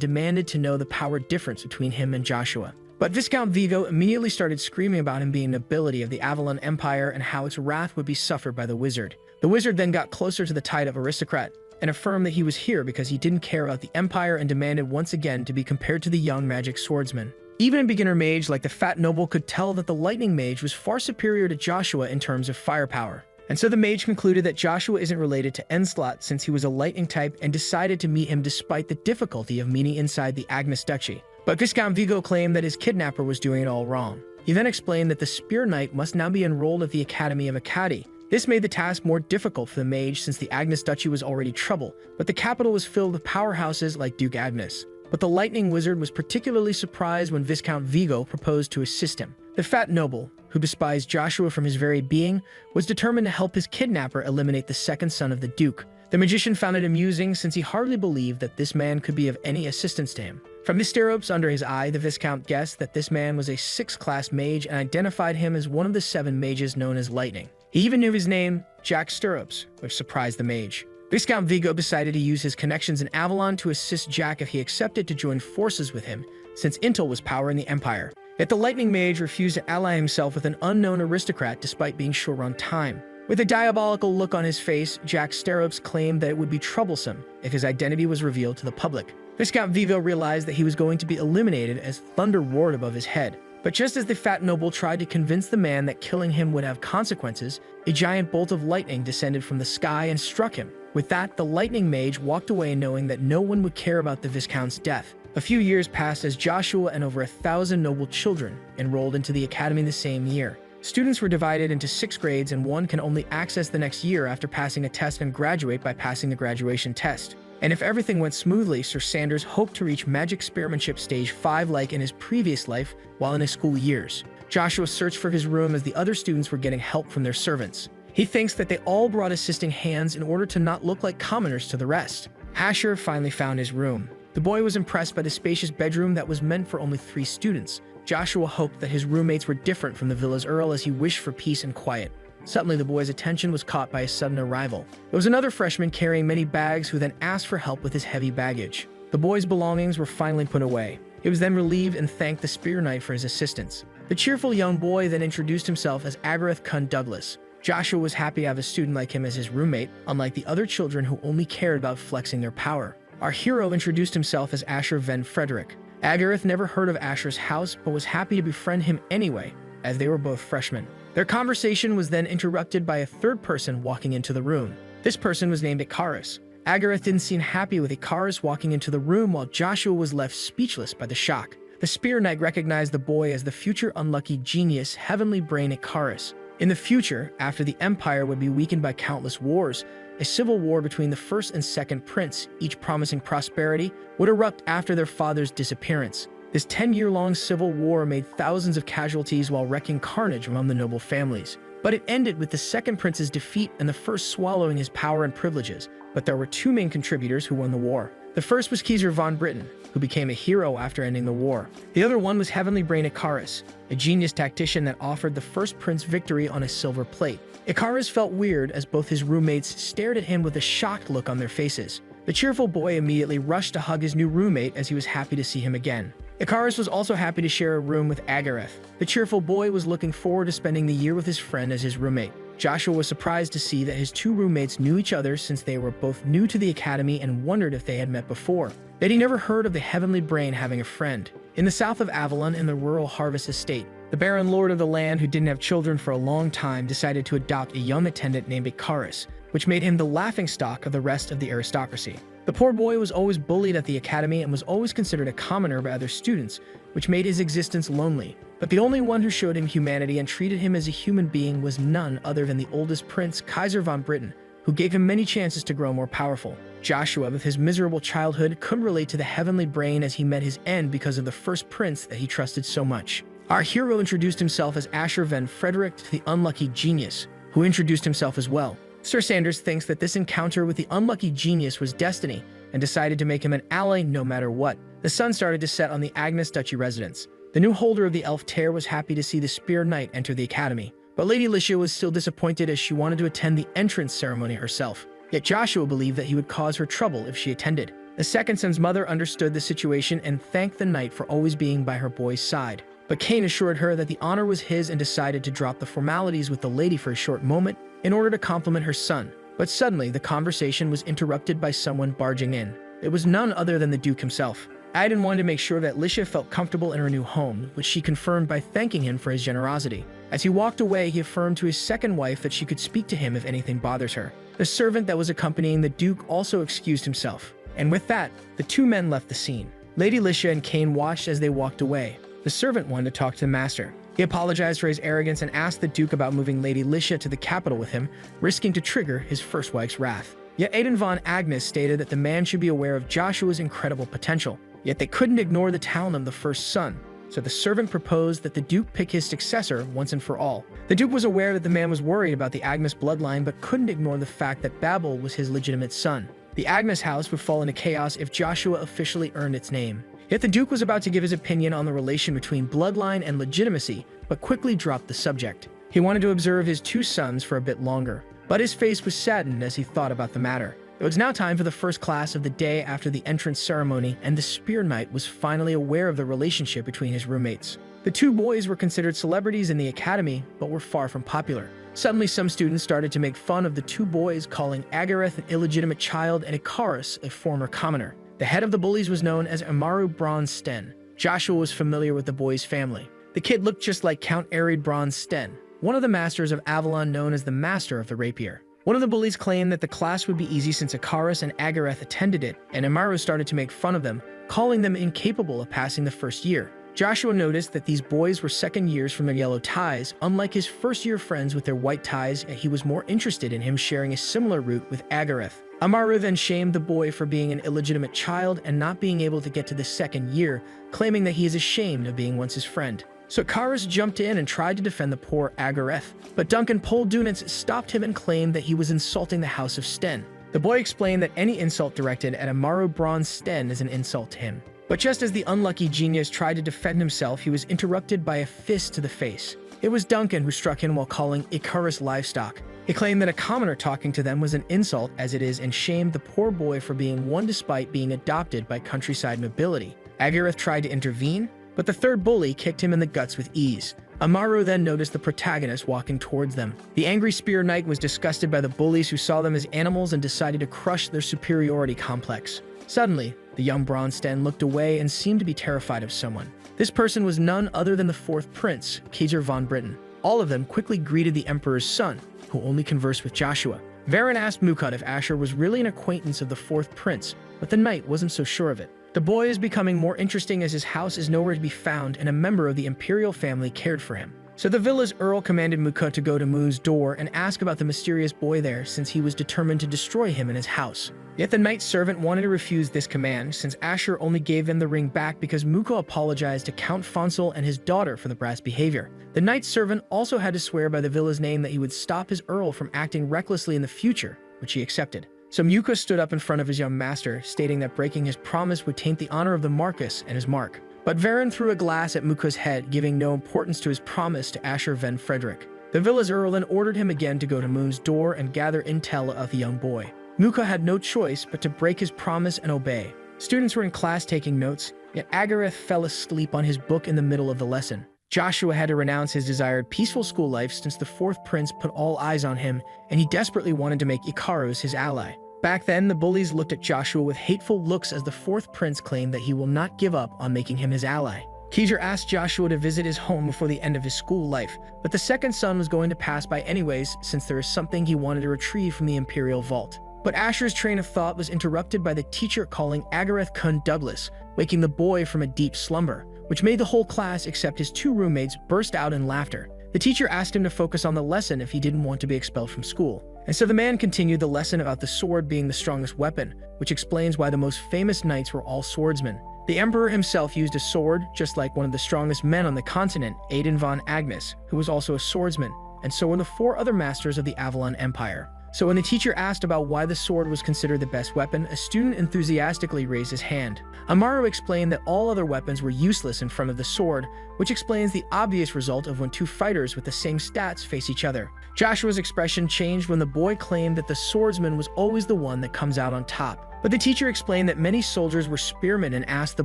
demanded to know the power difference between him and Joshua. But Viscount Vigo immediately started screaming about him being an ability of the Avalon Empire and how its wrath would be suffered by the wizard. The wizard then got closer to the tide of aristocrat and affirmed that he was here because he didn't care about the empire, and demanded once again to be compared to the young magic swordsman. Even a beginner mage like the fat noble could tell that the lightning mage was far superior to Joshua in terms of firepower. And so the mage concluded that Joshua isn't related to Enslot, since he was a lightning type, and decided to meet him despite the difficulty of meeting inside the Agnes Duchy. But Viscount Vigo claimed that his kidnapper was doing it all wrong. He then explained that the Spear Knight must now be enrolled at the Academy of Acadi. This made the task more difficult for the mage, since the Agnes Duchy was already trouble, but the capital was filled with powerhouses like Duke Agnes. But the lightning wizard was particularly surprised when Viscount Vigo proposed to assist him. The fat noble, who despised Joshua from his very being, was determined to help his kidnapper eliminate the second son of the Duke. The magician found it amusing, since he hardly believed that this man could be of any assistance to him. From the stirrups under his eye, the Viscount guessed that this man was a 6th-class mage and identified him as one of the 7 mages known as Lightning. He even knew his name, Jack Stirrups, which surprised the mage. Viscount Vigo decided to use his connections in Avalon to assist Jack if he accepted to join forces with him, since Intel was power in the Empire. Yet the Lightning Mage refused to ally himself with an unknown aristocrat despite being short on time. With a diabolical look on his face, Jack Sterrops claimed that it would be troublesome if his identity was revealed to the public. Viscount Vigo realized that he was going to be eliminated as thunder roared above his head. But just as the fat noble tried to convince the man that killing him would have consequences, a giant bolt of lightning descended from the sky and struck him. With that, the Lightning Mage walked away knowing that no one would care about the Viscount's death. A few years passed as Joshua and over 1,000 noble children enrolled into the academy the same year. Students were divided into 6 grades, and one can only access the next year after passing a test and graduate by passing the graduation test. And if everything went smoothly, Sir Sanders hoped to reach magic spearmanship stage 5 like in his previous life while in his school years. Joshua searched for his room as the other students were getting help from their servants. He thinks that they all brought assisting hands in order to not look like commoners to the rest. Asher finally found his room. The boy was impressed by the spacious bedroom that was meant for only 3 students. Joshua hoped that his roommates were different from the villa's earl as he wished for peace and quiet. Suddenly, the boy's attention was caught by a sudden arrival. It was another freshman carrying many bags who then asked for help with his heavy baggage. The boy's belongings were finally put away. He was then relieved and thanked the Spear Knight for his assistance. The cheerful young boy then introduced himself as Agareth Kun Douglas. Joshua was happy to have a student like him as his roommate, unlike the other children who only cared about flexing their power. Our hero introduced himself as Asher Van Frederick. Agareth never heard of Asher's house, but was happy to befriend him anyway, as they were both freshmen. Their conversation was then interrupted by a third person walking into the room. This person was named Icarus. Agareth didn't seem happy with Icarus walking into the room, while Joshua was left speechless by the shock. The Spear Knight recognized the boy as the future unlucky genius Heavenly Brain Icarus. In the future, after the Empire would be weakened by countless wars, a civil war between the first and second prince, each promising prosperity, would erupt after their father's disappearance. This 10-year-long civil war made thousands of casualties while wreaking carnage among the noble families. But it ended with the second prince's defeat and the first swallowing his power and privileges. But there were 2 main contributors who won the war. The first was Kaiser von Britain, who became a hero after ending the war. The other one was Heavenly Brain Icarus, a genius tactician that offered the first prince victory on a silver plate. Icarus felt weird as both his roommates stared at him with a shocked look on their faces. The cheerful boy immediately rushed to hug his new roommate as he was happy to see him again. Icarus was also happy to share a room with Agareth. The cheerful boy was looking forward to spending the year with his friend as his roommate. Joshua was surprised to see that his 2 roommates knew each other since they were both new to the academy and wondered if they had met before. That he never heard of the Heavenly Brain having a friend. In the south of Avalon, in the rural harvest estate, the Baron Lord of the land, who didn't have children for a long time, decided to adopt a young attendant named Icarus, which made him the laughingstock of the rest of the aristocracy. The poor boy was always bullied at the academy and was always considered a commoner by other students, which made his existence lonely. But the only one who showed him humanity and treated him as a human being was none other than the oldest prince, Kaiser von Britain, who gave him many chances to grow more powerful. Joshua, with his miserable childhood, couldn't relate to the Heavenly Brain as he met his end because of the first prince that he trusted so much. Our hero introduced himself as Asher Van Frederick to the unlucky genius, who introduced himself as well. Sir Sanders thinks that this encounter with the unlucky genius was destiny and decided to make him an ally no matter what. The sun started to set on the Agnes Duchy residence. The new holder of the Elf Tear was happy to see the Spear Knight enter the academy, but Lady Licia was still disappointed as she wanted to attend the entrance ceremony herself. Yet Joshua believed that he would cause her trouble if she attended. The second son's mother understood the situation and thanked the knight for always being by her boy's side. But Cain assured her that the honor was his and decided to drop the formalities with the lady for a short moment in order to compliment her son. But suddenly, the conversation was interrupted by someone barging in. It was none other than the Duke himself. Aiden wanted to make sure that Licia felt comfortable in her new home, which she confirmed by thanking him for his generosity. As he walked away, he affirmed to his second wife that she could speak to him if anything bothers her. The servant that was accompanying the Duke also excused himself. And with that, the 2 men left the scene. Lady Licia and Cain watched as they walked away. The servant wanted to talk to the master. He apologized for his arrogance and asked the Duke about moving Lady Licia to the capital with him, risking to trigger his first wife's wrath. Yet Aiden von Agnes stated that the man should be aware of Joshua's incredible potential. Yet they couldn't ignore the talent of the first son, so the servant proposed that the Duke pick his successor once and for all. The Duke was aware that the man was worried about the Agnes bloodline, but couldn't ignore the fact that Babel was his legitimate son. The Agnes house would fall into chaos if Joshua officially earned its name. Yet the Duke was about to give his opinion on the relation between bloodline and legitimacy, but quickly dropped the subject. He wanted to observe his 2 sons for a bit longer, but his face was saddened as he thought about the matter. It was now time for the first class of the day after the entrance ceremony, and the Spear Knight was finally aware of the relationship between his roommates. The two boys were considered celebrities in the academy, but were far from popular. Suddenly, some students started to make fun of the two boys, calling Agareth an illegitimate child and Icarus a former commoner. The head of the bullies was known as Amaru Bronze Sten. Joshua was familiar with the boy's family. The kid looked just like Count Arid Bronze Sten, one of the masters of Avalon known as the Master of the Rapier. One of the bullies claimed that the class would be easy since Icarus and Agareth attended it, and Amaru started to make fun of them, calling them incapable of passing the first year. Joshua noticed that these boys were second years from their yellow ties, unlike his first-year friends with their white ties, and he was more interested in him sharing a similar route with Agareth. Amaru then shamed the boy for being an illegitimate child and not being able to get to the second year, claiming that he is ashamed of being once his friend. So Icarus jumped in and tried to defend the poor Agareth, but Duncan Poldunitz stopped him and claimed that he was insulting the House of Sten. The boy explained that any insult directed at Amaru Bronze Sten is an insult to him. But just as the unlucky genius tried to defend himself, he was interrupted by a fist to the face. It was Duncan who struck him while calling Icarus livestock. He claimed that a commoner talking to them was an insult as it is, and shamed the poor boy for being one despite being adopted by countryside nobility. Agareth tried to intervene, but the third bully kicked him in the guts with ease. Amaru then noticed the protagonist walking towards them. The angry Spear Knight was disgusted by the bullies who saw them as animals and decided to crush their superiority complex. Suddenly, the young Bronze Sten looked away and seemed to be terrified of someone. This person was none other than the fourth prince, Kaiser von Britain. All of them quickly greeted the Emperor's son, who only conversed with Joshua. Varen asked Mukut if Asher was really an acquaintance of the fourth prince, but the knight wasn't so sure of it. The boy is becoming more interesting as his house is nowhere to be found and a member of the imperial family cared for him. So the villa's earl commanded Mukut to go to Mu's door and ask about the mysterious boy there, since he was determined to destroy him and his house. Yet the knight's servant wanted to refuse this command, since Asher only gave them the ring back because Muko apologized to Count Fonsel and his daughter for the brass behavior. The knight's servant also had to swear by the villa's name that he would stop his earl from acting recklessly in the future, which he accepted. So Muko stood up in front of his young master, stating that breaking his promise would taint the honor of the Marcus and his mark. But Varen threw a glass at Muko's head, giving no importance to his promise to Asher Van Frederick. The villa's earl then ordered him again to go to Moon's door and gather intel of the young boy. Muko had no choice but to break his promise and obey. Students were in class taking notes, yet Agareth fell asleep on his book in the middle of the lesson. Joshua had to renounce his desired peaceful school life since the fourth prince put all eyes on him, and he desperately wanted to make Icarus his ally. Back then, the bullies looked at Joshua with hateful looks as the fourth prince claimed that he will not give up on making him his ally. Kaiser asked Joshua to visit his home before the end of his school life, but the second son was going to pass by anyways, since there is something he wanted to retrieve from the Imperial Vault. But Asher's train of thought was interrupted by the teacher calling Agareth Kun Douglas, waking the boy from a deep slumber, which made the whole class except his two roommates burst out in laughter. The teacher asked him to focus on the lesson if he didn't want to be expelled from school. And so the man continued the lesson about the sword being the strongest weapon, which explains why the most famous knights were all swordsmen. The emperor himself used a sword, just like one of the strongest men on the continent, Aiden von Agnes, who was also a swordsman, and so were the four other masters of the Avalon Empire. So when the teacher asked about why the sword was considered the best weapon, a student enthusiastically raised his hand. Amaru explained that all other weapons were useless in front of the sword, which explains the obvious result of when two fighters with the same stats face each other. Joshua's expression changed when the boy claimed that the swordsman was always the one that comes out on top. But the teacher explained that many soldiers were spearmen and asked the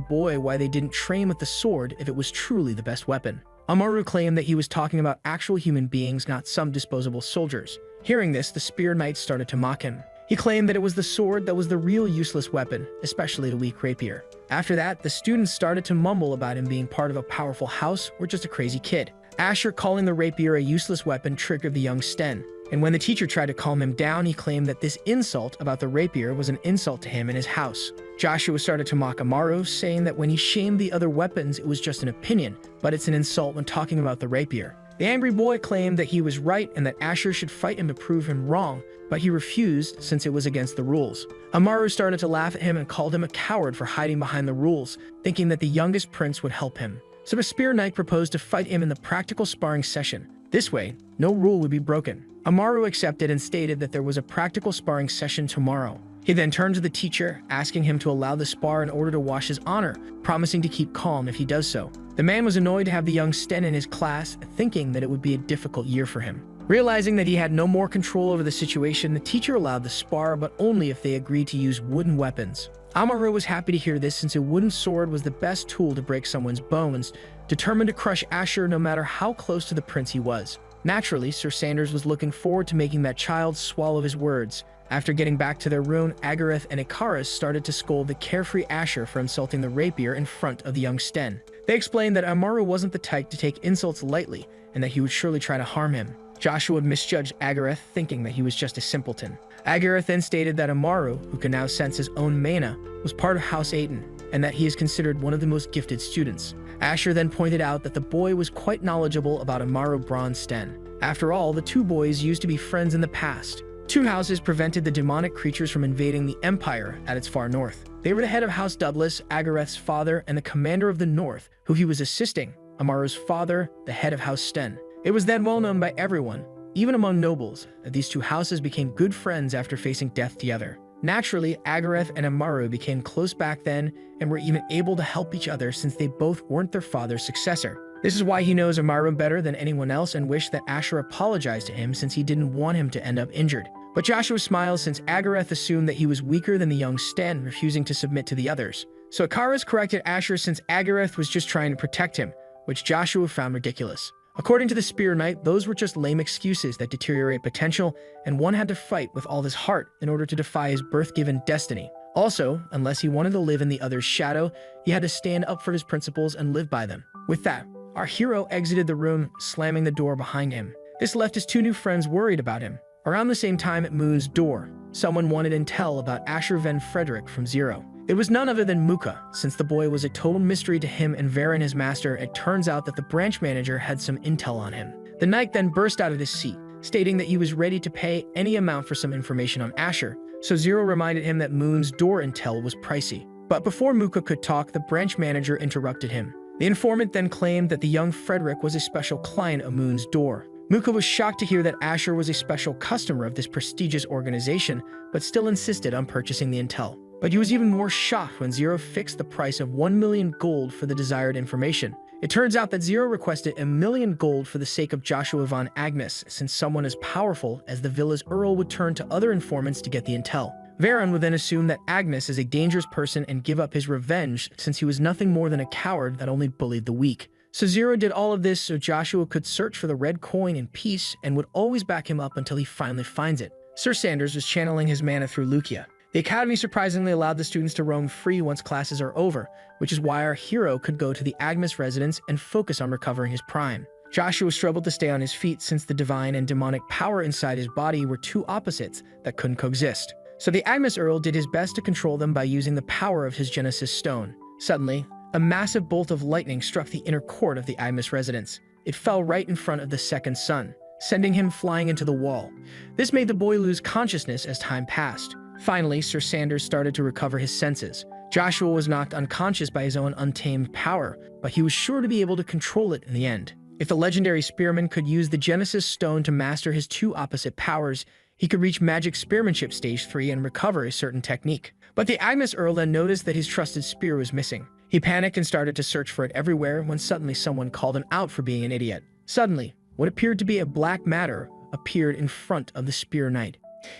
boy why they didn't train with the sword if it was truly the best weapon. Amaru claimed that he was talking about actual human beings, not some disposable soldiers. Hearing this, the Spear Knight started to mock him. He claimed that it was the sword that was the real useless weapon, especially the weak rapier. After that, the students started to mumble about him being part of a powerful house or just a crazy kid. Asher calling the rapier a useless weapon triggered the young Sten, and when the teacher tried to calm him down, he claimed that this insult about the rapier was an insult to him and his house. Joshua started to mock Amaru, saying that when he shamed the other weapons, it was just an opinion, but it's an insult when talking about the rapier. The angry boy claimed that he was right and that Asher should fight him to prove him wrong, but he refused since it was against the rules. Amaru started to laugh at him and called him a coward for hiding behind the rules, thinking that the youngest prince would help him. So the Spear Knight proposed to fight him in the practical sparring session. This way, no rule would be broken. Amaru accepted and stated that there was a practical sparring session tomorrow. He then turned to the teacher, asking him to allow the spar in order to wash his honor, promising to keep calm if he does so. The man was annoyed to have the young Sten in his class, thinking that it would be a difficult year for him. Realizing that he had no more control over the situation, the teacher allowed the spar, but only if they agreed to use wooden weapons. Amaru was happy to hear this, since a wooden sword was the best tool to break someone's bones, determined to crush Asher no matter how close to the prince he was. Naturally, Sir Sanders was looking forward to making that child swallow his words. After getting back to their room, Agareth and Ikaris started to scold the carefree Asher for insulting the rapier in front of the young Sten. They explained that Amaru wasn't the type to take insults lightly, and that he would surely try to harm him. Joshua misjudged Agareth, thinking that he was just a simpleton. Agareth then stated that Amaru, who could now sense his own mana, was part of House Aiden, and that he is considered one of the most gifted students. Asher then pointed out that the boy was quite knowledgeable about Amaru Bronze Sten. After all, the two boys used to be friends in the past. Two houses prevented the demonic creatures from invading the Empire at its far north. They were the head of House Douglas, Agareth's father, and the commander of the North, who he was assisting, Amaru's father, the head of House Sten. It was then well known by everyone, even among nobles, that these two houses became good friends after facing death together. Naturally, Agareth and Amaru became close back then and were even able to help each other since they both weren't their father's successor. This is why he knows Amaru better than anyone else and wished that Asher apologized to him, since he didn't want him to end up injured. But Joshua smiles, since Agareth assumed that he was weaker than the young Sten, refusing to submit to the others. So Ikaris corrected Asher, since Agareth was just trying to protect him, which Joshua found ridiculous. According to the Spear Knight, those were just lame excuses that deteriorate potential, and one had to fight with all his heart in order to defy his birth-given destiny. Also, unless he wanted to live in the other's shadow, he had to stand up for his principles and live by them. With that, our hero exited the room, slamming the door behind him. This left his two new friends worried about him. Around the same time at Moo's door, someone wanted intel about Asher Van Frederick from Zero. It was none other than Muka. Since the boy was a total mystery to him and Varen, his master, it turns out that the branch manager had some intel on him. The knight then burst out of his seat, stating that he was ready to pay any amount for some information on Asher, so Zero reminded him that Moon's door intel was pricey. But before Muka could talk, the branch manager interrupted him. The informant then claimed that the young Frederick was a special client of Moon's door. Muka was shocked to hear that Asher was a special customer of this prestigious organization, but still insisted on purchasing the intel. But he was even more shocked when Zero fixed the price of 1 million gold for the desired information. It turns out that Zero requested 1 million gold for the sake of Joshua von Agnes, since someone as powerful as the villa's Earl would turn to other informants to get the intel. Varen would then assume that Agnes is a dangerous person and give up his revenge, since he was nothing more than a coward that only bullied the weak. So Zero did all of this so Joshua could search for the red coin in peace and would always back him up until he finally finds it. Sir Sanders was channeling his mana through Lucia. The Academy surprisingly allowed the students to roam free once classes are over, which is why our hero could go to the Agnes residence and focus on recovering his prime. Joshua struggled to stay on his feet, since the divine and demonic power inside his body were two opposites that couldn't coexist. So the Agnes Earl did his best to control them by using the power of his Genesis Stone. Suddenly, a massive bolt of lightning struck the inner court of the Agnes residence. It fell right in front of the second son, sending him flying into the wall. This made the boy lose consciousness as time passed. Finally, Sir Sanders started to recover his senses. Joshua was knocked unconscious by his own untamed power, but he was sure to be able to control it in the end. If the legendary spearman could use the Genesis Stone to master his two opposite powers, he could reach Magic Spearmanship Stage 3 and recover a certain technique. But the Agnes Earl then noticed that his trusted spear was missing. He panicked and started to search for it everywhere when suddenly someone called him out for being an idiot. Suddenly, what appeared to be a black matter appeared in front of the Spear Knight.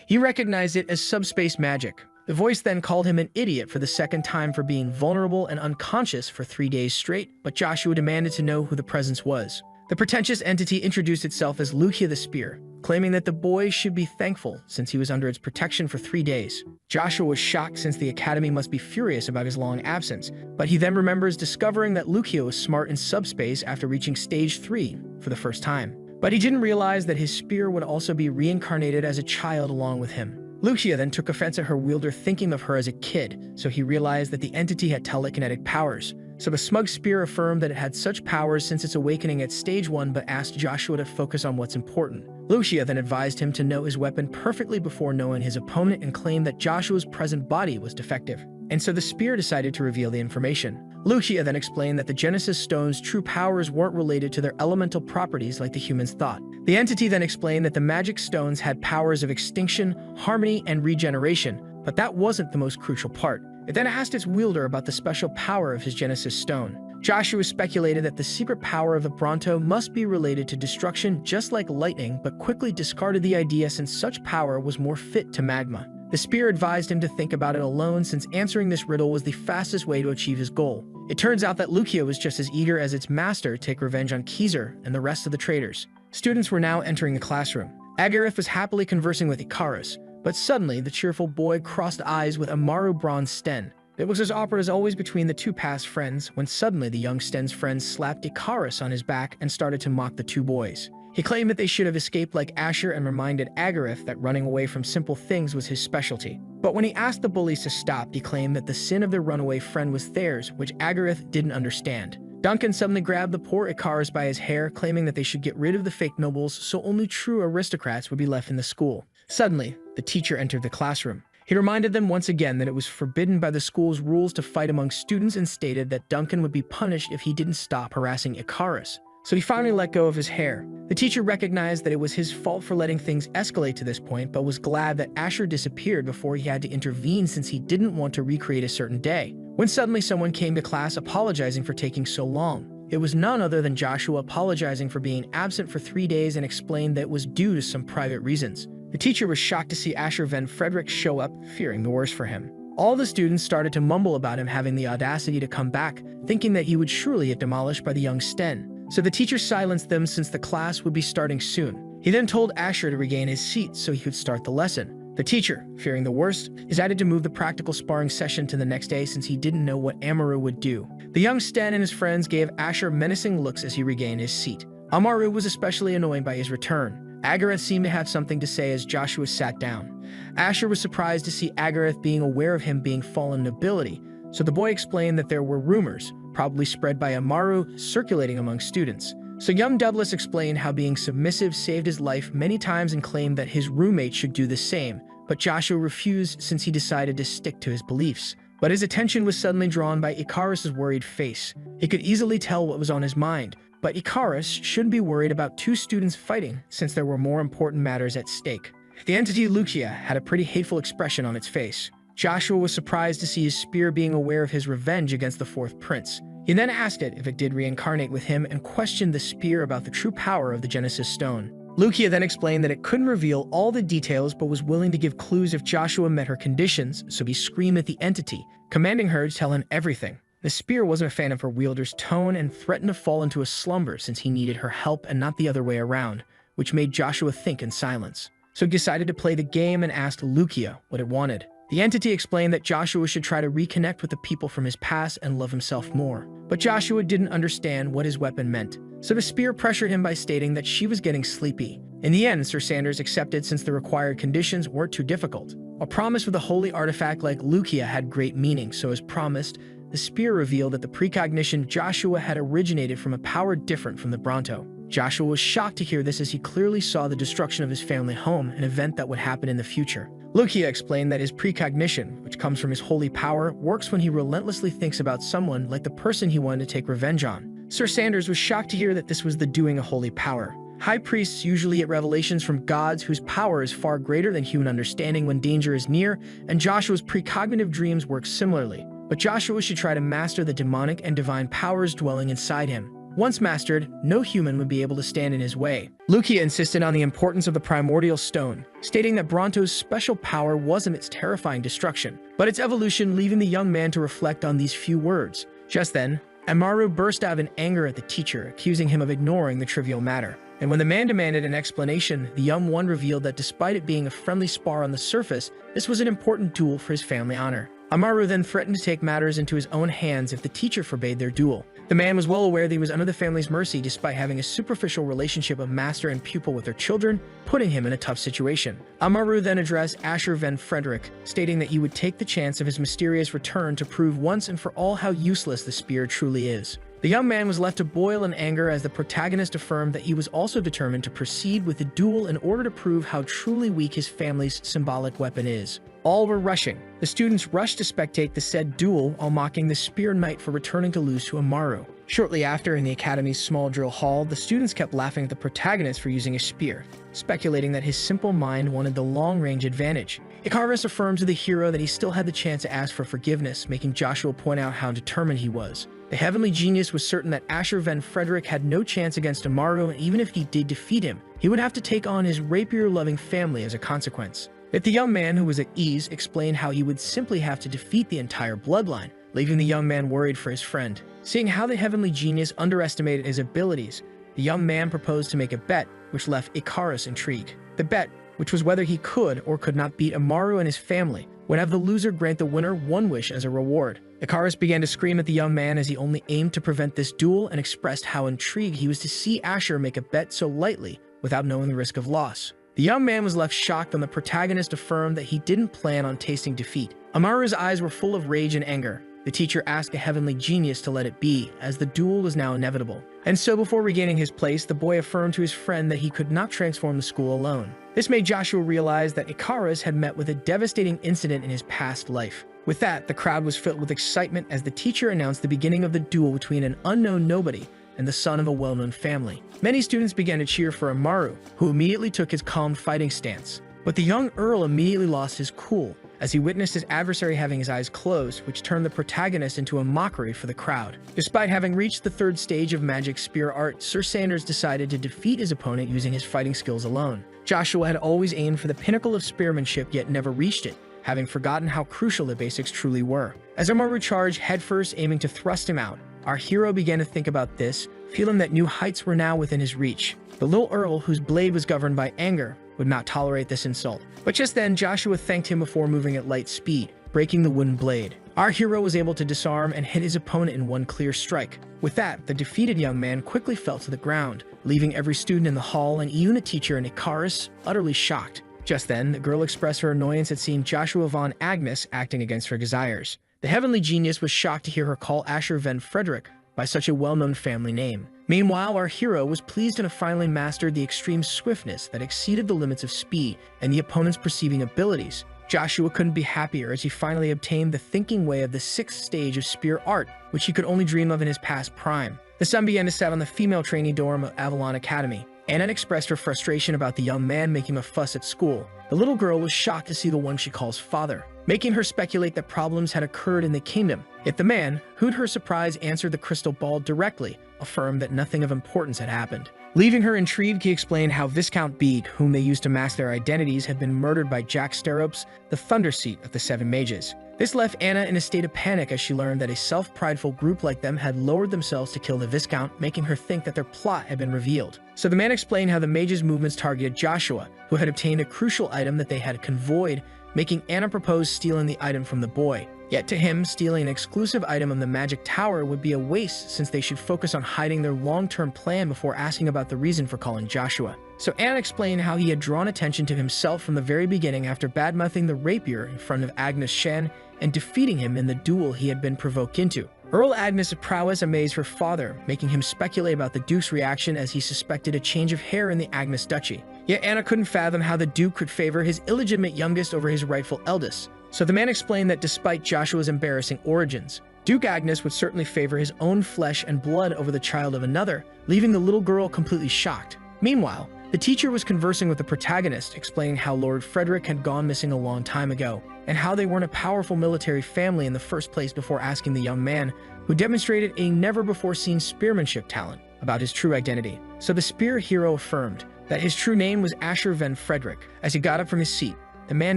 He recognized it as subspace magic. The voice then called him an idiot for the second time for being vulnerable and unconscious for 3 days straight, but Joshua demanded to know who the presence was. The pretentious entity introduced itself as Lucia the Spear, claiming that the boy should be thankful since he was under its protection for 3 days. Joshua was shocked, since the Academy must be furious about his long absence, but he then remembers discovering that Lucia was smart in subspace after reaching Stage 3 for the first time. But he didn't realize that his spear would also be reincarnated as a child along with him. Lucia then took offense at her wielder thinking of her as a kid, so he realized that the entity had telekinetic powers. So the smug spear affirmed that it had such powers since its awakening at Stage 1, but asked Joshua to focus on what's important. Lucia then advised him to know his weapon perfectly before knowing his opponent and claimed that Joshua's present body was defective. And so the spear decided to reveal the information. Lucia then explained that the Genesis Stone's true powers weren't related to their elemental properties like the humans thought. The entity then explained that the magic stones had powers of extinction, harmony, and regeneration, but that wasn't the most crucial part. It then asked its wielder about the special power of his Genesis Stone. Joshua speculated that the secret power of the Bronto must be related to destruction just like lightning, but quickly discarded the idea since such power was more fit to magma. The spear advised him to think about it alone since answering this riddle was the fastest way to achieve his goal. It turns out that Lucia was just as eager as its master to take revenge on Kizer and the rest of the traitors. Students were now entering the classroom. Agarith was happily conversing with Icarus, but suddenly the cheerful boy crossed eyes with Amaru Bronze Sten. It was as awkward as always between the two past friends when suddenly the young Sten's friends slapped Icarus on his back and started to mock the two boys. He claimed that they should have escaped like Asher and reminded Agarith that running away from simple things was his specialty. But when he asked the bullies to stop, he claimed that the sin of their runaway friend was theirs, which Agarith didn't understand. Duncan suddenly grabbed the poor Icarus by his hair, claiming that they should get rid of the fake nobles so only true aristocrats would be left in the school. Suddenly, the teacher entered the classroom. He reminded them once again that it was forbidden by the school's rules to fight among students and stated that Duncan would be punished if he didn't stop harassing Icarus. So he finally let go of his hair. The teacher recognized that it was his fault for letting things escalate to this point, but was glad that Asher disappeared before he had to intervene since he didn't want to recreate a certain day. When suddenly someone came to class apologizing for taking so long. It was none other than Joshua apologizing for being absent for 3 days and explained that it was due to some private reasons. The teacher was shocked to see Asher Van Frederick show up, fearing the worst for him. All the students started to mumble about him having the audacity to come back, thinking that he would surely get demolished by the young Sten. So the teacher silenced them since the class would be starting soon. He then told Asher to regain his seat so he could start the lesson. The teacher, fearing the worst, decided to move the practical sparring session to the next day since he didn't know what Amaru would do. The young Sten and his friends gave Asher menacing looks as he regained his seat. Amaru was especially annoyed by his return. Agarith seemed to have something to say as Joshua sat down. Asher was surprised to see Agarith being aware of him being fallen nobility, so the boy explained that there were rumors, probably spread by Amaru, circulating among students. So young Douglas explained how being submissive saved his life many times and claimed that his roommate should do the same, but Joshua refused since he decided to stick to his beliefs. But his attention was suddenly drawn by Icarus's worried face. He could easily tell what was on his mind, but Icarus shouldn't be worried about two students fighting since there were more important matters at stake. The entity Lucia had a pretty hateful expression on its face. Joshua was surprised to see his spear being aware of his revenge against the fourth prince. He then asked it if it did reincarnate with him and questioned the spear about the true power of the Genesis Stone. Lucia then explained that it couldn't reveal all the details but was willing to give clues if Joshua met her conditions, so he screamed at the entity, commanding her to tell him everything. The spear wasn't a fan of her wielder's tone and threatened to fall into a slumber since he needed her help and not the other way around, which made Joshua think in silence. So he decided to play the game and asked Lucia what it wanted. The entity explained that Joshua should try to reconnect with the people from his past and love himself more. But Joshua didn't understand what his weapon meant, so the spear pressured him by stating that she was getting sleepy. In the end, Sir Sanders accepted since the required conditions weren't too difficult. A promise with a holy artifact like Lucia had great meaning, so as promised, the spear revealed that the precognition Joshua had originated from a power different from the Bronto. Joshua was shocked to hear this as he clearly saw the destruction of his family home, an event that would happen in the future. Lucia explained that his precognition, which comes from his holy power, works when he relentlessly thinks about someone like the person he wanted to take revenge on. Sir Sanders was shocked to hear that this was the doing of holy power. High priests usually get revelations from gods whose power is far greater than human understanding when danger is near, and Joshua's precognitive dreams work similarly. But Joshua should try to master the demonic and divine powers dwelling inside him. Once mastered, no human would be able to stand in his way. Lucia insisted on the importance of the primordial stone, stating that Bronto's special power wasn't its terrifying destruction, but its evolution, leaving the young man to reflect on these few words. Just then, Amaru burst out in anger at the teacher, accusing him of ignoring the trivial matter. And when the man demanded an explanation, the young one revealed that despite it being a friendly spar on the surface, this was an important duel for his family honor. Amaru then threatened to take matters into his own hands if the teacher forbade their duel. The man was well aware that he was under the family's mercy despite having a superficial relationship of master and pupil with their children, putting him in a tough situation. Amaru then addressed Asher Van Frederick, stating that he would take the chance of his mysterious return to prove once and for all how useless the spear truly is. The young man was left to boil in anger as the protagonist affirmed that he was also determined to proceed with the duel in order to prove how truly weak his family's symbolic weapon is. All were rushing. The students rushed to spectate the said duel while mocking the Spear Knight for returning to lose to Amaru. Shortly after, in the academy's small drill hall, the students kept laughing at the protagonist for using a spear, speculating that his simple mind wanted the long-range advantage. Icarus affirmed to the hero that he still had the chance to ask for forgiveness, making Joshua point out how determined he was. The heavenly genius was certain that Asher van Frederick had no chance against Amaru, and even if he did defeat him, he would have to take on his rapier-loving family as a consequence. Yet the young man, who was at ease, explained how he would simply have to defeat the entire bloodline, leaving the young man worried for his friend. Seeing how the heavenly genius underestimated his abilities, the young man proposed to make a bet, which left Icarus intrigued. The bet, which was whether he could or could not beat Amaru and his family, would have the loser grant the winner one wish as a reward. Icarus began to scream at the young man as he only aimed to prevent this duel and expressed how intrigued he was to see Asher make a bet so lightly without knowing the risk of loss. The young man was left shocked when the protagonist affirmed that he didn't plan on tasting defeat. Amaru's eyes were full of rage and anger. The teacher asked the heavenly genius to let it be, as the duel was now inevitable. And so before regaining his place, the boy affirmed to his friend that he could not transform the school alone. This made Joshua realize that Icarus had met with a devastating incident in his past life. With that, the crowd was filled with excitement as the teacher announced the beginning of the duel between an unknown nobody and the son of a well-known family. Many students began to cheer for Amaru, who immediately took his calm fighting stance. But the young Earl immediately lost his cool as he witnessed his adversary having his eyes closed, which turned the protagonist into a mockery for the crowd. Despite having reached the third stage of magic spear art, Sir Sanders decided to defeat his opponent using his fighting skills alone. Joshua had always aimed for the pinnacle of spearmanship yet never reached it, having forgotten how crucial the basics truly were. As Amaru charged headfirst, aiming to thrust him out, our hero began to think about this, feeling that new heights were now within his reach. The little Earl, whose blade was governed by anger, would not tolerate this insult. But just then, Joshua thanked him before moving at light speed, breaking the wooden blade. Our hero was able to disarm and hit his opponent in one clear strike. With that, the defeated young man quickly fell to the ground, leaving every student in the hall and even the teacher and Icarus utterly shocked. Just then, the girl expressed her annoyance at seeing Joshua von Agnes acting against her desires. The heavenly genius was shocked to hear her call Asher van Frederick by such a well-known family name. Meanwhile, our hero was pleased to have finally mastered the extreme swiftness that exceeded the limits of speed and the opponent's perceiving abilities. Joshua couldn't be happier as he finally obtained the thinking way of the 6th stage of spear art, which he could only dream of in his past prime. The sun began to set on the female trainee dorm of Avalon Academy. Anna expressed her frustration about the young man making a fuss at school. The little girl was shocked to see the one she calls father, making her speculate that problems had occurred in the kingdom. Yet the man, who to her surprise answered the crystal ball directly, affirmed that nothing of importance had happened. Leaving her intrigued, he explained how Viscount Bede, whom they used to mask their identities, had been murdered by Jack Steropes, the Thunderseat of the Seven Mages. This left Anna in a state of panic as she learned that a self-prideful group like them had lowered themselves to kill the Viscount, making her think that their plot had been revealed. So the man explained how the mages' movements targeted Joshua, who had obtained a crucial item that they had convoyed, making Anna propose stealing the item from the boy. Yet to him, stealing an exclusive item of the magic tower would be a waste since they should focus on hiding their long-term plan before asking about the reason for calling Joshua. So Anna explained how he had drawn attention to himself from the very beginning after badmouthing the rapier in front of Agnes Shan and defeating him in the duel he had been provoked into. Earl Agnes' prowess amazed her father, making him speculate about the Duke's reaction as he suspected a change of hair in the Agnes Duchy. Yet Anna couldn't fathom how the Duke could favor his illegitimate youngest over his rightful eldest. So the man explained that despite Joshua's embarrassing origins, Duke Agnes would certainly favor his own flesh and blood over the child of another, leaving the little girl completely shocked. Meanwhile, the teacher was conversing with the protagonist, explaining how Lord Frederick had gone missing a long time ago, and how they weren't a powerful military family in the first place before asking the young man, who demonstrated a never-before-seen spearmanship talent, about his true identity. So the spear hero affirmed that his true name was Asher van Frederick. As he got up from his seat, the man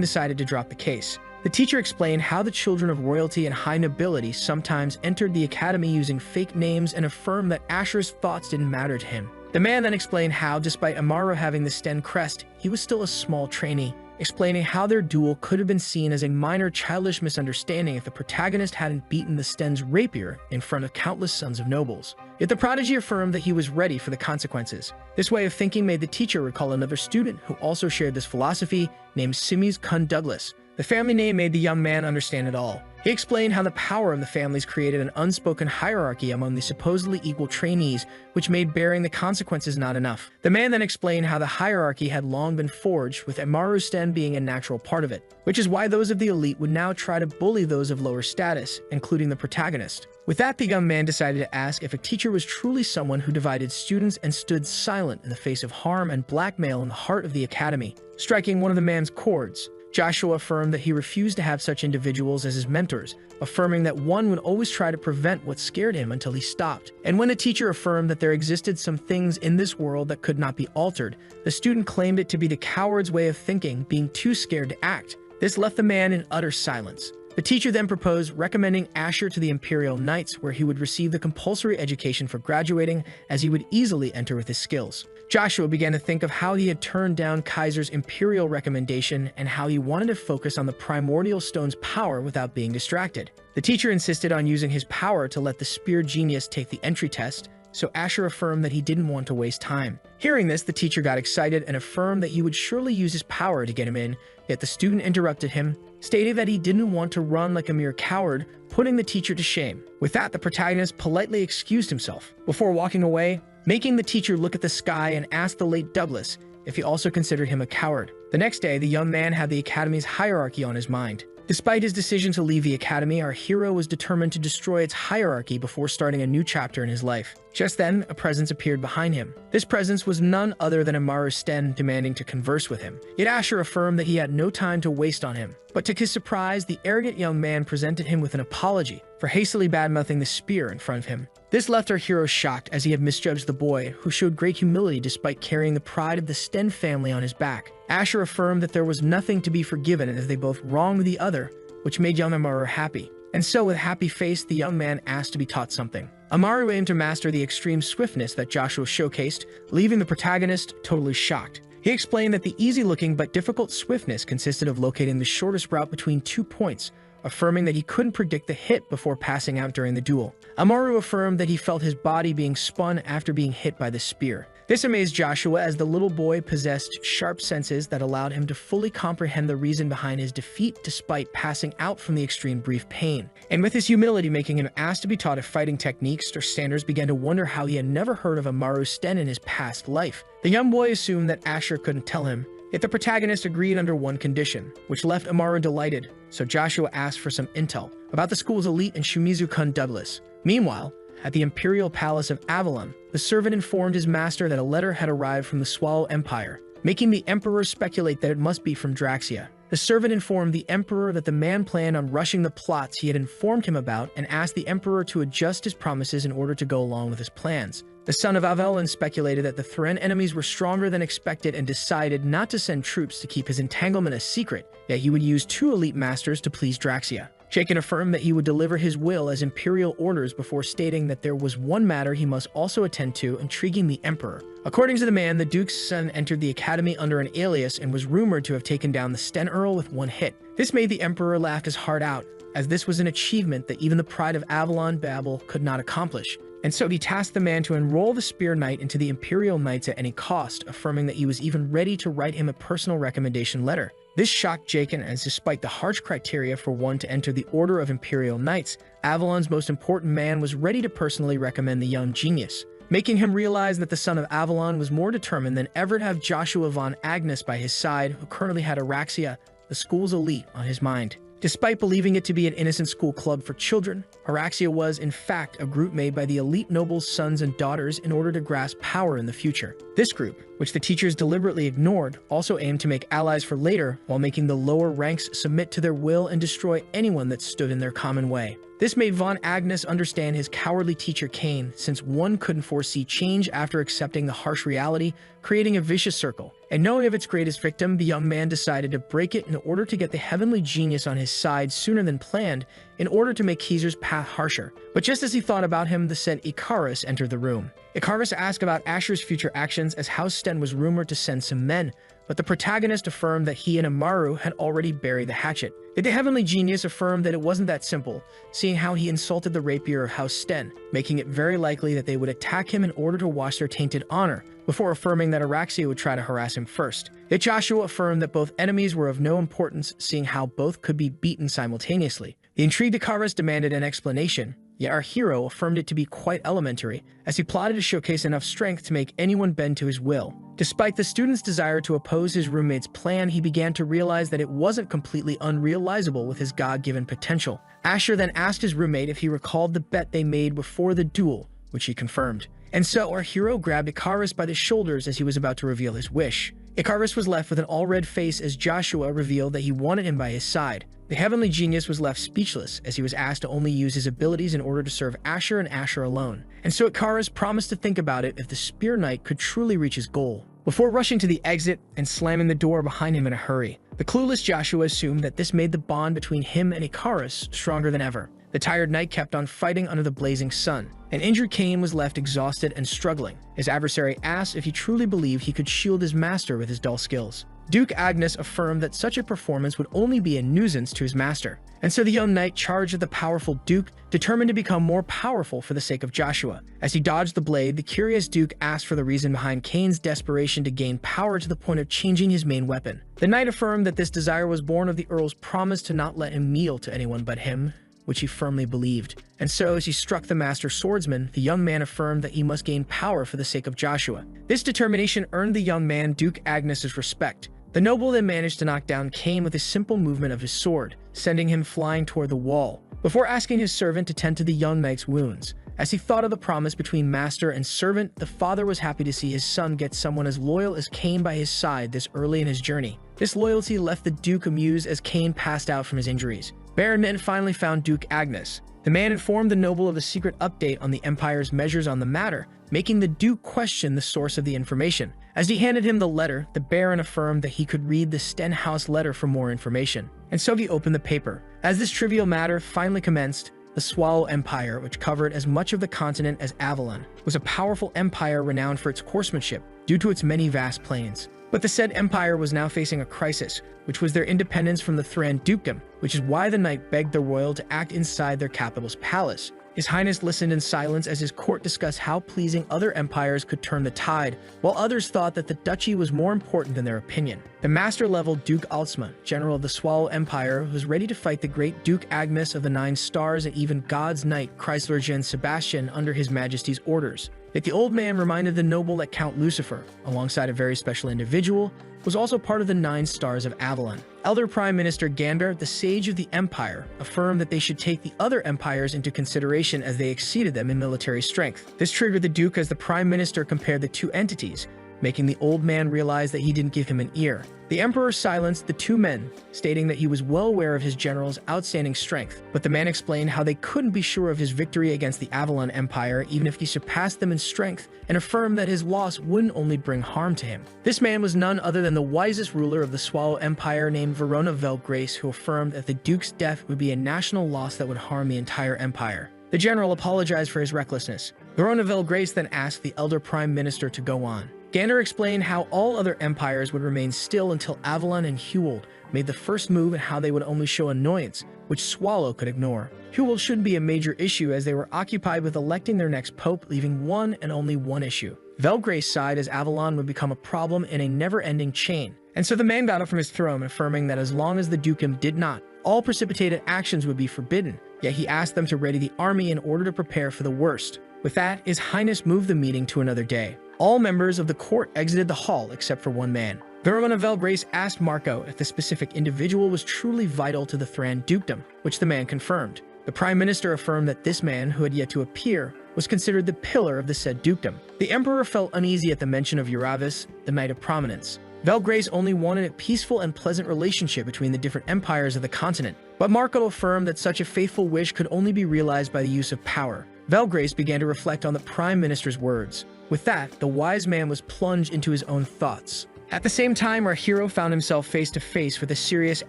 decided to drop the case. The teacher explained how the children of royalty and high nobility sometimes entered the academy using fake names and affirmed that Asher's thoughts didn't matter to him. The man then explained how, despite Amaru having the Sten crest, he was still a small trainee, explaining how their duel could have been seen as a minor childish misunderstanding if the protagonist hadn't beaten the Sten's rapier in front of countless sons of nobles. Yet the prodigy affirmed that he was ready for the consequences. This way of thinking made the teacher recall another student who also shared this philosophy, named Simmies Kun Douglas. The family name made the young man understand it all. He explained how the power of the families created an unspoken hierarchy among the supposedly equal trainees, which made bearing the consequences not enough. The man then explained how the hierarchy had long been forged, with Amaru Sten being a natural part of it, which is why those of the elite would now try to bully those of lower status, including the protagonist. With that, the young man decided to ask if a teacher was truly someone who divided students and stood silent in the face of harm and blackmail in the heart of the academy, striking one of the man's chords. Joshua affirmed that he refused to have such individuals as his mentors, affirming that one would always try to prevent what scared him until he stopped. And when the teacher affirmed that there existed some things in this world that could not be altered, the student claimed it to be the coward's way of thinking, being too scared to act. This left the man in utter silence. The teacher then proposed recommending Asher to the Imperial Knights, where he would receive the compulsory education for graduating, as he would easily enter with his skills. Joshua began to think of how he had turned down Kaiser's imperial recommendation and how he wanted to focus on the primordial stone's power without being distracted. The teacher insisted on using his power to let the spear genius take the entry test, so Asher affirmed that he didn't want to waste time. Hearing this, the teacher got excited and affirmed that he would surely use his power to get him in, yet the student interrupted him, stating that he didn't want to run like a mere coward, putting the teacher to shame. With that, the protagonist politely excused himself, before walking away, making the teacher look at the sky and ask the late Douglas if he also considered him a coward. The next day, the young man had the academy's hierarchy on his mind. Despite his decision to leave the academy, our hero was determined to destroy its hierarchy before starting a new chapter in his life. Just then, a presence appeared behind him. This presence was none other than Amaru Sten demanding to converse with him. Yet Asher affirmed that he had no time to waste on him. But to his surprise, the arrogant young man presented him with an apology for hastily badmouthing the spear in front of him. This left our hero shocked, as he had misjudged the boy, who showed great humility despite carrying the pride of the Sten family on his back. Asher affirmed that there was nothing to be forgiven as they both wronged the other, which made young Amaru happy. And so, with happy face, the young man asked to be taught something. Amaru aimed to master the extreme swiftness that Joshua showcased, leaving the protagonist totally shocked. He explained that the easy-looking but difficult swiftness consisted of locating the shortest route between 2 points, affirming that he couldn't predict the hit before passing out during the duel. Amaru affirmed that he felt his body being spun after being hit by the spear. This amazed Joshua, as the little boy possessed sharp senses that allowed him to fully comprehend the reason behind his defeat despite passing out from the extreme brief pain. And with his humility making him ask to be taught fighting techniques, the standers began to wonder how he had never heard of Amaru Sten in his past life. The young boy assumed that Asher couldn't tell him, yet the protagonist agreed under one condition, which left Amaru delighted, so Joshua asked for some intel about the school's elite and Shimizu-kun Douglas. Meanwhile, at the Imperial Palace of Avalon, the servant informed his master that a letter had arrived from the Swallow Empire, making the Emperor speculate that it must be from Draxia. The servant informed the Emperor that the man planned on rushing the plots he had informed him about and asked the Emperor to adjust his promises in order to go along with his plans. The son of Avalon speculated that the Thren enemies were stronger than expected and decided not to send troops to keep his entanglement a secret, yet he would use 2 elite masters to please Draxia. Jaken affirmed that he would deliver his will as imperial orders before stating that there was one matter he must also attend to, intriguing the Emperor. According to the man, the Duke's son entered the academy under an alias and was rumored to have taken down the Sten Earl with 1 hit. This made the Emperor laugh his heart out, as this was an achievement that even the pride of Avalon Babel could not accomplish. And so he tasked the man to enroll the Spear Knight into the Imperial Knights at any cost, affirming that he was even ready to write him a personal recommendation letter. This shocked Jaken, as despite the harsh criteria for one to enter the Order of Imperial Knights, Avalon's most important man was ready to personally recommend the young genius, making him realize that the son of Avalon was more determined than ever to have Joshua von Agnes by his side, who currently had Araxia, the school's elite, on his mind. Despite believing it to be an innocent school club for children, Araxia was, in fact, a group made by the elite nobles' sons and daughters in order to grasp power in the future. This group, which the teachers deliberately ignored, also aimed to make allies for later, while making the lower ranks submit to their will and destroy anyone that stood in their common way. This made von Agnes understand his cowardly teacher Cain, since one couldn't foresee change after accepting the harsh reality, creating a vicious circle. And knowing of its greatest victim, the young man decided to break it in order to get the heavenly genius on his side sooner than planned, in order to make Keezer's path harsher. But just as he thought about him, the said Icarus entered the room. Icarus asked about Asher's future actions, as House Sten was rumored to send some men, but the protagonist affirmed that he and Amaru had already buried the hatchet. Yet the heavenly genius affirmed that it wasn't that simple, seeing how he insulted the rapier of House Sten, making it very likely that they would attack him in order to wash their tainted honor, before affirming that Araxia would try to harass him first. Yet Joshua affirmed that both enemies were of no importance, seeing how both could be beaten simultaneously. The intrigued Icarus demanded an explanation, yet our hero affirmed it to be quite elementary, as he plotted to showcase enough strength to make anyone bend to his will. Despite the student's desire to oppose his roommate's plan, he began to realize that it wasn't completely unrealizable with his God-given potential. Asher then asked his roommate if he recalled the bet they made before the duel, which he confirmed. And so our hero grabbed Icarus by the shoulders as he was about to reveal his wish. Icarus was left with an all-red face as Joshua revealed that he wanted him by his side. The heavenly genius was left speechless as he was asked to only use his abilities in order to serve Asher and Asher alone. And so Icarus promised to think about it if the Spear Knight could truly reach his goal, before rushing to the exit and slamming the door behind him in a hurry. The clueless Joshua assumed that this made the bond between him and Icarus stronger than ever. The tired knight kept on fighting under the blazing sun. An injured Cain was left exhausted and struggling. His adversary asked if he truly believed he could shield his master with his dull skills. Duke Agnes affirmed that such a performance would only be a nuisance to his master. And so the young knight charged at the powerful Duke, determined to become more powerful for the sake of Joshua. As he dodged the blade, the curious Duke asked for the reason behind Cain's desperation to gain power to the point of changing his main weapon. The knight affirmed that this desire was born of the Earl's promise to not let him kneel to anyone but him, which he firmly believed. And so, as he struck the master swordsman, the young man affirmed that he must gain power for the sake of Joshua. This determination earned the young man Duke Agnes's respect. The noble then managed to knock down Cain with a simple movement of his sword, sending him flying toward the wall, before asking his servant to tend to the young knight's wounds. As he thought of the promise between master and servant, the father was happy to see his son get someone as loyal as Cain by his side this early in his journey. This loyalty left the Duke amused as Cain passed out from his injuries. Baron then finally found Duke Agnes. The man informed the noble of a secret update on the Empire's measures on the matter, making the Duke question the source of the information. As he handed him the letter, the Baron affirmed that he could read the Stenhouse letter for more information. And so he opened the paper. As this trivial matter finally commenced, the Swallow Empire, which covered as much of the continent as Avalon, was a powerful empire renowned for its horsemanship due to its many vast plains. But the said empire was now facing a crisis, which was their independence from the Thran dukedom, which is why the knight begged the royal to act inside their capital's palace. His Highness listened in silence as his court discussed how pleasing other empires could turn the tide, while others thought that the duchy was more important than their opinion. The master-level Duke Altsma, general of the Swallow Empire, was ready to fight the great Duke Agnes of the Nine Stars and even God's Knight Chrysler Gen Sebastian under His Majesty's orders. Yet the old man reminded the noble that Count Lucifer, alongside a very special individual, was also part of the Nine Stars of Avalon. Elder Prime Minister Gander, the sage of the Empire, affirmed that they should take the other empires into consideration as they exceeded them in military strength. This triggered the Duke as the Prime Minister compared the two entities, making the old man realize that he didn't give him an ear. The Emperor silenced the two men, stating that he was well aware of his general's outstanding strength, but the man explained how they couldn't be sure of his victory against the Avalon Empire even if he surpassed them in strength, and affirmed that his loss wouldn't only bring harm to him. This man was none other than the wisest ruler of the Swallow Empire named Verona Velgrace, who affirmed that the Duke's death would be a national loss that would harm the entire empire. The general apologized for his recklessness. Verona Velgrace then asked the Elder Prime Minister to go on. Gander explained how all other empires would remain still until Avalon and Hewald made the first move and how they would only show annoyance, which Swallow could ignore. Hewald shouldn't be a major issue as they were occupied with electing their next pope, leaving one and only one issue. Velgrace sighed as Avalon would become a problem in a never-ending chain. And so the man got up from his throne, affirming that as long as the dukedom did not, all precipitated actions would be forbidden, yet he asked them to ready the army in order to prepare for the worst. With that, His Highness moved the meeting to another day. All members of the court exited the hall except for one man. Verona Velgrace asked Marco if the specific individual was truly vital to the Thran dukedom, which the man confirmed. The Prime Minister affirmed that this man, who had yet to appear, was considered the pillar of the said dukedom. The Emperor felt uneasy at the mention of Uravis, the Knight of Prominence. Velgrace only wanted a peaceful and pleasant relationship between the different empires of the continent, but Marco affirmed that such a faithful wish could only be realized by the use of power. Velgrace began to reflect on the Prime Minister's words. With that, the wise man was plunged into his own thoughts. At the same time, our hero found himself face to face with a serious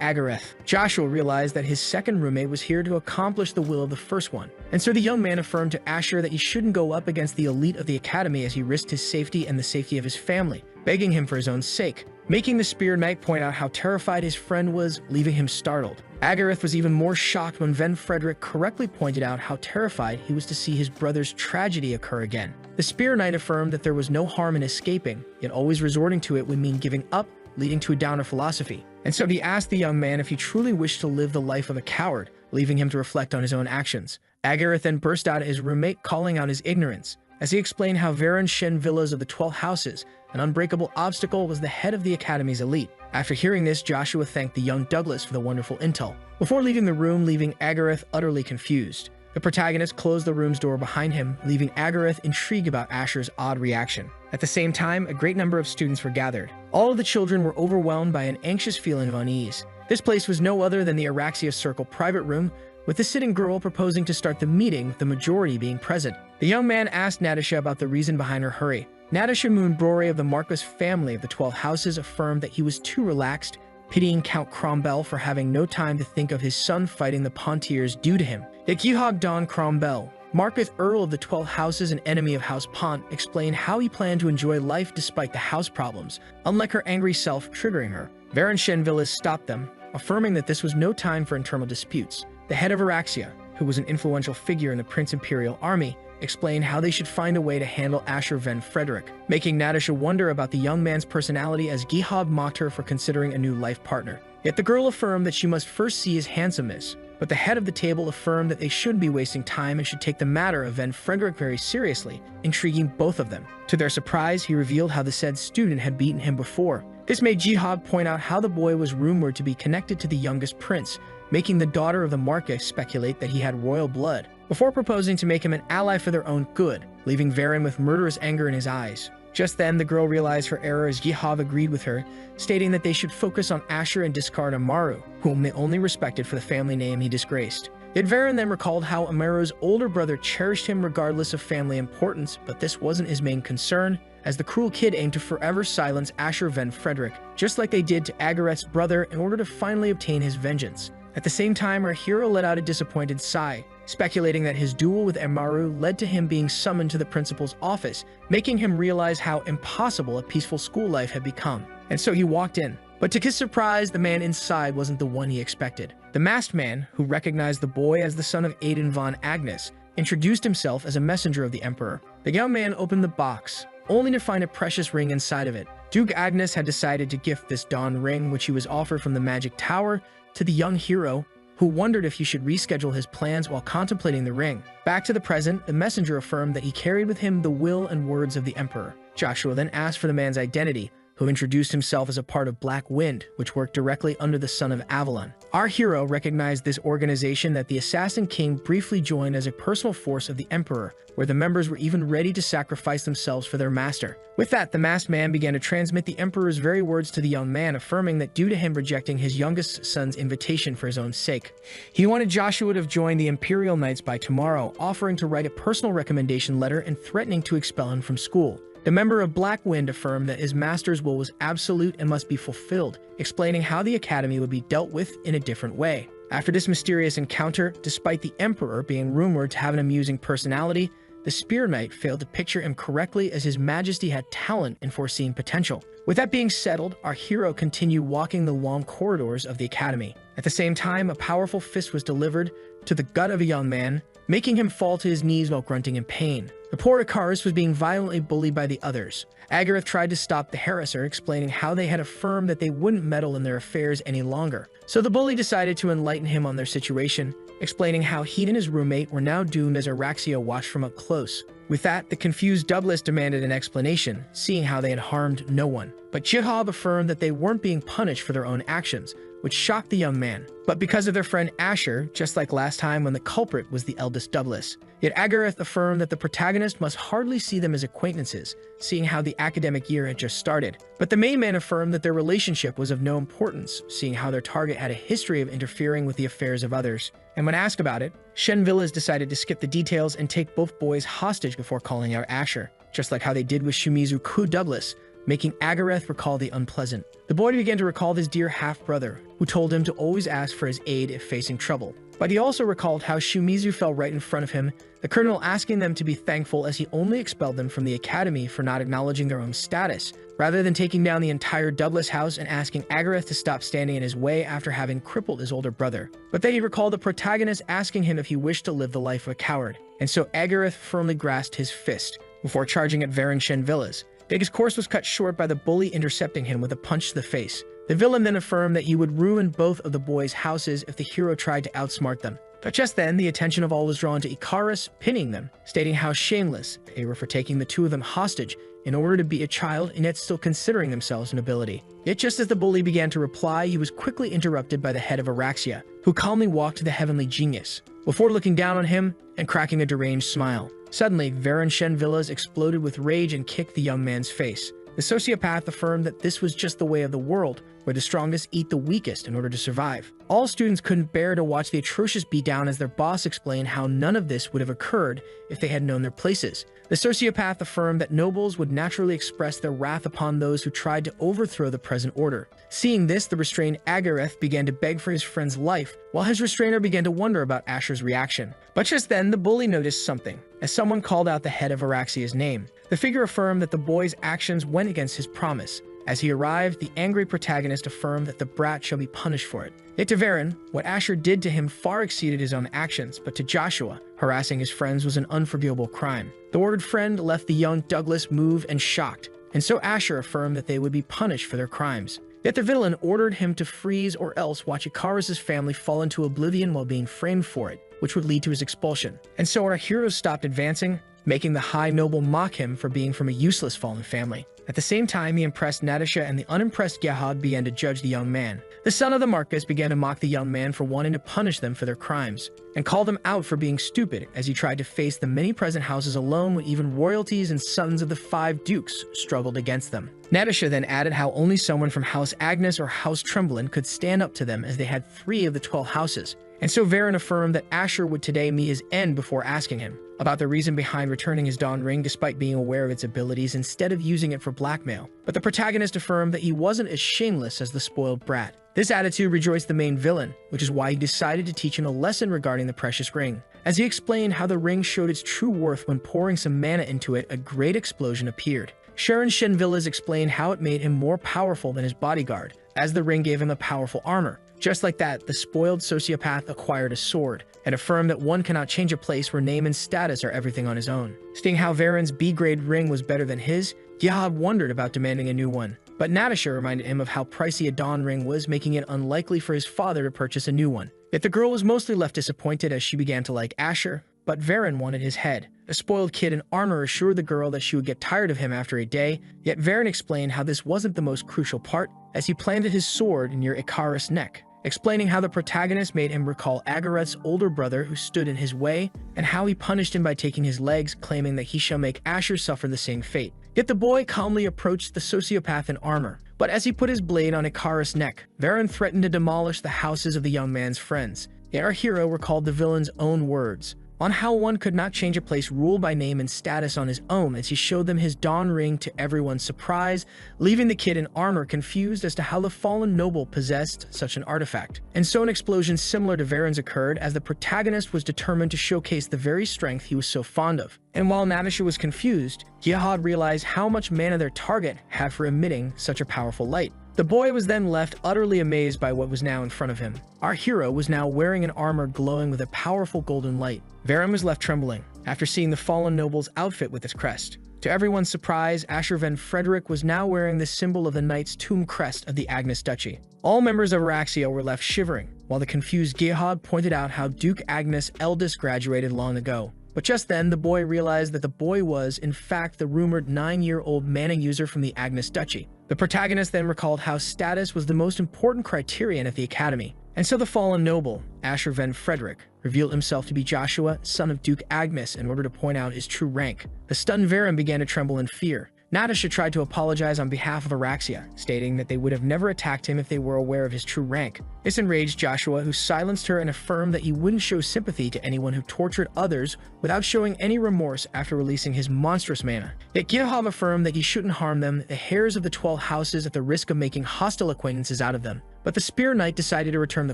Agareth. Joshua realized that his second roommate was here to accomplish the will of the first one, and so the young man affirmed to Asher that he shouldn't go up against the elite of the academy as he risked his safety and the safety of his family, begging him for his own sake, making the Spear Knight point out how terrified his friend was, leaving him startled. Agareth was even more shocked when Ven Frederick correctly pointed out how terrified he was to see his brother's tragedy occur again. The Spear Knight affirmed that there was no harm in escaping, yet always resorting to it would mean giving up, leading to a downer philosophy. And so he asked the young man if he truly wished to live the life of a coward, leaving him to reflect on his own actions. Agareth then burst out at his roommate, calling out his ignorance, as he explained how Varon Shen Villas of the 12 Houses, an unbreakable obstacle, was the head of the Academy's elite. After hearing this, Joshua thanked the young Douglas for the wonderful intel, before leaving the room, leaving Agareth utterly confused. The protagonist closed the room's door behind him, leaving Agareth intrigued about Asher's odd reaction. At the same time, a great number of students were gathered. All of the children were overwhelmed by an anxious feeling of unease. This place was no other than the Araxia Circle private room, with the sitting girl proposing to start the meeting with the majority being present. The young man asked Natasha about the reason behind her hurry. Natasha Moonbrore of the Marcus family of the 12 houses affirmed that he was too relaxed, pitying Count Cromwell for having no time to think of his son fighting the Pontiers due to him. Yet Gihog Don Cromwell, Marcus Earl of the 12 houses and enemy of House Pont, explained how he planned to enjoy life despite the house problems, unlike her angry self triggering her. Baron Shenvillas stopped them, affirming that this was no time for internal disputes. The head of Araxia, who was an influential figure in the Prince Imperial Army, explained how they should find a way to handle Asher Van Frederick, making Natasha wonder about the young man's personality as Gihog mocked her for considering a new life partner. Yet the girl affirmed that she must first see his handsomeness, but the head of the table affirmed that they shouldn't be wasting time and should take the matter of Van Frederick very seriously, intriguing both of them. To their surprise, he revealed how the said student had beaten him before. This made Gihog point out how the boy was rumored to be connected to the youngest prince, making the daughter of the Marquess speculate that he had royal blood, before proposing to make him an ally for their own good, leaving Varen with murderous anger in his eyes. Just then, the girl realized her error as Gihog agreed with her, stating that they should focus on Asher and discard Amaru, whom they only respected for the family name he disgraced. Yet Varen then recalled how Amaru's older brother cherished him regardless of family importance, but this wasn't his main concern, as the cruel kid aimed to forever silence Asher Van Frederick, just like they did to Agareth's brother in order to finally obtain his vengeance. At the same time, our hero let out a disappointed sigh, speculating that his duel with Amaru led to him being summoned to the principal's office, making him realize how impossible a peaceful school life had become. And so he walked in. But to his surprise, the man inside wasn't the one he expected. The masked man, who recognized the boy as the son of Aiden von Agnes, introduced himself as a messenger of the Emperor. The young man opened the box, only to find a precious ring inside of it. Duke Agnes had decided to gift this dawn ring, which he was offered from the magic tower, to the young hero, who wondered if he should reschedule his plans while contemplating the ring. Back to the present, the messenger affirmed that he carried with him the will and words of the Emperor. Joshua then asked for the man's identity, who introduced himself as a part of Black Wind, which worked directly under the Son of Avalon. Our hero recognized this organization that the Assassin King briefly joined as a personal force of the Emperor, where the members were even ready to sacrifice themselves for their master. With that, the masked man began to transmit the Emperor's very words to the young man, affirming that due to him rejecting his youngest son's invitation for his own sake, he wanted Joshua to have joined the Imperial Knights by tomorrow, offering to write a personal recommendation letter and threatening to expel him from school. The member of Black Wind affirmed that his master's will was absolute and must be fulfilled, explaining how the academy would be dealt with in a different way. After this mysterious encounter, despite the Emperor being rumored to have an amusing personality, the Spear Knight failed to picture him correctly, as His Majesty had talent and foreseen potential. With that being settled, our hero continued walking the long corridors of the academy. At the same time, a powerful fist was delivered to the gut of a young man, making him fall to his knees while grunting in pain. The poor Icarus was being violently bullied by the others. Agareth tried to stop the harasser, explaining how they had affirmed that they wouldn't meddle in their affairs any longer. So the bully decided to enlighten him on their situation, explaining how he and his roommate were now doomed as Araxia watched from up close. With that, the confused Douglas demanded an explanation, seeing how they had harmed no one. But Chihab affirmed that they weren't being punished for their own actions, which shocked the young man, but because of their friend Asher, just like last time when the culprit was the eldest Douglas. Yet Agareth affirmed that the protagonist must hardly see them as acquaintances, seeing how the academic year had just started. But the main man affirmed that their relationship was of no importance, seeing how their target had a history of interfering with the affairs of others. And when asked about it, Shenvillas decided to skip the details and take both boys hostage before calling out Asher, just like how they did with Shumizu Ku Douglas, making Agareth recall the unpleasant. The boy began to recall his dear half-brother, who told him to always ask for his aid if facing trouble. But he also recalled how Shumizu fell right in front of him, the colonel asking them to be thankful as he only expelled them from the academy for not acknowledging their own status, rather than taking down the entire Douglas house and asking Agareth to stop standing in his way after having crippled his older brother. But then he recalled the protagonist asking him if he wished to live the life of a coward, and so Agareth firmly grasped his fist, before charging at Varen Shenvillas. His course was cut short by the bully intercepting him with a punch to the face. The villain then affirmed that he would ruin both of the boys' houses if the hero tried to outsmart them. But just then, the attention of all was drawn to Icarus, pinning them, stating how shameless they were for taking the two of them hostage in order to be a child and yet still considering themselves an ability. Yet just as the bully began to reply, he was quickly interrupted by the head of Araxia, who calmly walked to the heavenly genius, before looking down on him and cracking a deranged smile. Suddenly, Varen Shenvillas exploded with rage and kicked the young man's face. The sociopath affirmed that this was just the way of the world, where the strongest eat the weakest in order to survive. All students couldn't bear to watch the atrocious beatdown as their boss explained how none of this would have occurred if they had known their places. The sociopath affirmed that nobles would naturally express their wrath upon those who tried to overthrow the present order. Seeing this, the restrained Agareth began to beg for his friend's life, while his restrainer began to wonder about Asher's reaction. But just then, the bully noticed something, as someone called out the head of Araxia's name. The figure affirmed that the boy's actions went against his promise. As he arrived, the angry protagonist affirmed that the brat shall be punished for it. Yet to Varen, what Asher did to him far exceeded his own actions, but to Joshua, harassing his friends was an unforgivable crime. The ordered friend left the young Douglas moved and shocked, and so Asher affirmed that they would be punished for their crimes. Yet the villain ordered him to freeze or else watch Icarus' family fall into oblivion while being framed for it, which would lead to his expulsion. And so our heroes stopped advancing, making the high noble mock him for being from a useless fallen family. At the same time, the impressed Natasha and the unimpressed Gehad began to judge the young man. The son of the Marcus began to mock the young man for wanting to punish them for their crimes, and called him out for being stupid as he tried to face the many present houses alone when even royalties and sons of the 5 dukes struggled against them. Natasha then added how only someone from House Agnes or House Tremblin could stand up to them as they had 3 of the 12 houses. And so Varen affirmed that Asher would today meet his end before asking him about the reason behind returning his Dawn Ring despite being aware of its abilities instead of using it for blackmail. But the protagonist affirmed that he wasn't as shameless as the spoiled brat. This attitude rejoiced the main villain, which is why he decided to teach him a lesson regarding the precious ring. As he explained how the ring showed its true worth when pouring some mana into it, a great explosion appeared. Sharon Shenvillas explained how it made him more powerful than his bodyguard, as the ring gave him a powerful armor. Just like that, the spoiled sociopath acquired a sword, and affirmed that one cannot change a place where name and status are everything on his own. Seeing how Varen's B-grade ring was better than his, Gehad wondered about demanding a new one. But Natasha reminded him of how pricey a Dawn ring was, making it unlikely for his father to purchase a new one. Yet the girl was mostly left disappointed as she began to like Asher, but Varen wanted his head. A spoiled kid in armor assured the girl that she would get tired of him after a day, yet Varen explained how this wasn't the most crucial part, as he planted his sword near Icarus' neck, explaining how the protagonist made him recall Agareth's older brother who stood in his way, and how he punished him by taking his legs, claiming that he shall make Asher suffer the same fate. Yet the boy calmly approached the sociopath in armor, but as he put his blade on Icarus' neck, Varen threatened to demolish the houses of the young man's friends. Yet our hero recalled the villain's own words on how one could not change a place ruled by name and status on his own as he showed them his Dawn Ring to everyone's surprise, leaving the kid in armor confused as to how the fallen noble possessed such an artifact. And so an explosion similar to Varen's occurred as the protagonist was determined to showcase the very strength he was so fond of. And while Natasha was confused, Gehad realized how much mana their target had for emitting such a powerful light. The boy was then left utterly amazed by what was now in front of him. Our hero was now wearing an armor glowing with a powerful golden light. Varen was left trembling after seeing the fallen noble's outfit with its crest. To everyone's surprise, Asher Van Frederick was now wearing the symbol of the knight's tomb crest of the Agnes Duchy. All members of Araxia were left shivering, while the confused Gehad pointed out how Duke Agnes' eldest graduated long ago. But just then, the boy realized that the boy was, in fact, the rumored 9-year-old mana user from the Agnes Duchy. The protagonist then recalled how status was the most important criterion at the academy. And so the fallen noble, Asher Van Frederick, revealed himself to be Joshua, son of Duke Agnes, in order to point out his true rank. The stunned Varen began to tremble in fear. Natasha tried to apologize on behalf of Araxia, stating that they would have never attacked him if they were aware of his true rank. This enraged Joshua, who silenced her and affirmed that he wouldn't show sympathy to anyone who tortured others without showing any remorse after releasing his monstrous mana. Yet Gehad affirmed that he shouldn't harm them, the heirs of the 12 houses, at the risk of making hostile acquaintances out of them. But the Spear Knight decided to return the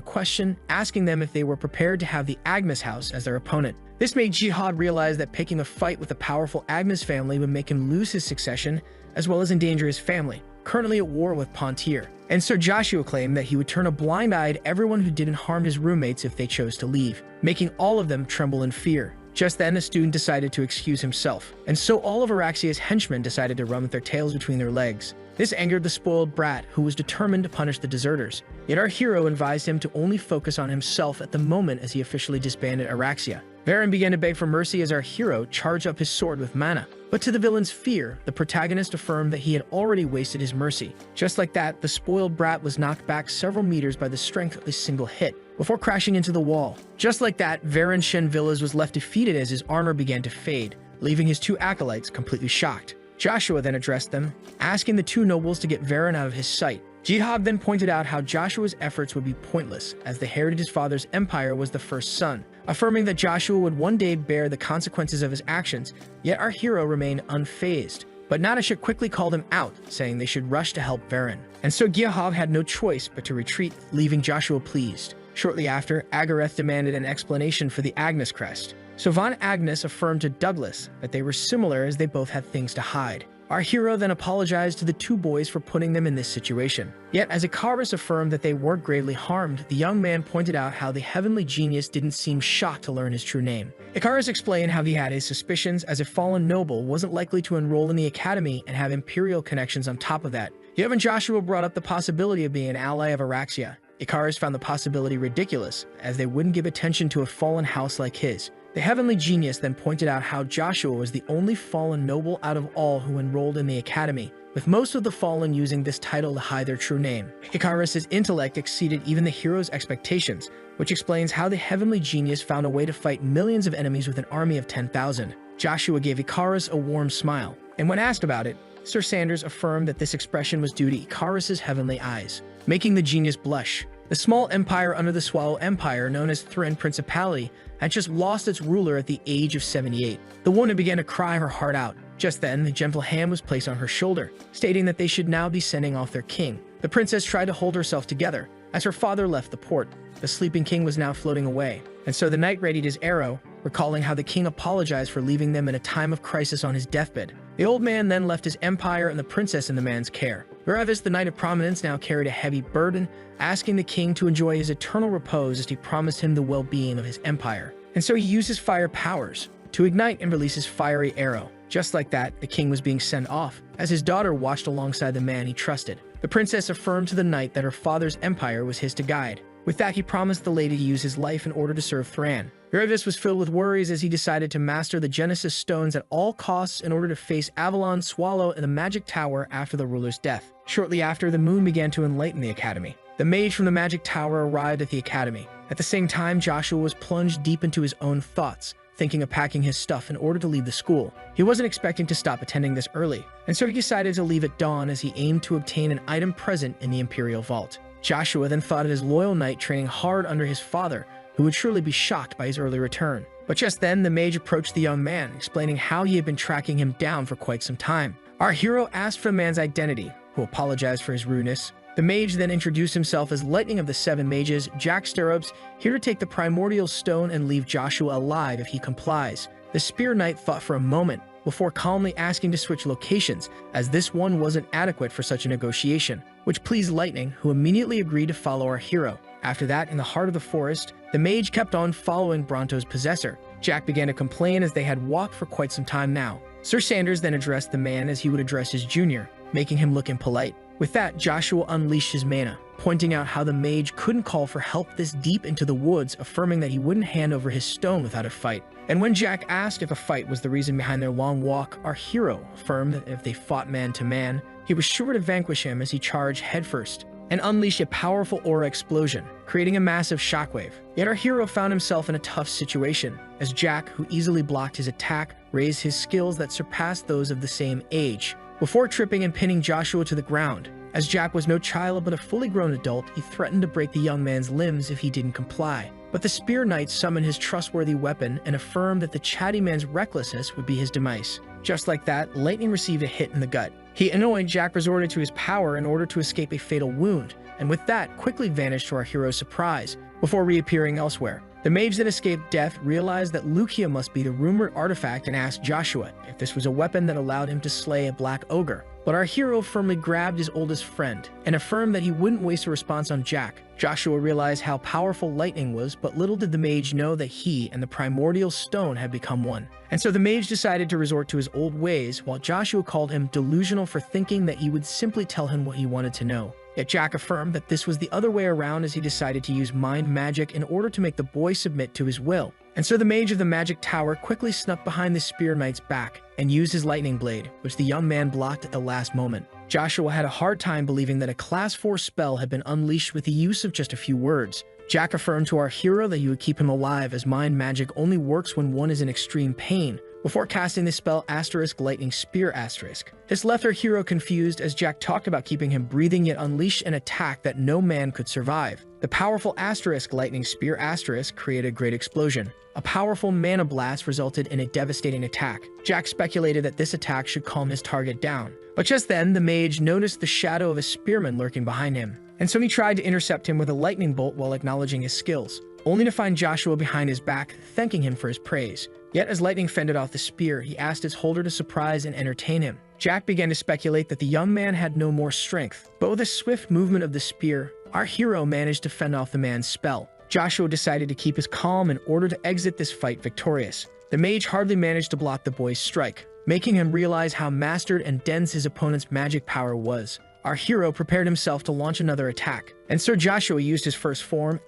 question, asking them if they were prepared to have the Agnes house as their opponent. This made Gehad realize that picking a fight with the powerful Agnes family would make him lose his succession, as well as endanger his family, currently at war with Pontier. And so Joshua claimed that he would turn a blind eye to everyone who didn't harm his roommates if they chose to leave, making all of them tremble in fear. Just then, a student decided to excuse himself, and so all of Araxia's henchmen decided to run with their tails between their legs. This angered the spoiled brat, who was determined to punish the deserters. Yet our hero advised him to only focus on himself at the moment as he officially disbanded Araxia. Varen began to beg for mercy as our hero charged up his sword with mana. But to the villain's fear, the protagonist affirmed that he had already wasted his mercy. Just like that, the spoiled brat was knocked back several meters by the strength of a single hit, before crashing into the wall. Just like that, Varen Shenvillas was left defeated as his armor began to fade, leaving his two acolytes completely shocked. Joshua then addressed them, asking the two nobles to get Varen out of his sight. Jihad then pointed out how Joshua's efforts would be pointless, as the heir to his father's empire was the first son, affirming that Joshua would one day bear the consequences of his actions, yet our hero remained unfazed. But Natasha quickly called him out, saying they should rush to help Varen. And so Giahav had no choice but to retreat, leaving Joshua pleased. Shortly after, Agareth demanded an explanation for the Agnes crest. So Von Agnes affirmed to Douglas that they were similar as they both had things to hide. Our hero then apologized to the two boys for putting them in this situation. Yet, as Icarus affirmed that they weren't gravely harmed, the young man pointed out how the heavenly genius didn't seem shocked to learn his true name. Icarus explained how he had his suspicions, as a fallen noble wasn't likely to enroll in the academy and have imperial connections on top of that. Yet when Joshua brought up the possibility of being an ally of Araxia, Icarus found the possibility ridiculous, as they wouldn't give attention to a fallen house like his. The heavenly genius then pointed out how Joshua was the only fallen noble out of all who enrolled in the academy, with most of the fallen using this title to hide their true name. Icarus's intellect exceeded even the hero's expectations, which explains how the heavenly genius found a way to fight millions of enemies with an army of 10,000. Joshua gave Icarus a warm smile, and when asked about it, Sir Sanders affirmed that this expression was due to Icarus's heavenly eyes, making the genius blush. The small empire under the Swallow Empire, known as Thrin Principality, had just lost its ruler at the age of 78. The woman began to cry her heart out. Just then, the gentle hand was placed on her shoulder, stating that they should now be sending off their king. The princess tried to hold herself together, as her father left the port. The sleeping king was now floating away, and so the knight readied his arrow, recalling how the king apologized for leaving them in a time of crisis on his deathbed. The old man then left his empire and the princess in the man's care. Revis, the knight of prominence, now carried a heavy burden, asking the king to enjoy his eternal repose as he promised him the well-being of his empire. And so he used his fire powers to ignite and release his fiery arrow. Just like that, the king was being sent off, as his daughter watched alongside the man he trusted. The princess affirmed to the knight that her father's empire was his to guide. With that, he promised the lady to use his life in order to serve Thran. Revis was filled with worries as he decided to master the Genesis stones at all costs in order to face Avalon Swallow in the Magic Tower after the ruler's death. Shortly after, the moon began to enlighten the academy. The mage from the Magic Tower arrived at the academy. At the same time, Joshua was plunged deep into his own thoughts, thinking of packing his stuff in order to leave the school. He wasn't expecting to stop attending this early, and so he decided to leave at dawn as he aimed to obtain an item present in the Imperial Vault. Joshua then thought of his loyal knight training hard under his father, who would surely be shocked by his early return. But just then, the mage approached the young man, explaining how he had been tracking him down for quite some time. Our hero asked for the man's identity, who apologized for his rudeness. The mage then introduced himself as Lightning of the Seven Mages, Jack Stirrups, here to take the primordial stone and leave Joshua alive if he complies. The Spear Knight thought for a moment, before calmly asking to switch locations, as this one wasn't adequate for such a negotiation, which pleased Lightning, who immediately agreed to follow our hero. After that, in the heart of the forest, the mage kept on following Bronto's possessor. Jack began to complain as they had walked for quite some time now. Sir Sanders then addressed the man as he would address his junior, making him look impolite. With that, Joshua unleashed his mana, pointing out how the mage couldn't call for help this deep into the woods, affirming that he wouldn't hand over his stone without a fight. And when Jack asked if a fight was the reason behind their long walk, our hero affirmed that if they fought man to man, he was sure to vanquish him as he charged headfirst and unleashed a powerful aura explosion, creating a massive shockwave. Yet our hero found himself in a tough situation, as Jack, who easily blocked his attack, raised his skills that surpassed those of the same age, before tripping and pinning Joshua to the ground. As Jack was no child but a fully grown adult, he threatened to break the young man's limbs if he didn't comply. But the Spear Knight summoned his trustworthy weapon and affirmed that the chatty man's recklessness would be his demise. Just like that, Lightning received a hit in the gut. He annoyed Jack resorted to his power in order to escape a fatal wound, and with that, quickly vanished to our hero's surprise, before reappearing elsewhere. The mage that escaped death realized that Lucia must be the rumored artifact and asked Joshua if this was a weapon that allowed him to slay a black ogre. But our hero firmly grabbed his oldest friend and affirmed that he wouldn't waste a response on Jack. Joshua realized how powerful lightning was, but little did the mage know that he and the primordial stone had become one. And so the mage decided to resort to his old ways, while Joshua called him delusional for thinking that he would simply tell him what he wanted to know. Yet Jack affirmed that this was the other way around, as he decided to use mind magic in order to make the boy submit to his will. And so the mage of the magic tower quickly snuck behind the spear knight's back and used his lightning blade, which the young man blocked at the last moment. Joshua had a hard time believing that a class 4 spell had been unleashed with the use of just a few words. Jack affirmed to our hero that he would keep him alive, as mind magic only works when one is in extreme pain, before casting the spell Lightning Spear *. This left our hero confused, as Jack talked about keeping him breathing yet unleashed an attack that no man could survive. The powerful Lightning Spear * created a great explosion. A powerful mana blast resulted in a devastating attack. Jack speculated that this attack should calm his target down. But just then, the mage noticed the shadow of a spearman lurking behind him, and so he tried to intercept him with a lightning bolt while acknowledging his skills, only to find Joshua behind his back, thanking him for his praise. Yet as lightning fended off the spear, he asked its holder to surprise and entertain him. Jack began to speculate that the young man had no more strength, but with a swift movement of the spear, our hero managed to fend off the man's spell. Joshua decided to keep his calm in order to exit this fight victorious. The mage hardly managed to block the boy's strike, making him realize how mastered and dense his opponent's magic power was. Our hero prepared himself to launch another attack, and Sir Joshua used his first form,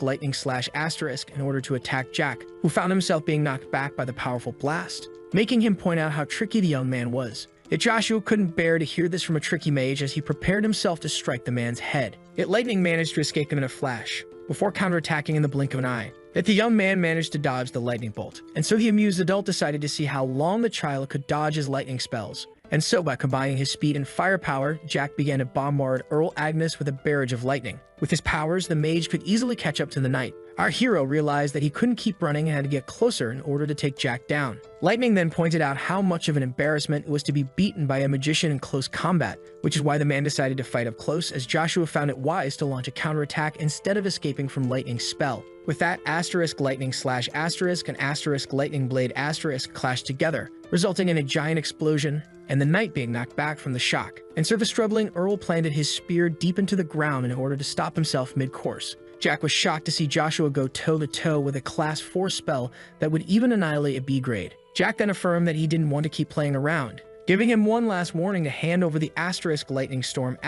Lightning / in order to attack Jack, who found himself being knocked back by the powerful blast, making him point out how tricky the young man was. Yet Joshua couldn't bear to hear this from a tricky mage, as he prepared himself to strike the man's head. Yet lightning managed to escape him in a flash, before counterattacking in the blink of an eye. Yet the young man managed to dodge the lightning bolt, and so the amused adult decided to see how long the child could dodge his lightning spells. And so, by combining his speed and firepower, Jack began to bombard Earl Agnes with a barrage of lightning. With his powers, the mage could easily catch up to the knight. Our hero realized that he couldn't keep running and had to get closer in order to take Jack down. Lightning then pointed out how much of an embarrassment it was to be beaten by a magician in close combat, which is why the man decided to fight up close, as Joshua found it wise to launch a counterattack instead of escaping from Lightning's spell. With that, Lightning / and Lightning Blade * clashed together, resulting in a giant explosion, and the knight being knocked back from the shock. And so the struggling Earl planted his spear deep into the ground in order to stop himself mid-course. Jack was shocked to see Joshua go toe-to-toe with a class 4 spell that would even annihilate a B grade. Jack then affirmed that he didn't want to keep playing around, giving him one last warning to hand over the Lightning Storm *,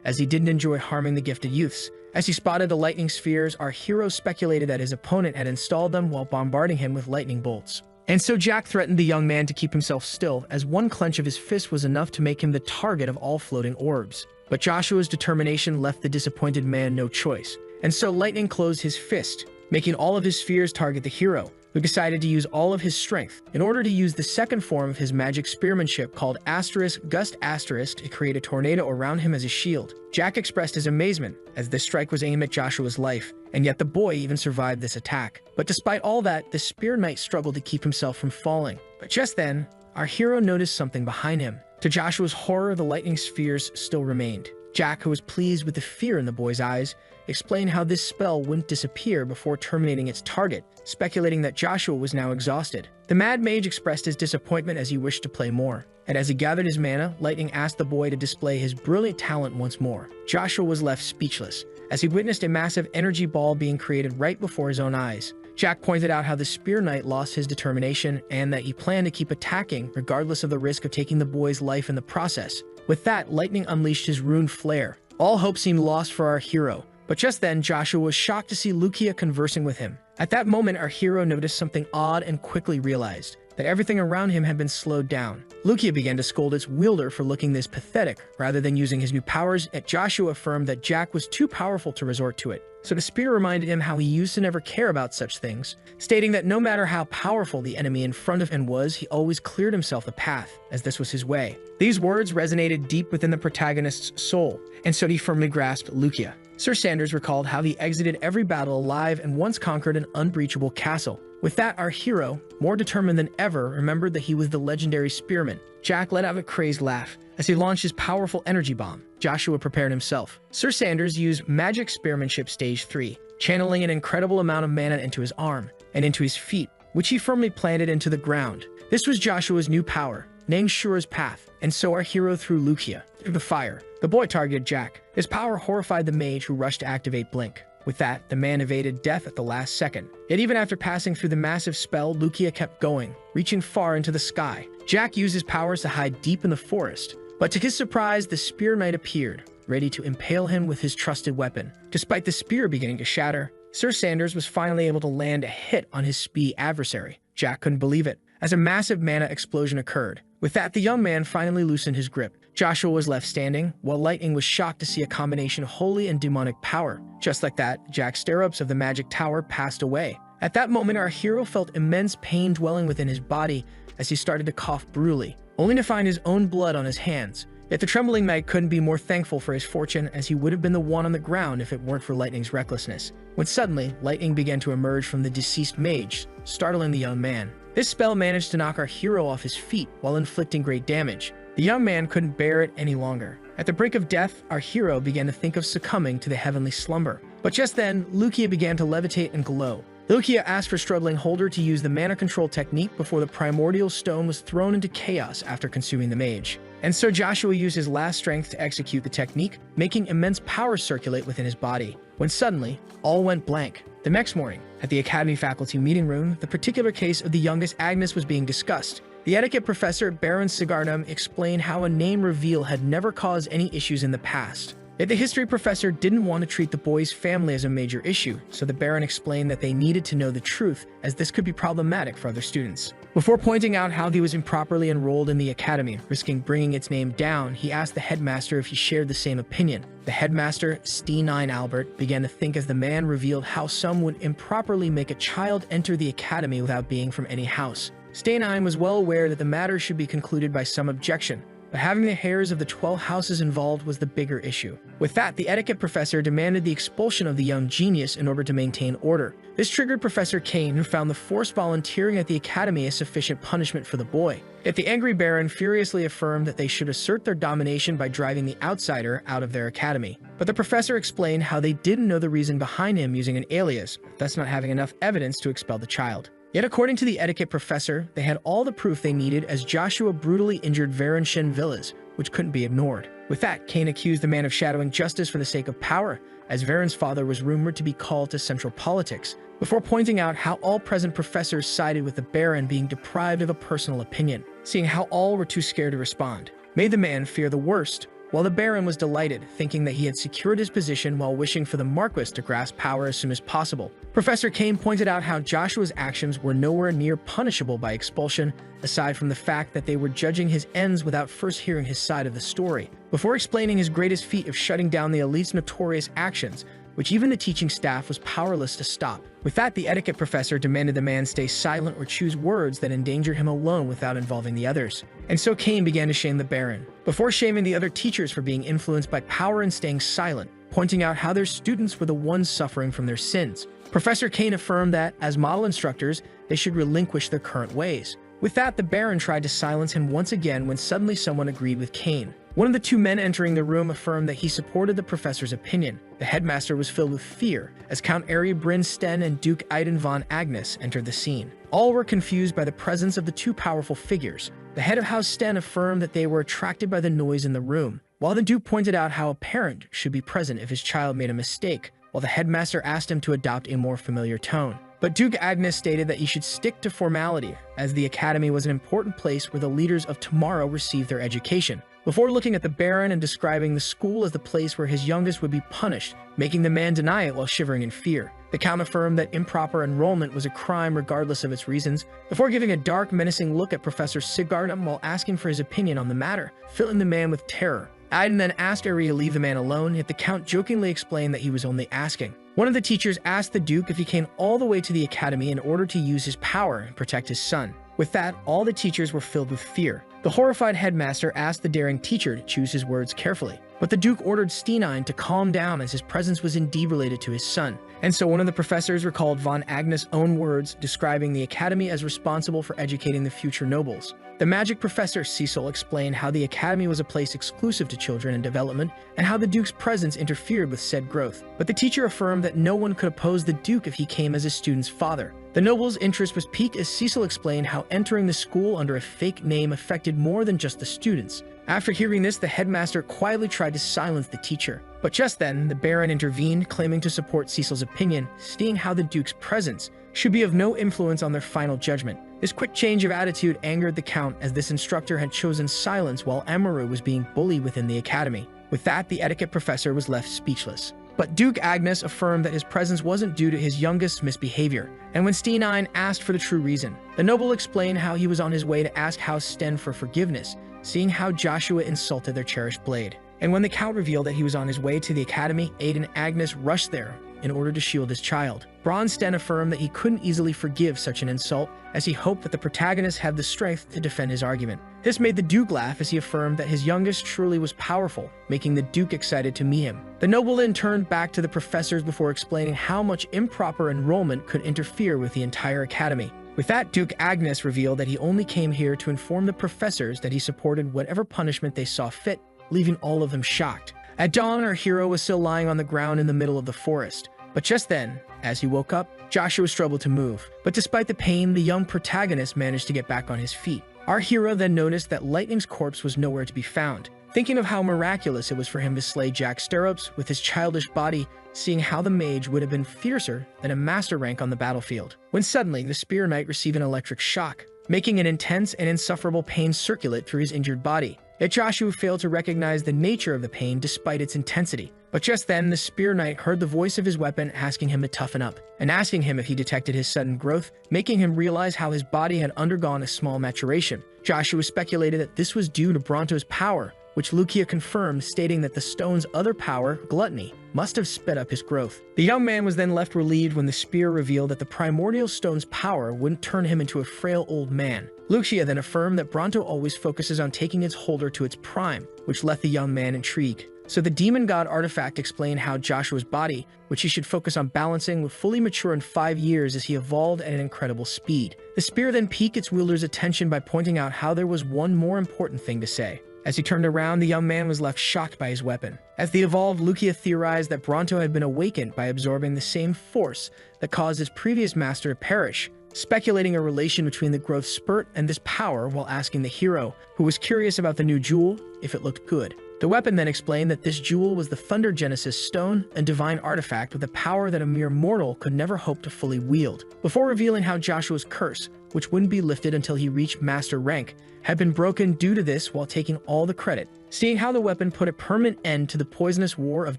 as he didn't enjoy harming the gifted youths. As he spotted the lightning spheres, our hero speculated that his opponent had installed them while bombarding him with lightning bolts. And so Jack threatened the young man to keep himself still, as one clench of his fist was enough to make him the target of all floating orbs. But Joshua's determination left the disappointed man no choice, and so lightning closed his fist, making all of his spheres target the hero, who decided to use all of his strength in order to use the second form of his magic spearmanship called Gust * to create a tornado around him as a shield. Jack expressed his amazement, as this strike was aimed at Joshua's life, and yet the boy even survived this attack. But despite all that, the spear knight struggled to keep himself from falling. But just then, our hero noticed something behind him. To Joshua's horror, the lightning spheres still remained. Jack, who was pleased with the fear in the boy's eyes, explained how this spell wouldn't disappear before terminating its target, speculating that Joshua was now exhausted. The mad mage expressed his disappointment as he wished to play more, and as he gathered his mana, Lightning asked the boy to display his brilliant talent once more. Joshua was left speechless, as he witnessed a massive energy ball being created right before his own eyes. Jack pointed out how the Spear Knight lost his determination and that he planned to keep attacking regardless of the risk of taking the boy's life in the process. With that, Lightning unleashed his rune flare. All hope seemed lost for our hero. But just then, Joshua was shocked to see Lucia conversing with him. At that moment, our hero noticed something odd and quickly realized that everything around him had been slowed down. Lucia began to scold its wielder for looking this pathetic rather than using his new powers, yet Joshua affirmed that Jack was too powerful to resort to it. So the spear reminded him how he used to never care about such things, stating that no matter how powerful the enemy in front of him was, he always cleared himself the path, as this was his way. These words resonated deep within the protagonist's soul, and so he firmly grasped Lucia. Sir Sanders recalled how he exited every battle alive and once conquered an unbreachable castle. With that, our hero, more determined than ever, remembered that he was the legendary spearman. Jack let out a crazed laugh as he launched his powerful energy bomb. Joshua prepared himself. Sir Sanders used Magic Spearmanship Stage 3, channeling an incredible amount of mana into his arm and into his feet, which he firmly planted into the ground. This was Joshua's new power, named Shura's Path, and so our hero threw Lucia through the fire. The boy targeted Jack. His power horrified the mage, who rushed to activate Blink. With that, the man evaded death at the last second. Yet even after passing through the massive spell, Lucia kept going, reaching far into the sky. Jack used his powers to hide deep in the forest, but to his surprise, the Spear Knight appeared, ready to impale him with his trusted weapon. Despite the spear beginning to shatter, Sir Sanders was finally able to land a hit on his speedy adversary. Jack couldn't believe it, as a massive mana explosion occurred. With that, the young man finally loosened his grip. Joshua was left standing, while Lightning was shocked to see a combination of holy and demonic power. Just like that, Jack's stirrups of the magic tower passed away. At that moment, our hero felt immense pain dwelling within his body as he started to cough brutally, only to find his own blood on his hands. Yet the trembling knight couldn't be more thankful for his fortune, as he would have been the one on the ground if it weren't for Lightning's recklessness. When suddenly, Lightning began to emerge from the deceased mage, startling the young man. This spell managed to knock our hero off his feet while inflicting great damage. The young man couldn't bear it any longer. At the brink of death, our hero began to think of succumbing to the heavenly slumber. But just then, Lucia began to levitate and glow. Lucia asked for struggling Holder to use the mana control technique before the primordial stone was thrown into chaos after consuming the mage. And so Joshua used his last strength to execute the technique, making immense power circulate within his body, when suddenly, all went blank. The next morning, at the Academy faculty meeting room, the particular case of the youngest Agnes was being discussed. The etiquette professor, Baron Sigardum, explained how a name reveal had never caused any issues in the past. Yet the history professor didn't want to treat the boy's family as a major issue, so the Baron explained that they needed to know the truth, as this could be problematic for other students. Before pointing out how he was improperly enrolled in the academy, risking bringing its name down, he asked the headmaster if he shared the same opinion. The headmaster, Steinine Albert, began to think as the man revealed how some would improperly make a child enter the academy without being from any house. Steinine was well aware that the matter should be concluded by some objection, but having the heirs of the 12 houses involved was the bigger issue. With that, the etiquette professor demanded the expulsion of the young genius in order to maintain order. This triggered Professor Kane, who found the forced volunteering at the academy a sufficient punishment for the boy. Yet the angry Baron furiously affirmed that they should assert their domination by driving the outsider out of their academy. But the professor explained how they didn't know the reason behind him using an alias, thus not having enough evidence to expel the child. Yet according to the etiquette professor, they had all the proof they needed, as Joshua brutally injured Varen Shen Villas, which couldn't be ignored. With that, Kane accused the man of shadowing justice for the sake of power, as Varen's father was rumored to be called to central politics, before pointing out how all present professors sided with the Baron being deprived of a personal opinion, seeing how all were too scared to respond. Made the man fear the worst, while the Baron was delighted, thinking that he had secured his position while wishing for the Marquis to grasp power as soon as possible. Professor Kane pointed out how Joshua's actions were nowhere near punishable by expulsion, aside from the fact that they were judging his ends without first hearing his side of the story, before explaining his greatest feat of shutting down the elite's notorious actions, which even the teaching staff was powerless to stop. With that, the etiquette professor demanded the man stay silent or choose words that endangered him alone without involving the others. And so Kane began to shame the Baron, before shaming the other teachers for being influenced by power and staying silent, pointing out how their students were the ones suffering from their sins. Professor Kane affirmed that, as model instructors, they should relinquish their current ways. With that, the Baron tried to silence him once again when suddenly someone agreed with Kane. One of the two men entering the room affirmed that he supported the professor's opinion. The headmaster was filled with fear as Count Ari Bryn Sten and Duke Aiden von Agnes entered the scene. All were confused by the presence of the two powerful figures. The head of House Sten affirmed that they were attracted by the noise in the room, while the Duke pointed out how a parent should be present if his child made a mistake, while the headmaster asked him to adopt a more familiar tone. But Duke Agnes stated that he should stick to formality, as the academy was an important place where the leaders of tomorrow received their education, before looking at the Baron and describing the school as the place where his youngest would be punished, making the man deny it while shivering in fear. The Count affirmed that improper enrollment was a crime regardless of its reasons, before giving a dark, menacing look at Professor Sigardum while asking for his opinion on the matter, filling the man with terror. Aiden then asked Ari to leave the man alone, yet the Count jokingly explained that he was only asking. One of the teachers asked the Duke if he came all the way to the academy in order to use his power and protect his son. With that, all the teachers were filled with fear. The horrified headmaster asked the daring teacher to choose his words carefully, but the Duke ordered Steinine to calm down, as his presence was indeed related to his son, And so one of the professors recalled von Agnes' own words describing the academy as responsible for educating the future nobles. The magic professor Cecil explained how the academy was a place exclusive to children in development and how the Duke's presence interfered with said growth. But the teacher affirmed that no one could oppose the Duke if he came as a student's father. The noble's interest was piqued as Cecil explained how entering the school under a fake name affected more than just the students. After hearing this, the headmaster quietly tried to silence the teacher. But just then, the Baron intervened, claiming to support Cecil's opinion, stating how the Duke's presence should be of no influence on their final judgment. This quick change of attitude angered the Count, as this instructor had chosen silence while Amaru was being bullied within the academy. With that, the etiquette professor was left speechless. But Duke Agnes affirmed that his presence wasn't due to his youngest's misbehavior, and when Steenine asked for the true reason, the noble explained how he was on his way to ask House Sten for forgiveness, seeing how Joshua insulted their cherished blade. And when the Count revealed that he was on his way to the academy, Aiden and Agnes rushed there in order to shield his child. Bronsten affirmed that he couldn't easily forgive such an insult, as he hoped that the protagonist had the strength to defend his argument. This made the Duke laugh as he affirmed that his youngest truly was powerful, making the Duke excited to meet him. The noble then turned back to the professors before explaining how much improper enrollment could interfere with the entire academy. With that, Duke Agnes revealed that he only came here to inform the professors that he supported whatever punishment they saw fit, leaving all of them shocked. At dawn, our hero was still lying on the ground in the middle of the forest. But just then, as he woke up, Joshua struggled to move. But despite the pain, the young protagonist managed to get back on his feet. Our hero then noticed that Lightning's corpse was nowhere to be found. Thinking of how miraculous it was for him to slay Jack Stirrups with his childish body, seeing how the mage would have been fiercer than a master rank on the battlefield. When suddenly, the Spear Knight received an electric shock, making an intense and insufferable pain circulate through his injured body. Yet Joshua failed to recognize the nature of the pain despite its intensity. But just then, the Spear Knight heard the voice of his weapon asking him to toughen up, and asking him if he detected his sudden growth, making him realize how his body had undergone a small maturation. Joshua speculated that this was due to Bronto's power, which Lucia confirmed, stating that the stone's other power, gluttony, must have sped up his growth. The young man was then left relieved when the spear revealed that the primordial stone's power wouldn't turn him into a frail old man. Lucia then affirmed that Bronto always focuses on taking its holder to its prime, which left the young man intrigued. So the demon god artifact explained how Joshua's body, which he should focus on balancing, would fully mature in 5 years as he evolved at an incredible speed. The spear then piqued its wielder's attention by pointing out how there was one more important thing to say. As he turned around, the young man was left shocked by his weapon. As they evolved, Lucia theorized that Bronto had been awakened by absorbing the same force that caused his previous master to perish, speculating a relation between the growth spurt and this power while asking the hero, who was curious about the new jewel, if it looked good. The weapon then explained that this jewel was the Thunder Genesis Stone, a divine artifact with a power that a mere mortal could never hope to fully wield, before revealing how Joshua's curse, which wouldn't be lifted until he reached master rank, had been broken due to this while taking all the credit. Seeing how the weapon put a permanent end to the poisonous war of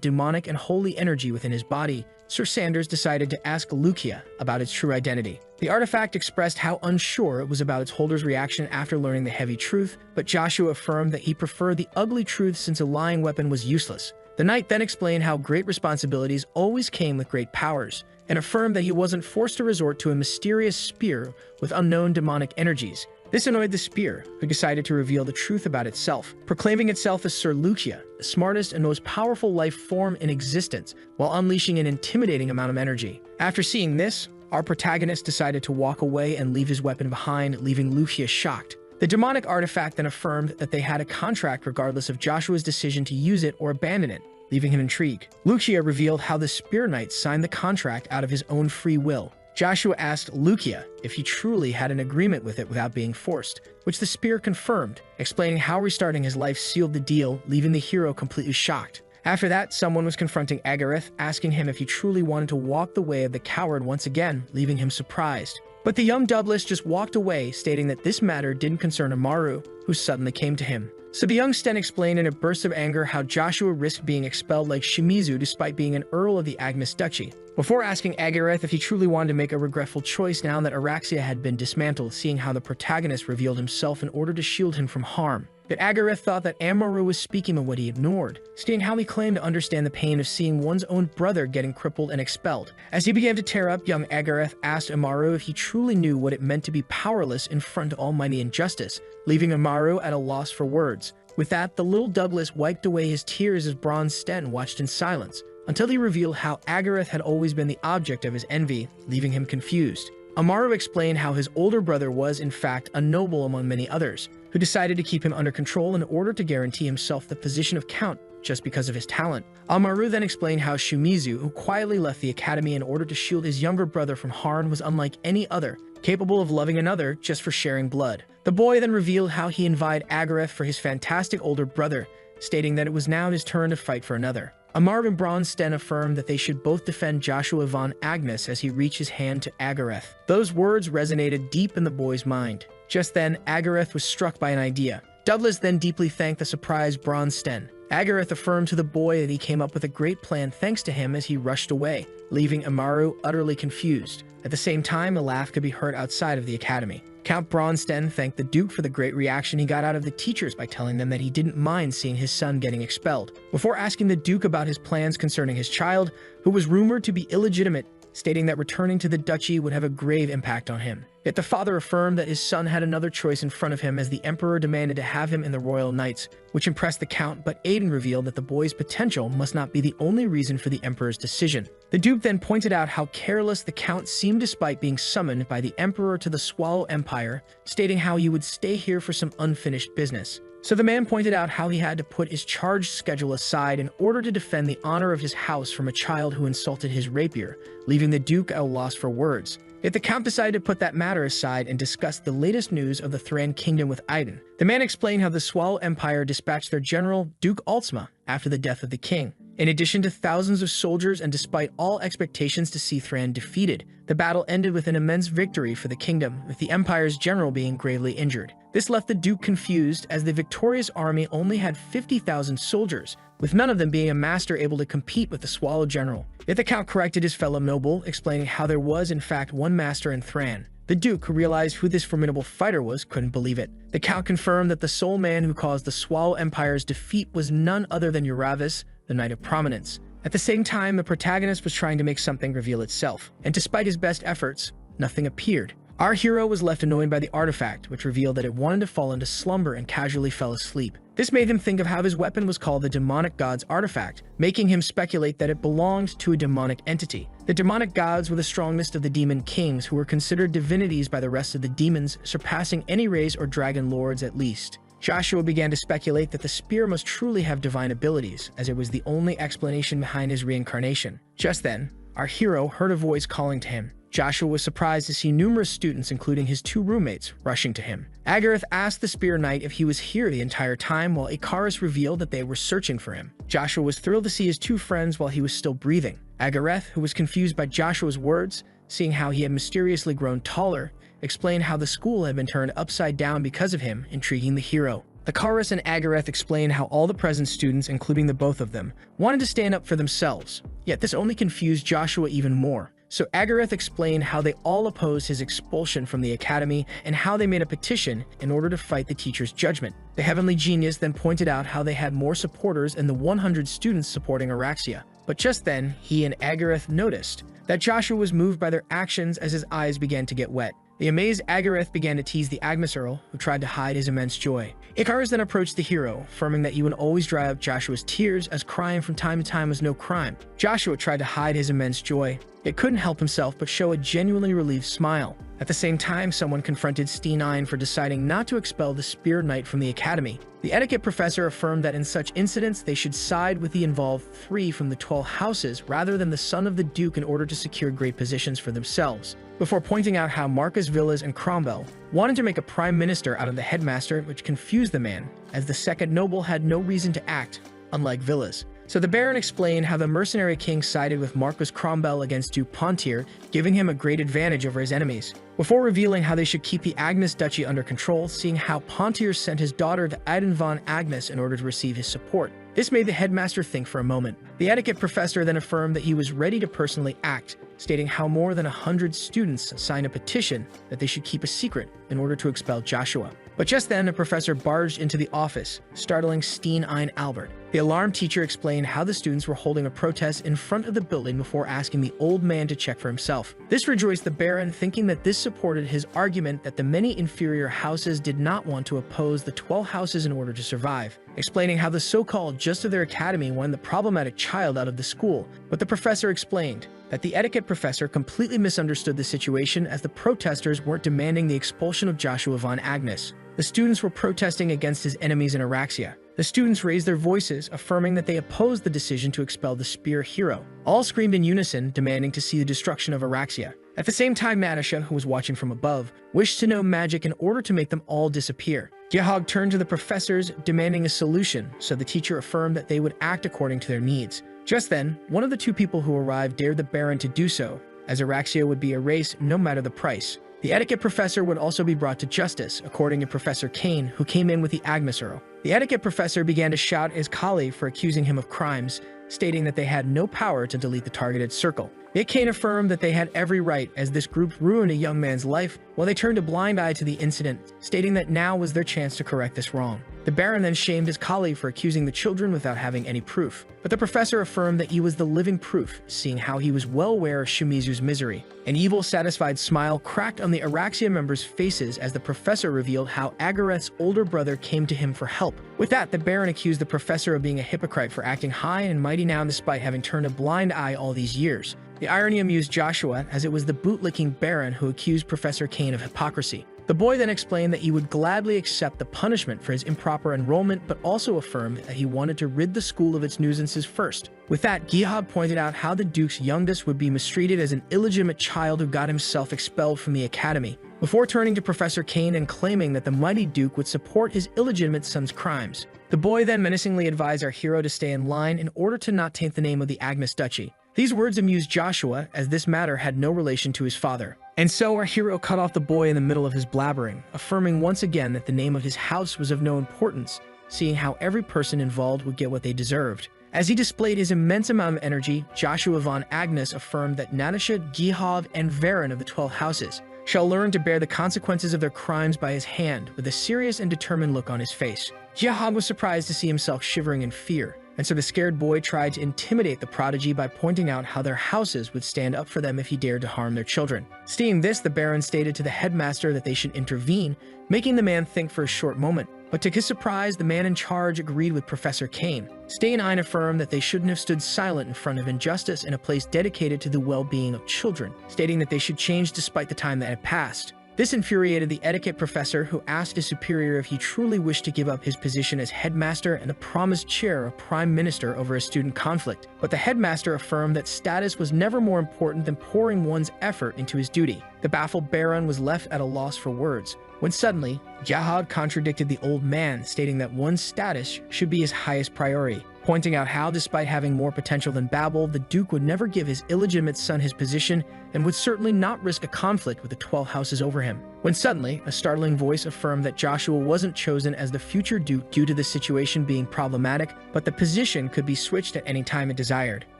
demonic and holy energy within his body, Sir Sanders decided to ask Lucia about its true identity. The artifact expressed how unsure it was about its holder's reaction after learning the heavy truth, but Joshua affirmed that he preferred the ugly truth since a lying weapon was useless. The knight then explained how great responsibilities always came with great powers, and affirmed that he wasn't forced to resort to a mysterious spear with unknown demonic energies. This annoyed the spear, who decided to reveal the truth about itself, proclaiming itself as Sir Lucia, the smartest and most powerful life form in existence, while unleashing an intimidating amount of energy. After seeing this, our protagonist decided to walk away and leave his weapon behind, leaving Lucia shocked. The demonic artifact then affirmed that they had a contract regardless of Joshua's decision to use it or abandon it, leaving him intrigued. Lucia revealed how the Spear Knight signed the contract out of his own free will. Joshua asked Lucia if he truly had an agreement with it without being forced, which the spear confirmed, explaining how restarting his life sealed the deal, leaving the hero completely shocked. After that, someone was confronting Agareth, asking him if he truly wanted to walk the way of the coward once again, leaving him surprised. But the young Douglas just walked away, stating that this matter didn't concern Amaru, who suddenly came to him. So the young Sten explained in a burst of anger how Joshua risked being expelled like Shimizu despite being an Earl of the Agnes Duchy, before asking Agareth if he truly wanted to make a regretful choice now that Araxia had been dismantled, seeing how the protagonist revealed himself in order to shield him from harm. Yet Agareth thought that Amaru was speaking of what he ignored, stating how he claimed to understand the pain of seeing one's own brother getting crippled and expelled. As he began to tear up, young Agareth asked Amaru if he truly knew what it meant to be powerless in front of almighty injustice, leaving Amaru at a loss for words. With that, the little Douglas wiped away his tears as Bronze Sten watched in silence, until he revealed how Agareth had always been the object of his envy, leaving him confused. Amaru explained how his older brother was, in fact, a noble among many others, who decided to keep him under control in order to guarantee himself the position of count just because of his talent. Amaru then explained how Shumizu, who quietly left the academy in order to shield his younger brother from harm, was unlike any other, capable of loving another just for sharing blood. The boy then revealed how he invited Agareth for his fantastic older brother, stating that it was now his turn to fight for another. Amaru and Bronstein affirmed that they should both defend Joshua von Agnes as he reached his hand to Agareth. Those words resonated deep in the boy's mind. Just then, Agareth was struck by an idea. Douglas then deeply thanked the surprised Bronstein. Agareth affirmed to the boy that he came up with a great plan thanks to him as he rushed away, leaving Amaru utterly confused. At the same time, a laugh could be heard outside of the academy. Count Bronstein thanked the Duke for the great reaction he got out of the teachers by telling them that he didn't mind seeing his son getting expelled, before asking the Duke about his plans concerning his child, who was rumored to be illegitimate, stating that returning to the duchy would have a grave impact on him. Yet the father affirmed that his son had another choice in front of him as the Emperor demanded to have him in the Royal Knights, which impressed the Count, but Aiden revealed that the boy's potential must not be the only reason for the Emperor's decision. The Duke then pointed out how careless the Count seemed despite being summoned by the Emperor to the Swallow Empire, stating how he would stay here for some unfinished business. So the man pointed out how he had to put his charge schedule aside in order to defend the honor of his house from a child who insulted his rapier, leaving the Duke at a loss for words. Yet the Count decided to put that matter aside and discuss the latest news of the Thran Kingdom with Aiden. The man explained how the Swallow Empire dispatched their general, Duke Altsma, after the death of the king. In addition to thousands of soldiers and despite all expectations to see Thran defeated, the battle ended with an immense victory for the kingdom, with the Empire's general being gravely injured. This left the Duke confused as the victorious army only had 50,000 soldiers, with none of them being a master able to compete with the Swallow general. Yet the Count corrected his fellow noble, explaining how there was in fact one master in Thran. The Duke, who realized who this formidable fighter was, couldn't believe it. The Count confirmed that the sole man who caused the Swallow Empire's defeat was none other than Uravis, the Knight of Prominence. At the same time, the protagonist was trying to make something reveal itself, and despite his best efforts, nothing appeared. Our hero was left annoyed by the artifact, which revealed that it wanted to fall into slumber and casually fell asleep. This made him think of how his weapon was called the demonic god's artifact, making him speculate that it belonged to a demonic entity. The demonic gods were the strongest of the demon kings, who were considered divinities by the rest of the demons, surpassing any race or dragon lords at least. Joshua began to speculate that the spear must truly have divine abilities, as it was the only explanation behind his reincarnation. Just then, our hero heard a voice calling to him. Joshua was surprised to see numerous students, including his two roommates, rushing to him. Agareth asked the Spear Knight if he was here the entire time, while Icarus revealed that they were searching for him. Joshua was thrilled to see his two friends while he was still breathing. Agareth, who was confused by Joshua's words, seeing how he had mysteriously grown taller, explained how the school had been turned upside down because of him, intriguing the hero. Icarus and Agareth explained how all the present students, including the both of them, wanted to stand up for themselves, yet this only confused Joshua even more. So Agareth explained how they all opposed his expulsion from the academy and how they made a petition in order to fight the teacher's judgment. The Heavenly Genius then pointed out how they had more supporters than the 100 students supporting Araxia. But just then, he and Agareth noticed that Joshua was moved by their actions as his eyes began to get wet. The amazed Agareth began to tease the Agnes Earl, who tried to hide his immense joy. Icarus then approached the hero, affirming that he would always dry up Joshua's tears, as crying from time to time was no crime. Joshua tried to hide his immense joy, yet couldn't help himself but show a genuinely relieved smile. At the same time, someone confronted Steenine for deciding not to expel the Spear Knight from the academy. The etiquette professor affirmed that in such incidents they should side with the involved 3 from the 12 houses rather than the son of the Duke in order to secure great positions for themselves, before pointing out how Marcus Villas and Cromwell wanted to make a prime minister out of the headmaster, which confused the man, as the second noble had no reason to act, unlike Villas. So the Baron explained how the mercenary king sided with Marcus Cromwell against Duke Pontier, giving him a great advantage over his enemies, before revealing how they should keep the Agnes Duchy under control, seeing how Pontier sent his daughter to Aiden von Agnes in order to receive his support. This made the headmaster think for a moment. The etiquette professor then affirmed that he was ready to personally act, stating how more than 100 students signed a petition that they should keep a secret in order to expel Joshua. But just then, a professor barged into the office, startling Steenine Albert. The alarmed teacher explained how the students were holding a protest in front of the building before asking the old man to check for himself. This rejoiced the Baron, thinking that this supported his argument that the many inferior houses did not want to oppose the 12 houses in order to survive, explaining how the so-called just of their academy wanted the problematic child out of the school. But the professor explained that the etiquette professor completely misunderstood the situation, as the protesters weren't demanding the expulsion of Joshua von Agnes. The students were protesting against his enemies in Araxia. The students raised their voices, affirming that they opposed the decision to expel the spear hero. All screamed in unison, demanding to see the destruction of Araxia. At the same time, Natasha, who was watching from above, wished to know magic in order to make them all disappear. Gihog turned to the professors, demanding a solution, so the teacher affirmed that they would act according to their needs. Just then, one of the two people who arrived dared the Baron to do so, as Araxia would be erased no matter the price. The etiquette professor would also be brought to justice, according to Professor Kane, who came in with the Agnes Earl. The etiquette professor began to shout at his colleague for accusing him of crimes, stating that they had no power to delete the targeted circle. Yet Kane affirmed that they had every right, as this group ruined a young man's life, while they turned a blind eye to the incident, stating that now was their chance to correct this wrong. The Baron then shamed his colleague for accusing the children without having any proof. But the professor affirmed that he was the living proof, seeing how he was well aware of Shimizu's misery. An evil, satisfied smile cracked on the Araxia members' faces as the professor revealed how Agareth's older brother came to him for help. With that, the Baron accused the professor of being a hypocrite for acting high and mighty now despite having turned a blind eye all these years. The irony amused Joshua, as it was the bootlicking Baron who accused Professor Kane of hypocrisy. The boy then explained that he would gladly accept the punishment for his improper enrollment, but also affirmed that he wanted to rid the school of its nuisances first. With that, Gihab pointed out how the Duke's youngest would be mistreated as an illegitimate child who got himself expelled from the academy, before turning to Professor Kane and claiming that the mighty Duke would support his illegitimate son's crimes. The boy then menacingly advised our hero to stay in line in order to not taint the name of the Agnes Duchy. These words amused Joshua, as this matter had no relation to his father. And so our hero cut off the boy in the middle of his blabbering, affirming once again that the name of his house was of no importance, seeing how every person involved would get what they deserved. As he displayed his immense amount of energy, Joshua von Agnes affirmed that Natasha, Gihov, and Varen of the 12 houses shall learn to bear the consequences of their crimes by his hand, with a serious and determined look on his face. Gihov was surprised to see himself shivering in fear, and so the scared boy tried to intimidate the prodigy by pointing out how their houses would stand up for them if he dared to harm their children. Seeing this, the Baron stated to the headmaster that they should intervene, making the man think for a short moment. But to his surprise, the man in charge agreed with Professor Kane. Stay and Ein affirmed that they shouldn't have stood silent in front of injustice in a place dedicated to the well-being of children, stating that they should change despite the time that had passed. This infuriated the etiquette professor, who asked his superior if he truly wished to give up his position as headmaster and the promised chair of prime minister over a student conflict. But the headmaster affirmed that status was never more important than pouring one's effort into his duty. The baffled Baron was left at a loss for words, when suddenly, Jahad contradicted the old man, stating that one's status should be his highest priority, pointing out how, despite having more potential than Babel, the Duke would never give his illegitimate son his position and would certainly not risk a conflict with the 12 houses over him. When suddenly, a startling voice affirmed that Joshua wasn't chosen as the future Duke due to the situation being problematic, but the position could be switched at any time it desired.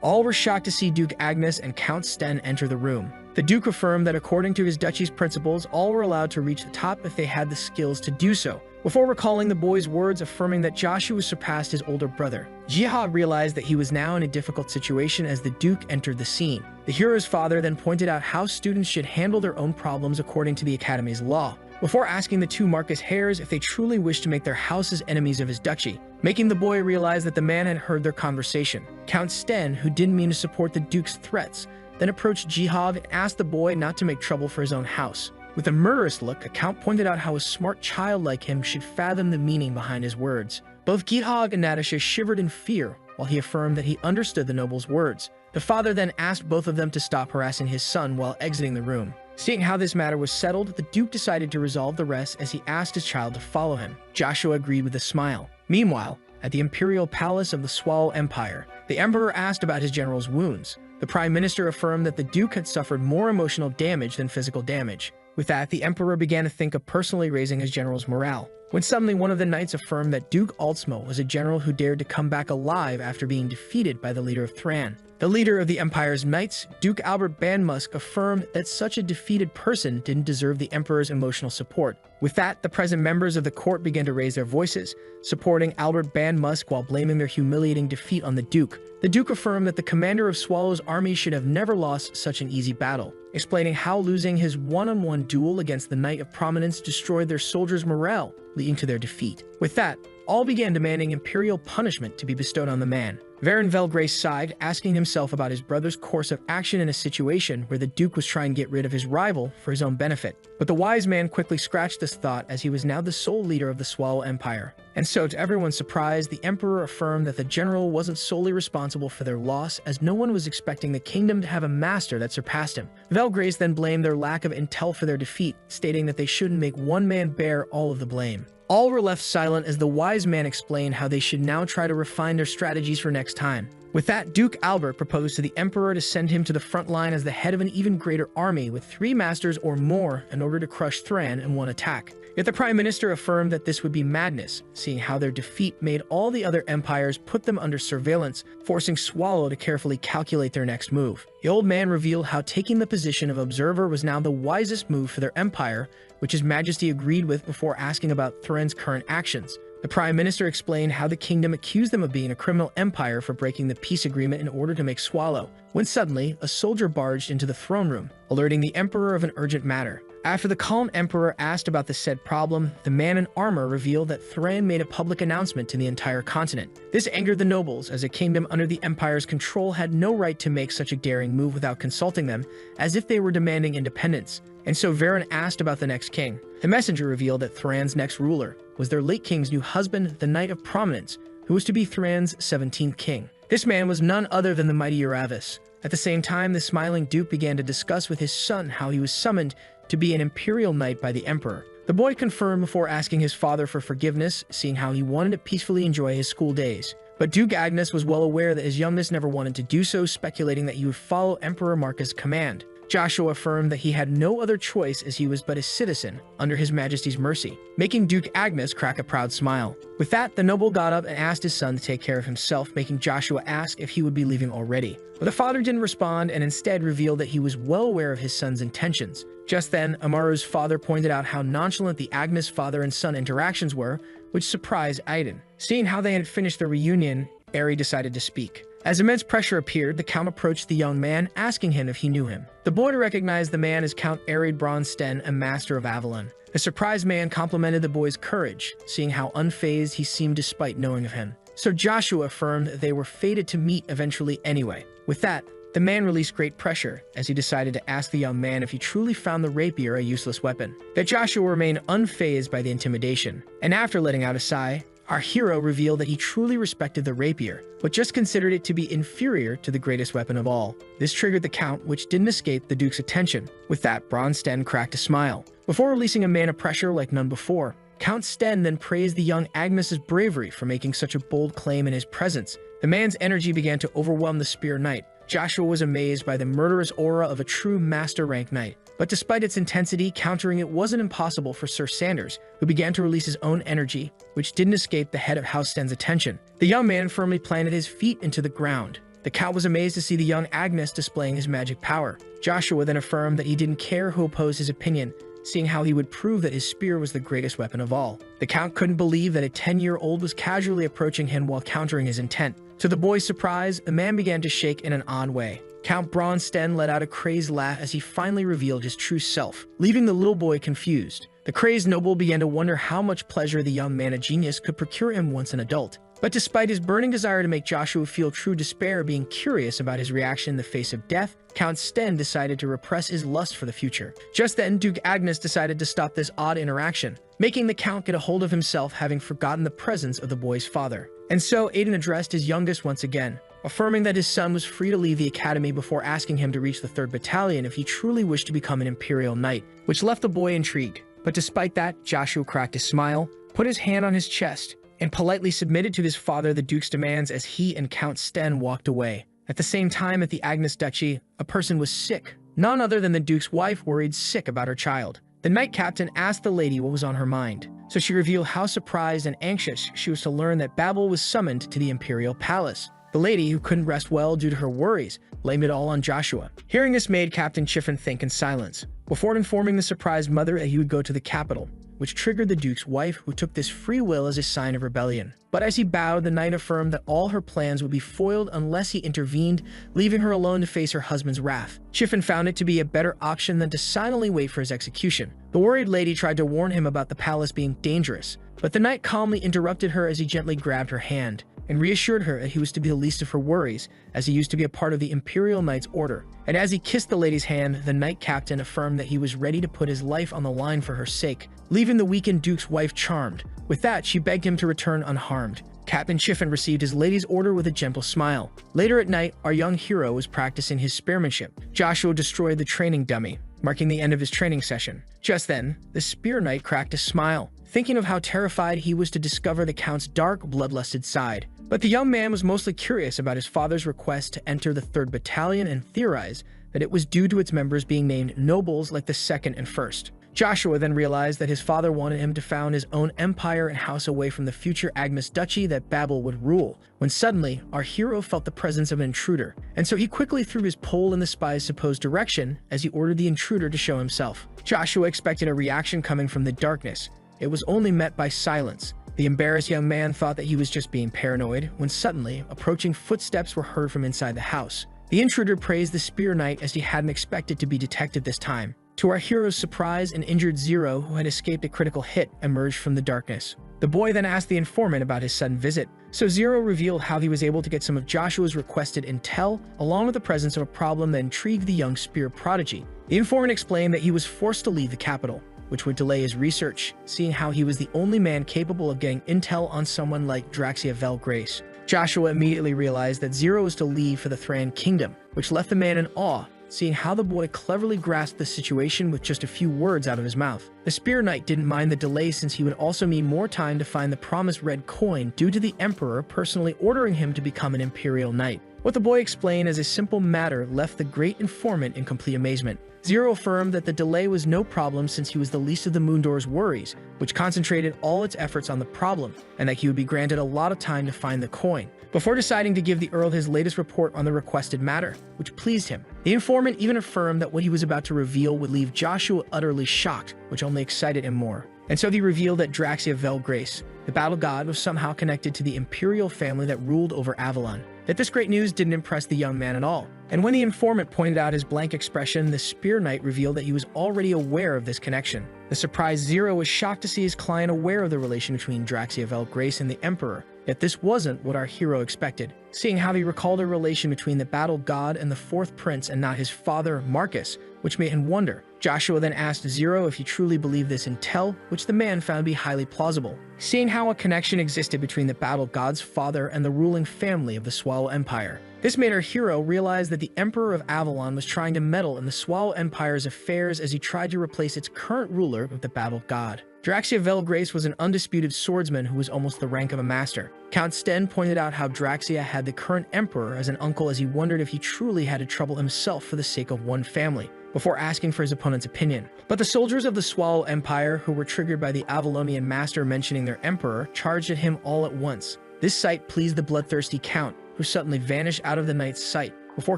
All were shocked to see Duke Agnes and Count Sten enter the room. The Duke affirmed that according to his duchy's principles, all were allowed to reach the top if they had the skills to do so, before recalling the boy's words affirming that Joshua surpassed his older brother. Jihad realized that he was now in a difficult situation as the Duke entered the scene. The hero's father then pointed out how students should handle their own problems according to the Academy's law, before asking the two Marcus Hares if they truly wished to make their houses enemies of his duchy, making the boy realize that the man had heard their conversation. Count Sten, who didn't mean to support the Duke's threats, then approached Jihad and asked the boy not to make trouble for his own house. With a murderous look, a count pointed out how a smart child like him should fathom the meaning behind his words. Both Gihog and Natasha shivered in fear, while he affirmed that he understood the noble's words. The father then asked both of them to stop harassing his son while exiting the room. Seeing how this matter was settled, the Duke decided to resolve the rest as he asked his child to follow him. Joshua agreed with a smile. Meanwhile, at the Imperial Palace of the Swallow Empire, the Emperor asked about his general's wounds. The Prime Minister affirmed that the Duke had suffered more emotional damage than physical damage. With that, the Emperor began to think of personally raising his general's morale, when suddenly one of the knights affirmed that Duke Altsmo was a general who dared to come back alive after being defeated by the leader of Thran. The leader of the Empire's knights, Duke Albert Banmusk, affirmed that such a defeated person didn't deserve the Emperor's emotional support, With that, the present members of the court began to raise their voices, supporting Albert Ban Musk while blaming their humiliating defeat on the Duke. The Duke affirmed that the commander of Swallow's army should have never lost such an easy battle, explaining how losing his one-on-one duel against the Knight of Prominence destroyed their soldiers' morale, leading to their defeat. With that, all began demanding imperial punishment to be bestowed on the man. Varon Velgrace sighed, asking himself about his brother's course of action in a situation where the Duke was trying to get rid of his rival for his own benefit. But the wise man quickly scratched this thought, as he was now the sole leader of the Swallow Empire. And so, to everyone's surprise, the Emperor affirmed that the general wasn't solely responsible for their loss, as no one was expecting the kingdom to have a master that surpassed him. Velgrace then blamed their lack of intel for their defeat, stating that they shouldn't make one man bear all of the blame. All were left silent as the wise man explained how they should now try to refine their strategies for next time. With that, Duke Albert proposed to the Emperor to send him to the front line as the head of an even greater army with 3 masters or more in order to crush Thran in one attack. Yet the Prime Minister affirmed that this would be madness, seeing how their defeat made all the other empires put them under surveillance, forcing Swallow to carefully calculate their next move. The old man revealed how taking the position of observer was now the wisest move for their empire, which His Majesty agreed with before asking about Thran's current actions. The Prime Minister explained how the kingdom accused them of being a criminal empire for breaking the peace agreement in order to make Swallow, when suddenly a soldier barged into the throne room, alerting the Emperor of an urgent matter. After the calm Emperor asked about the said problem, the man in armor revealed that Thran made a public announcement to the entire continent. This angered the nobles, as a kingdom under the Empire's control had no right to make such a daring move without consulting them, as if they were demanding independence. And so Varon asked about the next king. The messenger revealed that Thran's next ruler was their late king's new husband, the Knight of Prominence, who was to be Thran's 17th king. This man was none other than the mighty Uravis. At the same time, the smiling Duke began to discuss with his son how he was summoned to be an imperial knight by the Emperor. The boy confirmed before asking his father for forgiveness, seeing how he wanted to peacefully enjoy his school days. But Duke Agnes was well aware that his youngest never wanted to do so, speculating that he would follow Emperor Marcus' command. Joshua affirmed that he had no other choice, as he was but a citizen under His Majesty's mercy, making Duke Agnes crack a proud smile. With that, the noble got up and asked his son to take care of himself, making Joshua ask if he would be leaving already. But the father didn't respond and instead revealed that he was well aware of his son's intentions. Just then, Amaru's father pointed out how nonchalant the Agnes father and son interactions were, which surprised Aiden. Seeing how they had finished their reunion, Eri decided to speak. As immense pressure appeared, the Count approached the young man, asking him if he knew him. The boy recognized the man as Count Arid Bronsten, a master of Avalon. The surprised man complimented the boy's courage, seeing how unfazed he seemed despite knowing of him. So Joshua affirmed that they were fated to meet eventually anyway. With that, the man released great pressure, as he decided to ask the young man if he truly found the rapier a useless weapon. That Joshua remained unfazed by the intimidation, and after letting out a sigh, our hero revealed that he truly respected the rapier, but just considered it to be inferior to the greatest weapon of all. This triggered the Count, which didn't escape the Duke's attention. With that, Bronsten cracked a smile. Before releasing a man of pressure like none before, Count Sten then praised the young Agnes's bravery for making such a bold claim in his presence. The man's energy began to overwhelm the Spear Knight. Joshua was amazed by the murderous aura of a true master rank knight. But despite its intensity, countering it wasn't impossible for Sir Sanders, who began to release his own energy, which didn't escape the head of House Sten's attention. The young man firmly planted his feet into the ground. The Count was amazed to see the young Agnes displaying his magic power. Joshua then affirmed that he didn't care who opposed his opinion, seeing how he would prove that his spear was the greatest weapon of all. The Count couldn't believe that a 10-year-old was casually approaching him while countering his intent. To the boy's surprise, the man began to shake in an odd way. Count Bronsten let out a crazed laugh as he finally revealed his true self, leaving the little boy confused. The crazed noble began to wonder how much pleasure the young man of genius could procure him once an adult. But despite his burning desire to make Joshua feel true despair, being curious about his reaction in the face of death, Count Sten decided to repress his lust for the future. Just then, Duke Agnes decided to stop this odd interaction, making the Count get a hold of himself, having forgotten the presence of the boy's father. And so Aiden addressed his youngest once again, affirming that his son was free to leave the academy before asking him to reach the 3rd Battalion if he truly wished to become an Imperial Knight, which left the boy intrigued. But despite that, Joshua cracked a smile, put his hand on his chest, and politely submitted to his father the Duke's demands as he and Count Sten walked away. At the same time, at the Agnes Duchy, a person was sick. None other than the Duke's wife, worried sick about her child. The Knight Captain asked the lady what was on her mind, so she revealed how surprised and anxious she was to learn that Babel was summoned to the Imperial Palace. The lady, who couldn't rest well due to her worries, blamed it all on Joshua. Hearing this made Captain Chiffin think in silence, before informing the surprised mother that he would go to the capital. which triggered the Duke's wife, who took this free will as a sign of rebellion. But as he bowed, the knight affirmed that all her plans would be foiled unless he intervened, leaving her alone to face her husband's wrath. Chiffon found it to be a better option than to silently wait for his execution. The worried lady tried to warn him about the palace being dangerous, but the knight calmly interrupted her as he gently grabbed her hand and reassured her that he was to be the least of her worries, as he used to be a part of the Imperial Knight's Order. And as he kissed the lady's hand, the knight captain affirmed that he was ready to put his life on the line for her sake, leaving the weakened Duke's wife charmed. With that, she begged him to return unharmed. Captain Chiffon received his lady's order with a gentle smile. Later at night, our young hero was practicing his spearmanship. Joshua destroyed the training dummy, marking the end of his training session. Just then, the spear knight cracked a smile, thinking of how terrified he was to discover the Count's dark, bloodlusted side. But the young man was mostly curious about his father's request to enter the 3rd Battalion and theorized that it was due to its members being named nobles like the 2nd and 1st. Joshua then realized that his father wanted him to found his own empire and house away from the future Agnes Duchy that Babel would rule, when suddenly our hero felt the presence of an intruder, and so he quickly threw his pole in the spy's supposed direction as he ordered the intruder to show himself. Joshua expected a reaction coming from the darkness. It was only met by silence. The embarrassed young man thought that he was just being paranoid, when suddenly, approaching footsteps were heard from inside the house. The intruder praised the spear knight as he hadn't expected to be detected this time. To our hero's surprise, an injured Zero, who had escaped a critical hit, emerged from the darkness. The boy then asked the informant about his sudden visit, so Zero revealed how he was able to get some of Joshua's requested intel, along with the presence of a problem that intrigued the young spear prodigy. The informant explained that he was forced to leave the capital, which would delay his research, seeing how he was the only man capable of getting intel on someone like Draxiavel Grace. Joshua immediately realized that Zero was to leave for the Thran Kingdom, which left the man in awe, seeing how the boy cleverly grasped the situation with just a few words out of his mouth. The Spear Knight didn't mind the delay, since he would also need more time to find the promised red coin due to the Emperor personally ordering him to become an Imperial Knight. What the boy explained as a simple matter left the great informant in complete amazement. Zero affirmed that the delay was no problem, since he was the least of the Moondoor's worries, which concentrated all its efforts on the problem, and that he would be granted a lot of time to find the coin, before deciding to give the Earl his latest report on the requested matter, which pleased him. The informant even affirmed that what he was about to reveal would leave Joshua utterly shocked, which only excited him more. And so he revealed that Draxiavel Grace, the battle god, was somehow connected to the imperial family that ruled over Avalon. That this great news didn't impress the young man at all. And when the informant pointed out his blank expression, the Spear Knight revealed that he was already aware of this connection. The surprised Zero was shocked to see his client aware of the relation between Draxiavel Grace and the Emperor, yet this wasn't what our hero expected. Seeing how he recalled a relation between the battle god and the 4th prince and not his father, Marcus, which made him wonder. Joshua then asked Zero if he truly believed this intel, which the man found to be highly plausible. Seeing how a connection existed between the battle god's father and the ruling family of the Swallow Empire, this made our hero realize that the Emperor of Avalon was trying to meddle in the Swallow Empire's affairs as he tried to replace its current ruler with the battle god. Draxiavel Grace was an undisputed swordsman who was almost the rank of a master. Count Sten pointed out how Draxia had the current emperor as an uncle, as he wondered if he truly had to trouble himself for the sake of one family, before asking for his opponent's opinion. But the soldiers of the Swallow Empire, who were triggered by the Avalonian master mentioning their emperor, charged at him all at once. This sight pleased the bloodthirsty Count, who suddenly vanished out of the knight's sight, before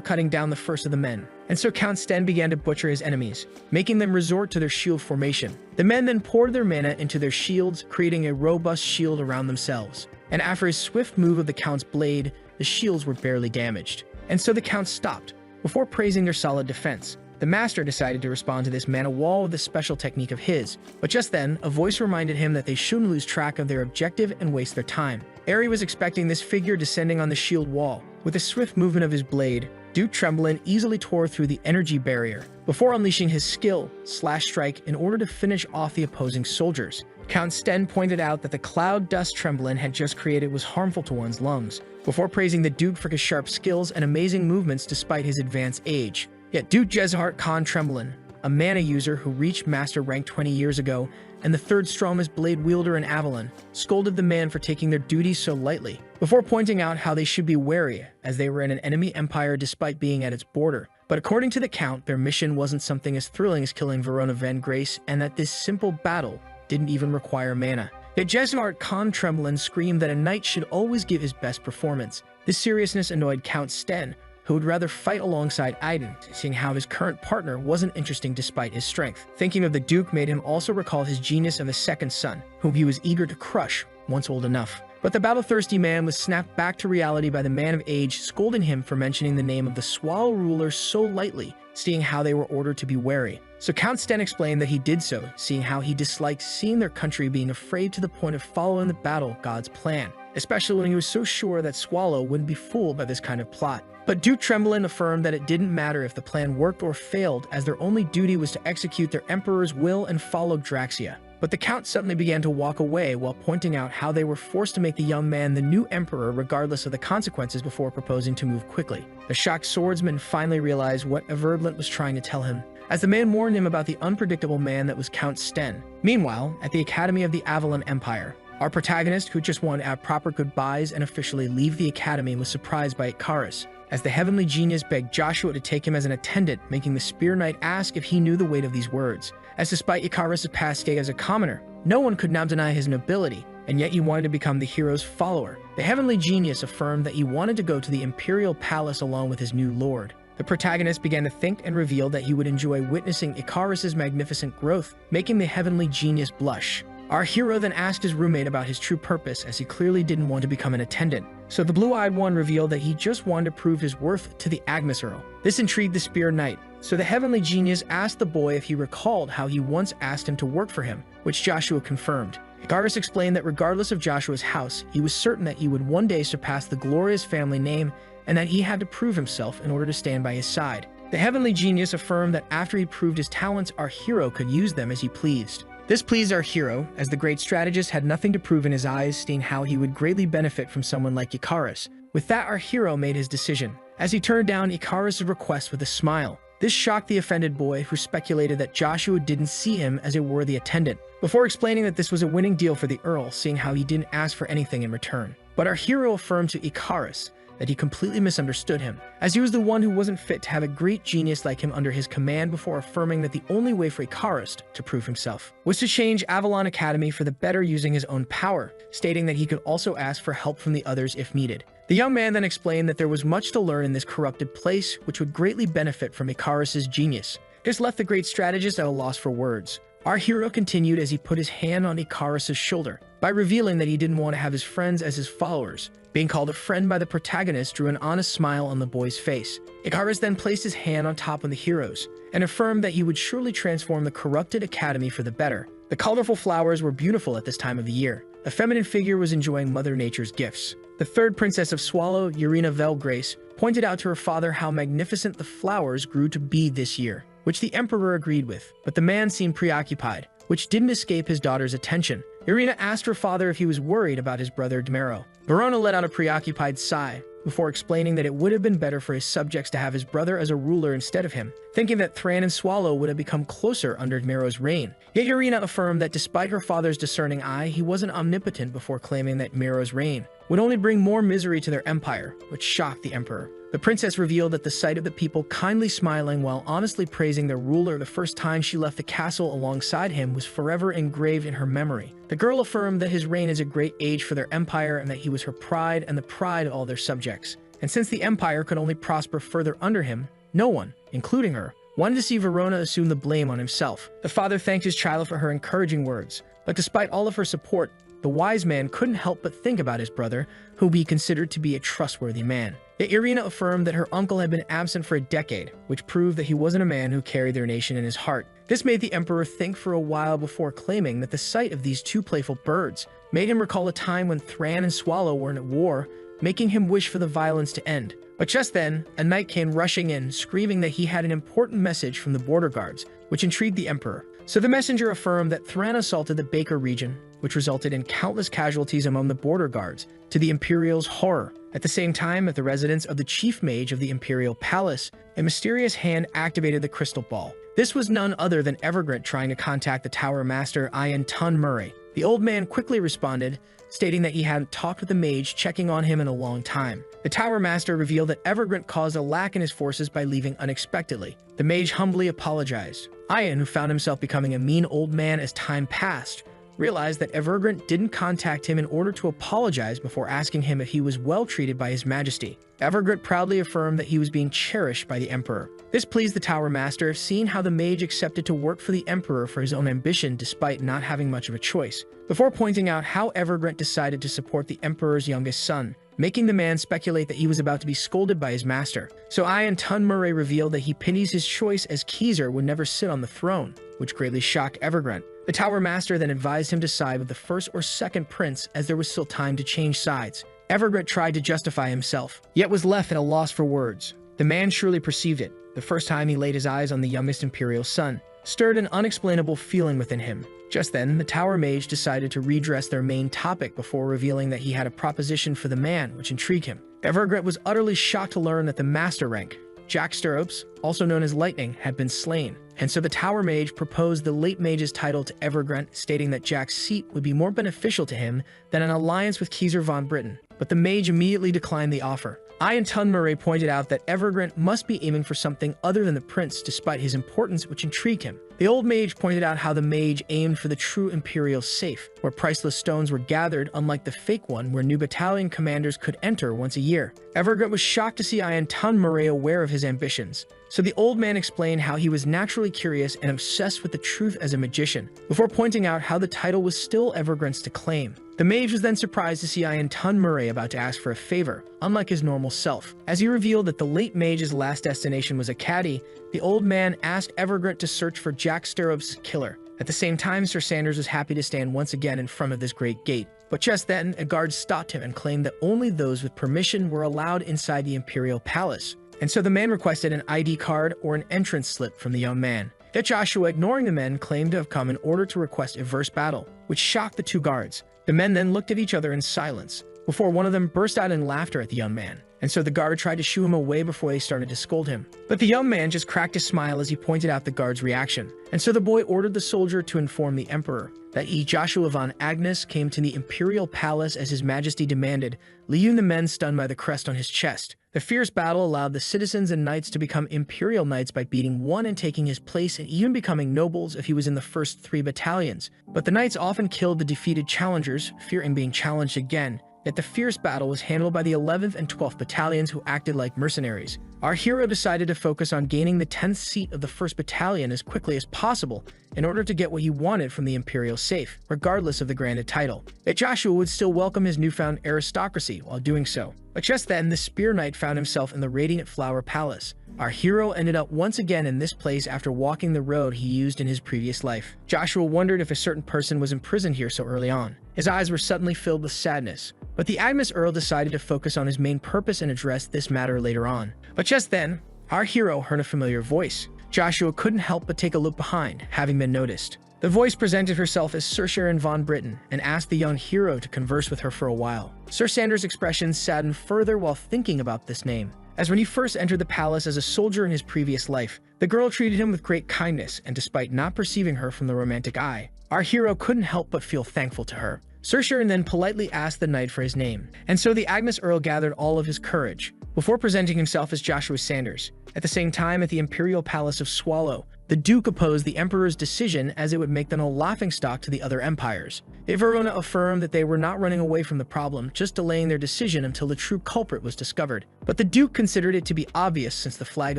cutting down the first of the men. And so Count Sten began to butcher his enemies, making them resort to their shield formation. The men then poured their mana into their shields, creating a robust shield around themselves. And after a swift move of the Count's blade, the shields were barely damaged. And so the Count stopped, before praising their solid defense. The master decided to respond to this mana wall with a special technique of his, but just then, a voice reminded him that they shouldn't lose track of their objective and waste their time. Eri was expecting this figure descending on the shield wall. With a swift movement of his blade, Duke Tremblin easily tore through the energy barrier, before unleashing his skill, Slash Strike, in order to finish off the opposing soldiers. Count Sten pointed out that the cloud dust Tremblin had just created was harmful to one's lungs, before praising the Duke for his sharp skills and amazing movements despite his advanced age. Yet Duke Jezhart Khan Tremblin, a mana user who reached master rank 20 years ago, and the 3rd strongest blade wielder in Avalon, scolded the man for taking their duties so lightly, before pointing out how they should be wary, as they were in an enemy empire despite being at its border. But according to the Count, their mission wasn't something as thrilling as killing Verona Van Grace, and that this simple battle didn't even require mana. Yet Jezhart Khan Tremblin screamed that a knight should always give his best performance. This seriousness annoyed Count Sten, who would rather fight alongside Aiden, seeing how his current partner wasn't interesting despite his strength. Thinking of the Duke made him also recall his genius of a second son, whom he was eager to crush once old enough. But the battle-thirsty man was snapped back to reality by the man of age, scolding him for mentioning the name of the Swallow ruler so lightly, seeing how they were ordered to be wary. So Count Sten explained that he did so, seeing how he disliked seeing their country being afraid to the point of following the battle god's plan, especially when he was so sure that Swallow wouldn't be fooled by this kind of plot. But Duke Tremblin affirmed that it didn't matter if the plan worked or failed, as their only duty was to execute their emperor's will and follow Draxia. But the Count suddenly began to walk away while pointing out how they were forced to make the young man the new emperor regardless of the consequences before proposing to move quickly. The shocked swordsman finally realized what Averblant was trying to tell him, as the man warned him about the unpredictable man that was Count Sten. Meanwhile, at the Academy of the Avalon Empire, our protagonist, who just wanted to have proper goodbyes and officially leave the academy, was surprised by Icarus, as the heavenly genius begged Joshua to take him as an attendant, making the Spear Knight ask if he knew the weight of these words. As despite Icarus' past state as a commoner, no one could now deny his nobility, and yet he wanted to become the hero's follower. The heavenly genius affirmed that he wanted to go to the imperial palace along with his new lord. The protagonist began to think and revealed that he would enjoy witnessing Icarus' magnificent growth, making the heavenly genius blush. Our hero then asked his roommate about his true purpose, as he clearly didn't want to become an attendant. So the blue-eyed one revealed that he just wanted to prove his worth to the Agnes Earl. This intrigued the Spear Knight, so the heavenly genius asked the boy if he recalled how he once asked him to work for him, which Joshua confirmed. Icarus explained that regardless of Joshua's house, he was certain that he would one day surpass the glorious family name, and that he had to prove himself in order to stand by his side. The heavenly genius affirmed that after he proved his talents, our hero could use them as he pleased. This pleased our hero, as the great strategist had nothing to prove in his eyes, seeing how he would greatly benefit from someone like Icarus. With that, our hero made his decision, as he turned down Icarus' request with a smile. This shocked the offended boy, who speculated that Joshua didn't see him as a worthy attendant, before explaining that this was a winning deal for the Earl, seeing how he didn't ask for anything in return. But our hero affirmed to Icarus that he completely misunderstood him, as he was the one who wasn't fit to have a great genius like him under his command, before affirming that the only way for Icarus to prove himself was to change Avalon Academy for the better using his own power, stating that he could also ask for help from the others if needed. The young man then explained that there was much to learn in this corrupted place, which would greatly benefit from Icarus' genius. This left the great strategist at a loss for words. Our hero continued as he put his hand on Icarus' shoulder, by revealing that he didn't want to have his friends as his followers. Being called a friend by the protagonist drew an honest smile on the boy's face. Icarus then placed his hand on top of the hero's, and affirmed that he would surely transform the corrupted academy for the better. The colorful flowers were beautiful at this time of the year. A feminine figure was enjoying Mother Nature's gifts. The third princess of Swallow, Urina Velgrace, pointed out to her father how magnificent the flowers grew to be this year, which the emperor agreed with, but the man seemed preoccupied, which didn't escape his daughter's attention. Irina asked her father if he was worried about his brother Dmero. Verona let out a preoccupied sigh, before explaining that it would have been better for his subjects to have his brother as a ruler instead of him, thinking that Thran and Swallow would have become closer under Dmero's reign. Yet Irina affirmed that despite her father's discerning eye, he wasn't omnipotent, before claiming that Dmero's reign would only bring more misery to their empire, which shocked the emperor. The princess revealed that the sight of the people kindly smiling while honestly praising their ruler the first time she left the castle alongside him was forever engraved in her memory. The girl affirmed that his reign is a great age for their empire, and that he was her pride and the pride of all their subjects. And since the empire could only prosper further under him, no one, including her, wanted to see Verona assume the blame on himself. The father thanked his child for her encouraging words, but despite all of her support, the wise man couldn't help but think about his brother, who he considered to be a trustworthy man. Yet Irina affirmed that her uncle had been absent for a decade, which proved that he wasn't a man who carried their nation in his heart. This made the emperor think for a while before claiming that the sight of these two playful birds made him recall a time when Thran and Swallow were at war, making him wish for the violence to end. But just then, a knight came rushing in, screaming that he had an important message from the border guards, which intrigued the emperor. So the messenger affirmed that Thran assaulted the Baker region, which resulted in countless casualties among the border guards, to the Imperial's horror. At the same time, at the residence of the chief mage of the Imperial Palace, a mysterious hand activated the crystal ball. This was none other than Evergrant trying to contact the Tower Master Ian Tun Murray. The old man quickly responded, stating that he hadn't talked with the mage checking on him in a long time. The Tower Master revealed that Evergrant caused a lack in his forces by leaving unexpectedly. The mage humbly apologized. Ian, who found himself becoming a mean old man as time passed, realized that Evergrant didn't contact him in order to apologize before asking him if he was well treated by His Majesty. Evergrant proudly affirmed that he was being cherished by the Emperor. This pleased the Tower Master, seeing how the mage accepted to work for the Emperor for his own ambition despite not having much of a choice, before pointing out how Evergrant decided to support the Emperor's youngest son, making the man speculate that he was about to be scolded by his master. So Aniclimax Murray revealed that he pities his choice as Keezer would never sit on the throne, which greatly shocked Evergrant. The Tower Master then advised him to side with the first or second prince as there was still time to change sides. Evergrant tried to justify himself, yet was left at a loss for words. The man surely perceived it. The first time he laid his eyes on the youngest imperial son, stirred an unexplainable feeling within him. Just then, the Tower Mage decided to redress their main topic before revealing that he had a proposition for the man, which intrigued him. Evergrant was utterly shocked to learn that the Master rank, Jack Stirrups, also known as Lightning, had been slain, and so the Tower Mage proposed the late mage's title to Evergrant, stating that Jack's seat would be more beneficial to him than an alliance with Keezer von Britten. But the mage immediately declined the offer. Ian Murray pointed out that Evergrant must be aiming for something other than the prince despite his importance, which intrigued him. The old mage pointed out how the mage aimed for the true imperial safe, where priceless stones were gathered, unlike the fake one where new battalion commanders could enter once a year. Evergrant was shocked to see Ian Murray aware of his ambitions, so the old man explained how he was naturally curious and obsessed with the truth as a magician, before pointing out how the title was still Evergrant's to claim. The mage was then surprised to see Ian Murray about to ask for a favor, unlike his normal self. As he revealed that the late mage's last destination was a caddy, the old man asked Evergrant to search for Jack Stirrups' killer. At the same time, Sir Sanders was happy to stand once again in front of this great gate. But just then, a guard stopped him and claimed that only those with permission were allowed inside the Imperial Palace. And so the man requested an ID card or an entrance slip from the young man. Yet Joshua, ignoring the men, claimed to have come in order to request a verse battle, which shocked the two guards. The men then looked at each other in silence, before one of them burst out in laughter at the young man, and so the guard tried to shoo him away before they started to scold him. But the young man just cracked a smile as he pointed out the guard's reaction, and so the boy ordered the soldier to inform the emperor that he, Joshua von Agnes, came to the imperial palace as his majesty demanded, leaving the men stunned by the crest on his chest. The fierce battle allowed the citizens and knights to become imperial knights by beating one and taking his place, and even becoming nobles if he was in the first 3 battalions. But the knights often killed the defeated challengers, fearing being challenged again. Yet the fierce battle was handled by the 11th and 12th battalions, who acted like mercenaries. Our hero decided to focus on gaining the 10th seat of the 1st battalion as quickly as possible in order to get what he wanted from the imperial safe, regardless of the granted title. Yet Joshua would still welcome his newfound aristocracy while doing so. But just then, the Spear Knight found himself in the Radiant Flower Palace. Our hero ended up once again in this place after walking the road he used in his previous life. Joshua wondered if a certain person was imprisoned here so early on. His eyes were suddenly filled with sadness. But the Agnes Earl decided to focus on his main purpose and address this matter later on. But just then, our hero heard a familiar voice. Joshua couldn't help but take a look behind, having been noticed. The voice presented herself as Sir Sharon von Britten and asked the young hero to converse with her for a while. Sir Sanders' expression saddened further while thinking about this name, as when he first entered the palace as a soldier in his previous life, the girl treated him with great kindness, and despite not perceiving her from the romantic eye, our hero couldn't help but feel thankful to her. Sir Sharon then politely asked the knight for his name, and so the Agnes Earl gathered all of his courage, before presenting himself as Joshua Sanders. At the same time, at the Imperial Palace of Swallow, the Duke opposed the Emperor's decision as it would make them a laughingstock to the other empires. Verona affirmed that they were not running away from the problem, just delaying their decision until the true culprit was discovered. But the Duke considered it to be obvious since the flag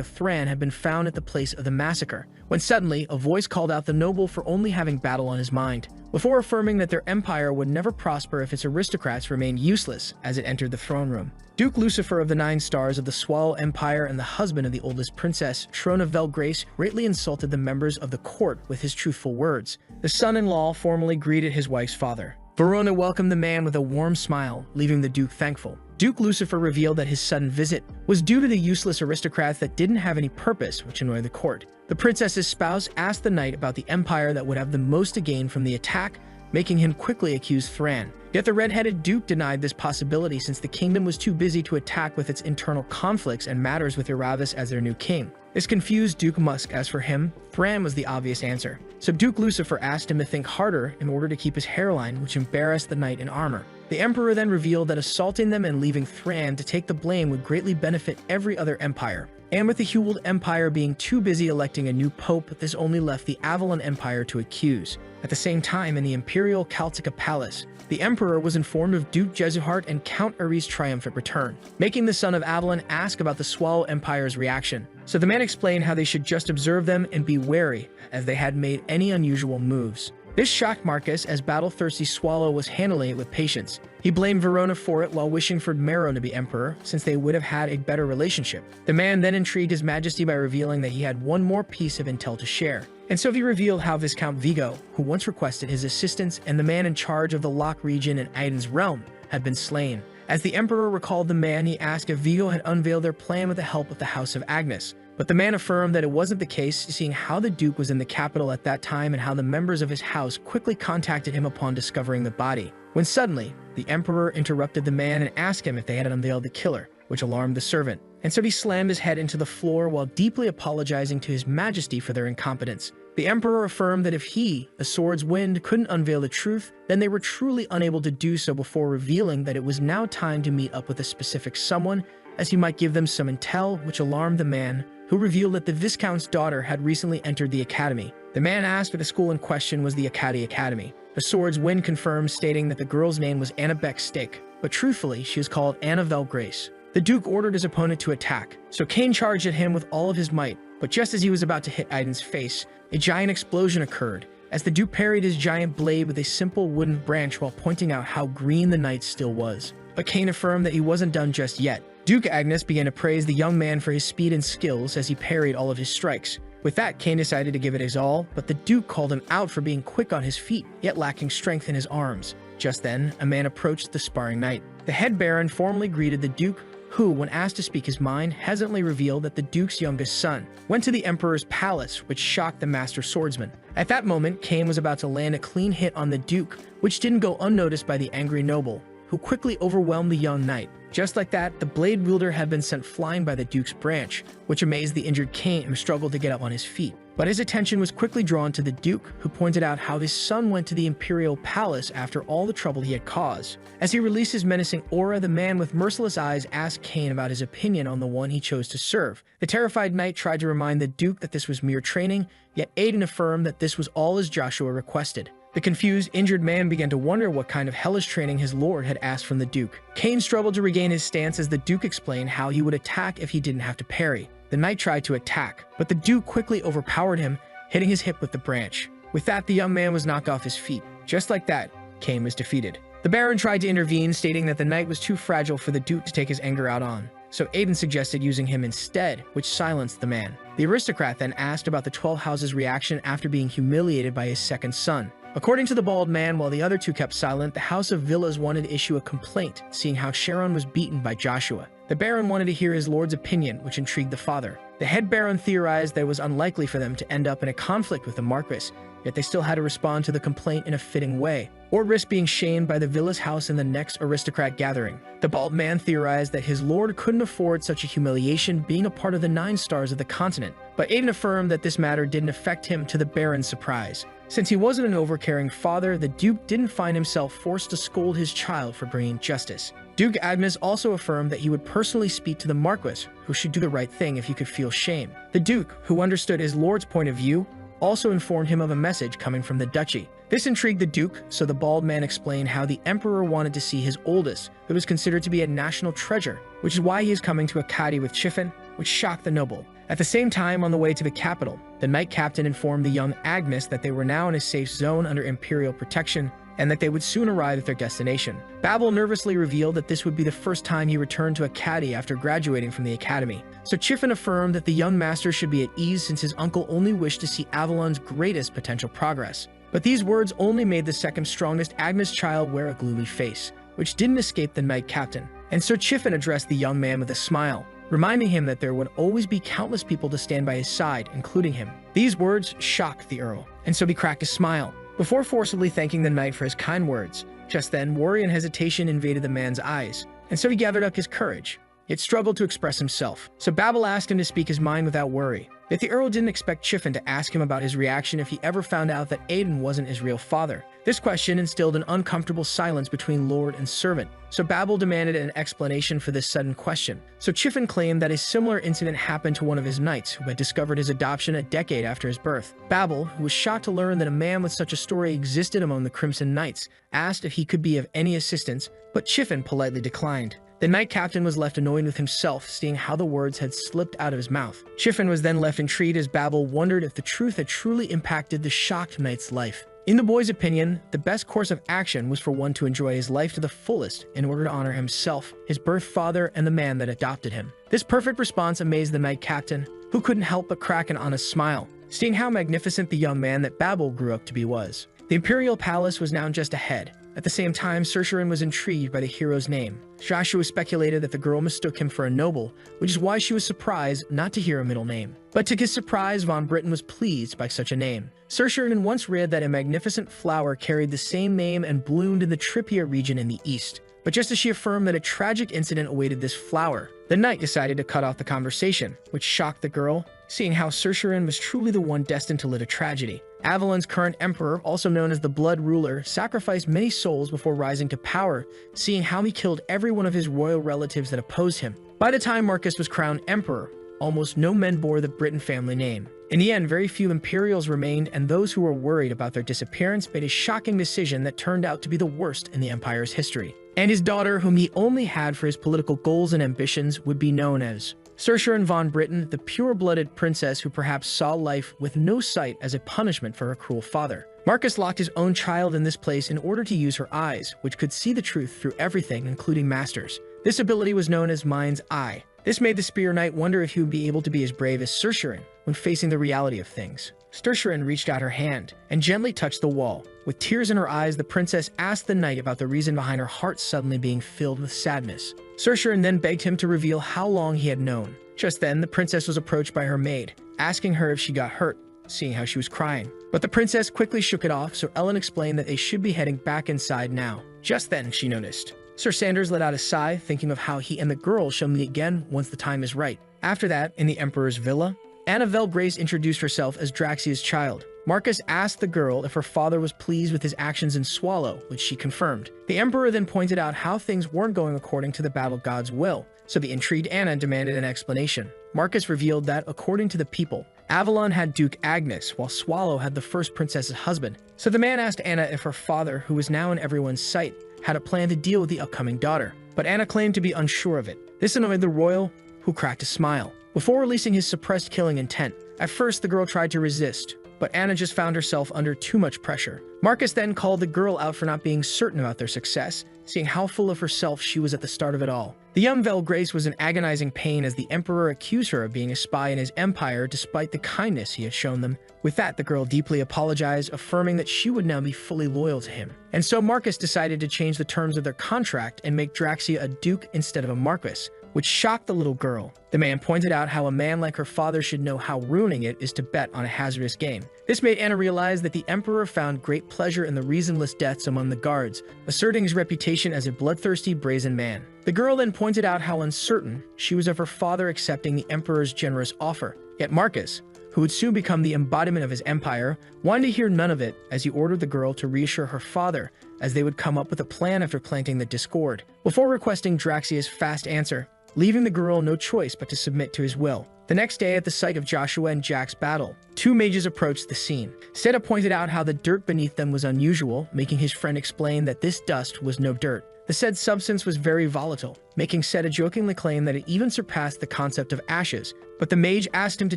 of Thran had been found at the place of the massacre, when suddenly a voice called out the noble for only having battle on his mind, before affirming that their empire would never prosper if its aristocrats remained useless as it entered the throne room. Duke Lucifer of the 9 Stars of the Swallow Empire and the husband of the oldest princess, Trone of Velgrace, greatly insulted the members of the court with his truthful words. The son-in-law formally greeted his wife's father. Verona welcomed the man with a warm smile, leaving the Duke thankful. Duke Lucifer revealed that his sudden visit was due to the useless aristocrats that didn't have any purpose, which annoyed the court. The princess's spouse asked the knight about the empire that would have the most to gain from the attack, making him quickly accuse Thran. Yet the red-headed Duke denied this possibility since the kingdom was too busy to attack with its internal conflicts and matters with Eravis as their new king. This confused Duke Musk, as for him, Thran was the obvious answer. So Duke Lucifer asked him to think harder in order to keep his hairline, which embarrassed the knight in armor. The Emperor then revealed that assaulting them and leaving Thran to take the blame would greatly benefit every other empire. And with the Hueld Empire being too busy electing a new pope, this only left the Avalon Empire to accuse. At the same time, in the Imperial Caltica Palace, the Emperor was informed of Duke Jesuhart and Count Ari's triumphant return, making the son of Avalon ask about the Swallow Empire's reaction. So the man explained how they should just observe them and be wary, as they had made any unusual moves. This shocked Marcus, as battle-thirsty Swallow was handling it with patience. He blamed Verona for it while wishing for Meron to be emperor, since they would have had a better relationship. The man then intrigued his majesty by revealing that he had one more piece of intel to share. And so he revealed how Viscount Vigo, who once requested his assistance, and the man in charge of the Lock region in Aiden's realm, had been slain. As the emperor recalled the man, he asked if Vigo had unveiled their plan with the help of the House of Agnes. But the man affirmed that it wasn't the case, seeing how the Duke was in the capital at that time and how the members of his house quickly contacted him upon discovering the body. When suddenly, the Emperor interrupted the man and asked him if they had unveiled the killer, which alarmed the servant. And so he slammed his head into the floor while deeply apologizing to his majesty for their incompetence. The Emperor affirmed that if he, the Sword's Wind, couldn't unveil the truth, then they were truly unable to do so, before revealing that it was now time to meet up with a specific someone, as he might give them some intel, which alarmed the man, who revealed that the Viscount's daughter had recently entered the academy. The man asked if the school in question was the Acadie Academy. The Sword's Wind confirmed, stating that the girl's name was Anna Beck-Stake, but truthfully, she was called Anna Valgrace. The Duke ordered his opponent to attack, so Cain charged at him with all of his might, but just as he was about to hit Aiden's face, a giant explosion occurred, as the Duke parried his giant blade with a simple wooden branch while pointing out how green the knight still was. But Cain affirmed that he wasn't done just yet. Duke Agnes began to praise the young man for his speed and skills as he parried all of his strikes. With that, Cain decided to give it his all, but the Duke called him out for being quick on his feet, yet lacking strength in his arms. Just then, a man approached the sparring knight. The head baron formally greeted the Duke, who, when asked to speak his mind, hesitantly revealed that the Duke's youngest son went to the Emperor's palace, which shocked the master swordsman. At that moment, Cain was about to land a clean hit on the Duke, which didn't go unnoticed by the angry noble, who quickly overwhelmed the young knight. Just like that, the blade wielder had been sent flying by the Duke's branch, which amazed the injured Cain, who struggled to get up on his feet. But his attention was quickly drawn to the Duke, who pointed out how his son went to the Imperial Palace after all the trouble he had caused. As he released his menacing aura, the man with merciless eyes asked Cain about his opinion on the one he chose to serve. The terrified knight tried to remind the Duke that this was mere training, yet Aiden affirmed that this was all as Joshua requested. The confused, injured man began to wonder what kind of hellish training his lord had asked from the Duke. Cain struggled to regain his stance as the Duke explained how he would attack if he didn't have to parry. The knight tried to attack, but the Duke quickly overpowered him, hitting his hip with the branch. With that, the young man was knocked off his feet. Just like that, Cain was defeated. The Baron tried to intervene, stating that the knight was too fragile for the Duke to take his anger out on. So Aiden suggested using him instead, which silenced the man. The aristocrat then asked about the 12 Houses' reaction after being humiliated by his second son. According to the bald man, while the other two kept silent, the House of Villas wanted to issue a complaint, seeing how Sharon was beaten by Joshua. The Baron wanted to hear his lord's opinion, which intrigued the father. The head Baron theorized that it was unlikely for them to end up in a conflict with the Marquis, yet they still had to respond to the complaint in a fitting way, or risk being shamed by the Villas house in the next aristocrat gathering. The bald man theorized that his lord couldn't afford such a humiliation, being a part of the 9 stars of the continent, but Aiden affirmed that this matter didn't affect him, to the Baron's surprise. Since he wasn't an overcaring father, the Duke didn't find himself forced to scold his child for bringing justice. Duke Agnes also affirmed that he would personally speak to the Marquis, who should do the right thing if he could feel shame. The Duke, who understood his lord's point of view, also informed him of a message coming from the duchy. This intrigued the Duke, so the bald man explained how the Emperor wanted to see his oldest, who was considered to be a national treasure, which is why he is coming to Acadie with Chiffon, which shocked the noble. At the same time, on the way to the capital, the knight captain informed the young Agnes that they were now in a safe zone under Imperial protection, and that they would soon arrive at their destination. Babel nervously revealed that this would be the first time he returned to Acadie after graduating from the academy. So Chiffon affirmed that the young master should be at ease, since his uncle only wished to see Avalon's greatest potential progress. But these words only made the second strongest Agnes child wear a gloomy face, which didn't escape the knight captain. And Sir Chiffon addressed the young man with a smile, reminding him that there would always be countless people to stand by his side, including him. These words shocked the Earl, and so he cracked a smile, before forcibly thanking the knight for his kind words. Just then, worry and hesitation invaded the man's eyes, and so he gathered up his courage, yet struggled to express himself. So Babel asked him to speak his mind without worry, Yet the Earl didn't expect Chiffin to ask him about his reaction if he ever found out that Aiden wasn't his real father. This question instilled an uncomfortable silence between lord and servant, so Babel demanded an explanation for this sudden question. So Chiffin claimed that a similar incident happened to one of his knights who had discovered his adoption a decade after his birth. Babel, who was shocked to learn that a man with such a story existed among the Crimson Knights, asked if he could be of any assistance, but Chiffin politely declined. The knight captain was left annoyed with himself, seeing how the words had slipped out of his mouth. Chiffin was then left intrigued as Babel wondered if the truth had truly impacted the shocked knight's life. In the boy's opinion, the best course of action was for one to enjoy his life to the fullest in order to honor himself, his birth father, and the man that adopted him. This perfect response amazed the knight captain, who couldn't help but crack an honest smile, seeing how magnificent the young man that Babel grew up to be was. The imperial palace was now just ahead. At the same time, Saoirse was intrigued by the hero's name. Joshua speculated that the girl mistook him for a noble, which is why she was surprised not to hear a middle name. But to his surprise, Von Britten was pleased by such a name. Saoirse once read that a magnificent flower carried the same name and bloomed in the Tripia region in the east. But just as she affirmed that a tragic incident awaited this flower, the knight decided to cut off the conversation, which shocked the girl, seeing how Saoirse was truly the one destined to live a tragedy. Avalon's current emperor, also known as the Blood Ruler, sacrificed many souls before rising to power, seeing how he killed every one of his royal relatives that opposed him. By the time Marcus was crowned emperor, almost no men bore the Britten family name. In the end, very few Imperials remained, and those who were worried about their disappearance made a shocking decision that turned out to be the worst in the Empire's history. And his daughter, whom he only had for his political goals and ambitions, would be known as Saoirse von Britten, the pure-blooded princess who perhaps saw life with no sight as a punishment for her cruel father. Marcus locked his own child in this place in order to use her eyes, which could see the truth through everything, including masters. This ability was known as Mind's Eye. This made the Spear Knight wonder if he would be able to be as brave as Saoirse when facing the reality of things. Saoirse reached out her hand and gently touched the wall. With tears in her eyes, the princess asked the knight about the reason behind her heart suddenly being filled with sadness. Saoirse then begged him to reveal how long he had known. Just then, the princess was approached by her maid, asking her if she got hurt, seeing how she was crying. But the princess quickly shook it off, so Ellen explained that they should be heading back inside now. Just then, she noticed. Sir Sanders let out a sigh, thinking of how he and the girl shall meet again once the time is right. After that, in the Emperor's villa, Annabelle Grace introduced herself as Draxia's child. Marcus asked the girl if her father was pleased with his actions in Swallow, which she confirmed. The Emperor then pointed out how things weren't going according to the battle god's will, so the intrigued Anna demanded an explanation. Marcus revealed that, according to the people, Avalon had Duke Agnes, while Swallow had the first princess's husband. So the man asked Anna if her father, who was now in everyone's sight, had a plan to deal with the upcoming daughter. But Anna claimed to be unsure of it. This annoyed the royal, who cracked a smile. Before releasing his suppressed killing intent, at first the girl tried to resist, but Anna just found herself under too much pressure. Marcus then called the girl out for not being certain about their success, seeing how full of herself she was at the start of it all. The young Vel Grace was in agonizing pain as the Emperor accused her of being a spy in his empire despite the kindness he had shown them. With that, the girl deeply apologized, affirming that she would now be fully loyal to him. And so Marcus decided to change the terms of their contract and make Draxia a duke instead of a marquis, which shocked the little girl. The man pointed out how a man like her father should know how ruining it is to bet on a hazardous game. This made Anna realize that the Emperor found great pleasure in the reasonless deaths among the guards, asserting his reputation as a bloodthirsty, brazen man. The girl then pointed out how uncertain she was of her father accepting the Emperor's generous offer. Yet Marcus, who would soon become the embodiment of his empire, wanted to hear none of it as he ordered the girl to reassure her father as they would come up with a plan after planting the discord, before requesting Draxia's fast answer, leaving the girl no choice but to submit to his will. The next day, at the site of Joshua and Jack's battle, two mages approached the scene. Seta pointed out how the dirt beneath them was unusual, making his friend explain that this dust was no dirt. The said substance was very volatile, making Seta jokingly claim that it even surpassed the concept of ashes, but the mage asked him to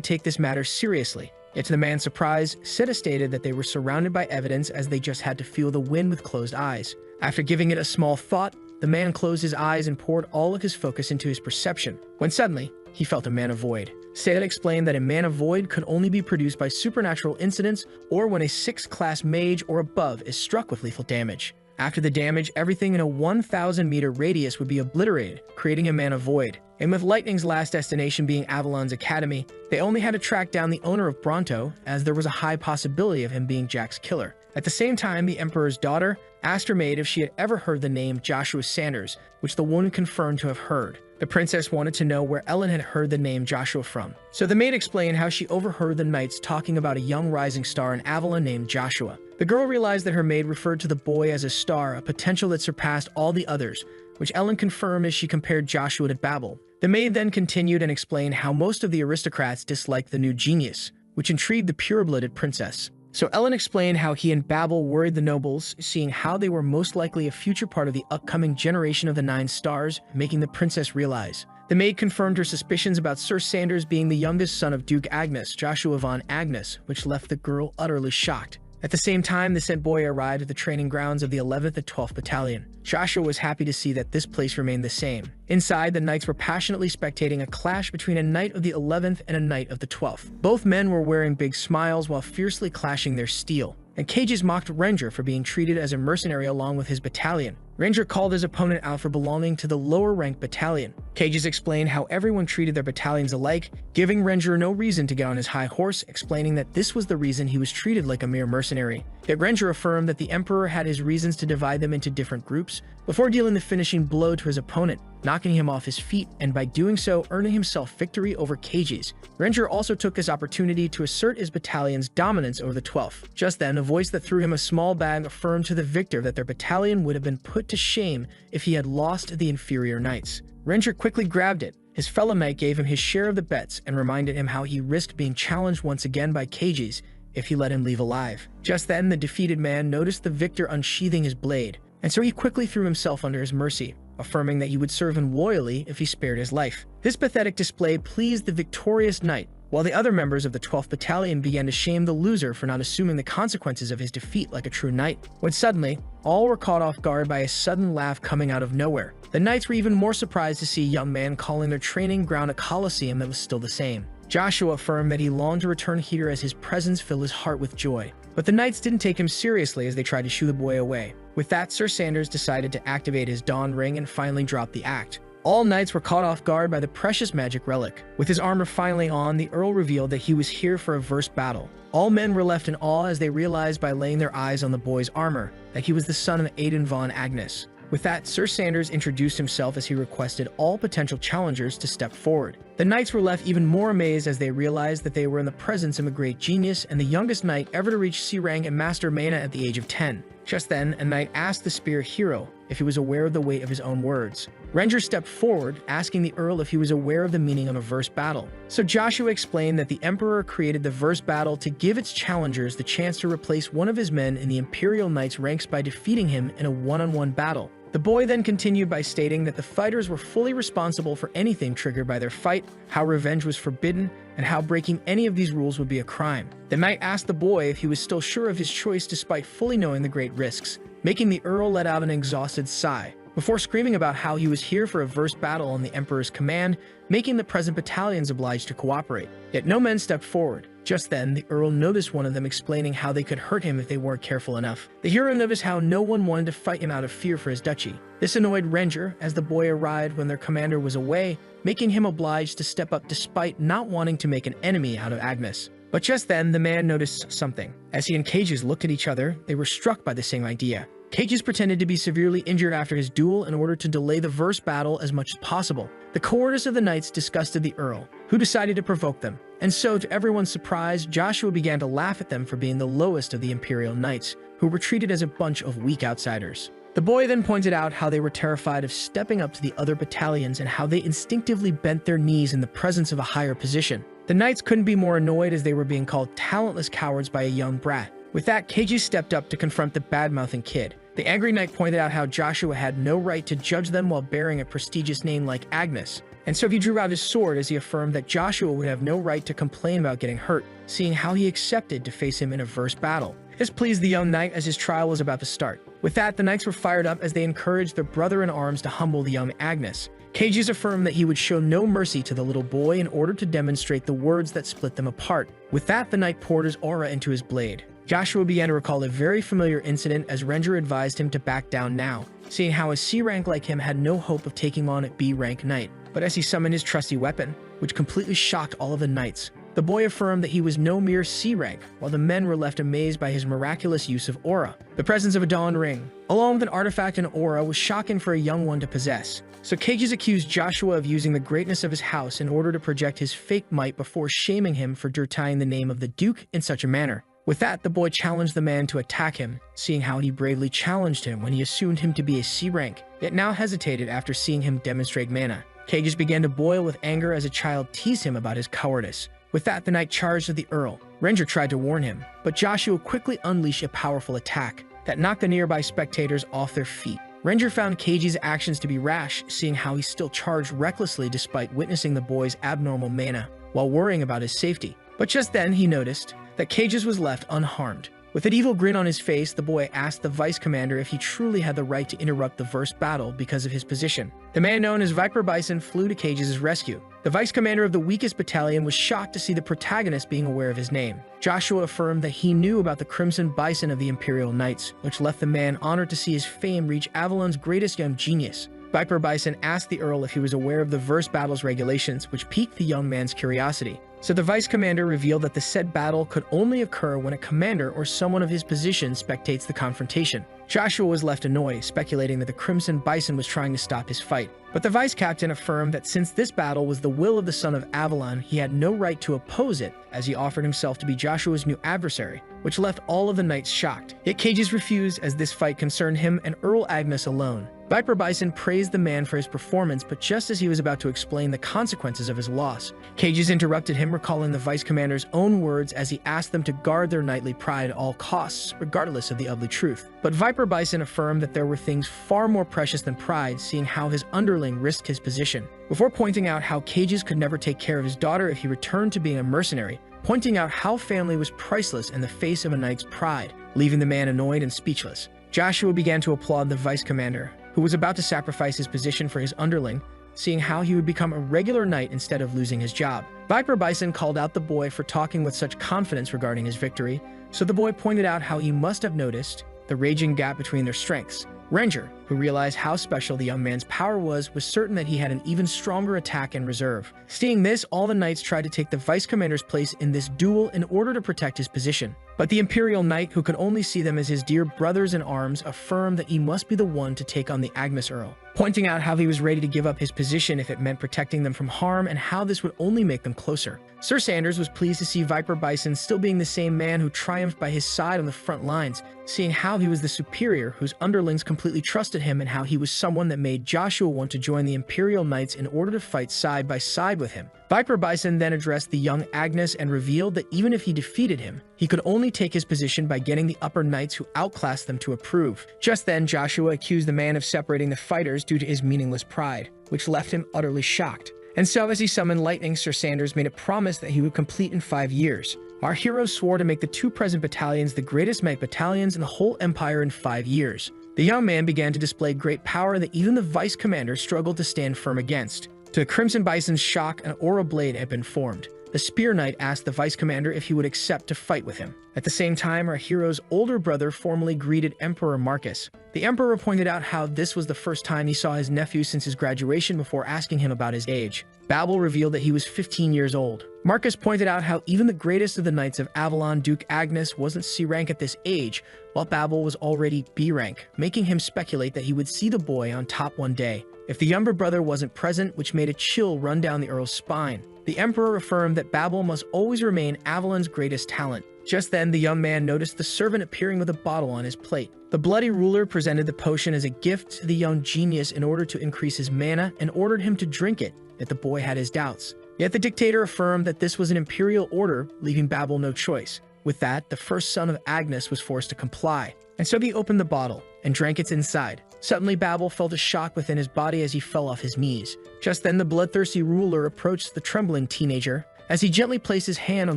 take this matter seriously. Yet to the man's surprise, Seta stated that they were surrounded by evidence as they just had to feel the wind with closed eyes. After giving it a small thought, the man closed his eyes and poured all of his focus into his perception, when suddenly, he felt a mana void. Seta explained that a mana void could only be produced by supernatural incidents or when a 6th class mage or above is struck with lethal damage. After the damage, everything in a 1,000-meter radius would be obliterated, creating a mana void. And with Lightning's last destination being Avalon's Academy, they only had to track down the owner of Bronto, as there was a high possibility of him being Jack's killer. At the same time, the Emperor's daughter, asked her maid if she had ever heard the name Joshua Sanders, which the woman confirmed to have heard. The princess wanted to know where Ellen had heard the name Joshua from. So the maid explained how she overheard the knights talking about a young rising star in Avalon named Joshua. The girl realized that her maid referred to the boy as a star, a potential that surpassed all the others, which Ellen confirmed as she compared Joshua to Babel. The maid then continued and explained how most of the aristocrats disliked the new genius, which intrigued the pure-blooded princess. So Ellen explained how he and Babel worried the nobles, seeing how they were most likely a future part of the upcoming generation of the 9 stars, making the princess realize. The maid confirmed her suspicions about Sir Sanders being the youngest son of Duke Agnes, Joshua von Agnes, which left the girl utterly shocked. At the same time, the sent boy arrived at the training grounds of the 11th and 12th Battalion. Joshua was happy to see that this place remained the same. Inside, the knights were passionately spectating a clash between a knight of the 11th and a knight of the 12th. Both men were wearing big smiles while fiercely clashing their steel. And Cages mocked Ranger for being treated as a mercenary along with his battalion. Ranger called his opponent out for belonging to the lower-ranked battalion. Cages explained how everyone treated their battalions alike, giving Ranger no reason to get on his high horse, explaining that this was the reason he was treated like a mere mercenary. Yet Ranger affirmed that the Emperor had his reasons to divide them into different groups, before dealing the finishing blow to his opponent, knocking him off his feet, and by doing so earning himself victory over Cages. Ranger also took this opportunity to assert his battalion's dominance over the 12th. Just then, a voice that threw him a small bag affirmed to the victor that their battalion would have been put to shame if he had lost to the inferior knights. Ranger quickly grabbed it. His fellow knight gave him his share of the bets and reminded him how he risked being challenged once again by Cages if he let him leave alive. Just then, the defeated man noticed the victor unsheathing his blade, and so he quickly threw himself under his mercy, affirming that he would serve him loyally if he spared his life. This pathetic display pleased the victorious knight, while the other members of the 12th Battalion began to shame the loser for not assuming the consequences of his defeat like a true knight. When suddenly, all were caught off guard by a sudden laugh coming out of nowhere. The knights were even more surprised to see a young man calling their training ground a coliseum that was still the same. Joshua affirmed that he longed to return here as his presence filled his heart with joy. But the knights didn't take him seriously as they tried to shoo the boy away. With that, Sir Sanders decided to activate his Dawn Ring and finally drop the act. All knights were caught off guard by the precious magic relic. With his armor finally on, the Earl revealed that he was here for a verse battle. All men were left in awe as they realized by laying their eyes on the boy's armor that he was the son of Aiden von Agnes. With that, Sir Sanders introduced himself as he requested all potential challengers to step forward. The knights were left even more amazed as they realized that they were in the presence of a great genius and the youngest knight ever to reach C rank and master mana at the age of 10. Just then, a knight asked the spear hero if he was aware of the weight of his own words. Ranger stepped forward, asking the Earl if he was aware of the meaning of a verse battle. So Joshua explained that the Emperor created the verse battle to give its challengers the chance to replace one of his men in the Imperial Knights ranks by defeating him in a one-on-one battle. The boy then continued by stating that the fighters were fully responsible for anything triggered by their fight, how revenge was forbidden, and how breaking any of these rules would be a crime. The knight asked the boy if he was still sure of his choice despite fully knowing the great risks, making the Earl let out an exhausted sigh, before screaming about how he was here for a verse battle on the Emperor's command, making the present battalions obliged to cooperate. Yet no men stepped forward. Just then, the Earl noticed one of them explaining how they could hurt him if they weren't careful enough. The hero noticed how no one wanted to fight him out of fear for his duchy. This annoyed Ranger as the boy arrived when their commander was away, making him obliged to step up despite not wanting to make an enemy out of Agnes. But just then, the man noticed something. As he and Cages looked at each other, they were struck by the same idea. Cages pretended to be severely injured after his duel in order to delay the verse battle as much as possible. The cowardice of the knights disgusted the Earl, who decided to provoke them. And so, to everyone's surprise, Joshua began to laugh at them for being the lowest of the Imperial Knights, who were treated as a bunch of weak outsiders. The boy then pointed out how they were terrified of stepping up to the other battalions and how they instinctively bent their knees in the presence of a higher position. The knights couldn't be more annoyed as they were being called talentless cowards by a young brat. With that, Cages stepped up to confront the bad-mouthing kid. The angry knight pointed out how Joshua had no right to judge them while bearing a prestigious name like Agnes, and so he drew out his sword as he affirmed that Joshua would have no right to complain about getting hurt, seeing how he accepted to face him in a verse battle. This pleased the young knight as his trial was about to start. With that, the knights were fired up as they encouraged their brother-in-arms to humble the young Agnes. Cages affirmed that he would show no mercy to the little boy in order to demonstrate the words that split them apart. With that, the knight poured his aura into his blade. Joshua began to recall a very familiar incident as Ranger advised him to back down now, seeing how a C rank like him had no hope of taking on a B rank knight. But as he summoned his trusty weapon, which completely shocked all of the knights, The boy affirmed that he was no mere C rank, while the men were left amazed by his miraculous use of aura. The presence of a dawn ring, along with an artifact and aura, was shocking for a young one to possess. So Cages accused Joshua of using the greatness of his house in order to project his fake might before shaming him for dirtying the name of the Duke in such a manner. With that, the boy challenged the man to attack him, seeing how he bravely challenged him when he assumed him to be a C rank, yet now hesitated after seeing him demonstrate mana. Cages began to boil with anger as a child teased him about his cowardice. With that, the knight charged at the Earl. Ranger tried to warn him, but Joshua quickly unleashed a powerful attack that knocked the nearby spectators off their feet. Ranger found Cages' actions to be rash, seeing how he still charged recklessly despite witnessing the boy's abnormal mana, while worrying about his safety. But just then, he noticed that Cages was left unharmed. With an evil grin on his face, the boy asked the vice commander if he truly had the right to interrupt the verse battle because of his position. The man known as Viper Bison flew to Cages' rescue. The vice commander of the weakest battalion was shocked to see the protagonist being aware of his name. Joshua affirmed that he knew about the Crimson Bison of the Imperial Knights, which left the man honored to see his fame reach Avalon's greatest young genius. Viper Bison asked the Earl if he was aware of the verse battle's regulations, which piqued the young man's curiosity. So the vice commander revealed that the said battle could only occur when a commander or someone of his position spectates the confrontation. Joshua was left annoyed, speculating that the Crimson Bison was trying to stop his fight. But the vice captain affirmed that since this battle was the will of the son of Avalon, he had no right to oppose it, as he offered himself to be Joshua's new adversary, which left all of the knights shocked. Yet Cages refused, as this fight concerned him and Earl Agnes alone. Viper Bison praised the man for his performance, but just as he was about to explain the consequences of his loss, Cages interrupted him, recalling the vice commander's own words as he asked them to guard their knightly pride at all costs, regardless of the ugly truth. But Viper Bison affirmed that there were things far more precious than pride, seeing how his underling risked his position. Before pointing out how Cages could never take care of his daughter if he returned to being a mercenary, pointing out how family was priceless in the face of a knight's pride, leaving the man annoyed and speechless. Joshua began to applaud the vice commander, who was about to sacrifice his position for his underling, seeing how he would become a regular knight instead of losing his job. Viper Bison called out the boy for talking with such confidence regarding his victory, so the boy pointed out how he must have noticed the raging gap between their strengths. Ranger, who realized how special the young man's power was certain that he had an even stronger attack in reserve. Seeing this, all the knights tried to take the vice commander's place in this duel in order to protect his position. But the Imperial Knight, who could only see them as his dear brothers in arms, affirmed that he must be the one to take on the Agnes Earl, pointing out how he was ready to give up his position if it meant protecting them from harm and how this would only make them closer. Sir Sanders was pleased to see Viper Bison still being the same man who triumphed by his side on the front lines, seeing how he was the superior whose underlings completely trusted him and how he was someone that made Joshua want to join the Imperial Knights in order to fight side by side with him. Viper Bison then addressed the young Agnes and revealed that even if he defeated him, he could only take his position by getting the upper knights who outclassed them to approve. Just then, Joshua accused the man of separating the fighters due to his meaningless pride, which left him utterly shocked. And so, as he summoned lightning, Sir Sanders made a promise that he would complete in 5 years. Our heroes swore to make the two present battalions the greatest knight battalions in the whole empire in 5 years. The young man began to display great power that even the vice commander struggled to stand firm against. To the Crimson Bison's shock, an aura blade had been formed. The Spear Knight asked the vice commander if he would accept to fight with him. At the same time, our hero's older brother formally greeted Emperor Marcus. The Emperor pointed out how this was the first time he saw his nephew since his graduation before asking him about his age. Babel revealed that he was 15 years old. Marcus pointed out how even the greatest of the Knights of Avalon, Duke Agnes, wasn't C rank at this age, while Babel was already B rank, making him speculate that he would see the boy on top one day if the younger brother wasn't present, which made a chill run down the Earl's spine. The Emperor affirmed that Babel must always remain Avalon's greatest talent. Just then, the young man noticed the servant appearing with a bottle on his plate. The bloody ruler presented the potion as a gift to the young genius in order to increase his mana and ordered him to drink it, yet the boy had his doubts. Yet the dictator affirmed that this was an imperial order, leaving Babel no choice. With that, the first son of Agnes was forced to comply, and so he opened the bottle and drank its inside. Suddenly, Babel felt a shock within his body as he fell off his knees. Just then, the bloodthirsty ruler approached the trembling teenager as he gently placed his hand on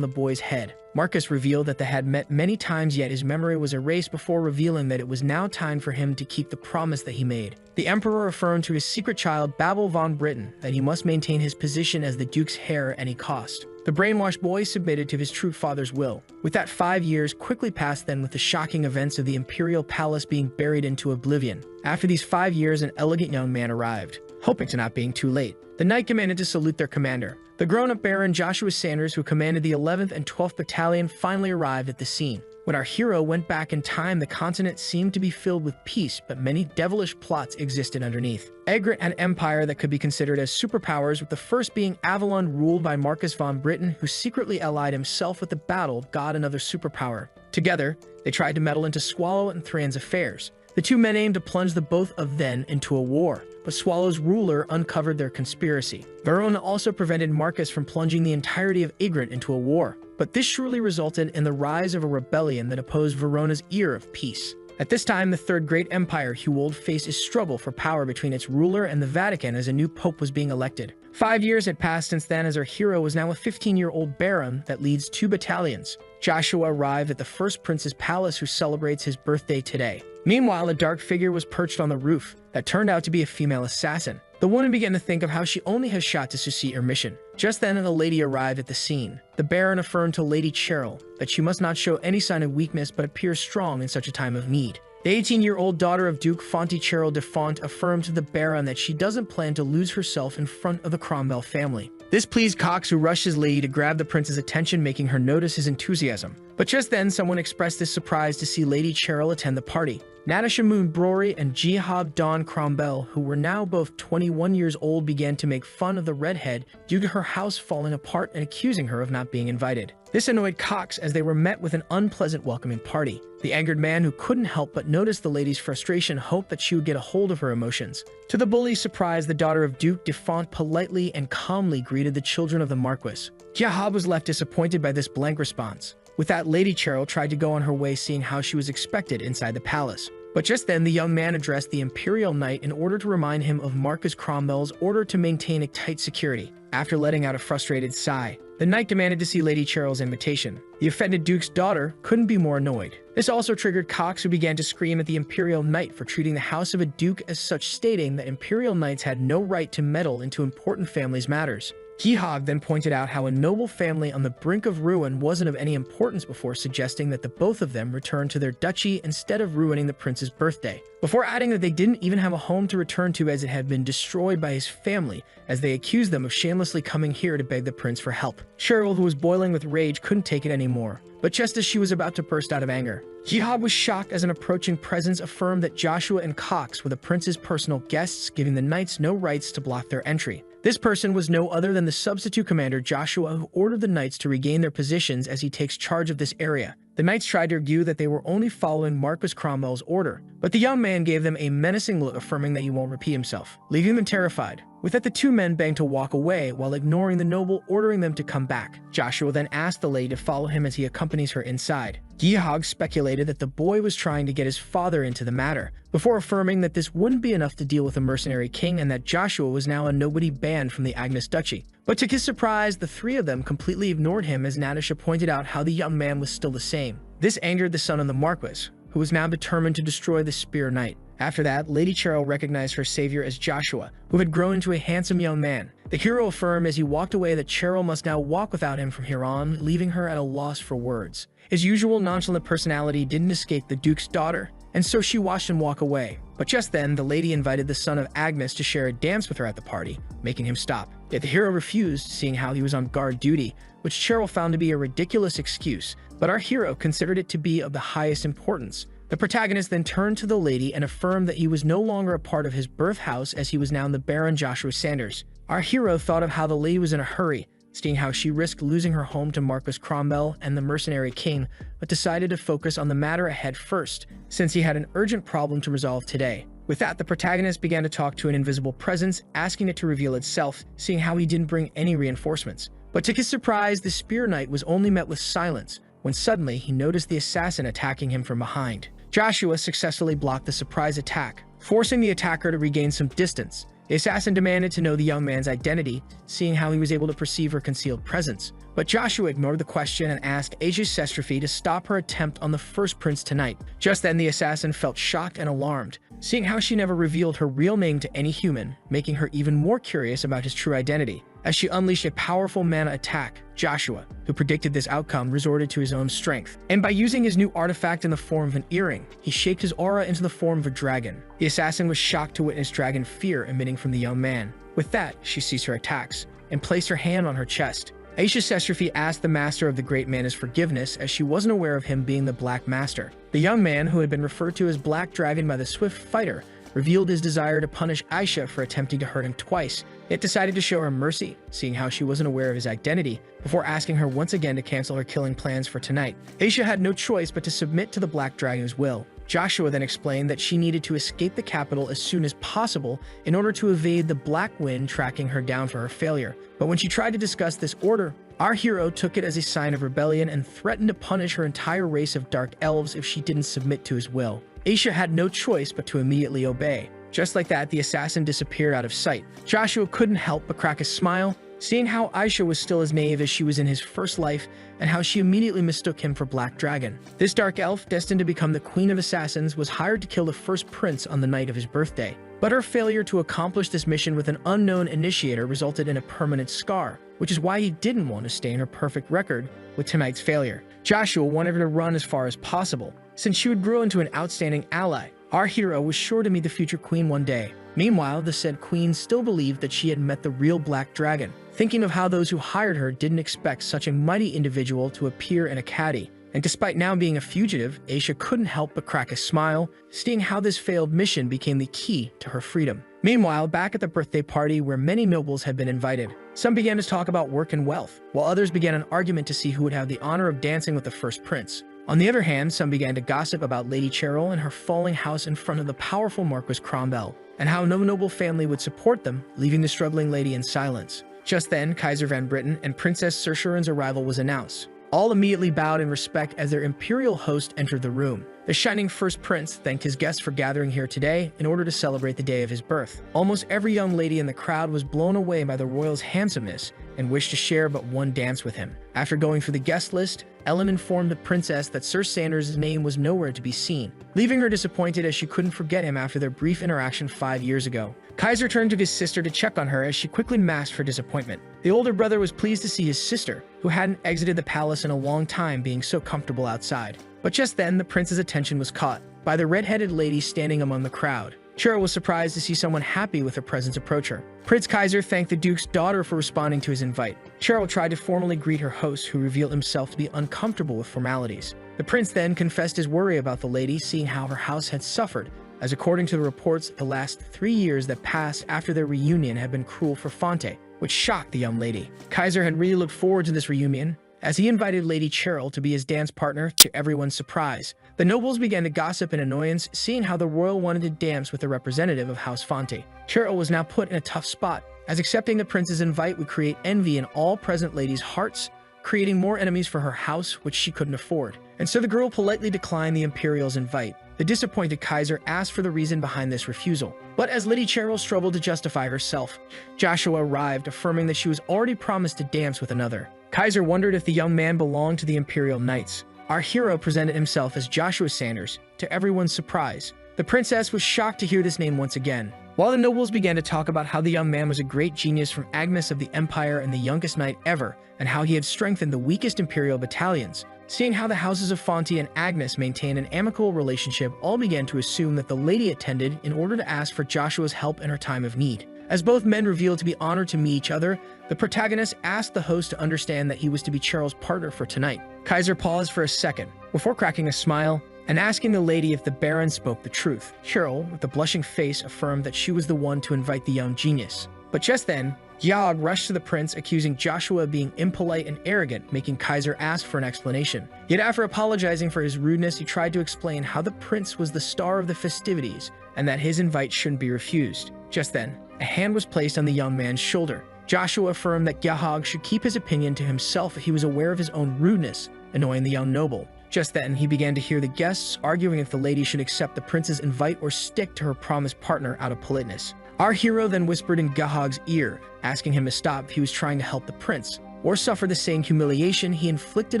the boy's head. Marcus revealed that they had met many times, yet his memory was erased before revealing that it was now time for him to keep the promise that he made. The Emperor affirmed to his secret child, Babel von Britten, that he must maintain his position as the Duke's heir at any cost. The brainwashed boy submitted to his true father's will. With that, 5 years quickly passed then, with the shocking events of the imperial palace being buried into oblivion. After these 5 years, an elegant young man arrived. hoping to not being too late. The knight commanded to salute their commander. The grown-up Baron Joshua Sanders, who commanded the 11th and 12th Battalion, finally arrived at the scene. When our hero went back in time, the continent seemed to be filled with peace, but many devilish plots existed underneath. Egret had an empire that could be considered as superpowers, with the first being Avalon, ruled by Marcus von Britain, who secretly allied himself with the battle god, another superpower. Together, they tried to meddle into Swallow and Thran's affairs. The two men aimed to plunge the both of them into a war, but Swallow's ruler uncovered their conspiracy. Verona also prevented Marcus from plunging the entirety of Egret into a war, but this surely resulted in the rise of a rebellion that opposed Verona's era of peace. At this time, the Third Great Empire, Huold, faced a struggle for power between its ruler and the Vatican as a new pope was being elected. 5 years had passed since then, as our hero was now a 15-year-old baron that leads 2 battalions. Joshua arrived at the first prince's palace, who celebrates his birthday today. Meanwhile, a dark figure was perched on the roof that turned out to be a female assassin. The woman began to think of how she only has shot to succeed her mission. Just then, a lady arrived at the scene. The Baron affirmed to Lady Cheryl that she must not show any sign of weakness but appear strong in such a time of need. The 18-year-old daughter of Duke Fonte Cheryl de Font affirmed to the Baron that she doesn't plan to lose herself in front of the Cromwell family. This pleased Cox, who rushed his lady to grab the prince's attention, making her notice his enthusiasm. But just then, someone expressed his surprise to see Lady Cheryl attend the party. Natasha Moon Brory and Jihab Don Cromwell, who were now both 21 years old, began to make fun of the redhead due to her house falling apart and accusing her of not being invited. This annoyed Cox, as they were met with an unpleasant welcoming party. The angered man, who couldn't help but notice the lady's frustration, hoped that she would get a hold of her emotions. To the bully's surprise, the daughter of Duke de Font politely and calmly greeted the children of the Marquis. Jihab was left disappointed by this blank response. With that, Lady Cheryl tried to go on her way, seeing how she was expected inside the palace. But just then, the young man addressed the Imperial Knight in order to remind him of Marcus Cromwell's order to maintain a tight security. After letting out a frustrated sigh, the knight demanded to see Lady Cheryl's invitation. The offended Duke's daughter couldn't be more annoyed. This also triggered Cox, who began to scream at the Imperial Knight for treating the house of a duke as such, stating that Imperial Knights had no right to meddle into important families' matters. Gihog then pointed out how a noble family on the brink of ruin wasn't of any importance, before suggesting that the both of them return to their duchy instead of ruining the prince's birthday, before adding that they didn't even have a home to return to, as it had been destroyed by his family, as they accused them of shamelessly coming here to beg the prince for help. Cheryl, who was boiling with rage, couldn't take it anymore. But just as she was about to burst out of anger, Jihad was shocked as an approaching presence affirmed that Joshua and Cox were the prince's personal guests, giving the knights no rights to block their entry. This person was no other than the substitute commander Joshua, who ordered the knights to regain their positions as he takes charge of this area. The knights tried to argue that they were only following Marcus Cromwell's order, but the young man gave them a menacing look, affirming that he won't repeat himself, leaving them terrified. With that, the two men begged to walk away while ignoring the noble, ordering them to come back. Joshua then asked the lady to follow him as he accompanies her inside. Gihog speculated that the boy was trying to get his father into the matter, before affirming that this wouldn't be enough to deal with a mercenary king and that Joshua was now a nobody banned from the Agnes Duchy. But to his surprise, the three of them completely ignored him, as Natasha pointed out how the young man was still the same. This angered the son of the Marquis, who was now determined to destroy the Spear Knight. After that, Lady Cheryl recognized her savior as Joshua, who had grown into a handsome young man. The hero affirmed as he walked away that Cheryl must now walk without him from here on, leaving her at a loss for words. His usual nonchalant personality didn't escape the Duke's daughter, and so she watched him walk away. But just then, the lady invited the son of Agnes to share a dance with her at the party, making him stop. Yet the hero refused, seeing how he was on guard duty, which Cheryl found to be a ridiculous excuse, but our hero considered it to be of the highest importance. The protagonist then turned to the lady and affirmed that he was no longer a part of his birth house, as he was now the Baron Joshua Sanders. Our hero thought of how the lady was in a hurry, seeing how she risked losing her home to Marcus Cromwell and the mercenary king, but decided to focus on the matter ahead first, since he had an urgent problem to resolve today. With that, the protagonist began to talk to an invisible presence, asking it to reveal itself, seeing how he didn't bring any reinforcements. But to his surprise, the Spear Knight was only met with silence, when suddenly he noticed the assassin attacking him from behind. Joshua successfully blocked the surprise attack, forcing the attacker to regain some distance. The assassin demanded to know the young man's identity, seeing how he was able to perceive her concealed presence. But Joshua ignored the question and asked Asia Sestrophy to stop her attempt on the first prince tonight. Just then, the assassin felt shocked and alarmed, seeing how she never revealed her real name to any human, making her even more curious about his true identity. As she unleashed a powerful mana attack, Joshua, who predicted this outcome, resorted to his own strength. And by using his new artifact in the form of an earring, he shaped his aura into the form of a dragon. The assassin was shocked to witness dragon fear emitting from the young man. With that, she ceased her attacks and placed her hand on her chest. Aisha Sestrophy asked the master of the great man his forgiveness, as she wasn't aware of him being the Black Master. The young man, who had been referred to as Black Dragon by the Swift Fighter, revealed his desire to punish Aisha for attempting to hurt him twice, yet decided to show her mercy, seeing how she wasn't aware of his identity, before asking her once again to cancel her killing plans for tonight. Aisha had no choice but to submit to the Black Dragon's will. Joshua then explained that she needed to escape the capital as soon as possible in order to evade the Black Wind tracking her down for her failure. But when she tried to discuss this order, our hero took it as a sign of rebellion and threatened to punish her entire race of dark elves if she didn't submit to his will. Aisha had no choice but to immediately obey. Just like that, the assassin disappeared out of sight. Joshua couldn't help but crack a smile, seeing how Aisha was still as naive as she was in his first life, and how she immediately mistook him for Black Dragon. This dark elf, destined to become the Queen of Assassins, was hired to kill the first prince on the night of his birthday. But her failure to accomplish this mission with an unknown initiator resulted in a permanent scar, which is why he didn't want to stain her perfect record with tonight's failure. Joshua wanted her to run as far as possible, since she would grow into an outstanding ally. Our hero was sure to meet the future queen one day. Meanwhile, the said queen still believed that she had met the real Black Dragon, thinking of how those who hired her didn't expect such a mighty individual to appear in a caddy. And despite now being a fugitive, Aisha couldn't help but crack a smile, seeing how this failed mission became the key to her freedom. Meanwhile, back at the birthday party where many nobles had been invited, some began to talk about work and wealth, while others began an argument to see who would have the honor of dancing with the first prince. On the other hand, some began to gossip about Lady Cheryl and her falling house in front of the powerful Marquis Cromwell, and how no noble family would support them, leaving the struggling lady in silence. Just then, Kaiser Van Britten and Princess Saoirse's arrival was announced. All immediately bowed in respect as their imperial host entered the room. The shining first prince thanked his guests for gathering here today in order to celebrate the day of his birth. Almost every young lady in the crowd was blown away by the royal's handsomeness and wished to share but one dance with him. After going through the guest list, Ellen informed the princess that Sir Sanders' name was nowhere to be seen, leaving her disappointed as she couldn't forget him after their brief interaction 5 years ago. Kaiser turned to his sister to check on her as she quickly masked her disappointment. The older brother was pleased to see his sister, who hadn't exited the palace in a long time, being so comfortable outside. But just then, the prince's attention was caught by the red-headed lady standing among the crowd. Cheryl was surprised to see someone happy with her presence approach her. Prince Kaiser thanked the Duke's daughter for responding to his invite. Cheryl tried to formally greet her host, who revealed himself to be uncomfortable with formalities. The prince then confessed his worry about the lady, seeing how her house had suffered, as according to the reports, the last 3 years that passed after their reunion had been cruel for Fonte, which shocked the young lady. Kaiser had really looked forward to this reunion, as he invited Lady Cheryl to be his dance partner, to everyone's surprise. The nobles began to gossip in annoyance, seeing how the royal wanted to dance with a representative of House Fonte. Cheryl was now put in a tough spot, as accepting the prince's invite would create envy in all present ladies' hearts, creating more enemies for her house, which she couldn't afford. And so the girl politely declined the Imperial's invite. The disappointed Kaiser asked for the reason behind this refusal. But as Lady Cheryl struggled to justify herself, Joshua arrived, affirming that she was already promised to dance with another. Kaiser wondered if the young man belonged to the Imperial Knights. Our hero presented himself as Joshua Sanders, to everyone's surprise. The princess was shocked to hear this name once again. While the nobles began to talk about how the young man was a great genius from Agnes of the Empire and the youngest knight ever, and how he had strengthened the weakest Imperial battalions, seeing how the houses of Fonte and Agnes maintained an amicable relationship, all began to assume that the lady attended in order to ask for Joshua's help in her time of need. As both men revealed to be honored to meet each other, the protagonist asked the host to understand that he was to be Cheryl's partner for tonight. Kaiser paused for a second, before cracking a smile and asking the lady if the Baron spoke the truth. Cheryl, with a blushing face, affirmed that she was the one to invite the young genius. But just then, Yag rushed to the prince, accusing Joshua of being impolite and arrogant, making Kaiser ask for an explanation. Yet after apologizing for his rudeness, he tried to explain how the prince was the star of the festivities and that his invite shouldn't be refused. Just then, a hand was placed on the young man's shoulder. Joshua affirmed that Yahag should keep his opinion to himself if he was aware of his own rudeness, annoying the young noble. Just then, he began to hear the guests arguing if the lady should accept the prince's invite or stick to her promised partner out of politeness. Our hero then whispered in Gahag's ear, asking him to stop if he was trying to help the prince, or suffer the same humiliation he inflicted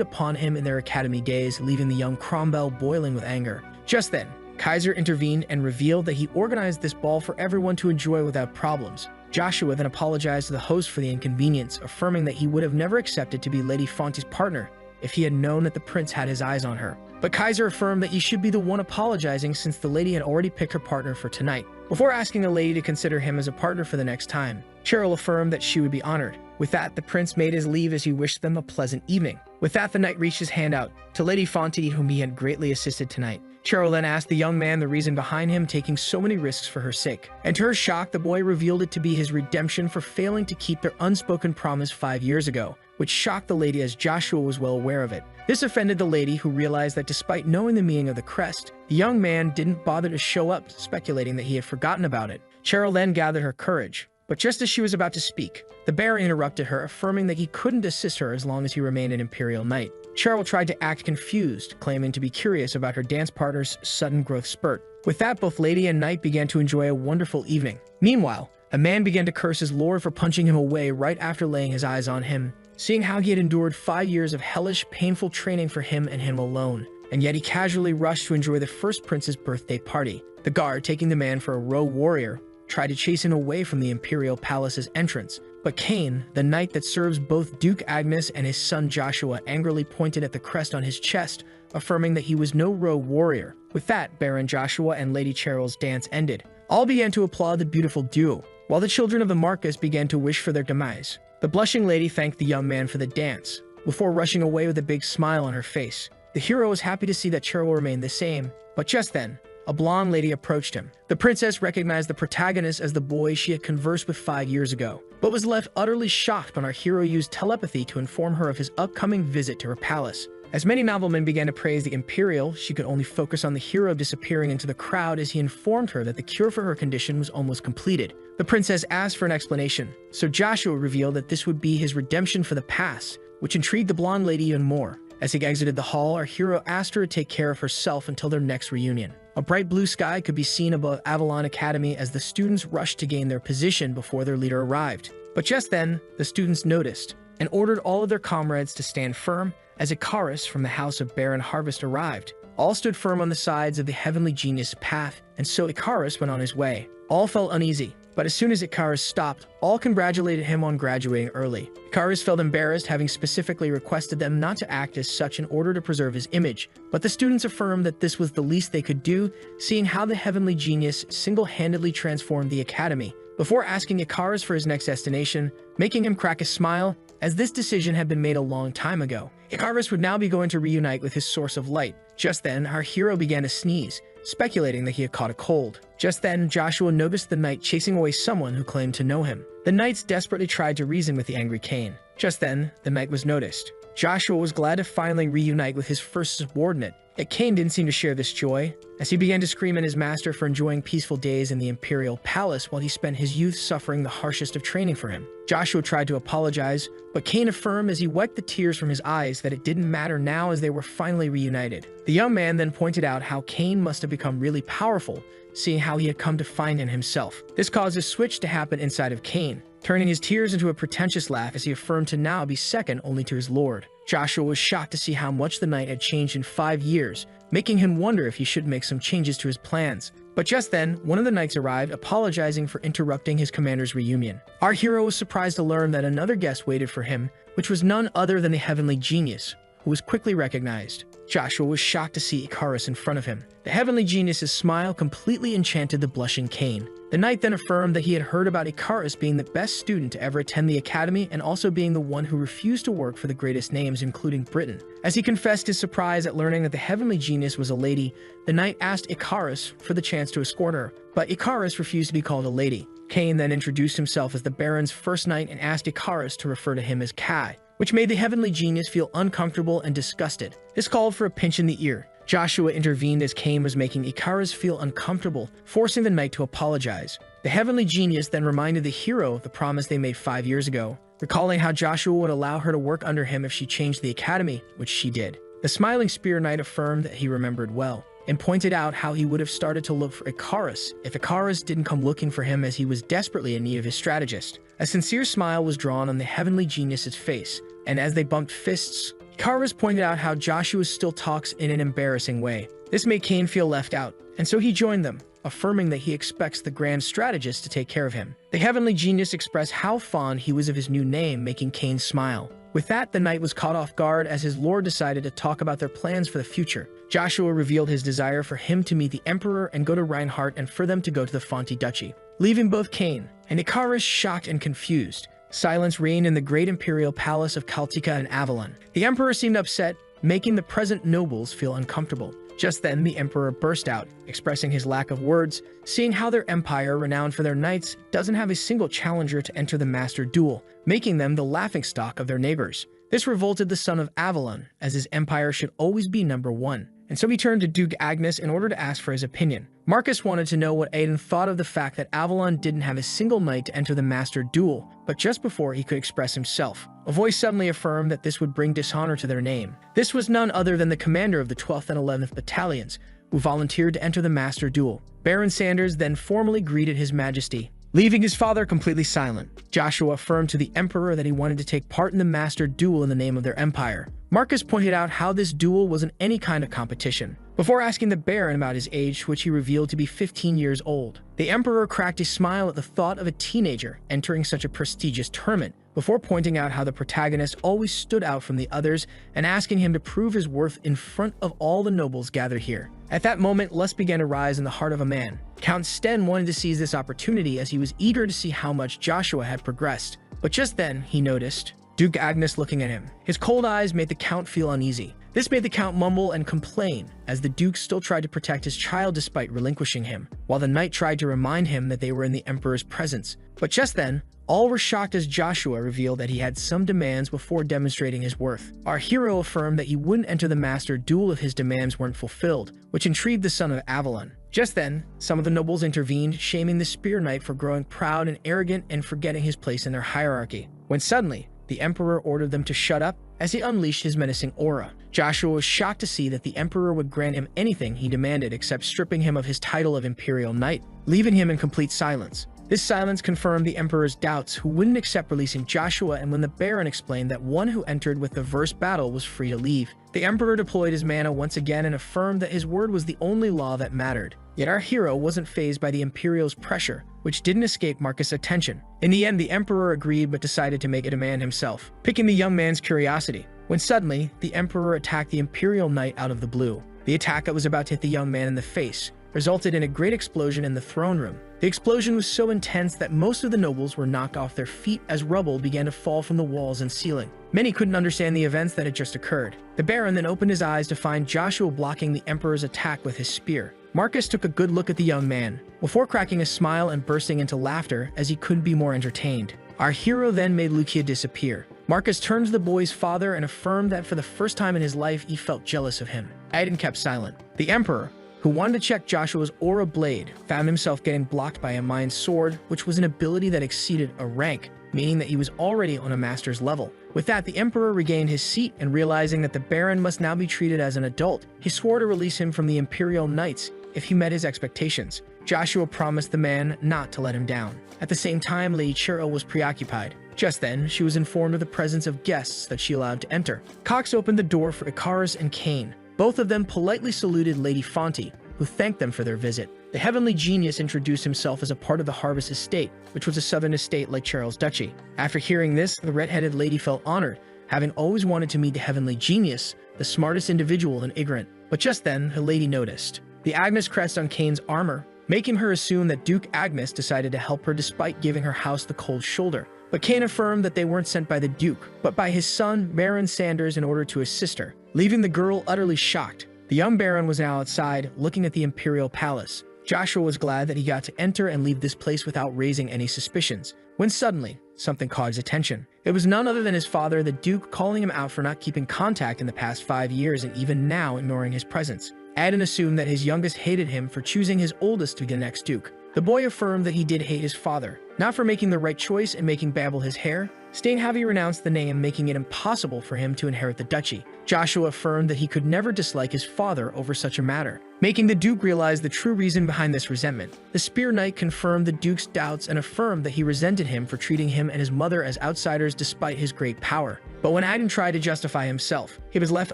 upon him in their academy days, leaving the young Cromwell boiling with anger. Just then, Kaiser intervened and revealed that he organized this ball for everyone to enjoy without problems. Joshua then apologized to the host for the inconvenience, affirming that he would have never accepted to be Lady Fonte's partner if he had known that the prince had his eyes on her. But Kaiser affirmed that he should be the one apologizing since the lady had already picked her partner for tonight. Before asking the lady to consider him as a partner for the next time, Cheryl affirmed that she would be honored. With that, the prince made his leave as he wished them a pleasant evening. With that, the knight reached his hand out to Lady Fonte, whom he had greatly assisted tonight. Cheryl then asked the young man the reason behind him taking so many risks for her sake. And to her shock, the boy revealed it to be his redemption for failing to keep their unspoken promise 5 years ago, which shocked the lady as Joshua was well aware of it. This offended the lady, who realized that despite knowing the meaning of the crest, the young man didn't bother to show up, speculating that he had forgotten about it. Cheryl then gathered her courage. But just as she was about to speak, the Baron interrupted her, affirming that he couldn't assist her as long as he remained an Imperial Knight. Cheryl tried to act confused, claiming to be curious about her dance partner's sudden growth spurt. With that, both lady and knight began to enjoy a wonderful evening. Meanwhile, a man began to curse his lord for punching him away right after laying his eyes on him, seeing how he had endured 5 years of hellish, painful training for him and him alone. And yet he casually rushed to enjoy the first prince's birthday party. The guard, taking the man for a rogue warrior, tried to chase him away from the Imperial Palace's entrance. But Cain, the knight that serves both Duke Agnes and his son Joshua, angrily pointed at the crest on his chest, affirming that he was no rogue warrior. With that, Baron Joshua and Lady Cheryl's dance ended. All began to applaud the beautiful duo, while the children of the Marcus began to wish for their demise. The blushing lady thanked the young man for the dance, before rushing away with a big smile on her face. The hero was happy to see that Cheryl remained the same, but just then, a blonde lady approached him. The princess recognized the protagonist as the boy she had conversed with 5 years ago, but was left utterly shocked when our hero used telepathy to inform her of his upcoming visit to her palace. As many noblemen began to praise the Imperial, she could only focus on the hero disappearing into the crowd as he informed her that the cure for her condition was almost completed. The princess asked for an explanation, so Joshua revealed that this would be his redemption for the past, which intrigued the blonde lady even more. As he exited the hall, our hero asked her to take care of herself until their next reunion. A bright blue sky could be seen above Avalon Academy as the students rushed to gain their position before their leader arrived. But just then, the students noticed and ordered all of their comrades to stand firm as Icarus from the house of Baron Harvest arrived. All stood firm on the sides of the heavenly genius path, and so Icarus went on his way. All felt uneasy, but as soon as Icarus stopped, all congratulated him on graduating early. Icarus felt embarrassed, having specifically requested them not to act as such in order to preserve his image, but the students affirmed that this was the least they could do, seeing how the heavenly genius single-handedly transformed the academy, before asking Icarus for his next destination, making him crack a smile, as this decision had been made a long time ago. Icarus would now be going to reunite with his source of light. Just then, our hero began to sneeze, speculating that he had caught a cold. Just then, Joshua noticed the knight chasing away someone who claimed to know him. The knights desperately tried to reason with the angry Cain. Just then, the knight was noticed. Joshua was glad to finally reunite with his first subordinate, yet Cain didn't seem to share this joy, as he began to scream at his master for enjoying peaceful days in the Imperial Palace while he spent his youth suffering the harshest of training for him. Joshua tried to apologize, but Cain affirmed as he wiped the tears from his eyes that it didn't matter now as they were finally reunited. The young man then pointed out how Cain must have become really powerful, seeing how he had come to find him himself. This caused a switch to happen inside of Cain, turning his tears into a pretentious laugh as he affirmed to now be second only to his lord. Joshua was shocked to see how much the knight had changed in 5 years, making him wonder if he should make some changes to his plans. But just then, one of the knights arrived, apologizing for interrupting his commander's reunion. Our hero was surprised to learn that another guest waited for him, which was none other than the heavenly genius, who was quickly recognized. Joshua was shocked to see Icarus in front of him. The heavenly genius's smile completely enchanted the blushing Cain. The knight then affirmed that he had heard about Icarus being the best student to ever attend the academy and also being the one who refused to work for the greatest names, including Britain. As he confessed his surprise at learning that the heavenly genius was a lady, the knight asked Icarus for the chance to escort her, but Icarus refused to be called a lady. Cain then introduced himself as the Baron's first knight and asked Icarus to refer to him as Kai, which made the heavenly genius feel uncomfortable and disgusted. This called for a pinch in the ear. Joshua intervened as Cain was making Icarus feel uncomfortable, forcing the knight to apologize. The heavenly genius then reminded the hero of the promise they made 5 years ago, recalling how Joshua would allow her to work under him if she changed the academy, which she did. The smiling spear knight affirmed that he remembered well, and pointed out how he would have started to look for Icarus if Icarus didn't come looking for him, as he was desperately in need of his strategist. A sincere smile was drawn on the heavenly genius's face, and as they bumped fists, Icarus pointed out how Joshua still talks in an embarrassing way. This made Cain feel left out, and so he joined them. affirming that he expects the grand strategist to take care of him. The heavenly genius expressed how fond he was of his new name, making Cain smile. With that, the knight was caught off guard as his lord decided to talk about their plans for the future. Joshua revealed his desire for him to meet the emperor and go to Reinhardt, and for them to go to the Fonti Duchy, leaving both Cain and Icarus shocked and confused. Silence reigned in the great imperial palace of Caltica and Avalon. The emperor seemed upset, making the present nobles feel uncomfortable. Just then, the emperor burst out, expressing his lack of words, seeing how their empire, renowned for their knights, doesn't have a single challenger to enter the master duel, making them the laughingstock of their neighbors. This revolted the son of Avalon, as his empire should always be number one. And so he turned to Duke Agnes in order to ask for his opinion. Marcus wanted to know what Aiden thought of the fact that Avalon didn't have a single knight to enter the master duel, but just before he could express himself, a voice suddenly affirmed that this would bring dishonor to their name. This was none other than the commander of the 12th and 11th battalions, who volunteered to enter the master duel. Baron Sanders then formally greeted His Majesty, leaving his father completely silent. Joshua affirmed to the emperor that he wanted to take part in the master duel in the name of their empire. Marcus pointed out how this duel wasn't any kind of competition, before asking the Baron about his age, which he revealed to be 15 years old. The emperor cracked a smile at the thought of a teenager entering such a prestigious tournament, before pointing out how the protagonist always stood out from the others and asking him to prove his worth in front of all the nobles gathered here. At that moment, lust began to rise in the heart of a man. Count Sten wanted to seize this opportunity as he was eager to see how much Joshua had progressed. But just then, he noticed Duke Agnes looking at him. His cold eyes made the Count feel uneasy. This made the Count mumble and complain, as the Duke still tried to protect his child despite relinquishing him, while the knight tried to remind him that they were in the Emperor's presence. But just then, all were shocked as Joshua revealed that he had some demands before demonstrating his worth. Our hero affirmed that he wouldn't enter the master duel if his demands weren't fulfilled, which intrigued the son of Avalon. Just then, some of the nobles intervened, shaming the Spear Knight for growing proud and arrogant and forgetting his place in their hierarchy. When suddenly, the Emperor ordered them to shut up as he unleashed his menacing aura. Joshua was shocked to see that the Emperor would grant him anything he demanded except stripping him of his title of Imperial Knight, leaving him in complete silence. This silence confirmed the Emperor's doubts, who wouldn't accept releasing Joshua, and when the Baron explained that one who entered with the verse battle was free to leave, the Emperor deployed his mana once again and affirmed that his word was the only law that mattered. Yet our hero wasn't fazed by the Imperial's pressure, which didn't escape Marcus' attention. In the end, the Emperor agreed but decided to make a demand himself, picking the young man's curiosity, when suddenly, the Emperor attacked the Imperial Knight out of the blue. The attack that was about to hit the young man in the face resulted in a great explosion in the throne room. The explosion was so intense that most of the nobles were knocked off their feet as rubble began to fall from the walls and ceiling. Many couldn't understand the events that had just occurred. The Baron then opened his eyes to find Joshua blocking the Emperor's attack with his spear. Marcus took a good look at the young man, before cracking a smile and bursting into laughter as he couldn't be more entertained. Our hero then made Lucia disappear. Marcus turned to the boy's father and affirmed that for the first time in his life he felt jealous of him. Aiden kept silent. The Emperor, who wanted to check Joshua's aura blade, found himself getting blocked by a mind sword, which was an ability that exceeded a rank, meaning that he was already on a master's level. With that, the Emperor regained his seat, and realizing that the Baron must now be treated as an adult, he swore to release him from the Imperial Knights if he met his expectations. Joshua promised the man not to let him down. At the same time, Lady Cheryl was preoccupied. Just then, she was informed of the presence of guests that she allowed to enter. Cox opened the door for Icarus and Cain. Both of them politely saluted Lady Fonti, who thanked them for their visit. The heavenly genius introduced himself as a part of the Harvest Estate, which was a southern estate like Cheryl's duchy. After hearing this, the red-headed lady felt honored, having always wanted to meet the heavenly genius, the smartest individual in Ignorant. But just then, the lady noticed the Agnes crest on Cain's armor, making her assume that Duke Agnes decided to help her despite giving her house the cold shoulder. But Cain affirmed that they weren't sent by the Duke, but by his son, Baron Sanders, in order to assist her, leaving the girl utterly shocked. The young Baron was now outside, looking at the Imperial Palace. Joshua was glad that he got to enter and leave this place without raising any suspicions, when suddenly, something caught his attention. It was none other than his father, the Duke, calling him out for not keeping contact in the past 5 years and even now ignoring his presence. Aiden assumed that his youngest hated him for choosing his oldest to be the next Duke. The boy affirmed that he did hate his father, not for making the right choice and making Babel his heir, stating how he renounced the name, making it impossible for him to inherit the duchy. Joshua affirmed that he could never dislike his father over such a matter, making the Duke realize the true reason behind this resentment. The Spear Knight confirmed the Duke's doubts and affirmed that he resented him for treating him and his mother as outsiders despite his great power. But when Aiden tried to justify himself, he was left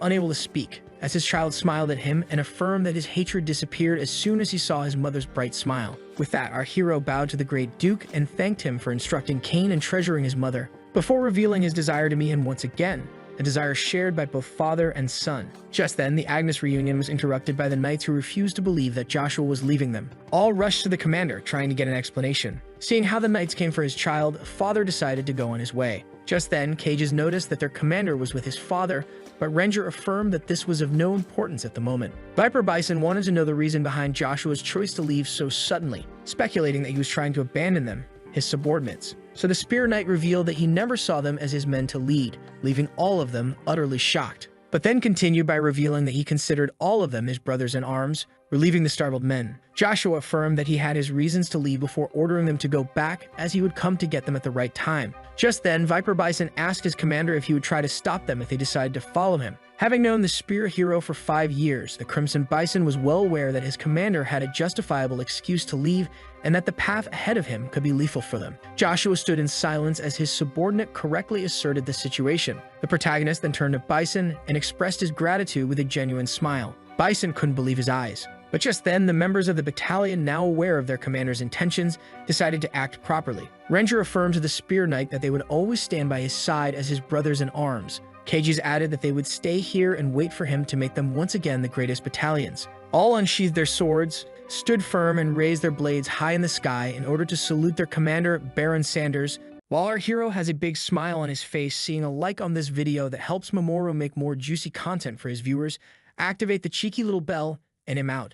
unable to speak. as his child smiled at him and affirmed that his hatred disappeared as soon as he saw his mother's bright smile. With that, our hero bowed to the great Duke and thanked him for instructing Cain and treasuring his mother, before revealing his desire to meet him once again, a desire shared by both father and son. Just then, the Agnes reunion was interrupted by the knights who refused to believe that Joshua was leaving them. All rushed to the commander, trying to get an explanation. Seeing how the knights came for his child, father decided to go on his way. Just then, Cages noticed that their commander was with his father, but Ranger affirmed that this was of no importance at the moment. Viper Bison wanted to know the reason behind Joshua's choice to leave so suddenly, speculating that he was trying to abandon them, his subordinates. So the Spear Knight revealed that he never saw them as his men to lead, leaving all of them utterly shocked. But then continued by revealing that he considered all of them his brothers in arms, relieving the startled men. Joshua affirmed that he had his reasons to leave before ordering them to go back, as he would come to get them at the right time. Just then, Viper Bison asked his commander if he would try to stop them if they decided to follow him. Having known the Spear hero for 5 years, the Crimson Bison was well aware that his commander had a justifiable excuse to leave and that the path ahead of him could be lethal for them. Joshua stood in silence as his subordinate correctly asserted the situation. The protagonist then turned to Bison and expressed his gratitude with a genuine smile. Bison couldn't believe his eyes. But just then, the members of the battalion, now aware of their commander's intentions, decided to act properly. Ranger affirmed to the Spear Knight that they would always stand by his side as his brothers in arms. Cages added that they would stay here and wait for him to make them once again the greatest battalions. All unsheathed their swords, stood firm and raised their blades high in the sky in order to salute their commander, Baron Sanders. While our hero has a big smile on his face seeing a like on this video that helps Mamoru make more juicy content for his viewers, activate the cheeky little bell, and I'm out.